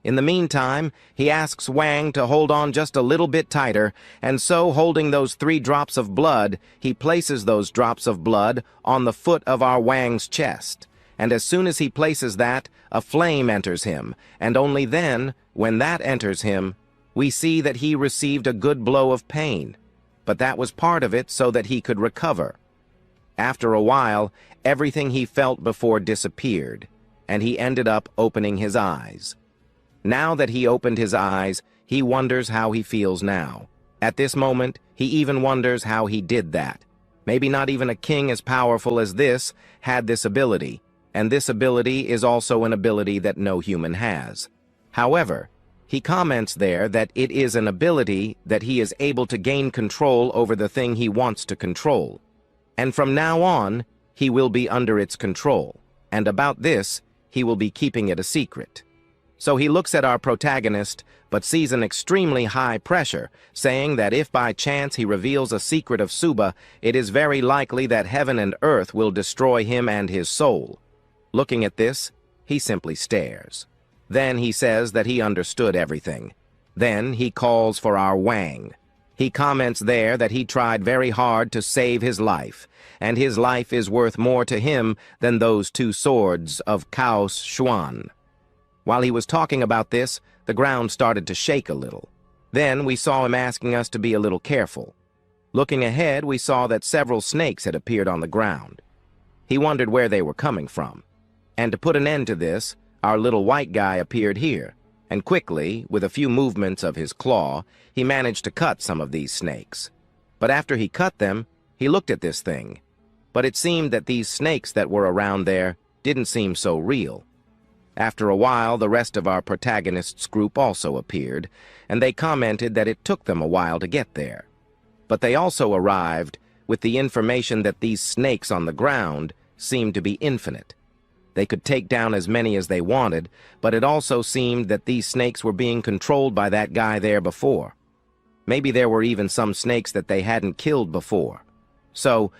In the meantime, he asks Wang to hold on just a little bit tighter, and so, holding those 3 drops of blood, he places those drops of blood on the foot of our Wang's chest. And as soon as he places that, a flame enters him, and only then, when that enters him, we see that he received a good blow of pain. But that was part of it so that he could recover. After a while, everything he felt before disappeared, and he ended up opening his eyes. Now that he opened his eyes, he wonders how he feels now. At this moment, he even wonders how he did that. Maybe not even a king as powerful as this had this ability, and this ability is also an ability that no human has. However, he comments there that it is an ability that he is able to gain control over the thing he wants to control. And from now on, he will be under its control, and about this, he will be keeping it a secret. So he looks at our protagonist, but sees an extremely high pressure, saying that if by chance he reveals a secret of Suba, it is very likely that heaven and earth will destroy him and his soul. Looking at this, he simply stares. Then he says that he understood everything. Then he calls for our Wang. He comments there that he tried very hard to save his life, and his life is worth more to him than those 2 swords of Chaos Xuan. While he was talking about this, the ground started to shake a little. Then we saw him asking us to be a little careful. Looking ahead, we saw that several snakes had appeared on the ground. He wondered where they were coming from. And to put an end to this, our little white guy appeared here, and quickly, with a few movements of his claw, he managed to cut some of these snakes. But after he cut them, he looked at this thing. But it seemed that these snakes that were around there didn't seem so real. After a while, the rest of our protagonist's group also appeared, and they commented that it took them a while to get there. But they also arrived with the information that these snakes on the ground seemed to be infinite. They could take down as many as they wanted, but it also seemed that these snakes were being controlled by that guy there before. Maybe there were even some snakes that they hadn't killed before. So,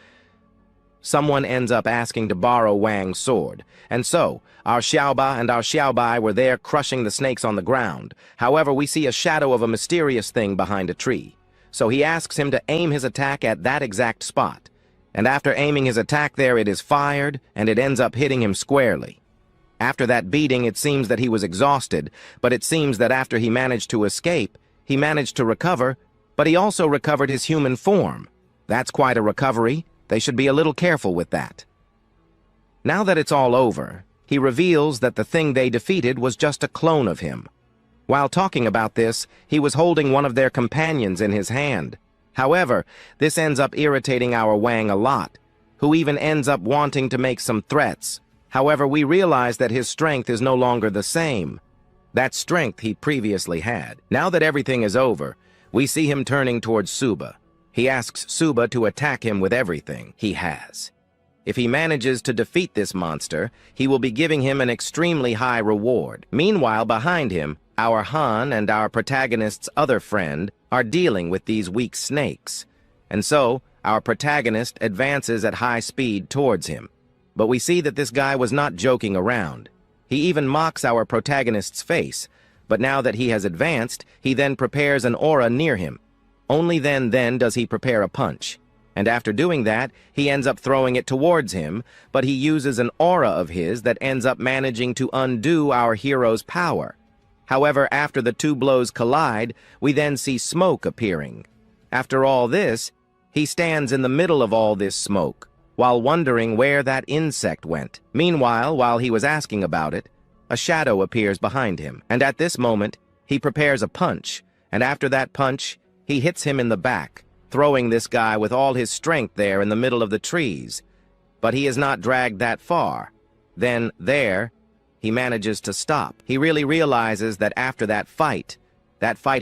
someone ends up asking to borrow Wang's sword, and so, our Xiaoba and our Xiaobai were there crushing the snakes on the ground. However, we see a shadow of a mysterious thing behind a tree. So he asks him to aim his attack at that exact spot. And after aiming his attack there, it is fired, and it ends up hitting him squarely. After that beating, it seems that he was exhausted, but it seems that after he managed to escape, he managed to recover, but he also recovered his human form. That's quite a recovery. They should be a little careful with that. Now that it's all over, he reveals that the thing they defeated was just a clone of him. While talking about this, he was holding one of their companions in his hand. However, this ends up irritating our Wang a lot, who even ends up wanting to make some threats. However, we realize that his strength is no longer the same. That strength he previously had. Now that everything is over, we see him turning towards Suba. He asks Suba to attack him with everything he has. If he manages to defeat this monster, he will be giving him an extremely high reward. Meanwhile, behind him, our Han and our protagonist's other friend are dealing with these weak snakes. And so, our protagonist advances at high speed towards him. But we see that this guy was not joking around. He even mocks our protagonist's face, but now that he has advanced, he then prepares an aura near him. Only then does he prepare a punch. And after doing that, he ends up throwing it towards him, but he uses an aura of his that ends up managing to undo our hero's power. However, after the 2 blows collide, we then see smoke appearing. After all this, he stands in the middle of all this smoke, while wondering where that insect went. Meanwhile, while he was asking about it, a shadow appears behind him, and at this moment, he prepares a punch, and after that punch, he hits him in the back, throwing this guy with all his strength there in the middle of the trees. But he is not dragged that far. Then, there, he manages to stop. He really realizes that after that fight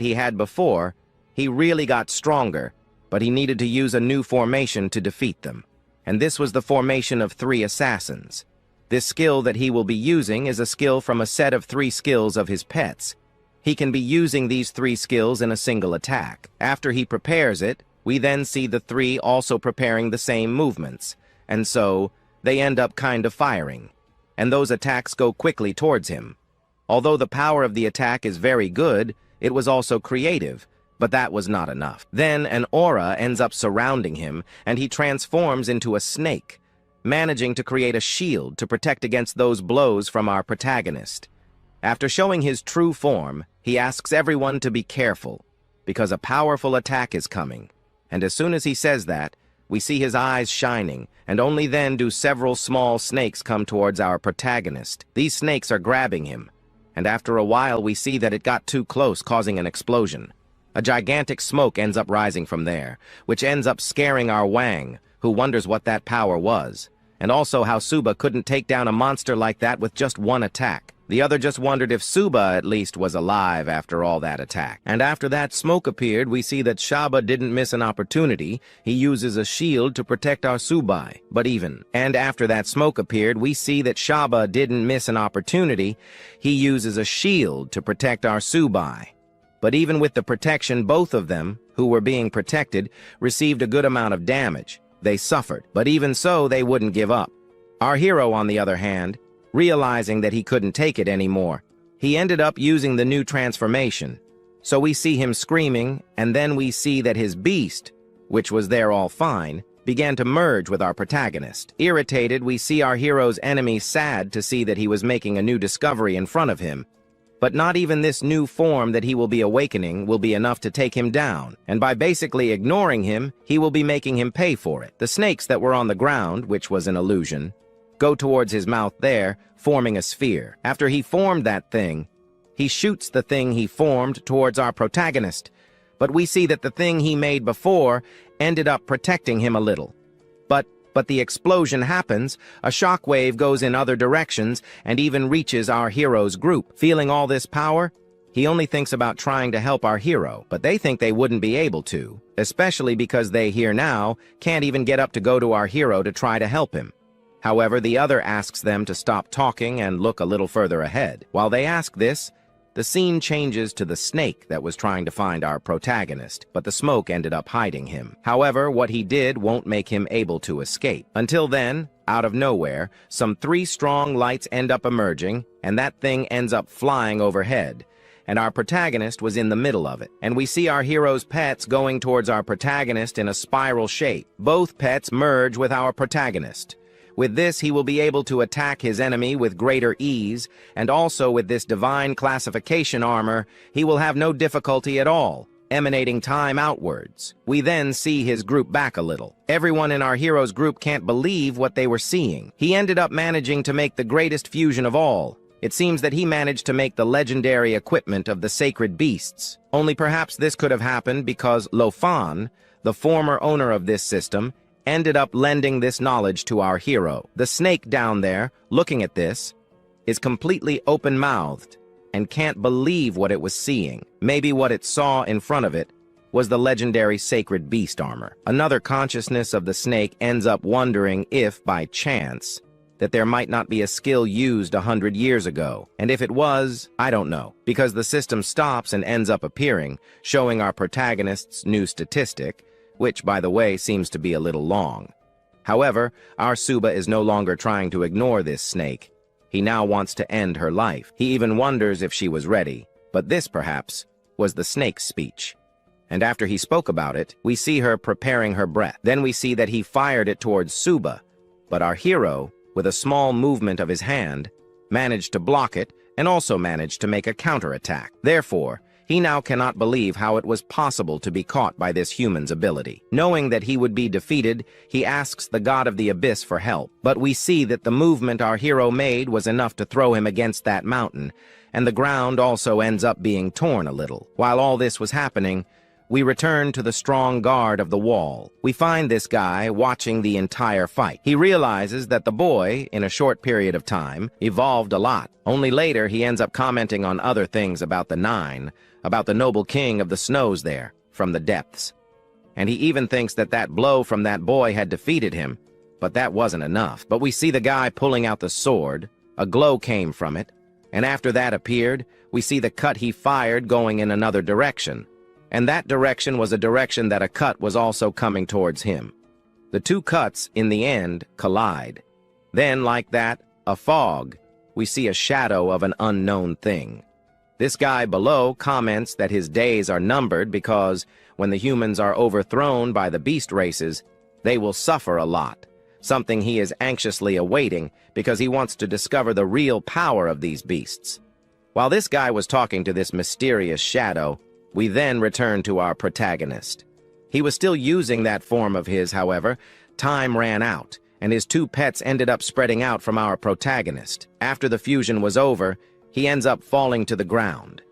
he had before, he really got stronger, but he needed to use a new formation to defeat them. And this was the formation of 3 assassins. This skill that he will be using is a skill from a set of 3 skills of his pets. He can be using these 3 skills in a single attack. After he prepares it, we then see the 3 also preparing the same movements, and so they end up kind of firing. And those attacks go quickly towards him. Although the power of the attack is very good, it was also creative, but that was not enough. Then an aura ends up surrounding him, and he transforms into a snake, managing to create a shield to protect against those blows from our protagonist. After showing his true form, he asks everyone to be careful, because a powerful attack is coming. And as soon as he says that, we see his eyes shining, and only then do several small snakes come towards our protagonist. These snakes are grabbing him, and after a while we see that it got too close, causing an explosion. A gigantic smoke ends up rising from there, which ends up scaring our Wang, who wonders what that power was, and also how Suba couldn't take down a monster like that with just one attack. The other just wondered if Suba at least was alive after all that attack. And after that smoke appeared, we see that Shaba didn't miss an opportunity. He uses a shield to protect our Subai. And after that smoke appeared, we see that Shaba didn't miss an opportunity. He uses a shield to protect our Subai. But even with the protection, both of them, who were being protected, received a good amount of damage. They suffered, but even so, they wouldn't give up. Our hero, on the other hand, realizing that he couldn't take it anymore, he ended up using the new transformation. So we see him screaming, and then we see that his beast, which was there all fine, began to merge with our protagonist. Irritated, we see our hero's enemy sad to see that he was making a new discovery in front of him. But not even this new form that he will be awakening will be enough to take him down, and by basically ignoring him, he will be making him pay for it. The snakes that were on the ground, which was an illusion, go towards his mouth there, forming a sphere. After he formed that thing, he shoots the thing he formed towards our protagonist, but we see that the thing he made before ended up protecting him a little. But the explosion happens, a shockwave goes in other directions, and even reaches our hero's group. Feeling all this power, he only thinks about trying to help our hero, but they think they wouldn't be able to, especially because they here now can't even get up to go to our hero to try to help him. However, the other asks them to stop talking and look a little further ahead. While they ask this, the scene changes to the snake that was trying to find our protagonist, but the smoke ended up hiding him. However, what he did won't make him able to escape. Until then, out of nowhere, some 3 strong lights end up emerging, and that thing ends up flying overhead. And our protagonist was in the middle of it. And we see our hero's pets going towards our protagonist in a spiral shape. Both pets merge with our protagonist. With this, he will be able to attack his enemy with greater ease, and also with this divine classification armor, he will have no difficulty at all, emanating time outwards. We then see his group back a little. Everyone in our hero's group can't believe what they were seeing. He ended up managing to make the greatest fusion of all. It seems that he managed to make the legendary equipment of the sacred beasts. Only perhaps this could have happened because Lo Fan, the former owner of this system, ended up lending this knowledge to our hero. The snake down there, looking at this, is completely open-mouthed and can't believe what it was seeing. Maybe what it saw in front of it was the legendary sacred beast armor. Another consciousness of the snake ends up wondering if, by chance, that there might not be a skill used 100 years ago. And if it was, I don't know, because the system stops and ends up appearing, showing our protagonist's new statistic, which, by the way, seems to be a little long. However, our Suba is no longer trying to ignore this snake. He now wants to end her life. He even wonders if she was ready, but this, perhaps, was the snake's speech. And after he spoke about it, we see her preparing her breath. Then we see that he fired it towards Suba, but our hero, with a small movement of his hand, managed to block it and also managed to make a counterattack. Therefore, he now cannot believe how it was possible to be caught by this human's ability. Knowing that he would be defeated, he asks the god of the abyss for help. But we see that the movement our hero made was enough to throw him against that mountain, and the ground also ends up being torn a little. While all this was happening, we return to the strong guard of the wall. We find this guy watching the entire fight. He realizes that the boy, in a short period of time, evolved a lot. Only later he ends up commenting on other things about the Nine, about the noble king of the snows there, from the depths. And he even thinks that that blow from that boy had defeated him, but that wasn't enough. But we see the guy pulling out the sword, a glow came from it, and after that appeared, we see the cut he fired going in another direction. And that direction was a direction that a cut was also coming towards him. The two cuts, in the end, collide. Then, like that, a fog, we see a shadow of an unknown thing. This guy below comments that his days are numbered because when the humans are overthrown by the beast races, they will suffer a lot, something he is anxiously awaiting because he wants to discover the real power of these beasts. While this guy was talking to this mysterious shadow, we then return to our protagonist. He was still using that form of his, however. Time ran out, and his two pets ended up spreading out from our protagonist. After the fusion was over, he ends up falling to the ground.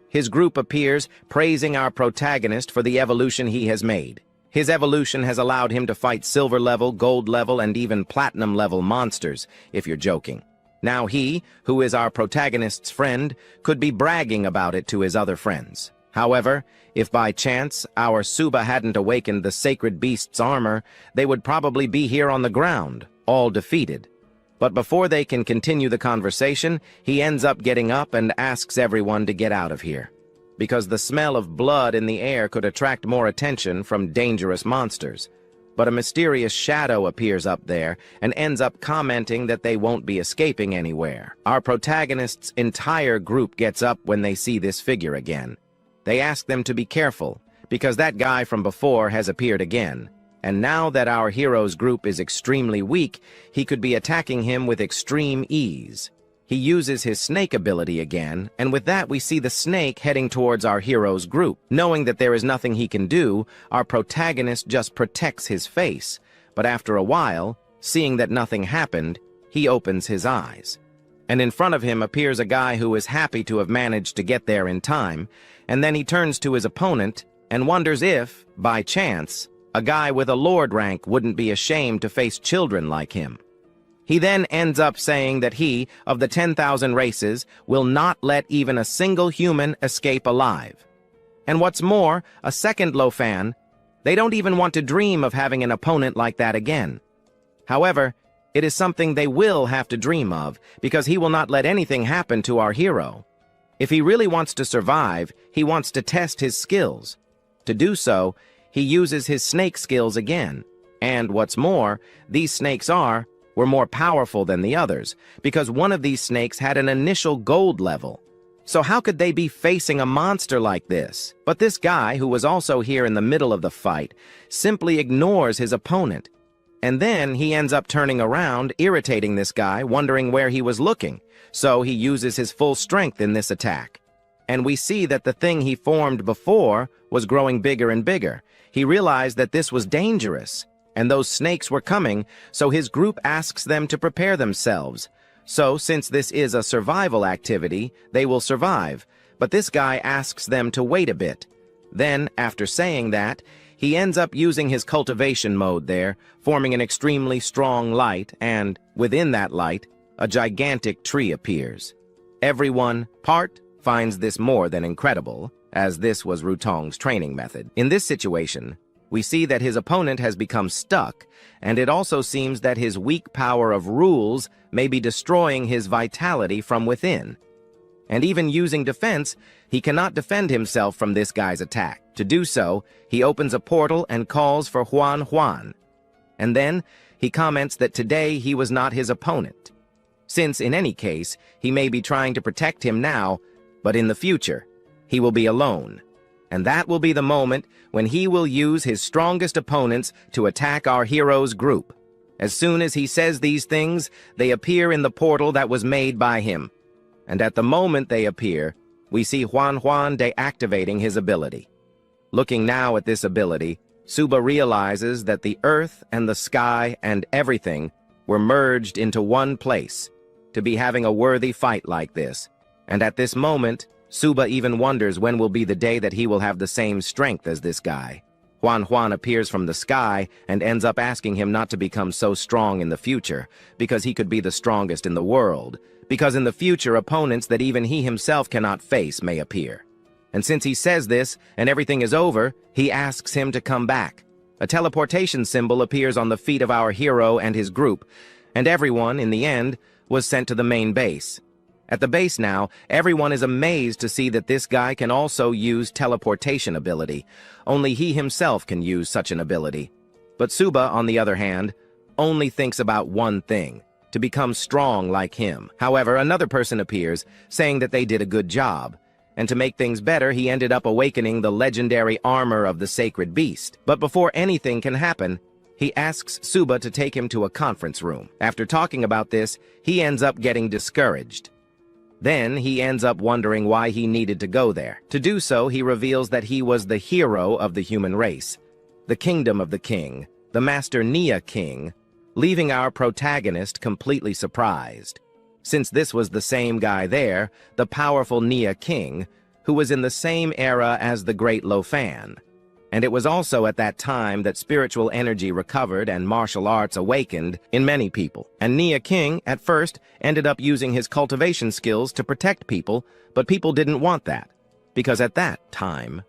His group appears, praising our protagonist for the evolution he has made. His evolution has allowed him to fight silver level, gold level, and even platinum level monsters, if you're joking. Now he, who is our protagonist's friend, could be bragging about it to his other friends. However, if by chance our Suba hadn't awakened the sacred beast's armor, they would probably be here on the ground, all defeated. But before they can continue the conversation, he ends up getting up and asks everyone to get out of here, because the smell of blood in the air could attract more attention from dangerous monsters. But a mysterious shadow appears up there and ends up commenting that they won't be escaping anywhere. Our protagonist's entire group gets up when they see this figure again. They ask them to be careful, because that guy from before has appeared again, and now that our hero's group is extremely weak, he could be attacking him with extreme ease. He uses his snake ability again, and with that we see the snake heading towards our hero's group. Knowing that there is nothing he can do, our protagonist just protects his face, but after a while, seeing that nothing happened, he opens his eyes. And in front of him appears a guy who is happy to have managed to get there in time, and then he turns to his opponent and wonders if, by chance, a guy with a lord rank wouldn't be ashamed to face children like him. He then ends up saying that he, of the 10,000 races, will not let even a single human escape alive. And what's more, a second Lofan, they don't even want to dream of having an opponent like that again. However, it is something they will have to dream of, because he will not let anything happen to our hero. If he really wants to survive, he wants to test his skills. To do so, he uses his snake skills again. And what's more, these snakes were more powerful than the others, because one of these snakes had an initial gold level. So how could they be facing a monster like this? But this guy, who was also here in the middle of the fight, simply ignores his opponent. And then he ends up turning around, irritating this guy, wondering where he was looking. So he uses his full strength in this attack. And we see that the thing he formed before was growing bigger and bigger. He realized that this was dangerous, and those snakes were coming, so his group asks them to prepare themselves. So, since this is a survival activity, they will survive, but this guy asks them to wait a bit. Then, after saying that, he ends up using his cultivation mode there, forming an extremely strong light, and, within that light, a gigantic tree appears. Everyone, finds this more than incredible, as this was Rutong's training method. In this situation, we see that his opponent has become stuck, and it also seems that his weak power of rules may be destroying his vitality from within. And even using defense, he cannot defend himself from this guy's attack. To do so, he opens a portal and calls for Juan. And then, he comments that today he was not his opponent, since in any case, he may be trying to protect him now, but in the future, he will be alone. And that will be the moment when he will use his strongest opponents to attack our hero's group. As soon as he says these things, they appear in the portal that was made by him. And at the moment they appear, we see Juan deactivating his ability. Looking now at this ability, Suba realizes that the earth and the sky and everything were merged into one place to be having a worthy fight like this. And at this moment, Suba even wonders when will be the day that he will have the same strength as this guy. Juan appears from the sky and ends up asking him not to become so strong in the future, because he could be the strongest in the world, because in the future opponents that even he himself cannot face may appear. And since he says this and everything is over, he asks him to come back. A teleportation symbol appears on the feet of our hero and his group, and everyone, in the end, was sent to the main base. At the base now, everyone is amazed to see that this guy can also use teleportation ability. Only he himself can use such an ability. But Suba, on the other hand, only thinks about one thing: to become strong like him. However, another person appears, saying that they did a good job. And to make things better, he ended up awakening the legendary armor of the sacred beast. But before anything can happen, he asks Suba to take him to a conference room. After talking about this, he ends up getting discouraged. Then he ends up wondering why he needed to go there. To do so, he reveals that he was the hero of the human race, the kingdom of the king, the master Nia king, leaving our protagonist completely surprised, since this was the same guy there, the powerful Nia king, who was in the same era as the great Lofan. And it was also at that time that spiritual energy recovered and martial arts awakened in many people. And Nia King, at first, ended up using his cultivation skills to protect people, but people didn't want that, because at that time,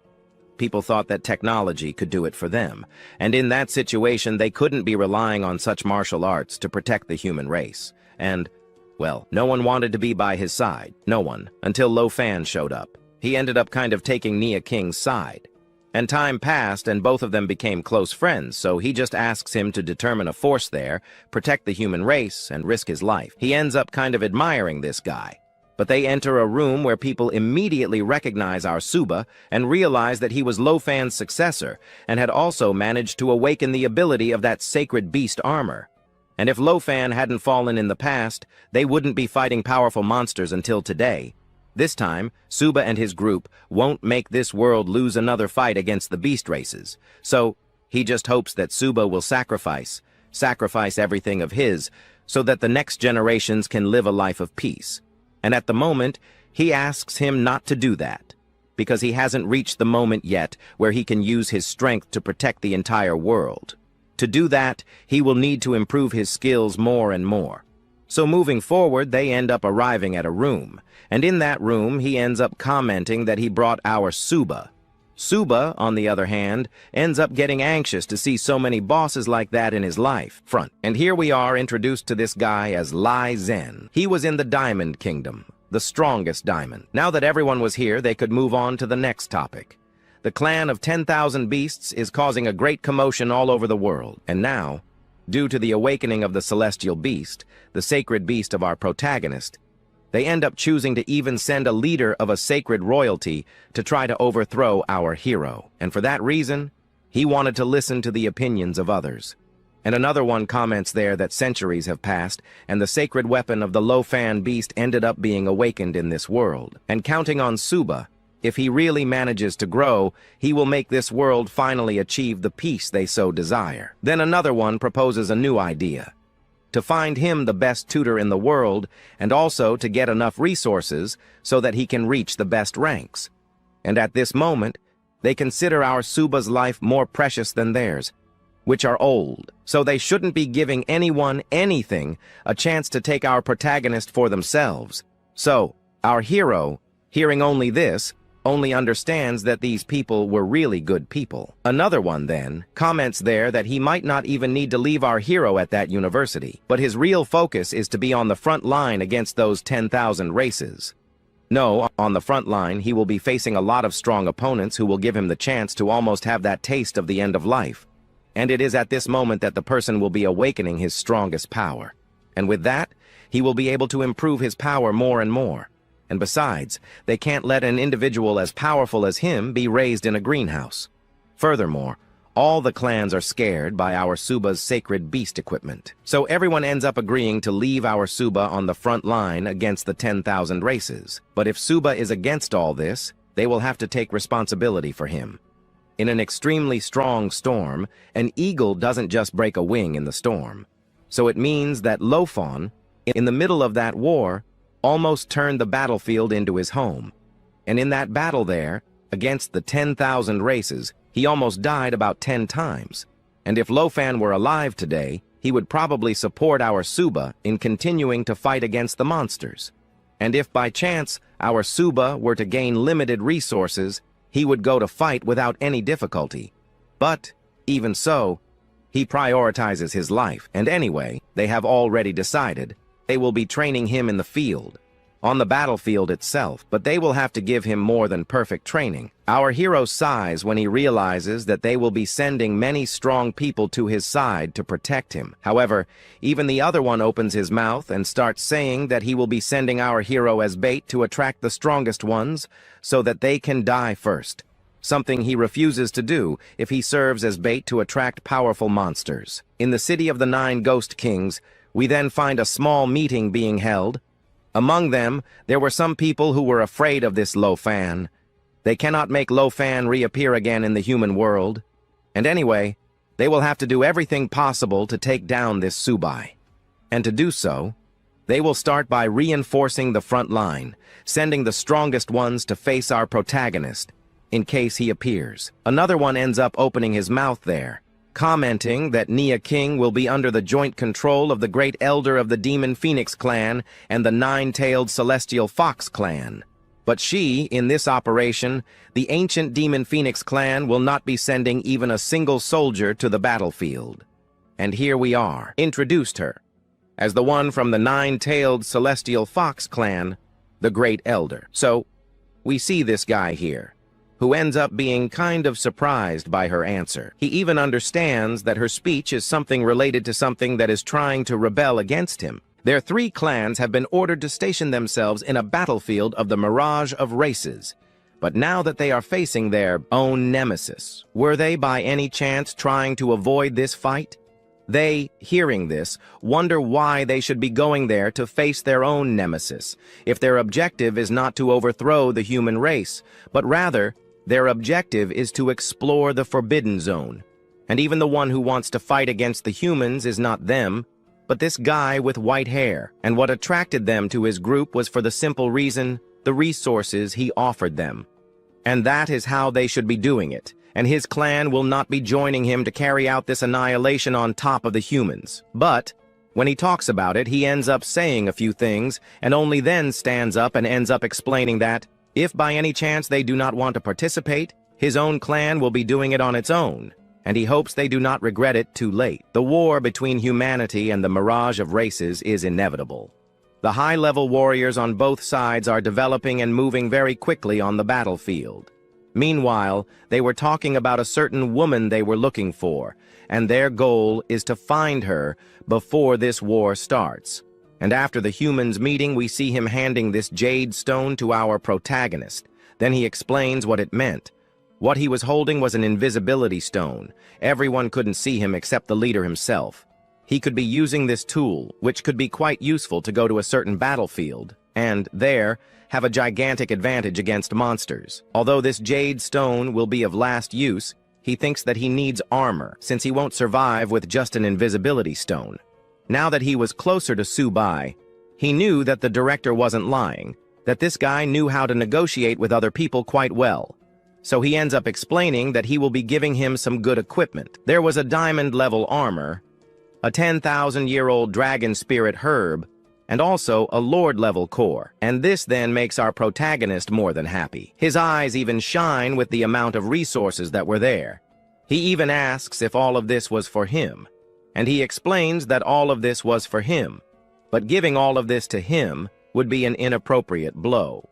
people thought that technology could do it for them, and in that situation they couldn't be relying on such martial arts to protect the human race. And, well, no one wanted to be by his side, no one, until Lofan showed up. He ended up kind of taking Nia King's side. And time passed and both of them became close friends, so he just asks him to determine a force there, protect the human race, and risk his life. He ends up kind of admiring this guy. But they enter a room where people immediately recognize our Suba and realize that he was Lofan's successor and had also managed to awaken the ability of that sacred beast armor. And if Lofan hadn't fallen in the past, they wouldn't be fighting powerful monsters until today. This time, Suba and his group won't make this world lose another fight against the beast races. So, he just hopes that Suba will sacrifice everything of his, so that the next generations can live a life of peace. And at the moment, he asks him not to do that, because he hasn't reached the moment yet where he can use his strength to protect the entire world. To do that, he will need to improve his skills more and more. So moving forward, they end up arriving at a room, and in that room, he ends up commenting that he brought our Suba. Suba, on the other hand, ends up getting anxious to see so many bosses like that in his life. And here we are introduced to this guy as Lai Zen. He was in the Diamond Kingdom, the strongest diamond. Now that everyone was here, they could move on to the next topic. The clan of 10,000 beasts is causing a great commotion all over the world, and now, due to the awakening of the celestial beast, the sacred beast of our protagonist, they end up choosing to even send a leader of a sacred royalty to try to overthrow our hero. And for that reason, he wanted to listen to the opinions of others. And another one comments there that centuries have passed, and the sacred weapon of the Lofan beast ended up being awakened in this world. And counting on Suba, if he really manages to grow, he will make this world finally achieve the peace they so desire. Then another one proposes a new idea: to find him the best tutor in the world, and also to get enough resources so that he can reach the best ranks. And at this moment, they consider our Suba's life more precious than theirs, which are old, so they shouldn't be giving anyone anything a chance to take our protagonist for themselves. So, our hero, hearing only this, only understands that these people were really good people. Another one, then, comments there that he might not even need to leave our hero at that university, but his real focus is to be on the front line against those 10,000 races. No, on the front line, he will be facing a lot of strong opponents who will give him the chance to almost have that taste of the end of life. And it is at this moment that the person will be awakening his strongest power. And with that, he will be able to improve his power more and more. And besides, they can't let an individual as powerful as him be raised in a greenhouse. Furthermore, all the clans are scared by our Suba's sacred beast equipment. So everyone ends up agreeing to leave our Suba on the front line against the 10,000 races. But if Suba is against all this, they will have to take responsibility for him. In an extremely strong storm, an eagle doesn't just break a wing in the storm. So it means that Lofan, in the middle of that war, almost turned the battlefield into his home. And in that battle there, against the 10,000 races, he almost died about 10 times. And if Lofan were alive today, he would probably support our Suba in continuing to fight against the monsters. And if by chance our Suba were to gain limited resources, he would go to fight without any difficulty. But, even so, he prioritizes his life, and anyway, they have already decided they will be training him in the field, on the battlefield itself, but they will have to give him more than perfect training. Our hero sighs when he realizes that they will be sending many strong people to his side to protect him. However, even the other one opens his mouth and starts saying that he will be sending our hero as bait to attract the strongest ones so that they can die first, something he refuses to do if he serves as bait to attract powerful monsters. In the city of the 9 Ghost Kings, we then find a small meeting being held. Among them, there were some people who were afraid of this Lofan. They cannot make Lofan reappear again in the human world. And anyway, they will have to do everything possible to take down this Subai. And to do so, they will start by reinforcing the front line, sending the strongest ones to face our protagonist, in case he appears. Another one ends up opening his mouth there, commenting that Nia King will be under the joint control of the Great Elder of the Demon Phoenix clan and the 9-tailed Celestial Fox clan. But she, in this operation, the ancient Demon Phoenix clan will not be sending even a single soldier to the battlefield. And here we are, introduced her, as the one from the 9-tailed Celestial Fox clan, the Great Elder. So, we see this guy here, who ends up being kind of surprised by her answer. He even understands that her speech is something related to something that is trying to rebel against him. Their 3 clans have been ordered to station themselves in a battlefield of the mirage of races. But now that they are facing their own nemesis, were they by any chance trying to avoid this fight? They, hearing this, wonder why they should be going there to face their own nemesis, if their objective is not to overthrow the human race, but rather, their objective is to explore the Forbidden Zone. And even the one who wants to fight against the humans is not them, but this guy with white hair. And what attracted them to his group was for the simple reason, the resources he offered them. And that is how they should be doing it. And his clan will not be joining him to carry out this annihilation on top of the humans. But, when he talks about it, he ends up saying a few things, and only then stands up and ends up explaining that, if by any chance they do not want to participate, his own clan will be doing it on its own, and he hopes they do not regret it too late. The war between humanity and the mirage of races is inevitable. The high-level warriors on both sides are developing and moving very quickly on the battlefield. Meanwhile, they were talking about a certain woman they were looking for, and their goal is to find her before this war starts. And after the humans' meeting, we see him handing this jade stone to our protagonist. Then he explains what it meant. What he was holding was an invisibility stone. Everyone couldn't see him except the leader himself. He could be using this tool, which could be quite useful to go to a certain battlefield, and there, have a gigantic advantage against monsters. Although this jade stone will be of last use, he thinks that he needs armor, since he won't survive with just an invisibility stone. Now that he was closer to Subai, he knew that the director wasn't lying, that this guy knew how to negotiate with other people quite well. So he ends up explaining that he will be giving him some good equipment. There was a diamond-level armor, a 10,000-year-old dragon spirit herb, and also a lord-level core. And this then makes our protagonist more than happy. His eyes even shine with the amount of resources that were there. He even asks if all of this was for him. And he explains that all of this was for him, but giving all of this to him would be an inappropriate blow.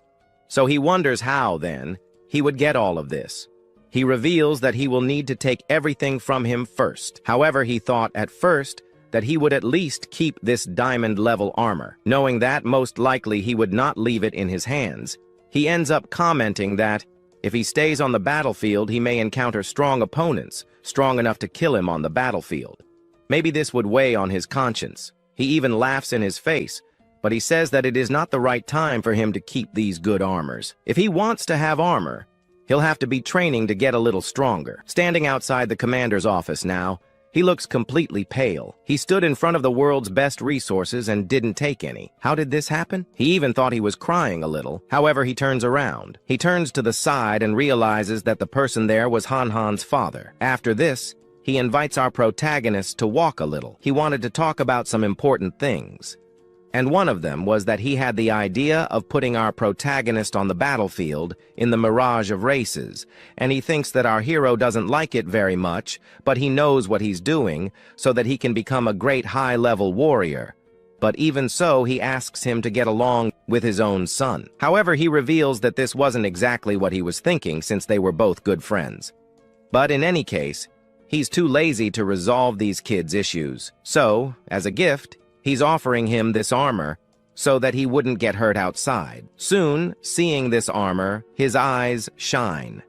So he wonders how, then, he would get all of this. He reveals that he will need to take everything from him first. However, he thought at first that he would at least keep this diamond-level armor. Knowing that most likely he would not leave it in his hands, he ends up commenting that if he stays on the battlefield, he may encounter strong opponents, strong enough to kill him on the battlefield. Maybe this would weigh on his conscience. He even laughs in his face, but he says that it is not the right time for him to keep these good armors. If he wants to have armor, he'll have to be training to get a little stronger. Standing outside the commander's office now, He looks completely pale. He stood in front of the world's best resources and didn't take any. How did this happen? He even thought he was crying a little. However, he turns around. He turns to the side and realizes that the person there was Han's father. After this, he invites our protagonist to walk a little. He wanted to talk about some important things. And one of them was that he had the idea of putting our protagonist on the battlefield in the mirage of races, and he thinks that our hero doesn't like it very much, but he knows what he's doing so that he can become a great high-level warrior. But even so, he asks him to get along with his own son. However, he reveals that this wasn't exactly what he was thinking since they were both good friends. But in any case, he's too lazy to resolve these kids' issues. So, as a gift, he's offering him this armor so that he wouldn't get hurt outside. Soon, seeing this armor, his eyes shine.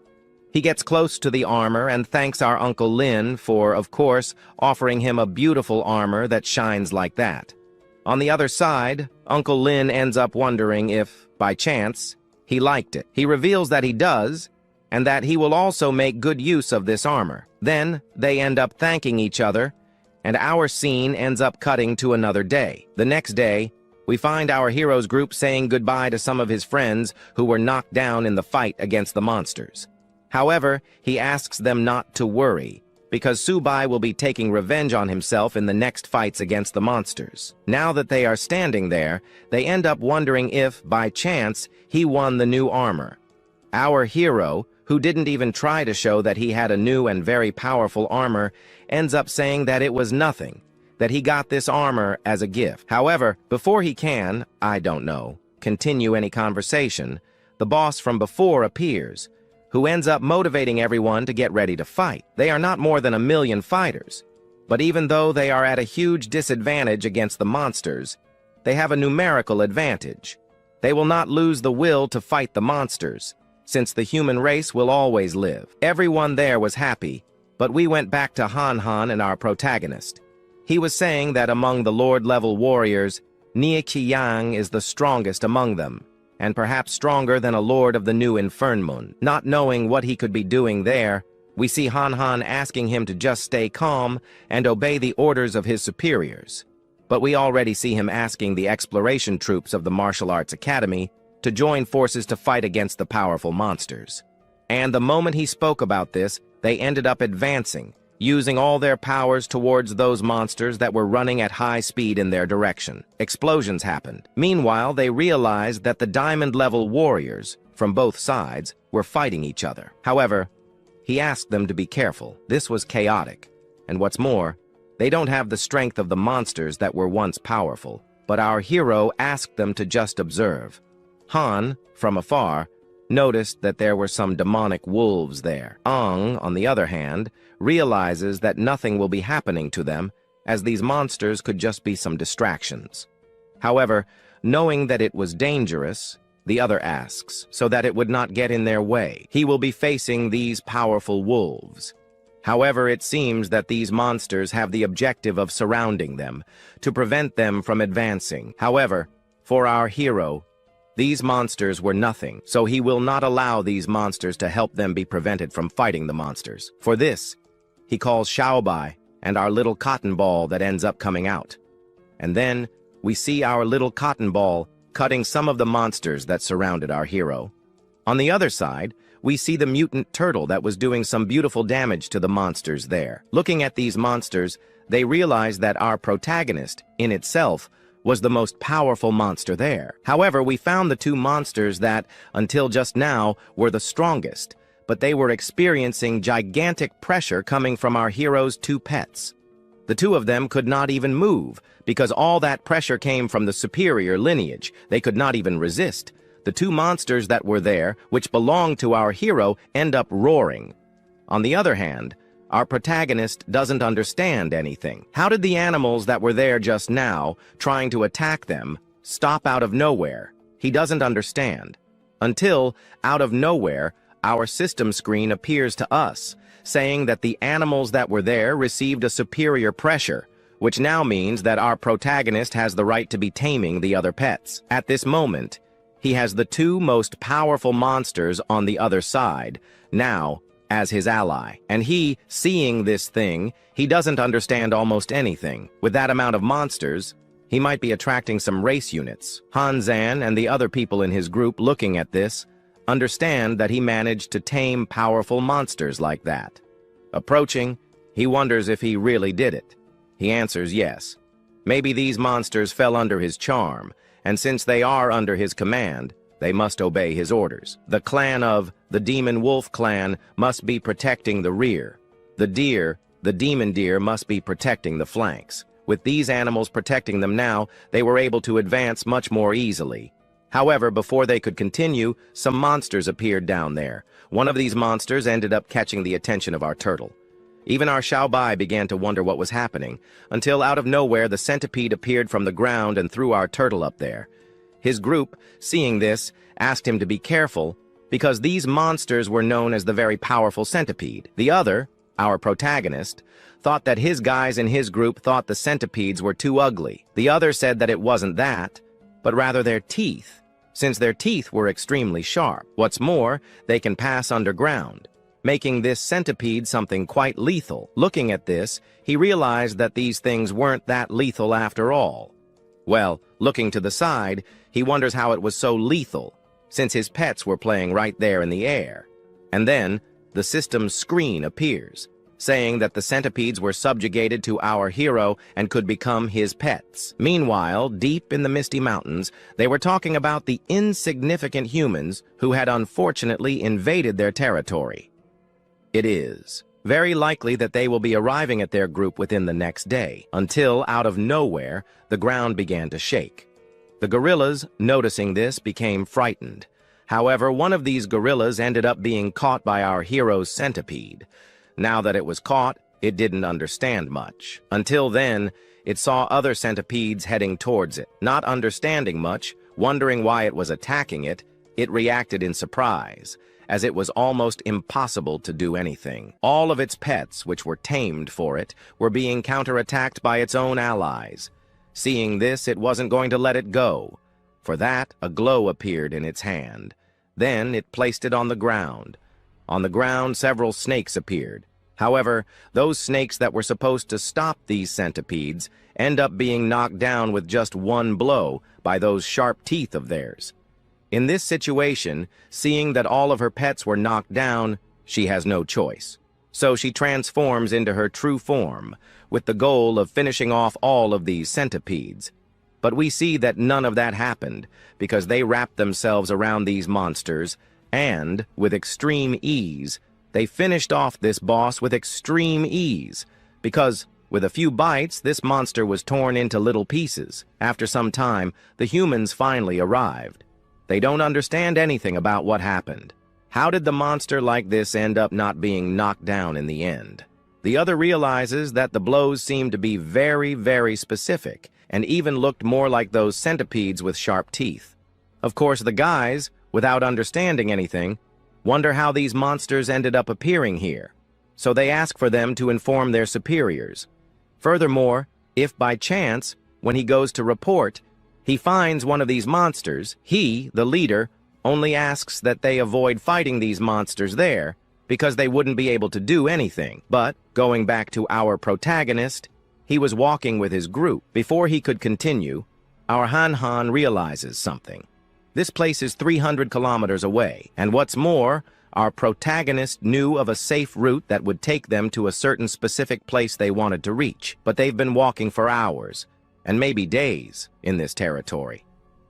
He gets close to the armor and thanks our Uncle Lin for, of course, offering him a beautiful armor that shines like that. On the other side, Uncle Lin ends up wondering if, by chance, he liked it. He reveals that he does, and that he will also make good use of this armor. Then, they end up thanking each other, and our scene ends up cutting to another day. The next day, we find our hero's group saying goodbye to some of his friends who were knocked down in the fight against the monsters. However, he asks them not to worry, because Subai will be taking revenge on himself in the next fights against the monsters. Now that they are standing there, they end up wondering if, by chance, he won the new armor. Our hero, who didn't even try to show that he had a new and very powerful armor, ends up saying that it was nothing, that he got this armor as a gift. However, before he can, I don't know, continue any conversation, the boss from before appears, who ends up motivating everyone to get ready to fight. They are not more than 1,000,000 fighters, but even though they are at a huge disadvantage against the monsters, they have a numerical advantage. They will not lose the will to fight the monsters, since the human race will always live. Everyone there was happy, but we went back to Han and our protagonist. He was saying that among the Lord-level warriors, Nie Qiyang is the strongest among them, and perhaps stronger than a lord of the new Infernmoon. Not knowing what he could be doing there, we see Han asking him to just stay calm and obey the orders of his superiors. But we already see him asking the exploration troops of the Martial Arts Academy to join forces to fight against the powerful monsters. And the moment he spoke about this, they ended up advancing, using all their powers towards those monsters that were running at high speed in their direction. Explosions happened. Meanwhile, they realized that the diamond-level warriors, from both sides, were fighting each other. However, he asked them to be careful. This was chaotic. And what's more, they don't have the strength of the monsters that were once powerful. But our hero asked them to just observe. Han, from afar, noticed that there were some demonic wolves there. Ang, on the other hand, realizes that nothing will be happening to them, as these monsters could just be some distractions. However, knowing that it was dangerous, the other asks, so that it would not get in their way. He will be facing these powerful wolves. However, it seems that these monsters have the objective of surrounding them, to prevent them from advancing. However, for our hero, these monsters were nothing, so he will not allow these monsters to help them be prevented from fighting the monsters. For this, he calls Xiaobai and our little cotton ball that ends up coming out. And then, we see our little cotton ball cutting some of the monsters that surrounded our hero. On the other side, we see the mutant turtle that was doing some beautiful damage to the monsters there. Looking at these monsters, they realize that our protagonist, in itself, was the most powerful monster there. However, we found the two monsters that, until just now, were the strongest, but they were experiencing gigantic pressure coming from our hero's two pets. The two of them could not even move, because all that pressure came from the superior lineage. They could not even resist. The two monsters that were there, which belonged to our hero, end up roaring. On the other hand, our protagonist doesn't understand anything. How did the animals that were there just now, trying to attack them, stop out of nowhere? He doesn't understand. Until, out of nowhere, our system screen appears to us, saying that the animals that were there received a superior pressure, which now means that our protagonist has the right to be taming the other pets. At this moment, he has the two most powerful monsters on the other side. Now, as his ally. And he, seeing this thing, he doesn't understand almost anything. With that amount of monsters, he might be attracting some race units. Hanzan and the other people in his group looking at this understand that he managed to tame powerful monsters like that. Approaching, he wonders if he really did it. He answers yes. Maybe these monsters fell under his charm, and since they are under his command, they must obey his orders. The clan of the Demon Wolf clan must be protecting the rear. The demon deer must be protecting the flanks. With these animals protecting them now, they were able to advance much more easily. However, before they could continue, some monsters appeared down there. One of these monsters ended up catching the attention of our turtle. Even our Xiaobai began to wonder what was happening, until out of nowhere the centipede appeared from the ground and threw our turtle up there. His group, seeing this, asked him to be careful, because these monsters were known as the very powerful centipede. The other, our protagonist, thought that his guys in his group thought the centipedes were too ugly. The other said that it wasn't that, but rather their teeth, since their teeth were extremely sharp. What's more, they can pass underground, making this centipede something quite lethal. Looking at this, he realized that these things weren't that lethal after all. Well, looking to the side, he wonders how it was so lethal, since his pets were playing right there in the air. And then, the system's screen appears, saying that the centipedes were subjugated to our hero and could become his pets. Meanwhile, deep in the Misty Mountains, they were talking about the insignificant humans who had unfortunately invaded their territory. It is very likely that they will be arriving at their group within the next day, until, out of nowhere, the ground began to shake. The gorillas, noticing this, became frightened. However, one of these gorillas ended up being caught by our hero's centipede. Now that it was caught, it didn't understand much. Until then, it saw other centipedes heading towards it. Not understanding much, wondering why it was attacking it, it reacted in surprise, as it was almost impossible to do anything. All of its pets, which were tamed for it, were being counterattacked by its own allies. Seeing this, it wasn't going to let it go. For that, a glow appeared in its hand. Then it placed it on the ground. On the ground, several snakes appeared. However, those snakes that were supposed to stop these centipedes end up being knocked down with just one blow by those sharp teeth of theirs. In this situation, seeing that all of her pets were knocked down, she has no choice. So she transforms into her true form, with the goal of finishing off all of these centipedes. But we see that none of that happened, because they wrapped themselves around these monsters, and, with extreme ease, they finished off this boss with extreme ease, because, with a few bites, this monster was torn into little pieces. After some time, the humans finally arrived. They don't understand anything about what happened. How did the monster like this end up not being knocked down in the end? The other realizes that the blows seemed to be very, very specific, and even looked more like those centipedes with sharp teeth. Of course, the guys, without understanding anything, wonder how these monsters ended up appearing here. So they ask for them to inform their superiors. Furthermore, if by chance, when he goes to report, he finds one of these monsters, he, the leader, only asks that they avoid fighting these monsters there, because they wouldn't be able to do anything. But, going back to our protagonist, he was walking with his group. Before he could continue, our Han realizes something. This place is 300 kilometers away, and what's more, our protagonist knew of a safe route that would take them to a certain specific place they wanted to reach. But they've been walking for hours, and maybe days, in this territory,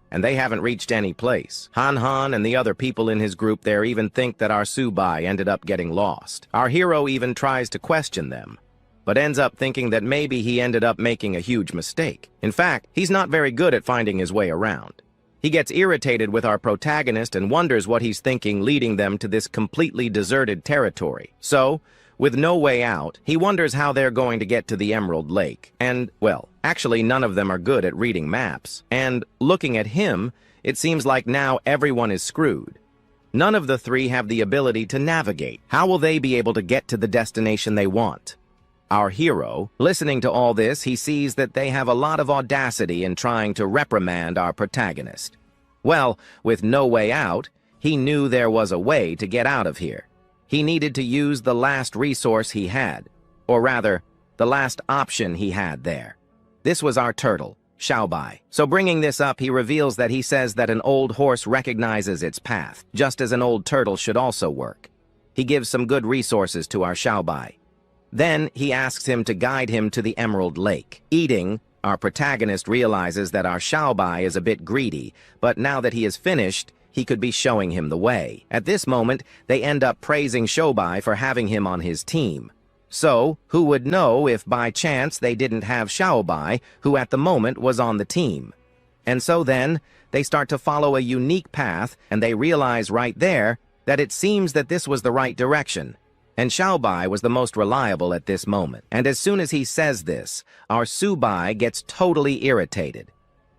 and they haven't reached any place. Han and the other people in his group there even think that our Subai ended up getting lost. Our hero even tries to question them, but ends up thinking that maybe he ended up making a huge mistake. In fact, he's not very good at finding his way around. He gets irritated with our protagonist and wonders what he's thinking, leading them to this completely deserted territory. So, with no way out, he wonders how they're going to get to the Emerald Lake. And, well, actually none of them are good at reading maps. And, looking at him, it seems like now everyone is screwed. None of the three have the ability to navigate. How will they be able to get to the destination they want? Our hero, listening to all this, he sees that they have a lot of audacity in trying to reprimand our protagonist. Well, with no way out, he knew there was a way to get out of here. He needed to use the last resource he had, or rather, the last option he had there. This was our turtle, Xiaobai. So bringing this up, he reveals that he says that an old horse recognizes its path, just as an old turtle should also work. He gives some good resources to our Xiaobai. Then he asks him to guide him to the Emerald Lake. Eating, our protagonist realizes that our Xiaobai is a bit greedy, but now that he is finished, he could be showing him the way. At this moment, they end up praising Xiaobai for having him on his team. So, who would know if by chance they didn't have Xiaobai, who at the moment was on the team? And so then, they start to follow a unique path, and they realize right there that it seems that this was the right direction. And Xiaobai was the most reliable at this moment. And as soon as he says this, our Subai gets totally irritated.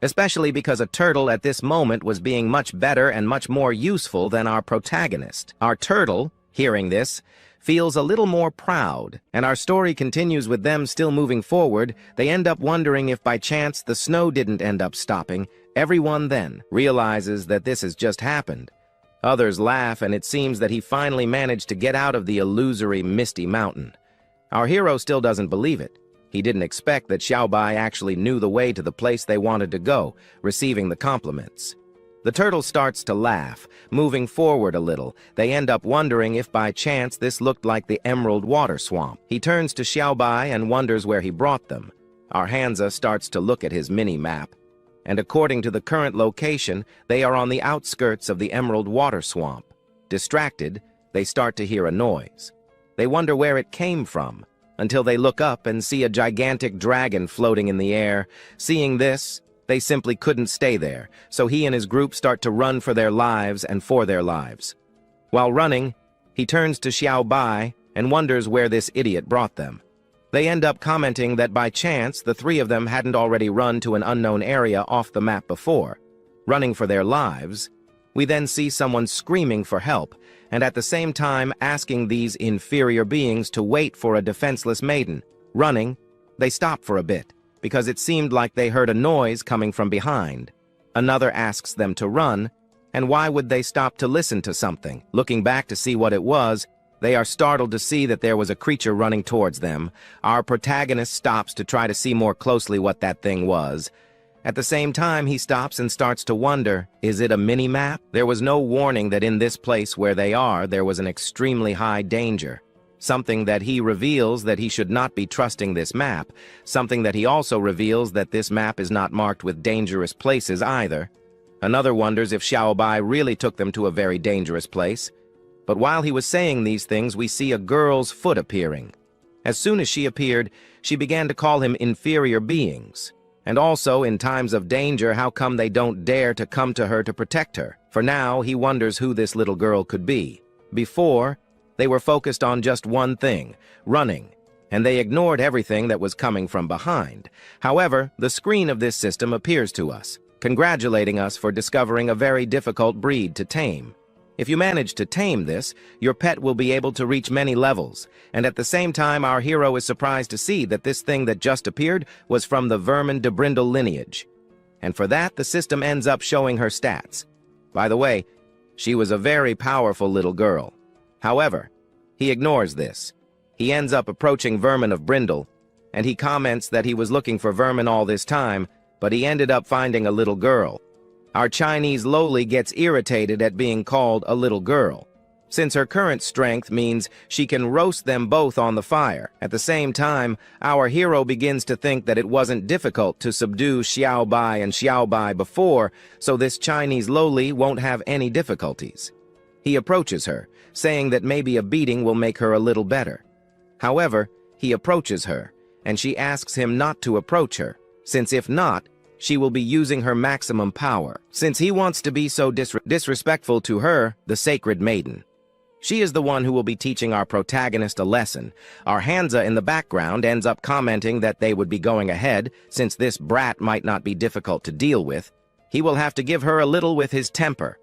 Especially because a turtle at this moment was being much better and much more useful than our protagonist. Our turtle, hearing this, feels a little more proud, and our story continues with them still moving forward. They end up wondering if by chance the snow didn't end up stopping. Everyone then realizes that this has just happened. Others laugh, and it seems that he finally managed to get out of the illusory misty mountain. Our hero still doesn't believe it. He didn't expect that Xiaobai actually knew the way to the place they wanted to go, receiving the compliments. The turtle starts to laugh, moving forward a little. They end up wondering if by chance this looked like the Emerald Water Swamp. He turns to Xiaobai and wonders where he brought them. Our Hansa starts to look at his mini-map, and according to the current location, they are on the outskirts of the Emerald Water Swamp. Distracted, they start to hear a noise. They wonder where it came from, until they look up and see a gigantic dragon floating in the air. Seeing this, they simply couldn't stay there, so he and his group start to run for their lives and for their lives. While running, he turns to Xiaobai and wonders where this idiot brought them. They end up commenting that by chance the three of them hadn't already run to an unknown area off the map before. Running for their lives, we then see someone screaming for help, and at the same time asking these inferior beings to wait for a defenseless maiden. Running, they stop for a bit, because it seemed like they heard a noise coming from behind. Another asks them to run, and why would they stop to listen to something? Looking back to see what it was, they are startled to see that there was a creature running towards them. Our protagonist stops to try to see more closely what that thing was. At the same time, he stops and starts to wonder, is it a mini-map? There was no warning that in this place where they are, there was an extremely high danger. Something that he reveals that he should not be trusting this map. Something that he also reveals that this map is not marked with dangerous places either. Another wonders if Xiaobai really took them to a very dangerous place. But while he was saying these things, we see a girl's foot appearing. As soon as she appeared, she began to call him inferior beings. And also, in times of danger, how come they don't dare to come to her to protect her? For now, he wonders who this little girl could be. Before, they were focused on just one thing, running, and they ignored everything that was coming from behind. However, the screen of this system appears to us, congratulating us for discovering a very difficult breed to tame. If you manage to tame this, your pet will be able to reach many levels, and at the same time our hero is surprised to see that this thing that just appeared was from the Vermin de Brindle lineage. And for that, the system ends up showing her stats. By the way, she was a very powerful little girl. However, he ignores this. He ends up approaching Vermin of Brindle, and he comments that he was looking for Vermin all this time, but he ended up finding a little girl. Our Chinese lowly gets irritated at being called a little girl, since her current strength means she can roast them both on the fire. At the same time, our hero begins to think that it wasn't difficult to subdue Xiaobai and Xiaobai before, so this Chinese lowly won't have any difficulties. He approaches her, saying that maybe a beating will make her a little better. However, he approaches her, and she asks him not to approach her, since if not, she will be using her maximum power, since he wants to be so disrespectful to her, the sacred maiden. She is the one who will be teaching our protagonist a lesson. Our Hansa in the background ends up commenting that they would be going ahead, since this brat might not be difficult to deal with. He will have to give her a little with his temper,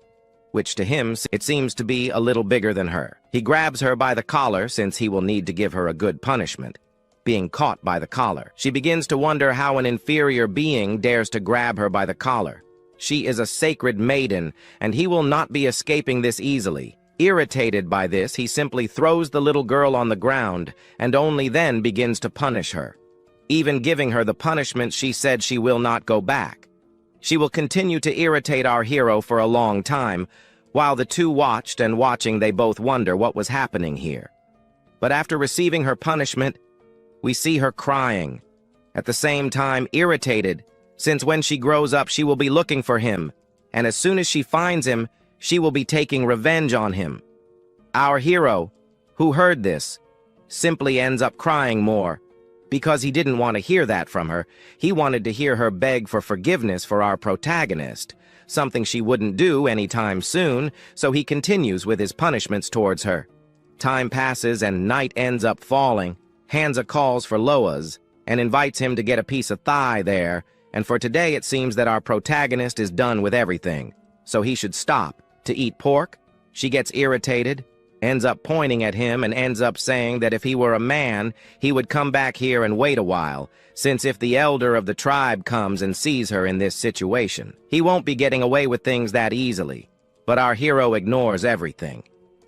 which to him it seems to be a little bigger than her. He grabs her by the collar, since he will need to give her a good punishment. Being caught by the collar, she begins to wonder how an inferior being dares to grab her by the collar. She is a sacred maiden, and he will not be escaping this easily. Irritated by this, he simply throws the little girl on the ground and only then begins to punish her. Even giving her the punishment, she said she will not go back. She will continue to irritate our hero for a long time. While the two watched and watching, they both wonder what was happening here. But after receiving her punishment, we see her crying. At the same time, irritated, since when she grows up, she will be looking for him, and as soon as she finds him, she will be taking revenge on him. Our hero, who heard this, simply ends up crying more. Because he didn't want to hear that from her, he wanted to hear her beg for forgiveness for our protagonist, something she wouldn't do anytime soon, so he continues with his punishments towards her. Time passes and night ends up falling. Hansa calls for Loas and invites him to get a piece of thigh there, and for today it seems that our protagonist is done with everything, so he should stop to eat pork. She gets irritated, ends up pointing at him, and ends up saying that if he were a man, he would come back here and wait a while, since if the elder of the tribe comes and sees her in this situation, he won't be getting away with things that easily. But our hero ignores everything.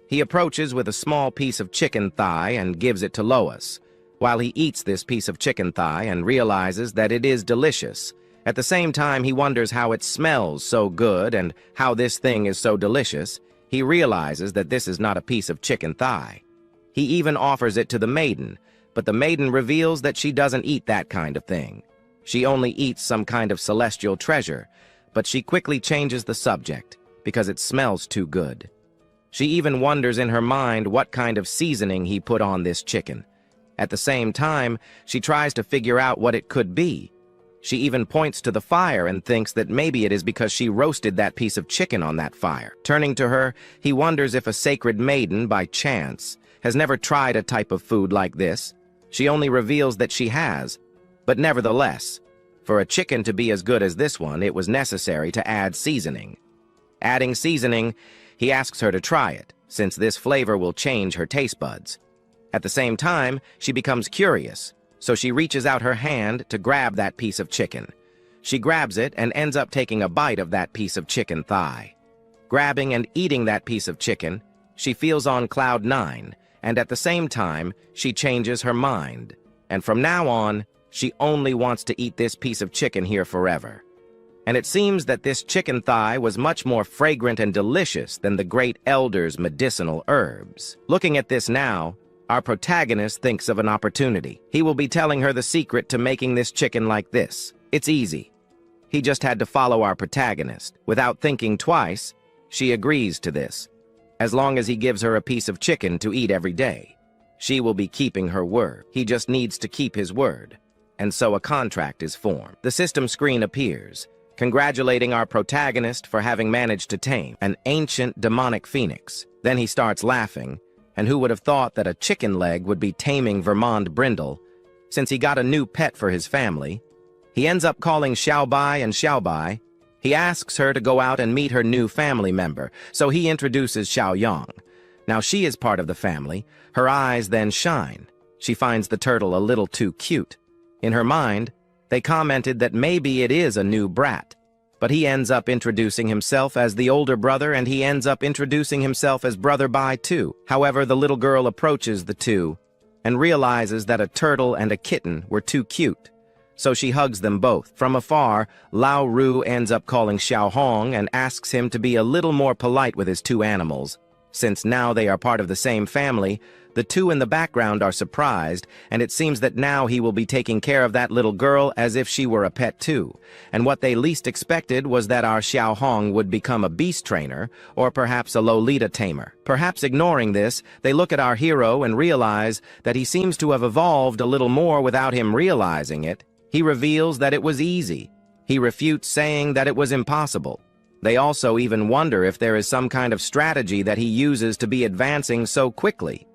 He approaches with a small piece of chicken thigh and gives it to Lois. While he eats this piece of chicken thigh and realizes that it is delicious, at the same time he wonders how it smells so good and how this thing is so delicious. He realizes that this is not a piece of chicken thigh. He even offers it to the maiden, but the maiden reveals that she doesn't eat that kind of thing. She only eats some kind of celestial treasure, but she quickly changes the subject because it smells too good. She even wonders in her mind what kind of seasoning he put on this chicken. At the same time, she tries to figure out what it could be. She even points to the fire and thinks that maybe it is because she roasted that piece of chicken on that fire. Turning to her, he wonders if a sacred maiden, by chance, has never tried a type of food like this. She only reveals that she has, but nevertheless, for a chicken to be as good as this one, it was necessary to add seasoning. Adding seasoning, he asks her to try it, since this flavor will change her taste buds. At the same time, she becomes curious, so she reaches out her hand to grab that piece of chicken. She grabs it and ends up taking a bite of that piece of chicken thigh. Grabbing and eating that piece of chicken, she feels on cloud 9, and at the same time, she changes her mind. And from now on, she only wants to eat this piece of chicken here forever. And it seems that this chicken thigh was much more fragrant and delicious than the great elder's medicinal herbs. Looking at this now, our protagonist thinks of an opportunity. He will be telling her the secret to making this chicken like this. It's easy. He just had to follow our protagonist. Without thinking twice, she agrees to this. As long as he gives her a piece of chicken to eat every day, she will be keeping her word. He just needs to keep his word. And so a contract is formed. The system screen appears, congratulating our protagonist for having managed to tame an ancient demonic phoenix. Then he starts laughing. And who would have thought that a chicken leg would be taming Vermond Brindle? Since he got a new pet for his family, he ends up calling Xiaobai and Xiaobai. He asks her to go out and meet her new family member, so he introduces Xiaoyang. Now she is part of the family. Her eyes then shine. She finds the turtle a little too cute. In her mind, they commented that maybe it is a new brat. But he ends up introducing himself as the older brother, and he ends up introducing himself as Brother Bai too. However, the little girl approaches the two and realizes that a turtle and a kitten were too cute. So she hugs them both. From afar, Lao Ru ends up calling Xiao Hong and asks him to be a little more polite with his two animals. Since now they are part of the same family, the two in the background are surprised, and it seems that now he will be taking care of that little girl as if she were a pet too. And what they least expected was that our Xiao Hong would become a beast trainer, or perhaps a Lolita tamer. Perhaps ignoring this, they look at our hero and realize that he seems to have evolved a little more without him realizing it. He reveals that it was easy. He refutes saying that it was impossible. They also even wonder if there is some kind of strategy that he uses to be advancing so quickly.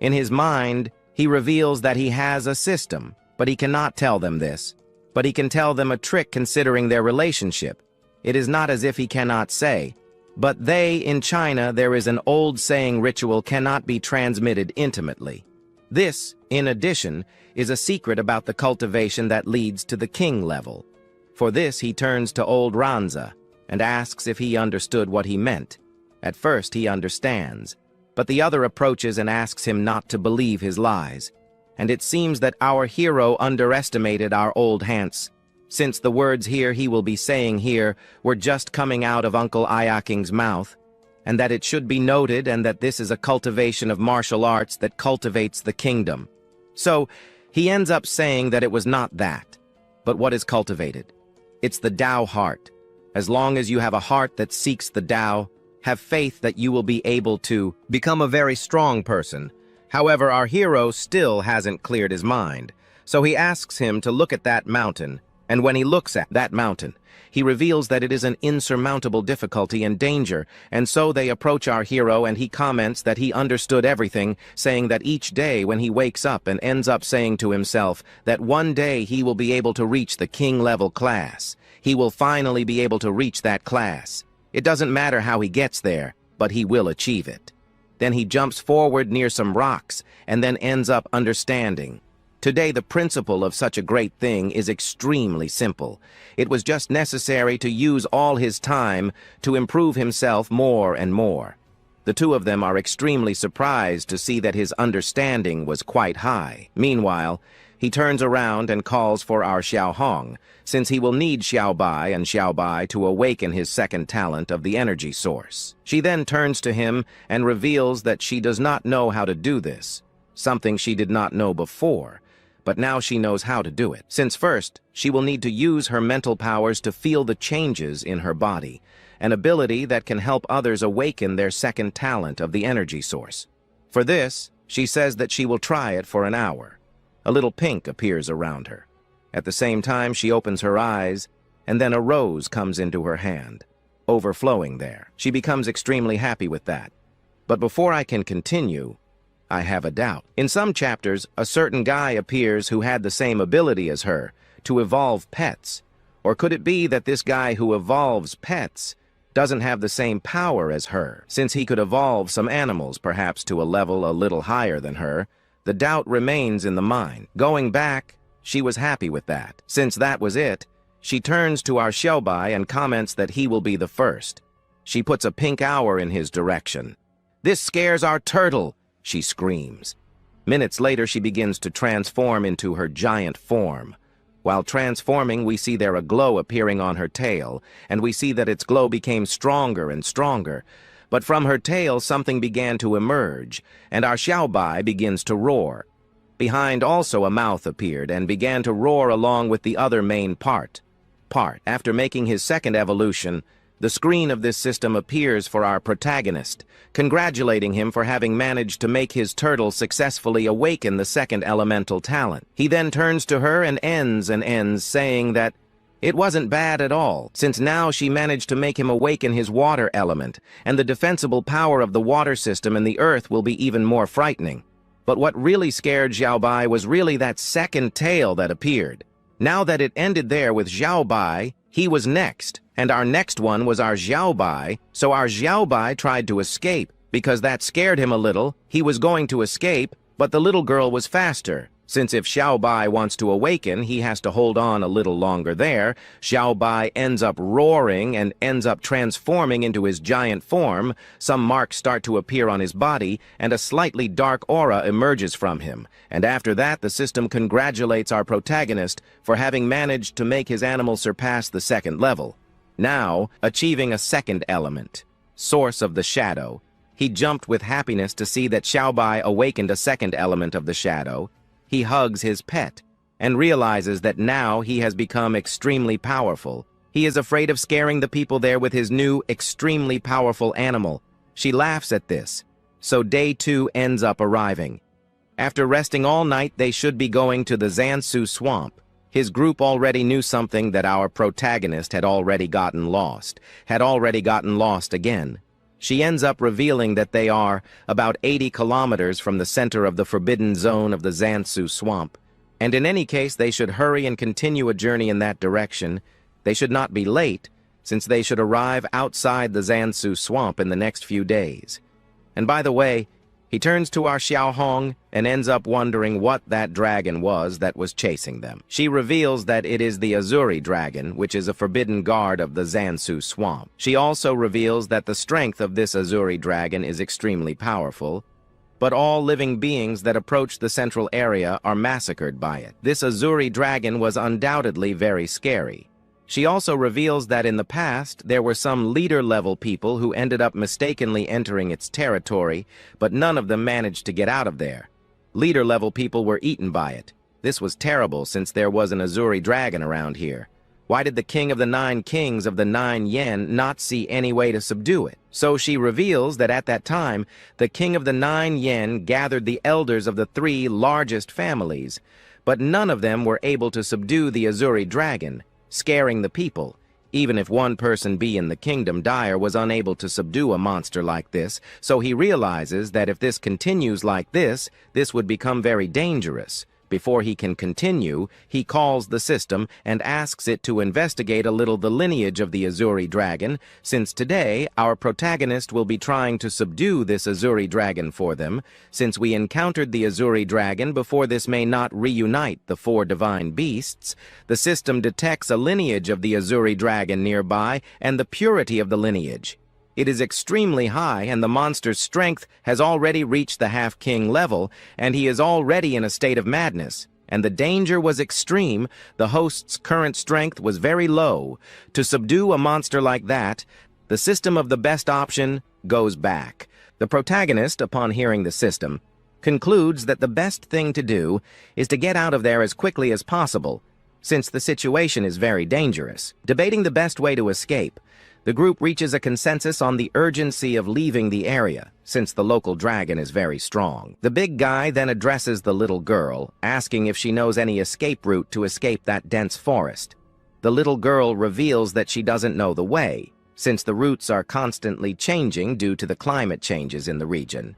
In his mind, he reveals that he has a system, but he cannot tell them this. But he can tell them a trick considering their relationship. It is not as if he cannot say, but in China, there is an old saying ritual cannot be transmitted intimately. This, in addition, is a secret about the cultivation that leads to the king level. For this, he turns to old Ranza and asks if he understood what he meant. At first he understands, but the other approaches and asks him not to believe his lies. And it seems that our hero underestimated our old Hans, since the words here he will be saying here were just coming out of Uncle Iaking's mouth, and that it should be noted and that this is a cultivation of martial arts that cultivates the kingdom. So, he ends up saying that it was not that, but what is cultivated. It's the Tao heart. As long as you have a heart that seeks the Tao, have faith that you will be able to become a very strong person. However, our hero still hasn't cleared his mind, so he asks him to look at that mountain, and when he looks at that mountain, he reveals that it is an insurmountable difficulty and danger, and so they approach our hero and he comments that he understood everything, saying that each day when he wakes up and ends up saying to himself that one day he will be able to reach the king-level class. He will finally be able to reach that class. It doesn't matter how he gets there, but he will achieve it. Then he jumps forward near some rocks and then ends up understanding. Today, the principle of such a great thing is extremely simple. It was just necessary to use all his time to improve himself more and more. The two of them are extremely surprised to see that his understanding was quite high. Meanwhile, he turns around and calls for our Xiao Hong, since he will need Xiao Bai and Xiao Bai to awaken his second talent of the energy source. She then turns to him and reveals that she does not know how to do this, something she did not know before, but now she knows how to do it. Since first, she will need to use her mental powers to feel the changes in her body, an ability that can help others awaken their second talent of the energy source. For this, she says that she will try it for an hour. A little pink appears around her. At the same time, she opens her eyes, and then a rose comes into her hand, overflowing there. She becomes extremely happy with that. But before I can continue, I have a doubt. In some chapters, a certain guy appears who had the same ability as her, to evolve pets. Or could it be that this guy who evolves pets doesn't have the same power as her? Since he could evolve some animals, perhaps to a level a little higher than her, the doubt remains in the mind. Going back, she was happy with that. Since that was it, she turns to our Xiaobai and comments that he will be the first. She puts a pink hour in his direction. "This scares our turtle!" she screams. Minutes later, she begins to transform into her giant form. While transforming, we see there a glow appearing on her tail, and we see that its glow became stronger and stronger. But from her tail, something began to emerge, and our Xiaobai begins to roar. Behind also a mouth appeared and began to roar along with the other main part. After making his second evolution, the screen of this system appears for our protagonist, congratulating him for having managed to make his turtle successfully awaken the second elemental talent. He then turns to her and ends saying that it wasn't bad at all, since now she managed to make him awaken his water element, and the defensible power of the water system and the earth will be even more frightening. But what really scared Xiaobai was really that second tail that appeared. Now that it ended there with Xiaobai, he was next, and our next one was our Xiaobai, so our Xiaobai tried to escape. Because that scared him a little, he was going to escape, but the little girl was faster. Since if Xiaobai wants to awaken, he has to hold on a little longer there. Xiaobai ends up roaring and ends up transforming into his giant form. Some marks start to appear on his body, and a slightly dark aura emerges from him. And after that, the system congratulates our protagonist for having managed to make his animal surpass the second level. Now, achieving a second element, source of the shadow, he jumped with happiness to see that Xiaobai awakened a second element of the shadow. He hugs his pet and realizes that now he has become extremely powerful. He is afraid of scaring the people there with his new, extremely powerful animal. She laughs at this. So day 2 ends up arriving. After resting all night, they should be going to the Zansu swamp. His group already knew something that our protagonist had already gotten lost again. She ends up revealing that they are about 80 kilometers from the center of the forbidden zone of the Zansu swamp. And in any case, they should hurry and continue a journey in that direction. They should not be late, since they should arrive outside the Zansu swamp in the next few days. And by the way, He turns to our Xiaohong and ends up wondering what that dragon was that was chasing them. She reveals that it is the Azuri dragon, which is a forbidden guard of the Zansu swamp. She also reveals that the strength of this Azuri dragon is extremely powerful, but all living beings that approach the central area are massacred by it. This Azuri dragon was undoubtedly very scary. She also reveals that in the past, there were some leader-level people who ended up mistakenly entering its territory, but none of them managed to get out of there. Leader-level people were eaten by it. This was terrible since there was an Azuri dragon around here. Why did the king of the 9 kings of the 9 yen not see any way to subdue it? So she reveals that at that time, the king of the 9 yen gathered the elders of the 3 largest families, but none of them were able to subdue the Azuri dragon, scaring the people. Even if one person be in the kingdom, Dyer was unable to subdue a monster like this, so he realizes that if this continues like this would become very dangerous. Before he can continue, he calls the system and asks it to investigate a little the lineage of the Azuri dragon, since today our protagonist will be trying to subdue this Azuri dragon for them. Since we encountered the Azuri dragon before this may not reunite the 4 divine beasts, the system detects a lineage of the Azuri dragon nearby and the purity of the lineage. It is extremely high, and the monster's strength has already reached the half-king level, and he is already in a state of madness. And the danger was extreme. The host's current strength was very low. To subdue a monster like that, the system of the best option goes back. The protagonist, upon hearing the system, concludes that the best thing to do is to get out of there as quickly as possible, since the situation is very dangerous. Debating the best way to escape, the group reaches a consensus on the urgency of leaving the area, since the local dragon is very strong. The big guy then addresses the little girl, asking if she knows any escape route to escape that dense forest. The little girl reveals that she doesn't know the way, since the routes are constantly changing due to the climate changes in the region.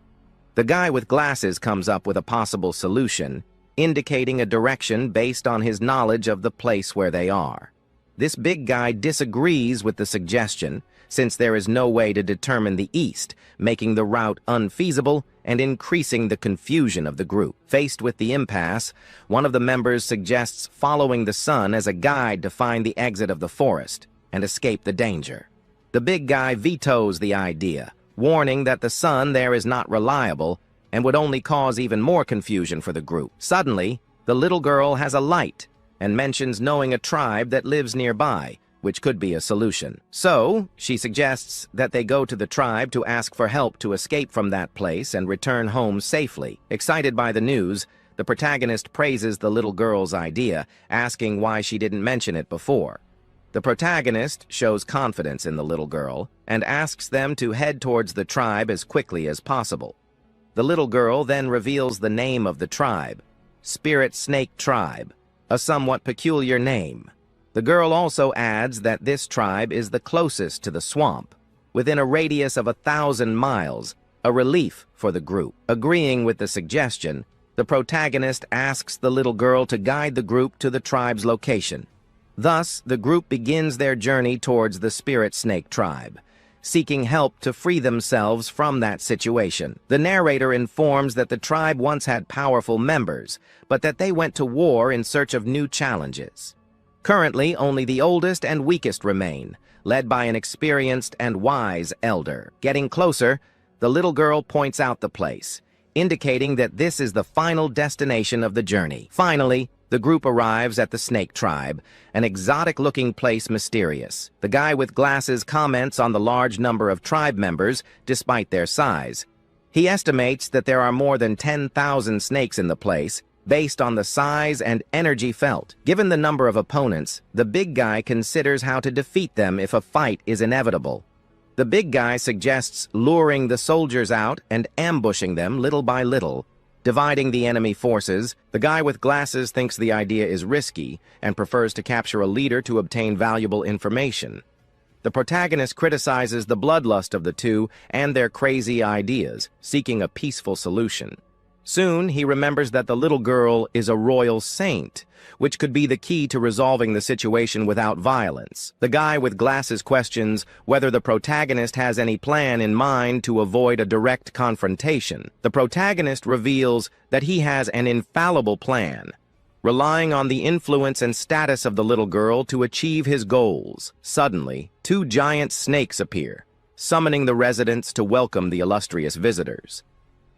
The guy with glasses comes up with a possible solution, indicating a direction based on his knowledge of the place where they are. This big guy disagrees with the suggestion, since there is no way to determine the east, making the route unfeasible and increasing the confusion of the group. Faced with the impasse, one of the members suggests following the sun as a guide to find the exit of the forest and escape the danger. The big guy vetoes the idea, warning that the sun there is not reliable and would only cause even more confusion for the group. Suddenly, the little girl has a light and mentions knowing a tribe that lives nearby, which could be a solution. So, she suggests that they go to the tribe to ask for help to escape from that place and return home safely. Excited by the news, the protagonist praises the little girl's idea, asking why she didn't mention it before. The protagonist shows confidence in the little girl and asks them to head towards the tribe as quickly as possible. The little girl then reveals the name of the tribe, Spirit Snake Tribe, a somewhat peculiar name. The girl also adds that this tribe is the closest to the swamp, within a radius of 1,000 miles, a relief for the group. Agreeing with the suggestion, the protagonist asks the little girl to guide the group to the tribe's location. Thus, the group begins their journey towards the Spirit Snake Tribe, seeking help to free themselves from that situation. The narrator informs that the tribe once had powerful members, but that they went to war in search of new challenges. Currently, only the oldest and weakest remain, led by an experienced and wise elder. Getting closer, the little girl points out the place, indicating that this is the final destination of the journey. Finally, the group arrives at the Snake Tribe, an exotic-looking place mysterious. The guy with glasses comments on the large number of tribe members, despite their size. He estimates that there are more than 10,000 snakes in the place, based on the size and energy felt. Given the number of opponents, the big guy considers how to defeat them if a fight is inevitable. The big guy suggests luring the soldiers out and ambushing them little by little, dividing the enemy forces. The guy with glasses thinks the idea is risky and prefers to capture a leader to obtain valuable information. The protagonist criticizes the bloodlust of the two and their crazy ideas, seeking a peaceful solution. Soon, he remembers that the little girl is a royal saint, which could be the key to resolving the situation without violence. The guy with glasses questions whether the protagonist has any plan in mind to avoid a direct confrontation. The protagonist reveals that he has an infallible plan, relying on the influence and status of the little girl to achieve his goals. Suddenly, two giant snakes appear, summoning the residents to welcome the illustrious visitors.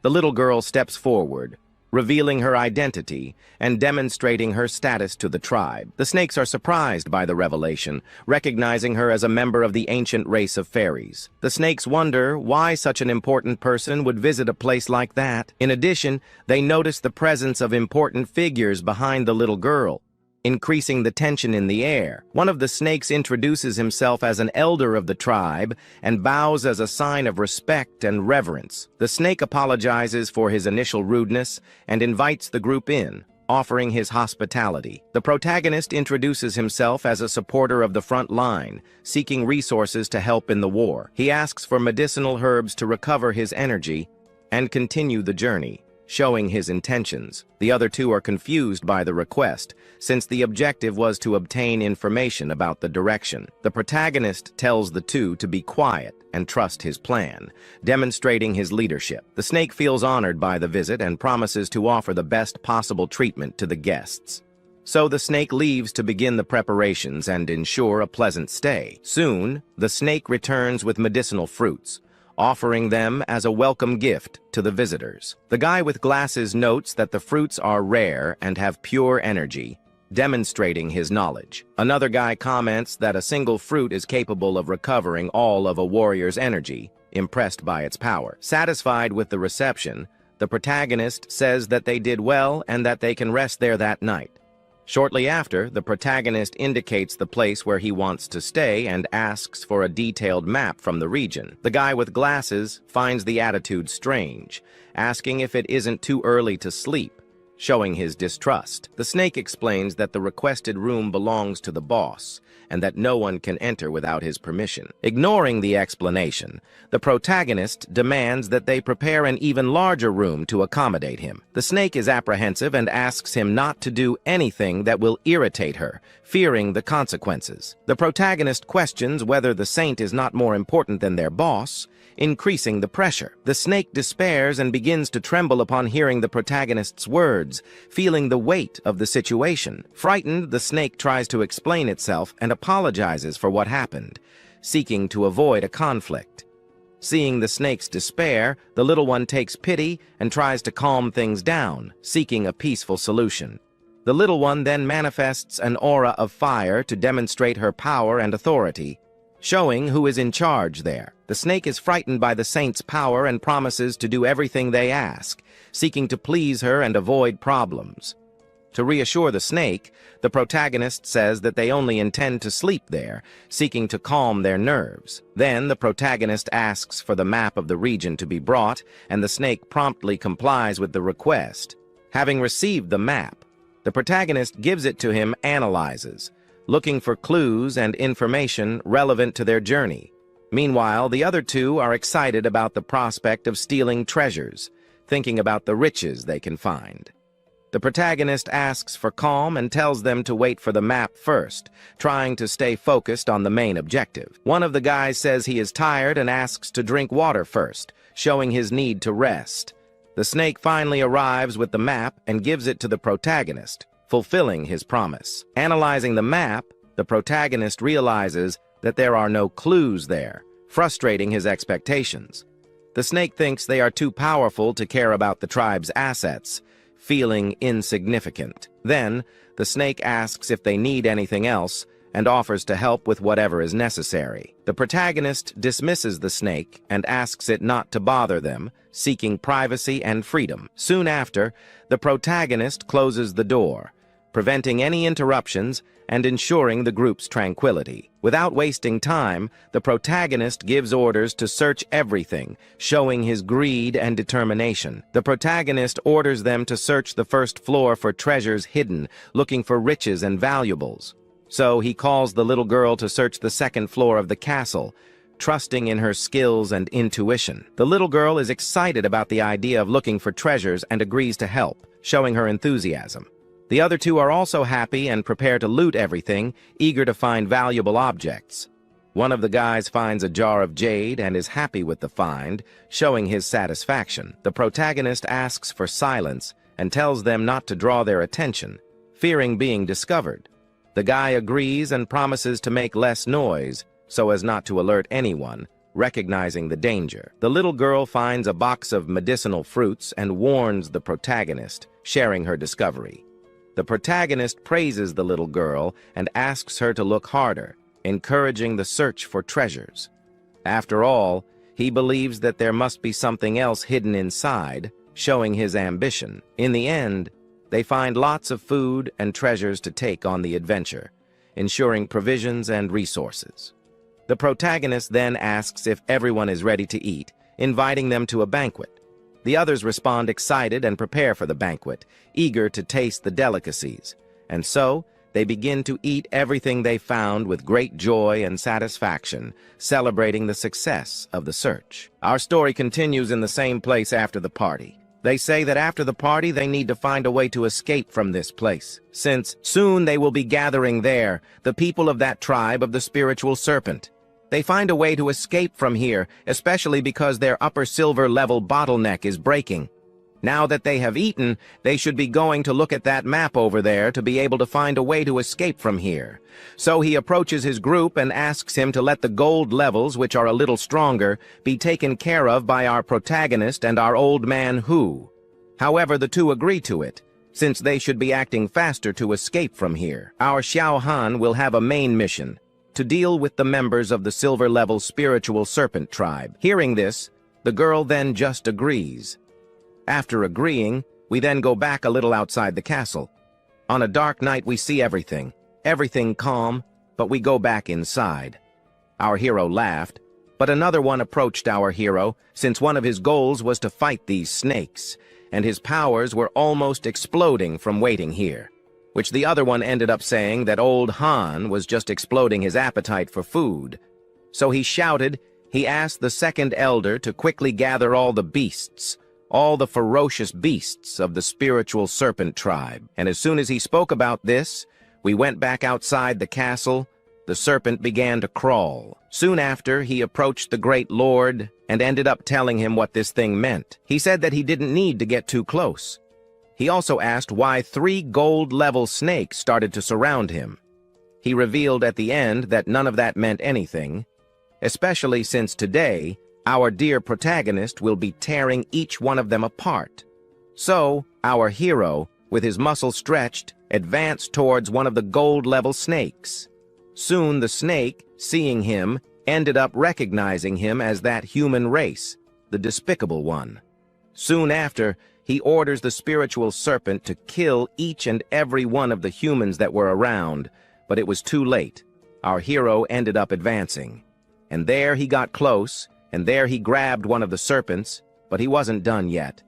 The little girl steps forward, revealing her identity and demonstrating her status to the tribe. The snakes are surprised by the revelation, recognizing her as a member of the ancient race of fairies. The snakes wonder why such an important person would visit a place like that. In addition, they notice the presence of important figures behind the little girl, increasing the tension in the air. One of the snakes introduces himself as an elder of the tribe and bows as a sign of respect and reverence. The snake apologizes for his initial rudeness and invites the group in, offering his hospitality. The protagonist introduces himself as a supporter of the front line, seeking resources to help in the war. He asks for medicinal herbs to recover his energy and continue the journey, showing his intentions. The other two are confused by the request, since the objective was to obtain information about the direction. The protagonist tells the two to be quiet and trust his plan, demonstrating his leadership. The snake feels honored by the visit and promises to offer the best possible treatment to the guests. So the snake leaves to begin the preparations and ensure a pleasant stay. Soon, the snake returns with medicinal fruits, offering them as a welcome gift to the visitors. The guy with glasses notes that the fruits are rare and have pure energy, demonstrating his knowledge. Another guy comments that a single fruit is capable of recovering all of a warrior's energy, impressed by its power. Satisfied with the reception, the protagonist says that they did well and that they can rest there that night. Shortly after, the protagonist indicates the place where he wants to stay and asks for a detailed map from the region. The guy with glasses finds the attitude strange, asking if it isn't too early to sleep, showing his distrust. The snake explains that the requested room belongs to the boss and that no one can enter without his permission. Ignoring the explanation, the protagonist demands that they prepare an even larger room to accommodate him. The snake is apprehensive and asks him not to do anything that will irritate her, fearing the consequences. The protagonist questions whether the saint is not more important than their boss, increasing the pressure. The snake despairs and begins to tremble upon hearing the protagonist's words, feeling the weight of the situation. Frightened, the snake tries to explain itself and apologizes for what happened, seeking to avoid a conflict. Seeing the snake's despair, the little one takes pity and tries to calm things down, seeking a peaceful solution. The little one then manifests an aura of fire to demonstrate her power and authority, showing who is in charge there. The snake is frightened by the saint's power and promises to do everything they ask, seeking to please her and avoid problems. To reassure the snake, the protagonist says that they only intend to sleep there, seeking to calm their nerves. Then the protagonist asks for the map of the region to be brought, and the snake promptly complies with the request. Having received the map, the protagonist gives it to him, analyzes, looking for clues and information relevant to their journey. Meanwhile, the other two are excited about the prospect of stealing treasures, thinking about the riches they can find. The protagonist asks for calm and tells them to wait for the map first, trying to stay focused on the main objective. One of the guys says he is tired and asks to drink water first, showing his need to rest. The snake finally arrives with the map and gives it to the protagonist, fulfilling his promise. Analyzing the map, the protagonist realizes that there are no clues there, frustrating his expectations. The snake thinks they are too powerful to care about the tribe's assets, feeling insignificant. Then, the snake asks if they need anything else and offers to help with whatever is necessary. The protagonist dismisses the snake and asks it not to bother them, seeking privacy and freedom. Soon after, the protagonist closes the door, preventing any interruptions and ensuring the group's tranquility. Without wasting time, the protagonist gives orders to search everything, showing his greed and determination. The protagonist orders them to search the first floor for treasures hidden, looking for riches and valuables. So he calls the little girl to search the second floor of the castle, trusting in her skills and intuition. The little girl is excited about the idea of looking for treasures and agrees to help, showing her enthusiasm. The other two are also happy and prepare to loot everything, eager to find valuable objects. One of the guys finds a jar of jade and is happy with the find, showing his satisfaction. The protagonist asks for silence and tells them not to draw their attention, fearing being discovered. The guy agrees and promises to make less noise so as not to alert anyone, recognizing the danger. The little girl finds a box of medicinal fruits and warns the protagonist, sharing her discovery. The protagonist praises the little girl and asks her to look harder, encouraging the search for treasures. After all, he believes that there must be something else hidden inside, showing his ambition. In the end, they find lots of food and treasures to take on the adventure, ensuring provisions and resources. The protagonist then asks if everyone is ready to eat, inviting them to a banquet. The others respond excited and prepare for the banquet, eager to taste the delicacies. And so, they begin to eat everything they found with great joy and satisfaction, celebrating the success of the search. Our story continues in the same place after the party. They say that after the party they need to find a way to escape from this place, since soon they will be gathering there, the people of that tribe of the spiritual serpent. They find a way to escape from here, especially because their upper silver level bottleneck is breaking. Now that they have eaten, they should be going to look at that map over there to be able to find a way to escape from here. So he approaches his group and asks him to let the gold levels, which are a little stronger, be taken care of by our protagonist and our old man Hu. However, the two agree to it, since they should be acting faster to escape from here. Our Xiao Han will have a main mission, to deal with the members of the silver-level spiritual serpent tribe. Hearing this, the girl then just agrees. After agreeing, we then go back a little outside the castle. On a dark night we see everything calm, but we go back inside. Our hero laughed, but another one approached our hero, since one of his goals was to fight these snakes, and his powers were almost exploding from waiting here, which the other one ended up saying that old Han was just exploding his appetite for food. So he shouted, he asked the second elder to quickly gather all the beasts, all the ferocious beasts of the spiritual serpent tribe. And as soon as he spoke about this, we went back outside the castle. The serpent began to crawl. Soon after, he approached the great lord and ended up telling him what this thing meant. He said that he didn't need to get too close. He also asked why 3 gold-level snakes started to surround him. He revealed at the end that none of that meant anything, especially since today, our dear protagonist will be tearing each one of them apart. So, our hero, with his muscles stretched, advanced towards one of the gold-level snakes. Soon the snake, seeing him, ended up recognizing him as that human race, the despicable one. Soon after, he orders the spiritual serpent to kill each and every one of the humans that were around, but it was too late. Our hero ended up advancing. And there he got close, and there he grabbed one of the serpents, but he wasn't done yet.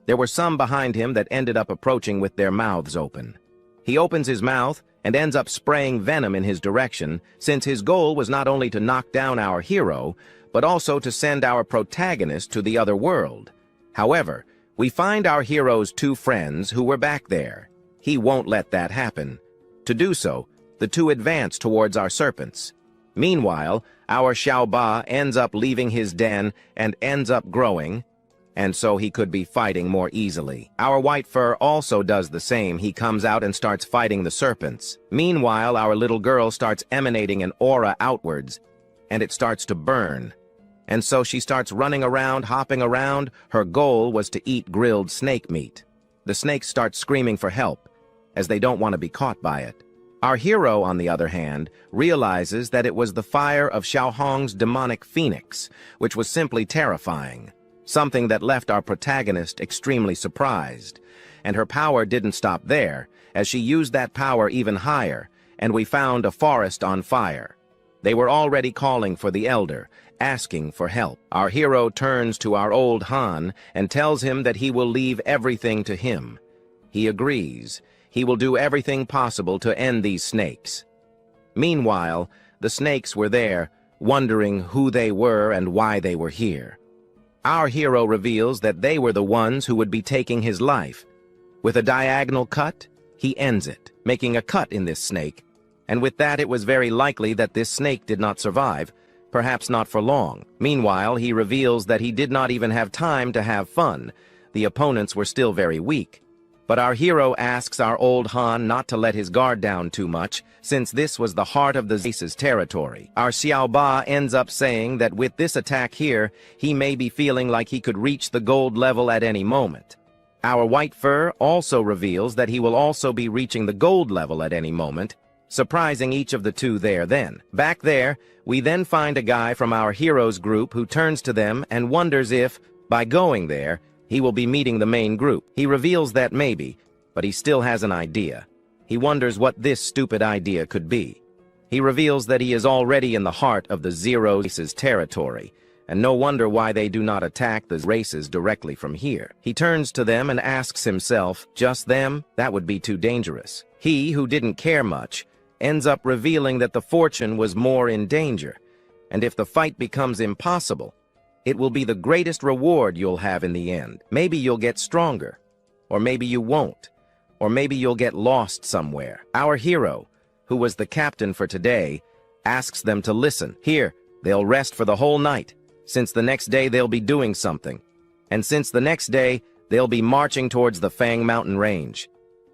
There were some behind him that ended up approaching with their mouths open. He opens his mouth and ends up spraying venom in his direction, since his goal was not only to knock down our hero, but also to send our protagonist to the other world. However, we find our hero's 2 friends who were back there. He won't let that happen. To do so, the two advance towards our serpents. Meanwhile, our Xiao Ba ends up leaving his den and ends up growing, and so he could be fighting more easily. Our white fur also does the same. He comes out and starts fighting the serpents. Meanwhile, our little girl starts emanating an aura outwards, and it starts to burn. And so she starts running around, hopping around. Her goal was to eat grilled snake meat. The snakes start screaming for help, as they don't want to be caught by it. Our hero, on the other hand, realizes that it was the fire of Xiao Hong's demonic phoenix, which was simply terrifying, something that left our protagonist extremely surprised. And her power didn't stop there, as she used that power even higher, and we found a forest on fire. They were already calling for the elder, asking for help. Our hero turns to our old Han and tells him that he will leave everything to him. He agrees. He will do everything possible to end these snakes. Meanwhile, the snakes were there, wondering who they were and why they were here. Our hero reveals that they were the ones who would be taking his life. With a diagonal cut, he ends it, making a cut in this snake, and with that it was very likely that this snake did not survive, perhaps not for long. Meanwhile, he reveals that he did not even have time to have fun. The opponents were still very weak. But our hero asks our old Han not to let his guard down too much, since this was the heart of the Zeus's territory. Our Xiao Ba ends up saying that with this attack here, he may be feeling like he could reach the gold level at any moment. Our White Fur also reveals that he will also be reaching the gold level at any moment, surprising each of the two there then. Back there, we then find a guy from our hero's group who turns to them and wonders if, by going there, he will be meeting the main group. He reveals that maybe, but he still has an idea. He wonders what this stupid idea could be. He reveals that he is already in the heart of the Zero race's territory, and no wonder why they do not attack the races directly from here. He turns to them and asks himself, just them? That would be too dangerous. He, who didn't care much, ends up revealing that the fortune was more in danger, and if the fight becomes impossible, it will be the greatest reward you'll have in the end. Maybe you'll get stronger, or maybe you won't, or maybe you'll get lost somewhere. Our hero, who was the captain for today, asks them to listen. Here, they'll rest for the whole night, since the next day they'll be doing something, and since the next day they'll be marching towards the Fang Mountain Range.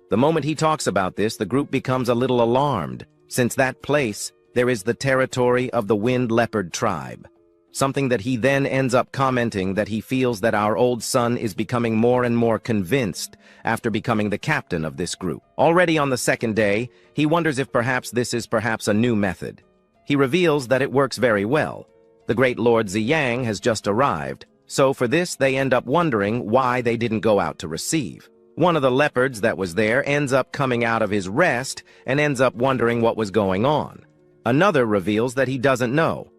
The moment he talks about this, the group becomes a little alarmed, since that place, there is the territory of the Wind Leopard tribe. Something that he then ends up commenting that he feels that our old son is becoming more and more convinced after becoming the captain of this group. Already on the second day, he wonders if perhaps this is perhaps a new method. He reveals that it works very well. The great Lord Ziyang has just arrived, so for this they end up wondering why they didn't go out to receive. One of the leopards that was there ends up coming out of his rest and ends up wondering what was going on. Another reveals that he doesn't know.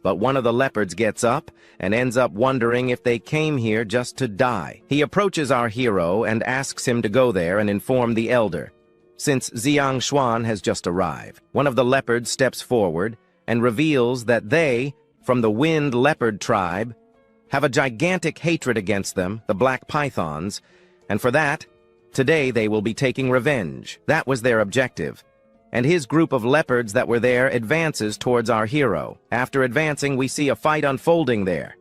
But one of the leopards gets up and ends up wondering if they came here just to die. He approaches our hero and asks him to go there and inform the elder, since Ziyang Xuan has just arrived. One of the leopards steps forward and reveals that they, from the Wind Leopard tribe, have a gigantic hatred against them, the Black Pythons, and for that, today they will be taking revenge. That was their objective. And his group of leopards that were there advances towards our hero. After advancing, we see a fight unfolding there.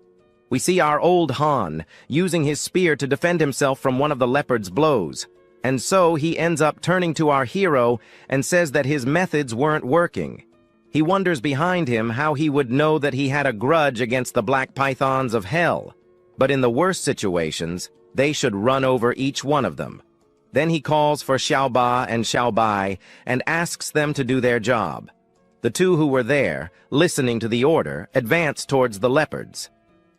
We see our old Han using his spear to defend himself from one of the leopard's blows. And so he ends up turning to our hero and says that his methods weren't working. He wonders behind him how he would know that he had a grudge against the Black Pythons of Hell. But in the worst situations, they should run over each one of them. Then he calls for Xiao Ba and Xiao Bai and asks them to do their job. The two who were there, listening to the order, advance towards the leopards.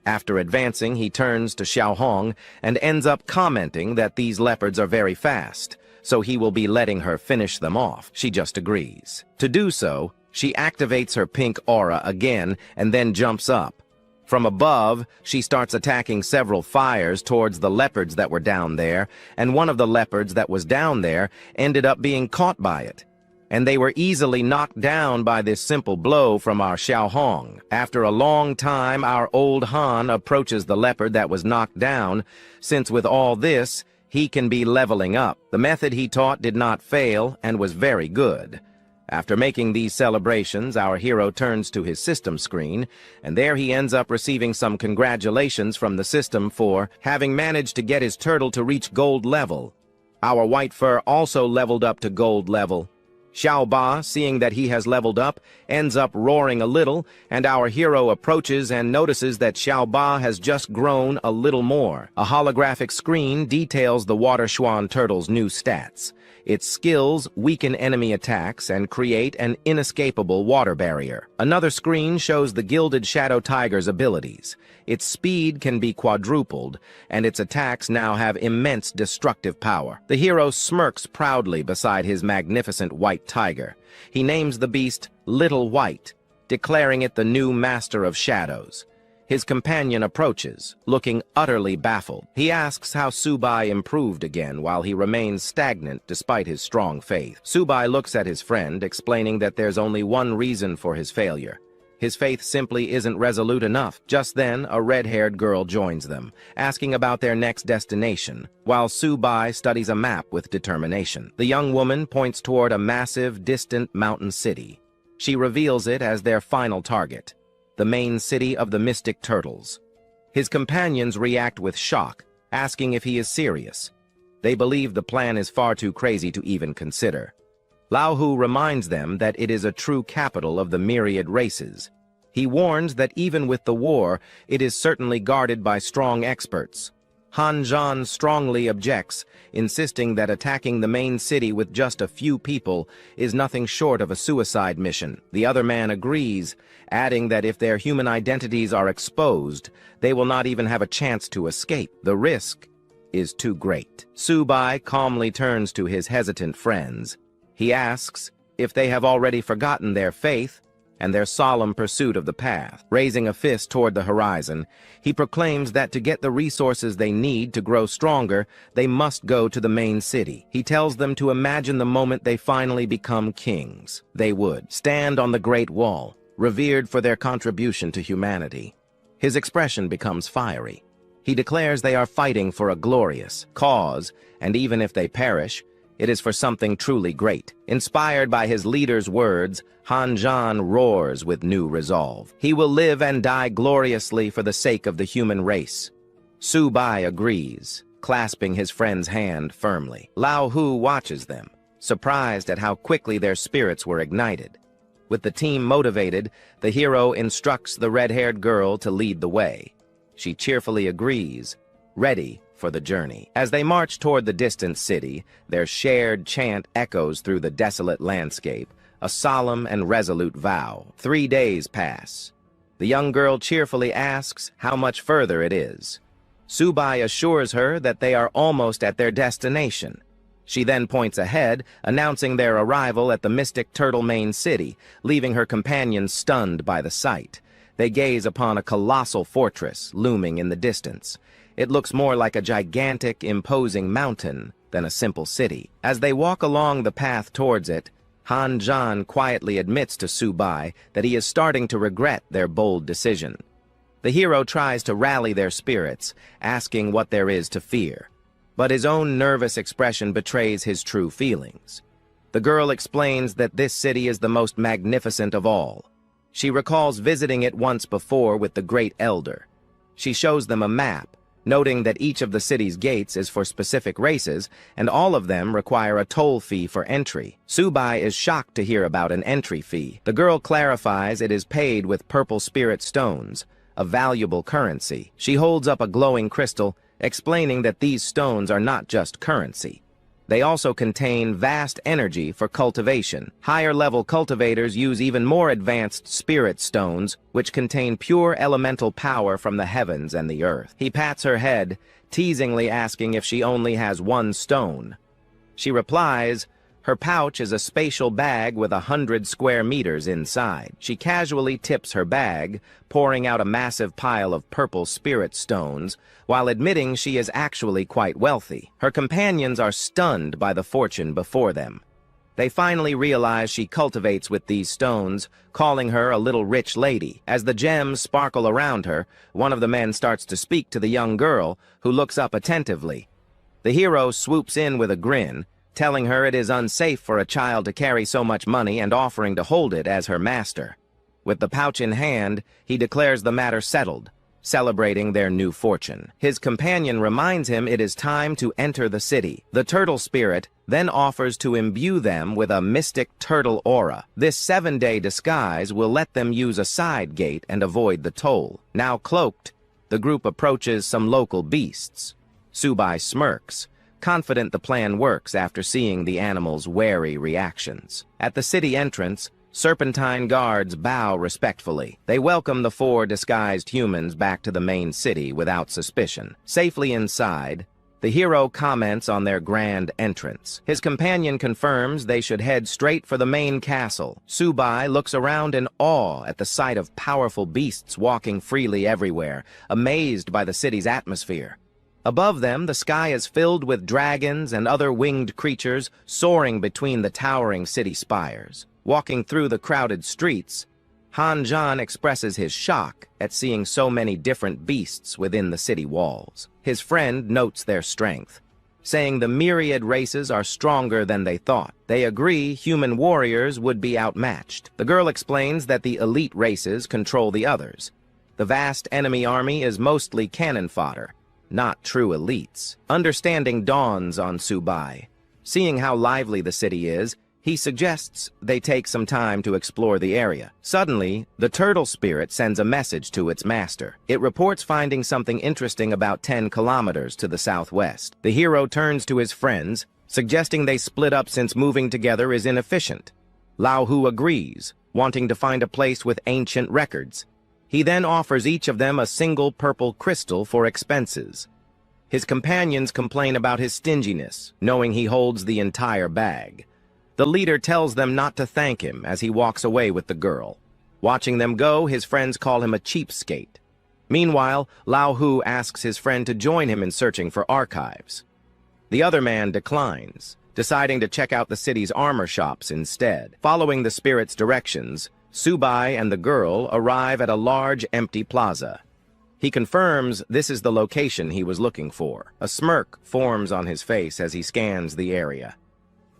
After advancing, he turns to Xiao Hong and ends up commenting that these leopards are very fast, so he will be letting her finish them off. She just agrees. To do so, she activates her pink aura again and then jumps up. From above, she starts attacking several fires towards the leopards that were down there, and one of the leopards that was down there ended up being caught by it. And they were easily knocked down by this simple blow from our Xiao Hong. After a long time, our old Han approaches the leopard that was knocked down, since with all this, he can be leveling up. The method he taught did not fail and was very good. After making these celebrations, our hero turns to his system screen, and there he ends up receiving some congratulations from the system for having managed to get his turtle to reach gold level. Our White Fur also leveled up to gold level. Xiao Ba, seeing that he has leveled up, ends up roaring a little, and our hero approaches and notices that Xiao Ba has just grown a little more. A holographic screen details the Water Swan Turtle's new stats. Its skills weaken enemy attacks and create an inescapable water barrier. Another screen shows the Gilded Shadow Tiger's abilities. Its speed can be quadrupled, and its attacks now have immense destructive power. The hero smirks proudly beside his magnificent white tiger. He names the beast Little White, declaring it the new master of shadows. His companion approaches, looking utterly baffled. He asks how Subai improved again while he remains stagnant despite his strong faith. Subai looks at his friend, explaining that there's only one reason for his failure. His faith simply isn't resolute enough. Just then, a red-haired girl joins them, asking about their next destination, while Su-bai studies a map with determination. The young woman points toward a massive, distant mountain city. She reveals it as their final target, the main city of the Mystic Turtles. His companions react with shock, asking if he is serious. They believe the plan is far too crazy to even consider. Lao Hu reminds them that it is a true capital of the myriad races. He warns that even with the war, it is certainly guarded by strong experts. Han Zhan strongly objects, insisting that attacking the main city with just a few people is nothing short of a suicide mission. The other man agrees, adding that if their human identities are exposed, they will not even have a chance to escape. The risk is too great. Su-bai calmly turns to his hesitant friends. He asks if they have already forgotten their faith and their solemn pursuit of the path. Raising a fist toward the horizon, he proclaims that to get the resources they need to grow stronger, they must go to the main city. He tells them to imagine the moment they finally become kings. They would stand on the Great Wall, revered for their contribution to humanity. His expression becomes fiery. He declares they are fighting for a glorious cause, and even if they perish, it is for something truly great. Inspired by his leader's words, Han Zhan roars with new resolve. He will live and die gloriously for the sake of the human race. Su-bai agrees, clasping his friend's hand firmly. Lao Hu watches them, surprised at how quickly their spirits were ignited. With the team motivated, the hero instructs the red-haired girl to lead the way. She cheerfully agrees, ready for the journey. As they march toward the distant city, their shared chant echoes through the desolate landscape, a solemn and resolute vow. 3 days pass. The young girl cheerfully asks how much further it is. Su-bai assures her that they are almost at their destination. She then points ahead, announcing their arrival at the Mystic Turtle main city, leaving her companions stunned by the sight. They gaze upon a colossal fortress looming in the distance. It looks more like a gigantic, imposing mountain than a simple city. As they walk along the path towards it, Han Zhan quietly admits to Su-bai that he is starting to regret their bold decision. The hero tries to rally their spirits, asking what there is to fear. But his own nervous expression betrays his true feelings. The girl explains that this city is the most magnificent of all. She recalls visiting it once before with the Great Elder. She shows them a map, noting that each of the city's gates is for specific races, and all of them require a toll fee for entry. Su-bai is shocked to hear about an entry fee. The girl clarifies it is paid with purple spirit stones, a valuable currency. She holds up a glowing crystal, explaining that these stones are not just currency. They also contain vast energy for cultivation. Higher-level cultivators use even more advanced spirit stones, which contain pure elemental power from the heavens and the earth. He pats her head, teasingly asking if she only has one stone. She replies, her pouch is a spatial bag with 100 square meters inside. She casually tips her bag, pouring out a massive pile of purple spirit stones, while admitting she is actually quite wealthy. Her companions are stunned by the fortune before them. They finally realize she cultivates with these stones, calling her a little rich lady. As the gems sparkle around her, one of the men starts to speak to the young girl, who looks up attentively. The hero swoops in with a grin, telling her it is unsafe for a child to carry so much money and offering to hold it as her master. With the pouch in hand, he declares the matter settled, celebrating their new fortune. His companion reminds him it is time to enter the city. The turtle spirit then offers to imbue them with a mystic turtle aura. This 7-day disguise will let them use a side gate and avoid the toll. Now cloaked, the group approaches some local beasts. Su-bai smirks, confident the plan works after seeing the animals' wary reactions. At the city entrance, serpentine guards bow respectfully. They welcome the 4 disguised humans back to the main city without suspicion. Safely inside, the hero comments on their grand entrance. His companion confirms they should head straight for the main castle. Su-bai looks around in awe at the sight of powerful beasts walking freely everywhere, amazed by the city's atmosphere. Above them, the sky is filled with dragons and other winged creatures soaring between the towering city spires. Walking through the crowded streets, Han expresses his shock at seeing so many different beasts within the city walls. His friend notes their strength, saying the myriad races are stronger than they thought. They agree human warriors would be outmatched. The girl explains that the elite races control the others. The vast enemy army is mostly cannon fodder, not true elites. Understanding dawns on Subai. Seeing how lively the city is, he suggests they take some time to explore the area. Suddenly, the turtle spirit sends a message to its master. It reports finding something interesting about 10 kilometers to the southwest. The hero turns to his friends, suggesting they split up since moving together is inefficient. Lao Hu agrees, wanting to find a place with ancient records. He then offers each of them a single purple crystal for expenses. His companions complain about his stinginess, knowing he holds the entire bag. The leader tells them not to thank him as he walks away with the girl. Watching them go, his friends call him a cheapskate. Meanwhile, Lao Hu asks his friend to join him in searching for archives. The other man declines, deciding to check out the city's armor shops instead. Following the spirit's directions, Subai and the girl arrive at a large empty plaza. He confirms this is the location he was looking for. A smirk forms on his face as he scans the area.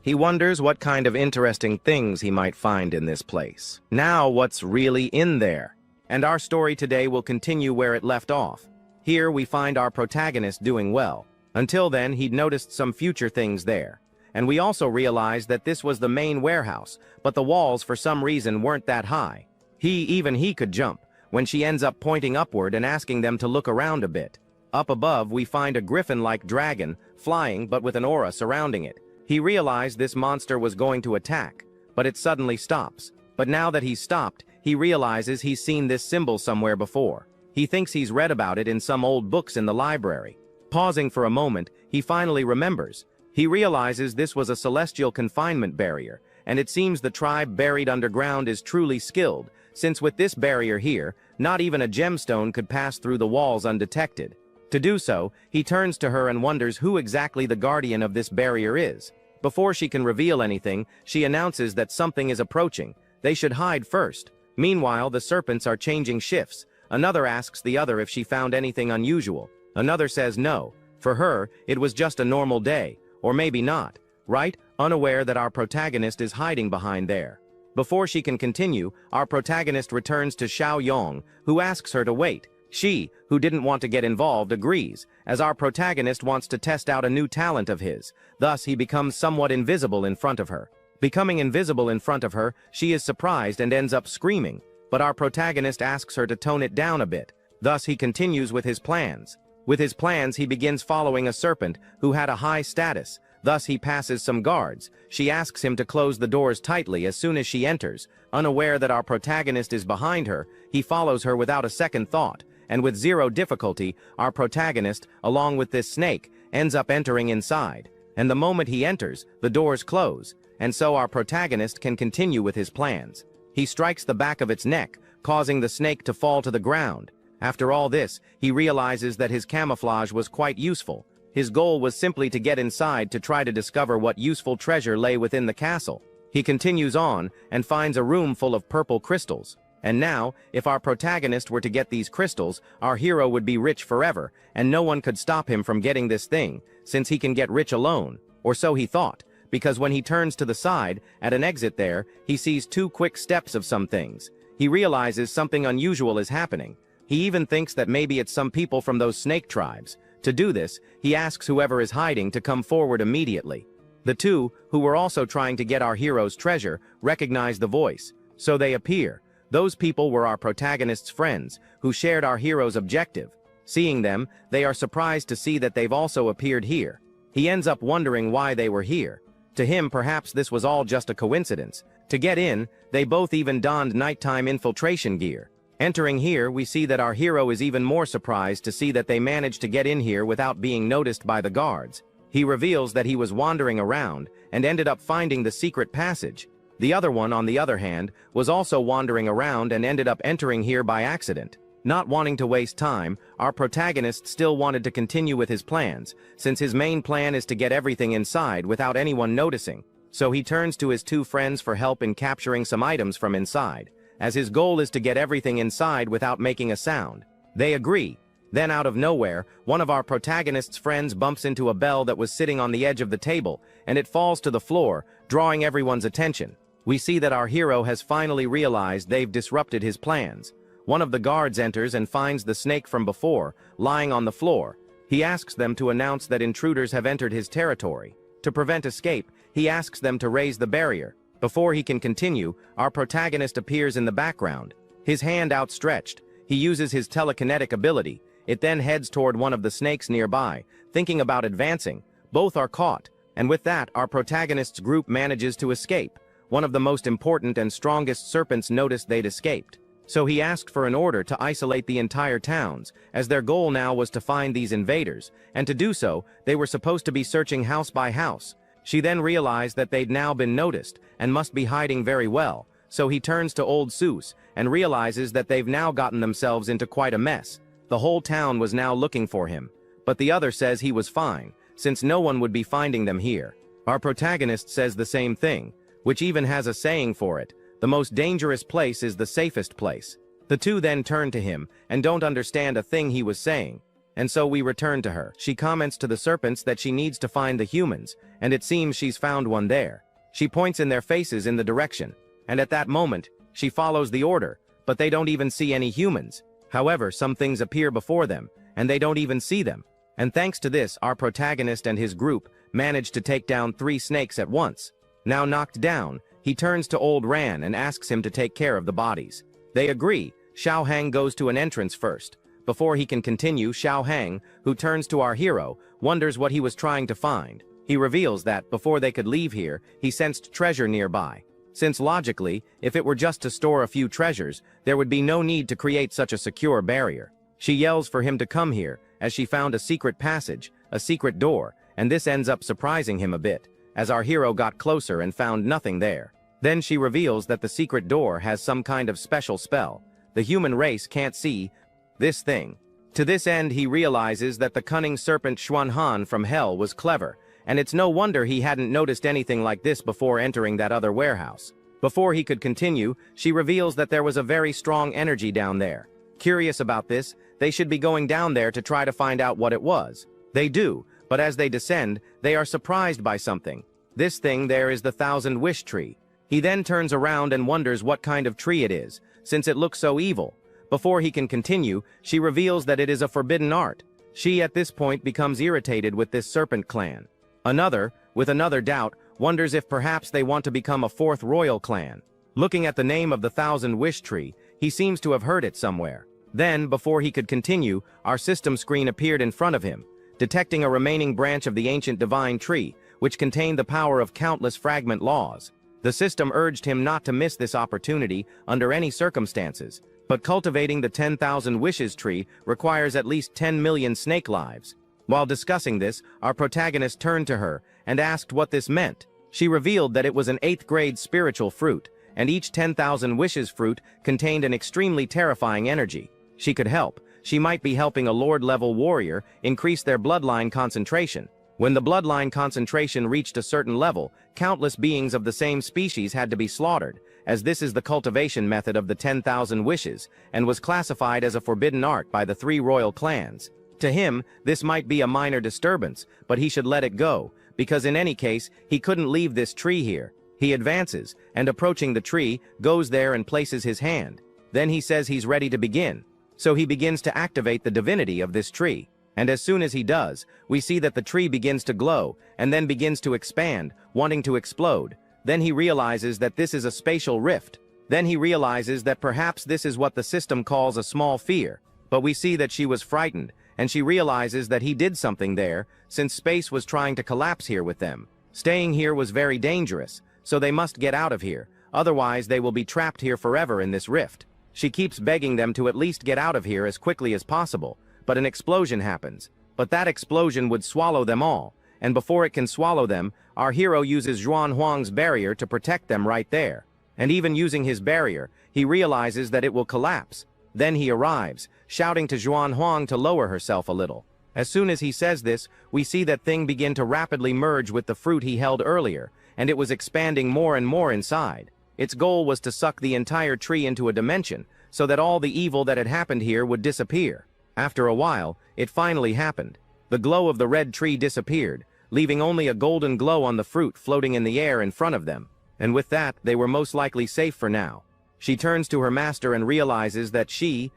He wonders what kind of interesting things he might find in this place. Now, what's really in there? And our story today will continue where it left off. Here we find our protagonist doing well. Until then, he'd noticed some future things there. And we also realized that this was the main warehouse, but the walls for some reason weren't that high. Even he could jump, when she ends up pointing upward and asking them to look around a bit. Up above, we find a griffin-like dragon, flying but with an aura surrounding it. He realized this monster was going to attack, but it suddenly stops. But now that he's stopped, he realizes he's seen this symbol somewhere before. He thinks he's read about it in some old books in the library. Pausing for a moment, he finally remembers. He realizes this was a celestial confinement barrier, and it seems the tribe buried underground is truly skilled, since with this barrier here, not even a gemstone could pass through the walls undetected. To do so, he turns to her and wonders who exactly the guardian of this barrier is. Before she can reveal anything, she announces that something is approaching. They should hide first. Meanwhile, the serpents are changing shifts. Another asks the other if she found anything unusual. Another says no. For her, it was just a normal day. Or maybe not. Right? Unaware that our protagonist is hiding behind there. Before she can continue, our protagonist returns to Xiao Yong, who asks her to wait. She, who didn't want to get involved, agrees, as our protagonist wants to test out a new talent of his. Thus, he becomes somewhat invisible in front of her. Becoming invisible in front of her, she is surprised and ends up screaming, but our protagonist asks her to tone it down a bit. Thus, he continues with his plans. With his plans, he begins following a serpent who had a high status. Thus, he passes some guards. She asks him to close the doors tightly as soon as she enters. Unaware that our protagonist is behind her, he follows her without a second thought. And with zero difficulty, our protagonist, along with this snake, ends up entering inside. And the moment he enters, the doors close, and so our protagonist can continue with his plans. He strikes the back of its neck, causing the snake to fall to the ground. After all this, he realizes that his camouflage was quite useful. His goal was simply to get inside to try to discover what useful treasure lay within the castle. He continues on and finds a room full of purple crystals. And now, if our protagonist were to get these crystals, our hero would be rich forever, and no one could stop him from getting this thing, since he can get rich alone. Or so he thought, because when he turns to the side, at an exit there, he sees 2 quick steps of some things. He realizes something unusual is happening. He even thinks that maybe it's some people from those snake tribes. To do this, he asks whoever is hiding to come forward immediately. The 2, who were also trying to get our hero's treasure, recognize the voice, so they appear. Those people were our protagonist's friends, who shared our hero's objective. Seeing them, they are surprised to see that they've also appeared here. He ends up wondering why they were here. To him, perhaps this was all just a coincidence. To get in, they both even donned nighttime infiltration gear. Entering here, we see that our hero is even more surprised to see that they managed to get in here without being noticed by the guards. He reveals that he was wandering around and ended up finding the secret passage. The other one, on the other hand, was also wandering around and ended up entering here by accident. Not wanting to waste time, our protagonist still wanted to continue with his plans, since his main plan is to get everything inside without anyone noticing. So he turns to his 2 friends for help in capturing some items from inside. as his goal is to get everything inside without making a sound. They agree. Then out of nowhere, one of our protagonist's friends bumps into a bell that was sitting on the edge of the table, and it falls to the floor, drawing everyone's attention. We see that our hero has finally realized they've disrupted his plans. One of the guards enters and finds the snake from before, lying on the floor. He asks them to announce that intruders have entered his territory. To prevent escape, he asks them to raise the barrier. Before he can continue, our protagonist appears in the background. His hand outstretched. He uses his telekinetic ability. It then heads toward one of the snakes nearby, thinking about advancing. Both are caught, and with that, our protagonist's group manages to escape. One of the most important and strongest serpents noticed they'd escaped. So he asked for an order to isolate the entire towns, as their goal now was to find these invaders, and to do so, they were supposed to be searching house by house. She then realized that they'd now been noticed, and must be hiding very well, so he turns to old Seuss, and realizes that they've now gotten themselves into quite a mess. The whole town was now looking for him, but the other says he was fine, since no one would be finding them here. Our protagonist says the same thing, which even has a saying for it: the most dangerous place is the safest place. The two then turn to him, and don't understand a thing he was saying. And so we return to her. She comments to the serpents that she needs to find the humans, and it seems she's found one there. She points in their faces in the direction, and at that moment, she follows the order, but they don't even see any humans. However, some things appear before them, and they don't even see them. And thanks to this, our protagonist and his group manage to take down 3 snakes at once. Now knocked down, he turns to old Ran and asks him to take care of the bodies. They agree. Xiao Hang goes to an entrance first. Before he can continue, Xiao Hang, who turns to our hero, wonders what he was trying to find. He reveals that, before they could leave here, he sensed treasure nearby. Since logically, if it were just to store a few treasures, there would be no need to create such a secure barrier. She yells for him to come here, as she found a secret passage, a secret door, and this ends up surprising him a bit, as our hero got closer and found nothing there. Then she reveals that the secret door has some kind of special spell. The human race can't see this thing. To this end, he realizes that the cunning serpent Xuan Han from Hell was clever, and it's no wonder he hadn't noticed anything like this before entering that other warehouse. Before he could continue, she reveals that there was a very strong energy down there. Curious about this, they should be going down there to try to find out what it was. They do, but as they descend, they are surprised by something. This thing there is the 1,000-wish tree. He then turns around and wonders what kind of tree it is, since it looks so evil. Before he can continue, she reveals that it is a forbidden art. She at this point becomes irritated with this serpent clan. Another, with another doubt, wonders if perhaps they want to become a 4th royal clan. Looking at the name of the 1,000-wish tree, he seems to have heard it somewhere. Then, before he could continue, our system screen appeared in front of him, detecting a remaining branch of the ancient divine tree, which contained the power of countless fragment laws. The system urged him not to miss this opportunity under any circumstances, but cultivating the 10,000 wishes tree requires at least 10 million snake lives. While discussing this, our protagonist turned to her and asked what this meant. She revealed that it was an 8th grade spiritual fruit, and each 10,000 wishes fruit contained an extremely terrifying energy. She could help. She might be helping a Lord-level warrior increase their bloodline concentration. When the bloodline concentration reached a certain level, countless beings of the same species had to be slaughtered, as this is the cultivation method of the 10,000 wishes, and was classified as a forbidden art by the 3 royal clans. To him, this might be a minor disturbance, but he should let it go, because in any case, he couldn't leave this tree here. He advances, and approaching the tree, goes there and places his hand. Then he says he's ready to begin. So he begins to activate the divinity of this tree. And as soon as he does, we see that the tree begins to glow, and then begins to expand, wanting to explode. Then he realizes that this is a spatial rift. Then he realizes that perhaps this is what the system calls a small fear. But we see that she was frightened, and she realizes that he did something there, since space was trying to collapse here with them. Staying here was very dangerous, so they must get out of here, otherwise they will be trapped here forever in this rift. She keeps begging them to at least get out of here as quickly as possible, but an explosion happens. But that explosion would swallow them all, and before it can swallow them, our hero uses Zhuan Huang's barrier to protect them right there. And even using his barrier, he realizes that it will collapse. Then he arrives, shouting to Zhuan Huang to lower herself a little. As soon as he says this, we see that thing begin to rapidly merge with the fruit he held earlier, and it was expanding more and more inside. Its goal was to suck the entire tree into a dimension, so that all the evil that had happened here would disappear. After a while, it finally happened. The glow of the red tree disappeared, leaving only a golden glow on the fruit floating in the air in front of them. And with that, they were most likely safe for now. She turns to her master and realizes that he,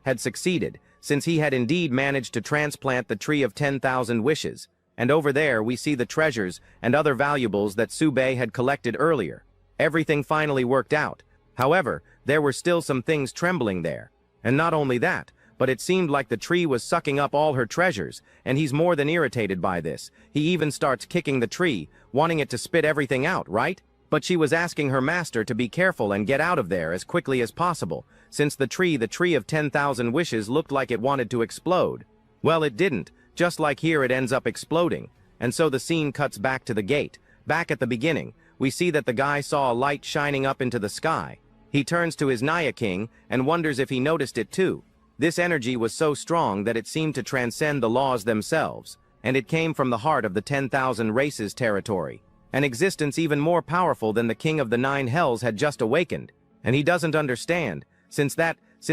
had succeeded, since he had indeed managed to transplant the tree of 10,000 wishes. And over there we see the treasures and other valuables that Sube had collected earlier. Everything finally worked out. However, there were still some things trembling there. And not only that, but it seemed like the tree was sucking up all her treasures, and he's more than irritated by this. He even starts kicking the tree, wanting it to spit everything out, right? But she was asking her master to be careful and get out of there as quickly as possible, since the tree of 10,000 wishes looked like it wanted to explode. Well, it didn't, just like here it ends up exploding. And so the scene cuts back to the gate. Back at the beginning, we see that the guy saw a light shining up into the sky. He turns to his Naya King and wonders if he noticed it too. This energy was so strong that it seemed to transcend the laws themselves, and it came from the heart of the 10,000 races territory, an existence even more powerful than the king of the 9 hells had just awakened. And he doesn't understand, since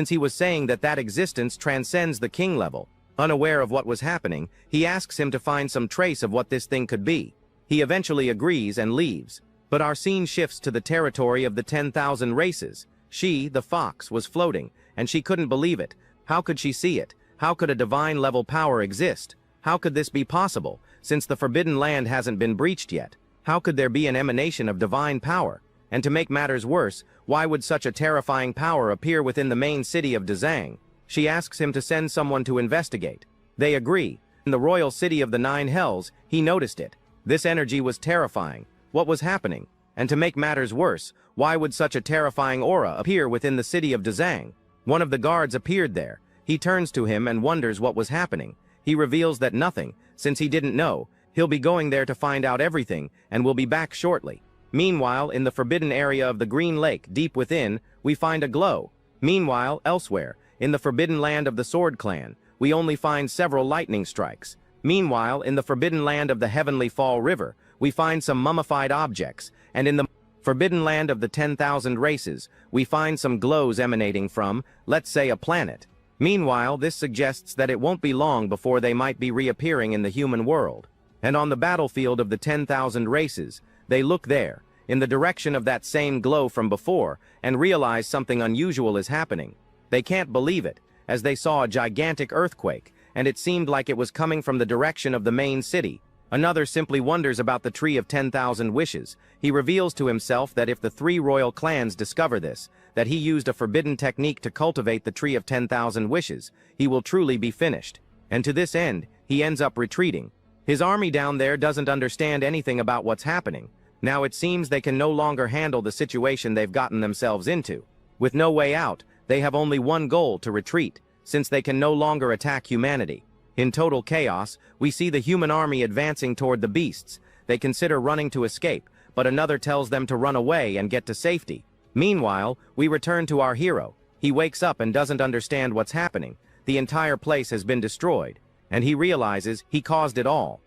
he was saying that existence transcends the king level. Unaware of what was happening, he asks him to find some trace of what this thing could be. He eventually agrees and leaves, but our scene shifts to the territory of the 10,000 races. She, the fox, was floating, and she couldn't believe it. How could she see it? How could a divine-level power exist? How could this be possible, since the Forbidden Land hasn't been breached yet? How could there be an emanation of divine power? And to make matters worse, why would such a terrifying power appear within the main city of Dazang? She asks him to send someone to investigate. They agree. In the royal city of the 9 hells, he noticed it. This energy was terrifying. What was happening? And to make matters worse, why would such a terrifying aura appear within the city of Dazang? One of the guards appeared there. He turns to him and wonders what was happening. He reveals that nothing, since he didn't know. He'll be going there to find out everything, and will be back shortly. Meanwhile, in the forbidden area of the Green Lake, deep within, we find a glow. Meanwhile, elsewhere, in the forbidden land of the Sword Clan, we only find several lightning strikes. Meanwhile, in the forbidden land of the Heavenly Fall River, we find some mummified objects, and in the forbidden land of the 10,000 races, we find some glows emanating from, let's say, a planet. Meanwhile, this suggests that it won't be long before they might be reappearing in the human world. And on the battlefield of the 10,000 races, they look there, in the direction of that same glow from before, and realize something unusual is happening. They can't believe it, as they saw a gigantic earthquake, and it seemed like it was coming from the direction of the main city. Another simply wonders about the tree of 10,000 wishes. He reveals to himself that if the 3 royal clans discover this, that he used a forbidden technique to cultivate the tree of 10,000 wishes, he will truly be finished. And to this end, he ends up retreating. His army down there doesn't understand anything about what's happening. Now it seems they can no longer handle the situation they've gotten themselves into. With no way out, they have only one goal: to retreat, since they can no longer attack humanity. In total chaos, we see the human army advancing toward the beasts. They consider running to escape, but another tells them to run away and get to safety. Meanwhile, we return to our hero. He wakes up and doesn't understand what's happening. The entire place has been destroyed, and he realizes he caused it all.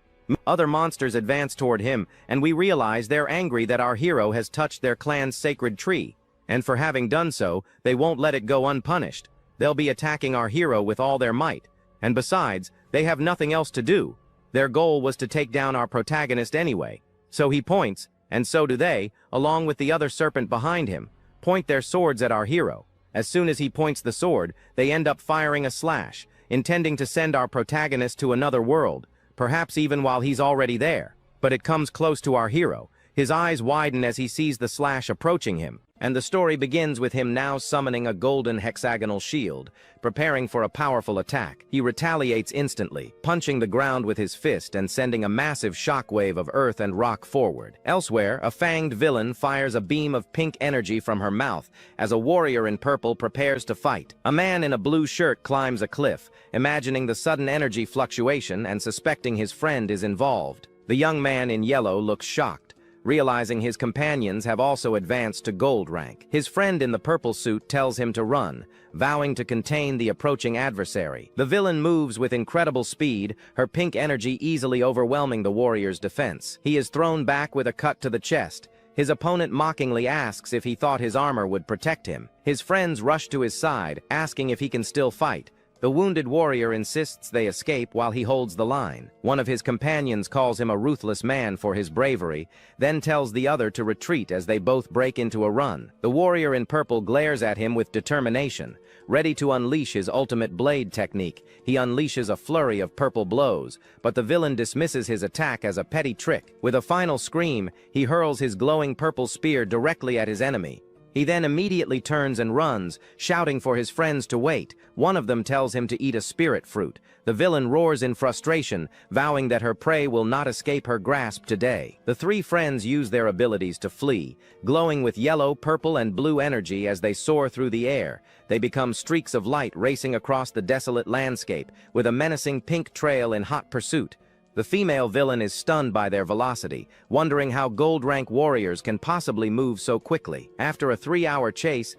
Other monsters advance toward him, and we realize they're angry that our hero has touched their clan's sacred tree. And for having done so, they won't let it go unpunished. They'll be attacking our hero with all their might. And besides, they have nothing else to do. Their goal was to take down our protagonist anyway. So he points, and so do they, along with the other serpent behind him, point their swords at our hero. As soon as he points the sword, they end up firing a slash, intending to send our protagonist to another world, perhaps even while he's already there. But it comes close to our hero. His eyes widen as he sees the slash approaching him, and the story begins with him now summoning a golden hexagonal shield, preparing for a powerful attack. He retaliates instantly, punching the ground with his fist and sending a massive shockwave of earth and rock forward. Elsewhere, a fanged villain fires a beam of pink energy from her mouth as a warrior in purple prepares to fight. A man in a blue shirt climbs a cliff, imagining the sudden energy fluctuation and suspecting his friend is involved. The young man in yellow looks shocked, realizing his companions have also advanced to gold rank. His friend in the purple suit tells him to run, vowing to contain the approaching adversary. The villain moves with incredible speed, her pink energy easily overwhelming the warrior's defense. He is thrown back with a cut to the chest. His opponent mockingly asks if he thought his armor would protect him. His friends rush to his side, asking if he can still fight. The wounded warrior insists they escape while he holds the line. One of his companions calls him a ruthless man for his bravery, then tells the other to retreat as they both break into a run. The warrior in purple glares at him with determination. Ready to unleash his ultimate blade technique, he unleashes a flurry of purple blows, but the villain dismisses his attack as a petty trick. With a final scream, he hurls his glowing purple spear directly at his enemy. He then immediately turns and runs, shouting for his friends to wait. One of them tells him to eat a spirit fruit. The villain roars in frustration, vowing that her prey will not escape her grasp today. The three friends use their abilities to flee, glowing with yellow, purple, and blue energy as they soar through the air. They become streaks of light racing across the desolate landscape, with a menacing pink trail in hot pursuit. The female villain is stunned by their velocity, wondering how gold-rank warriors can possibly move so quickly. After a 3-hour chase,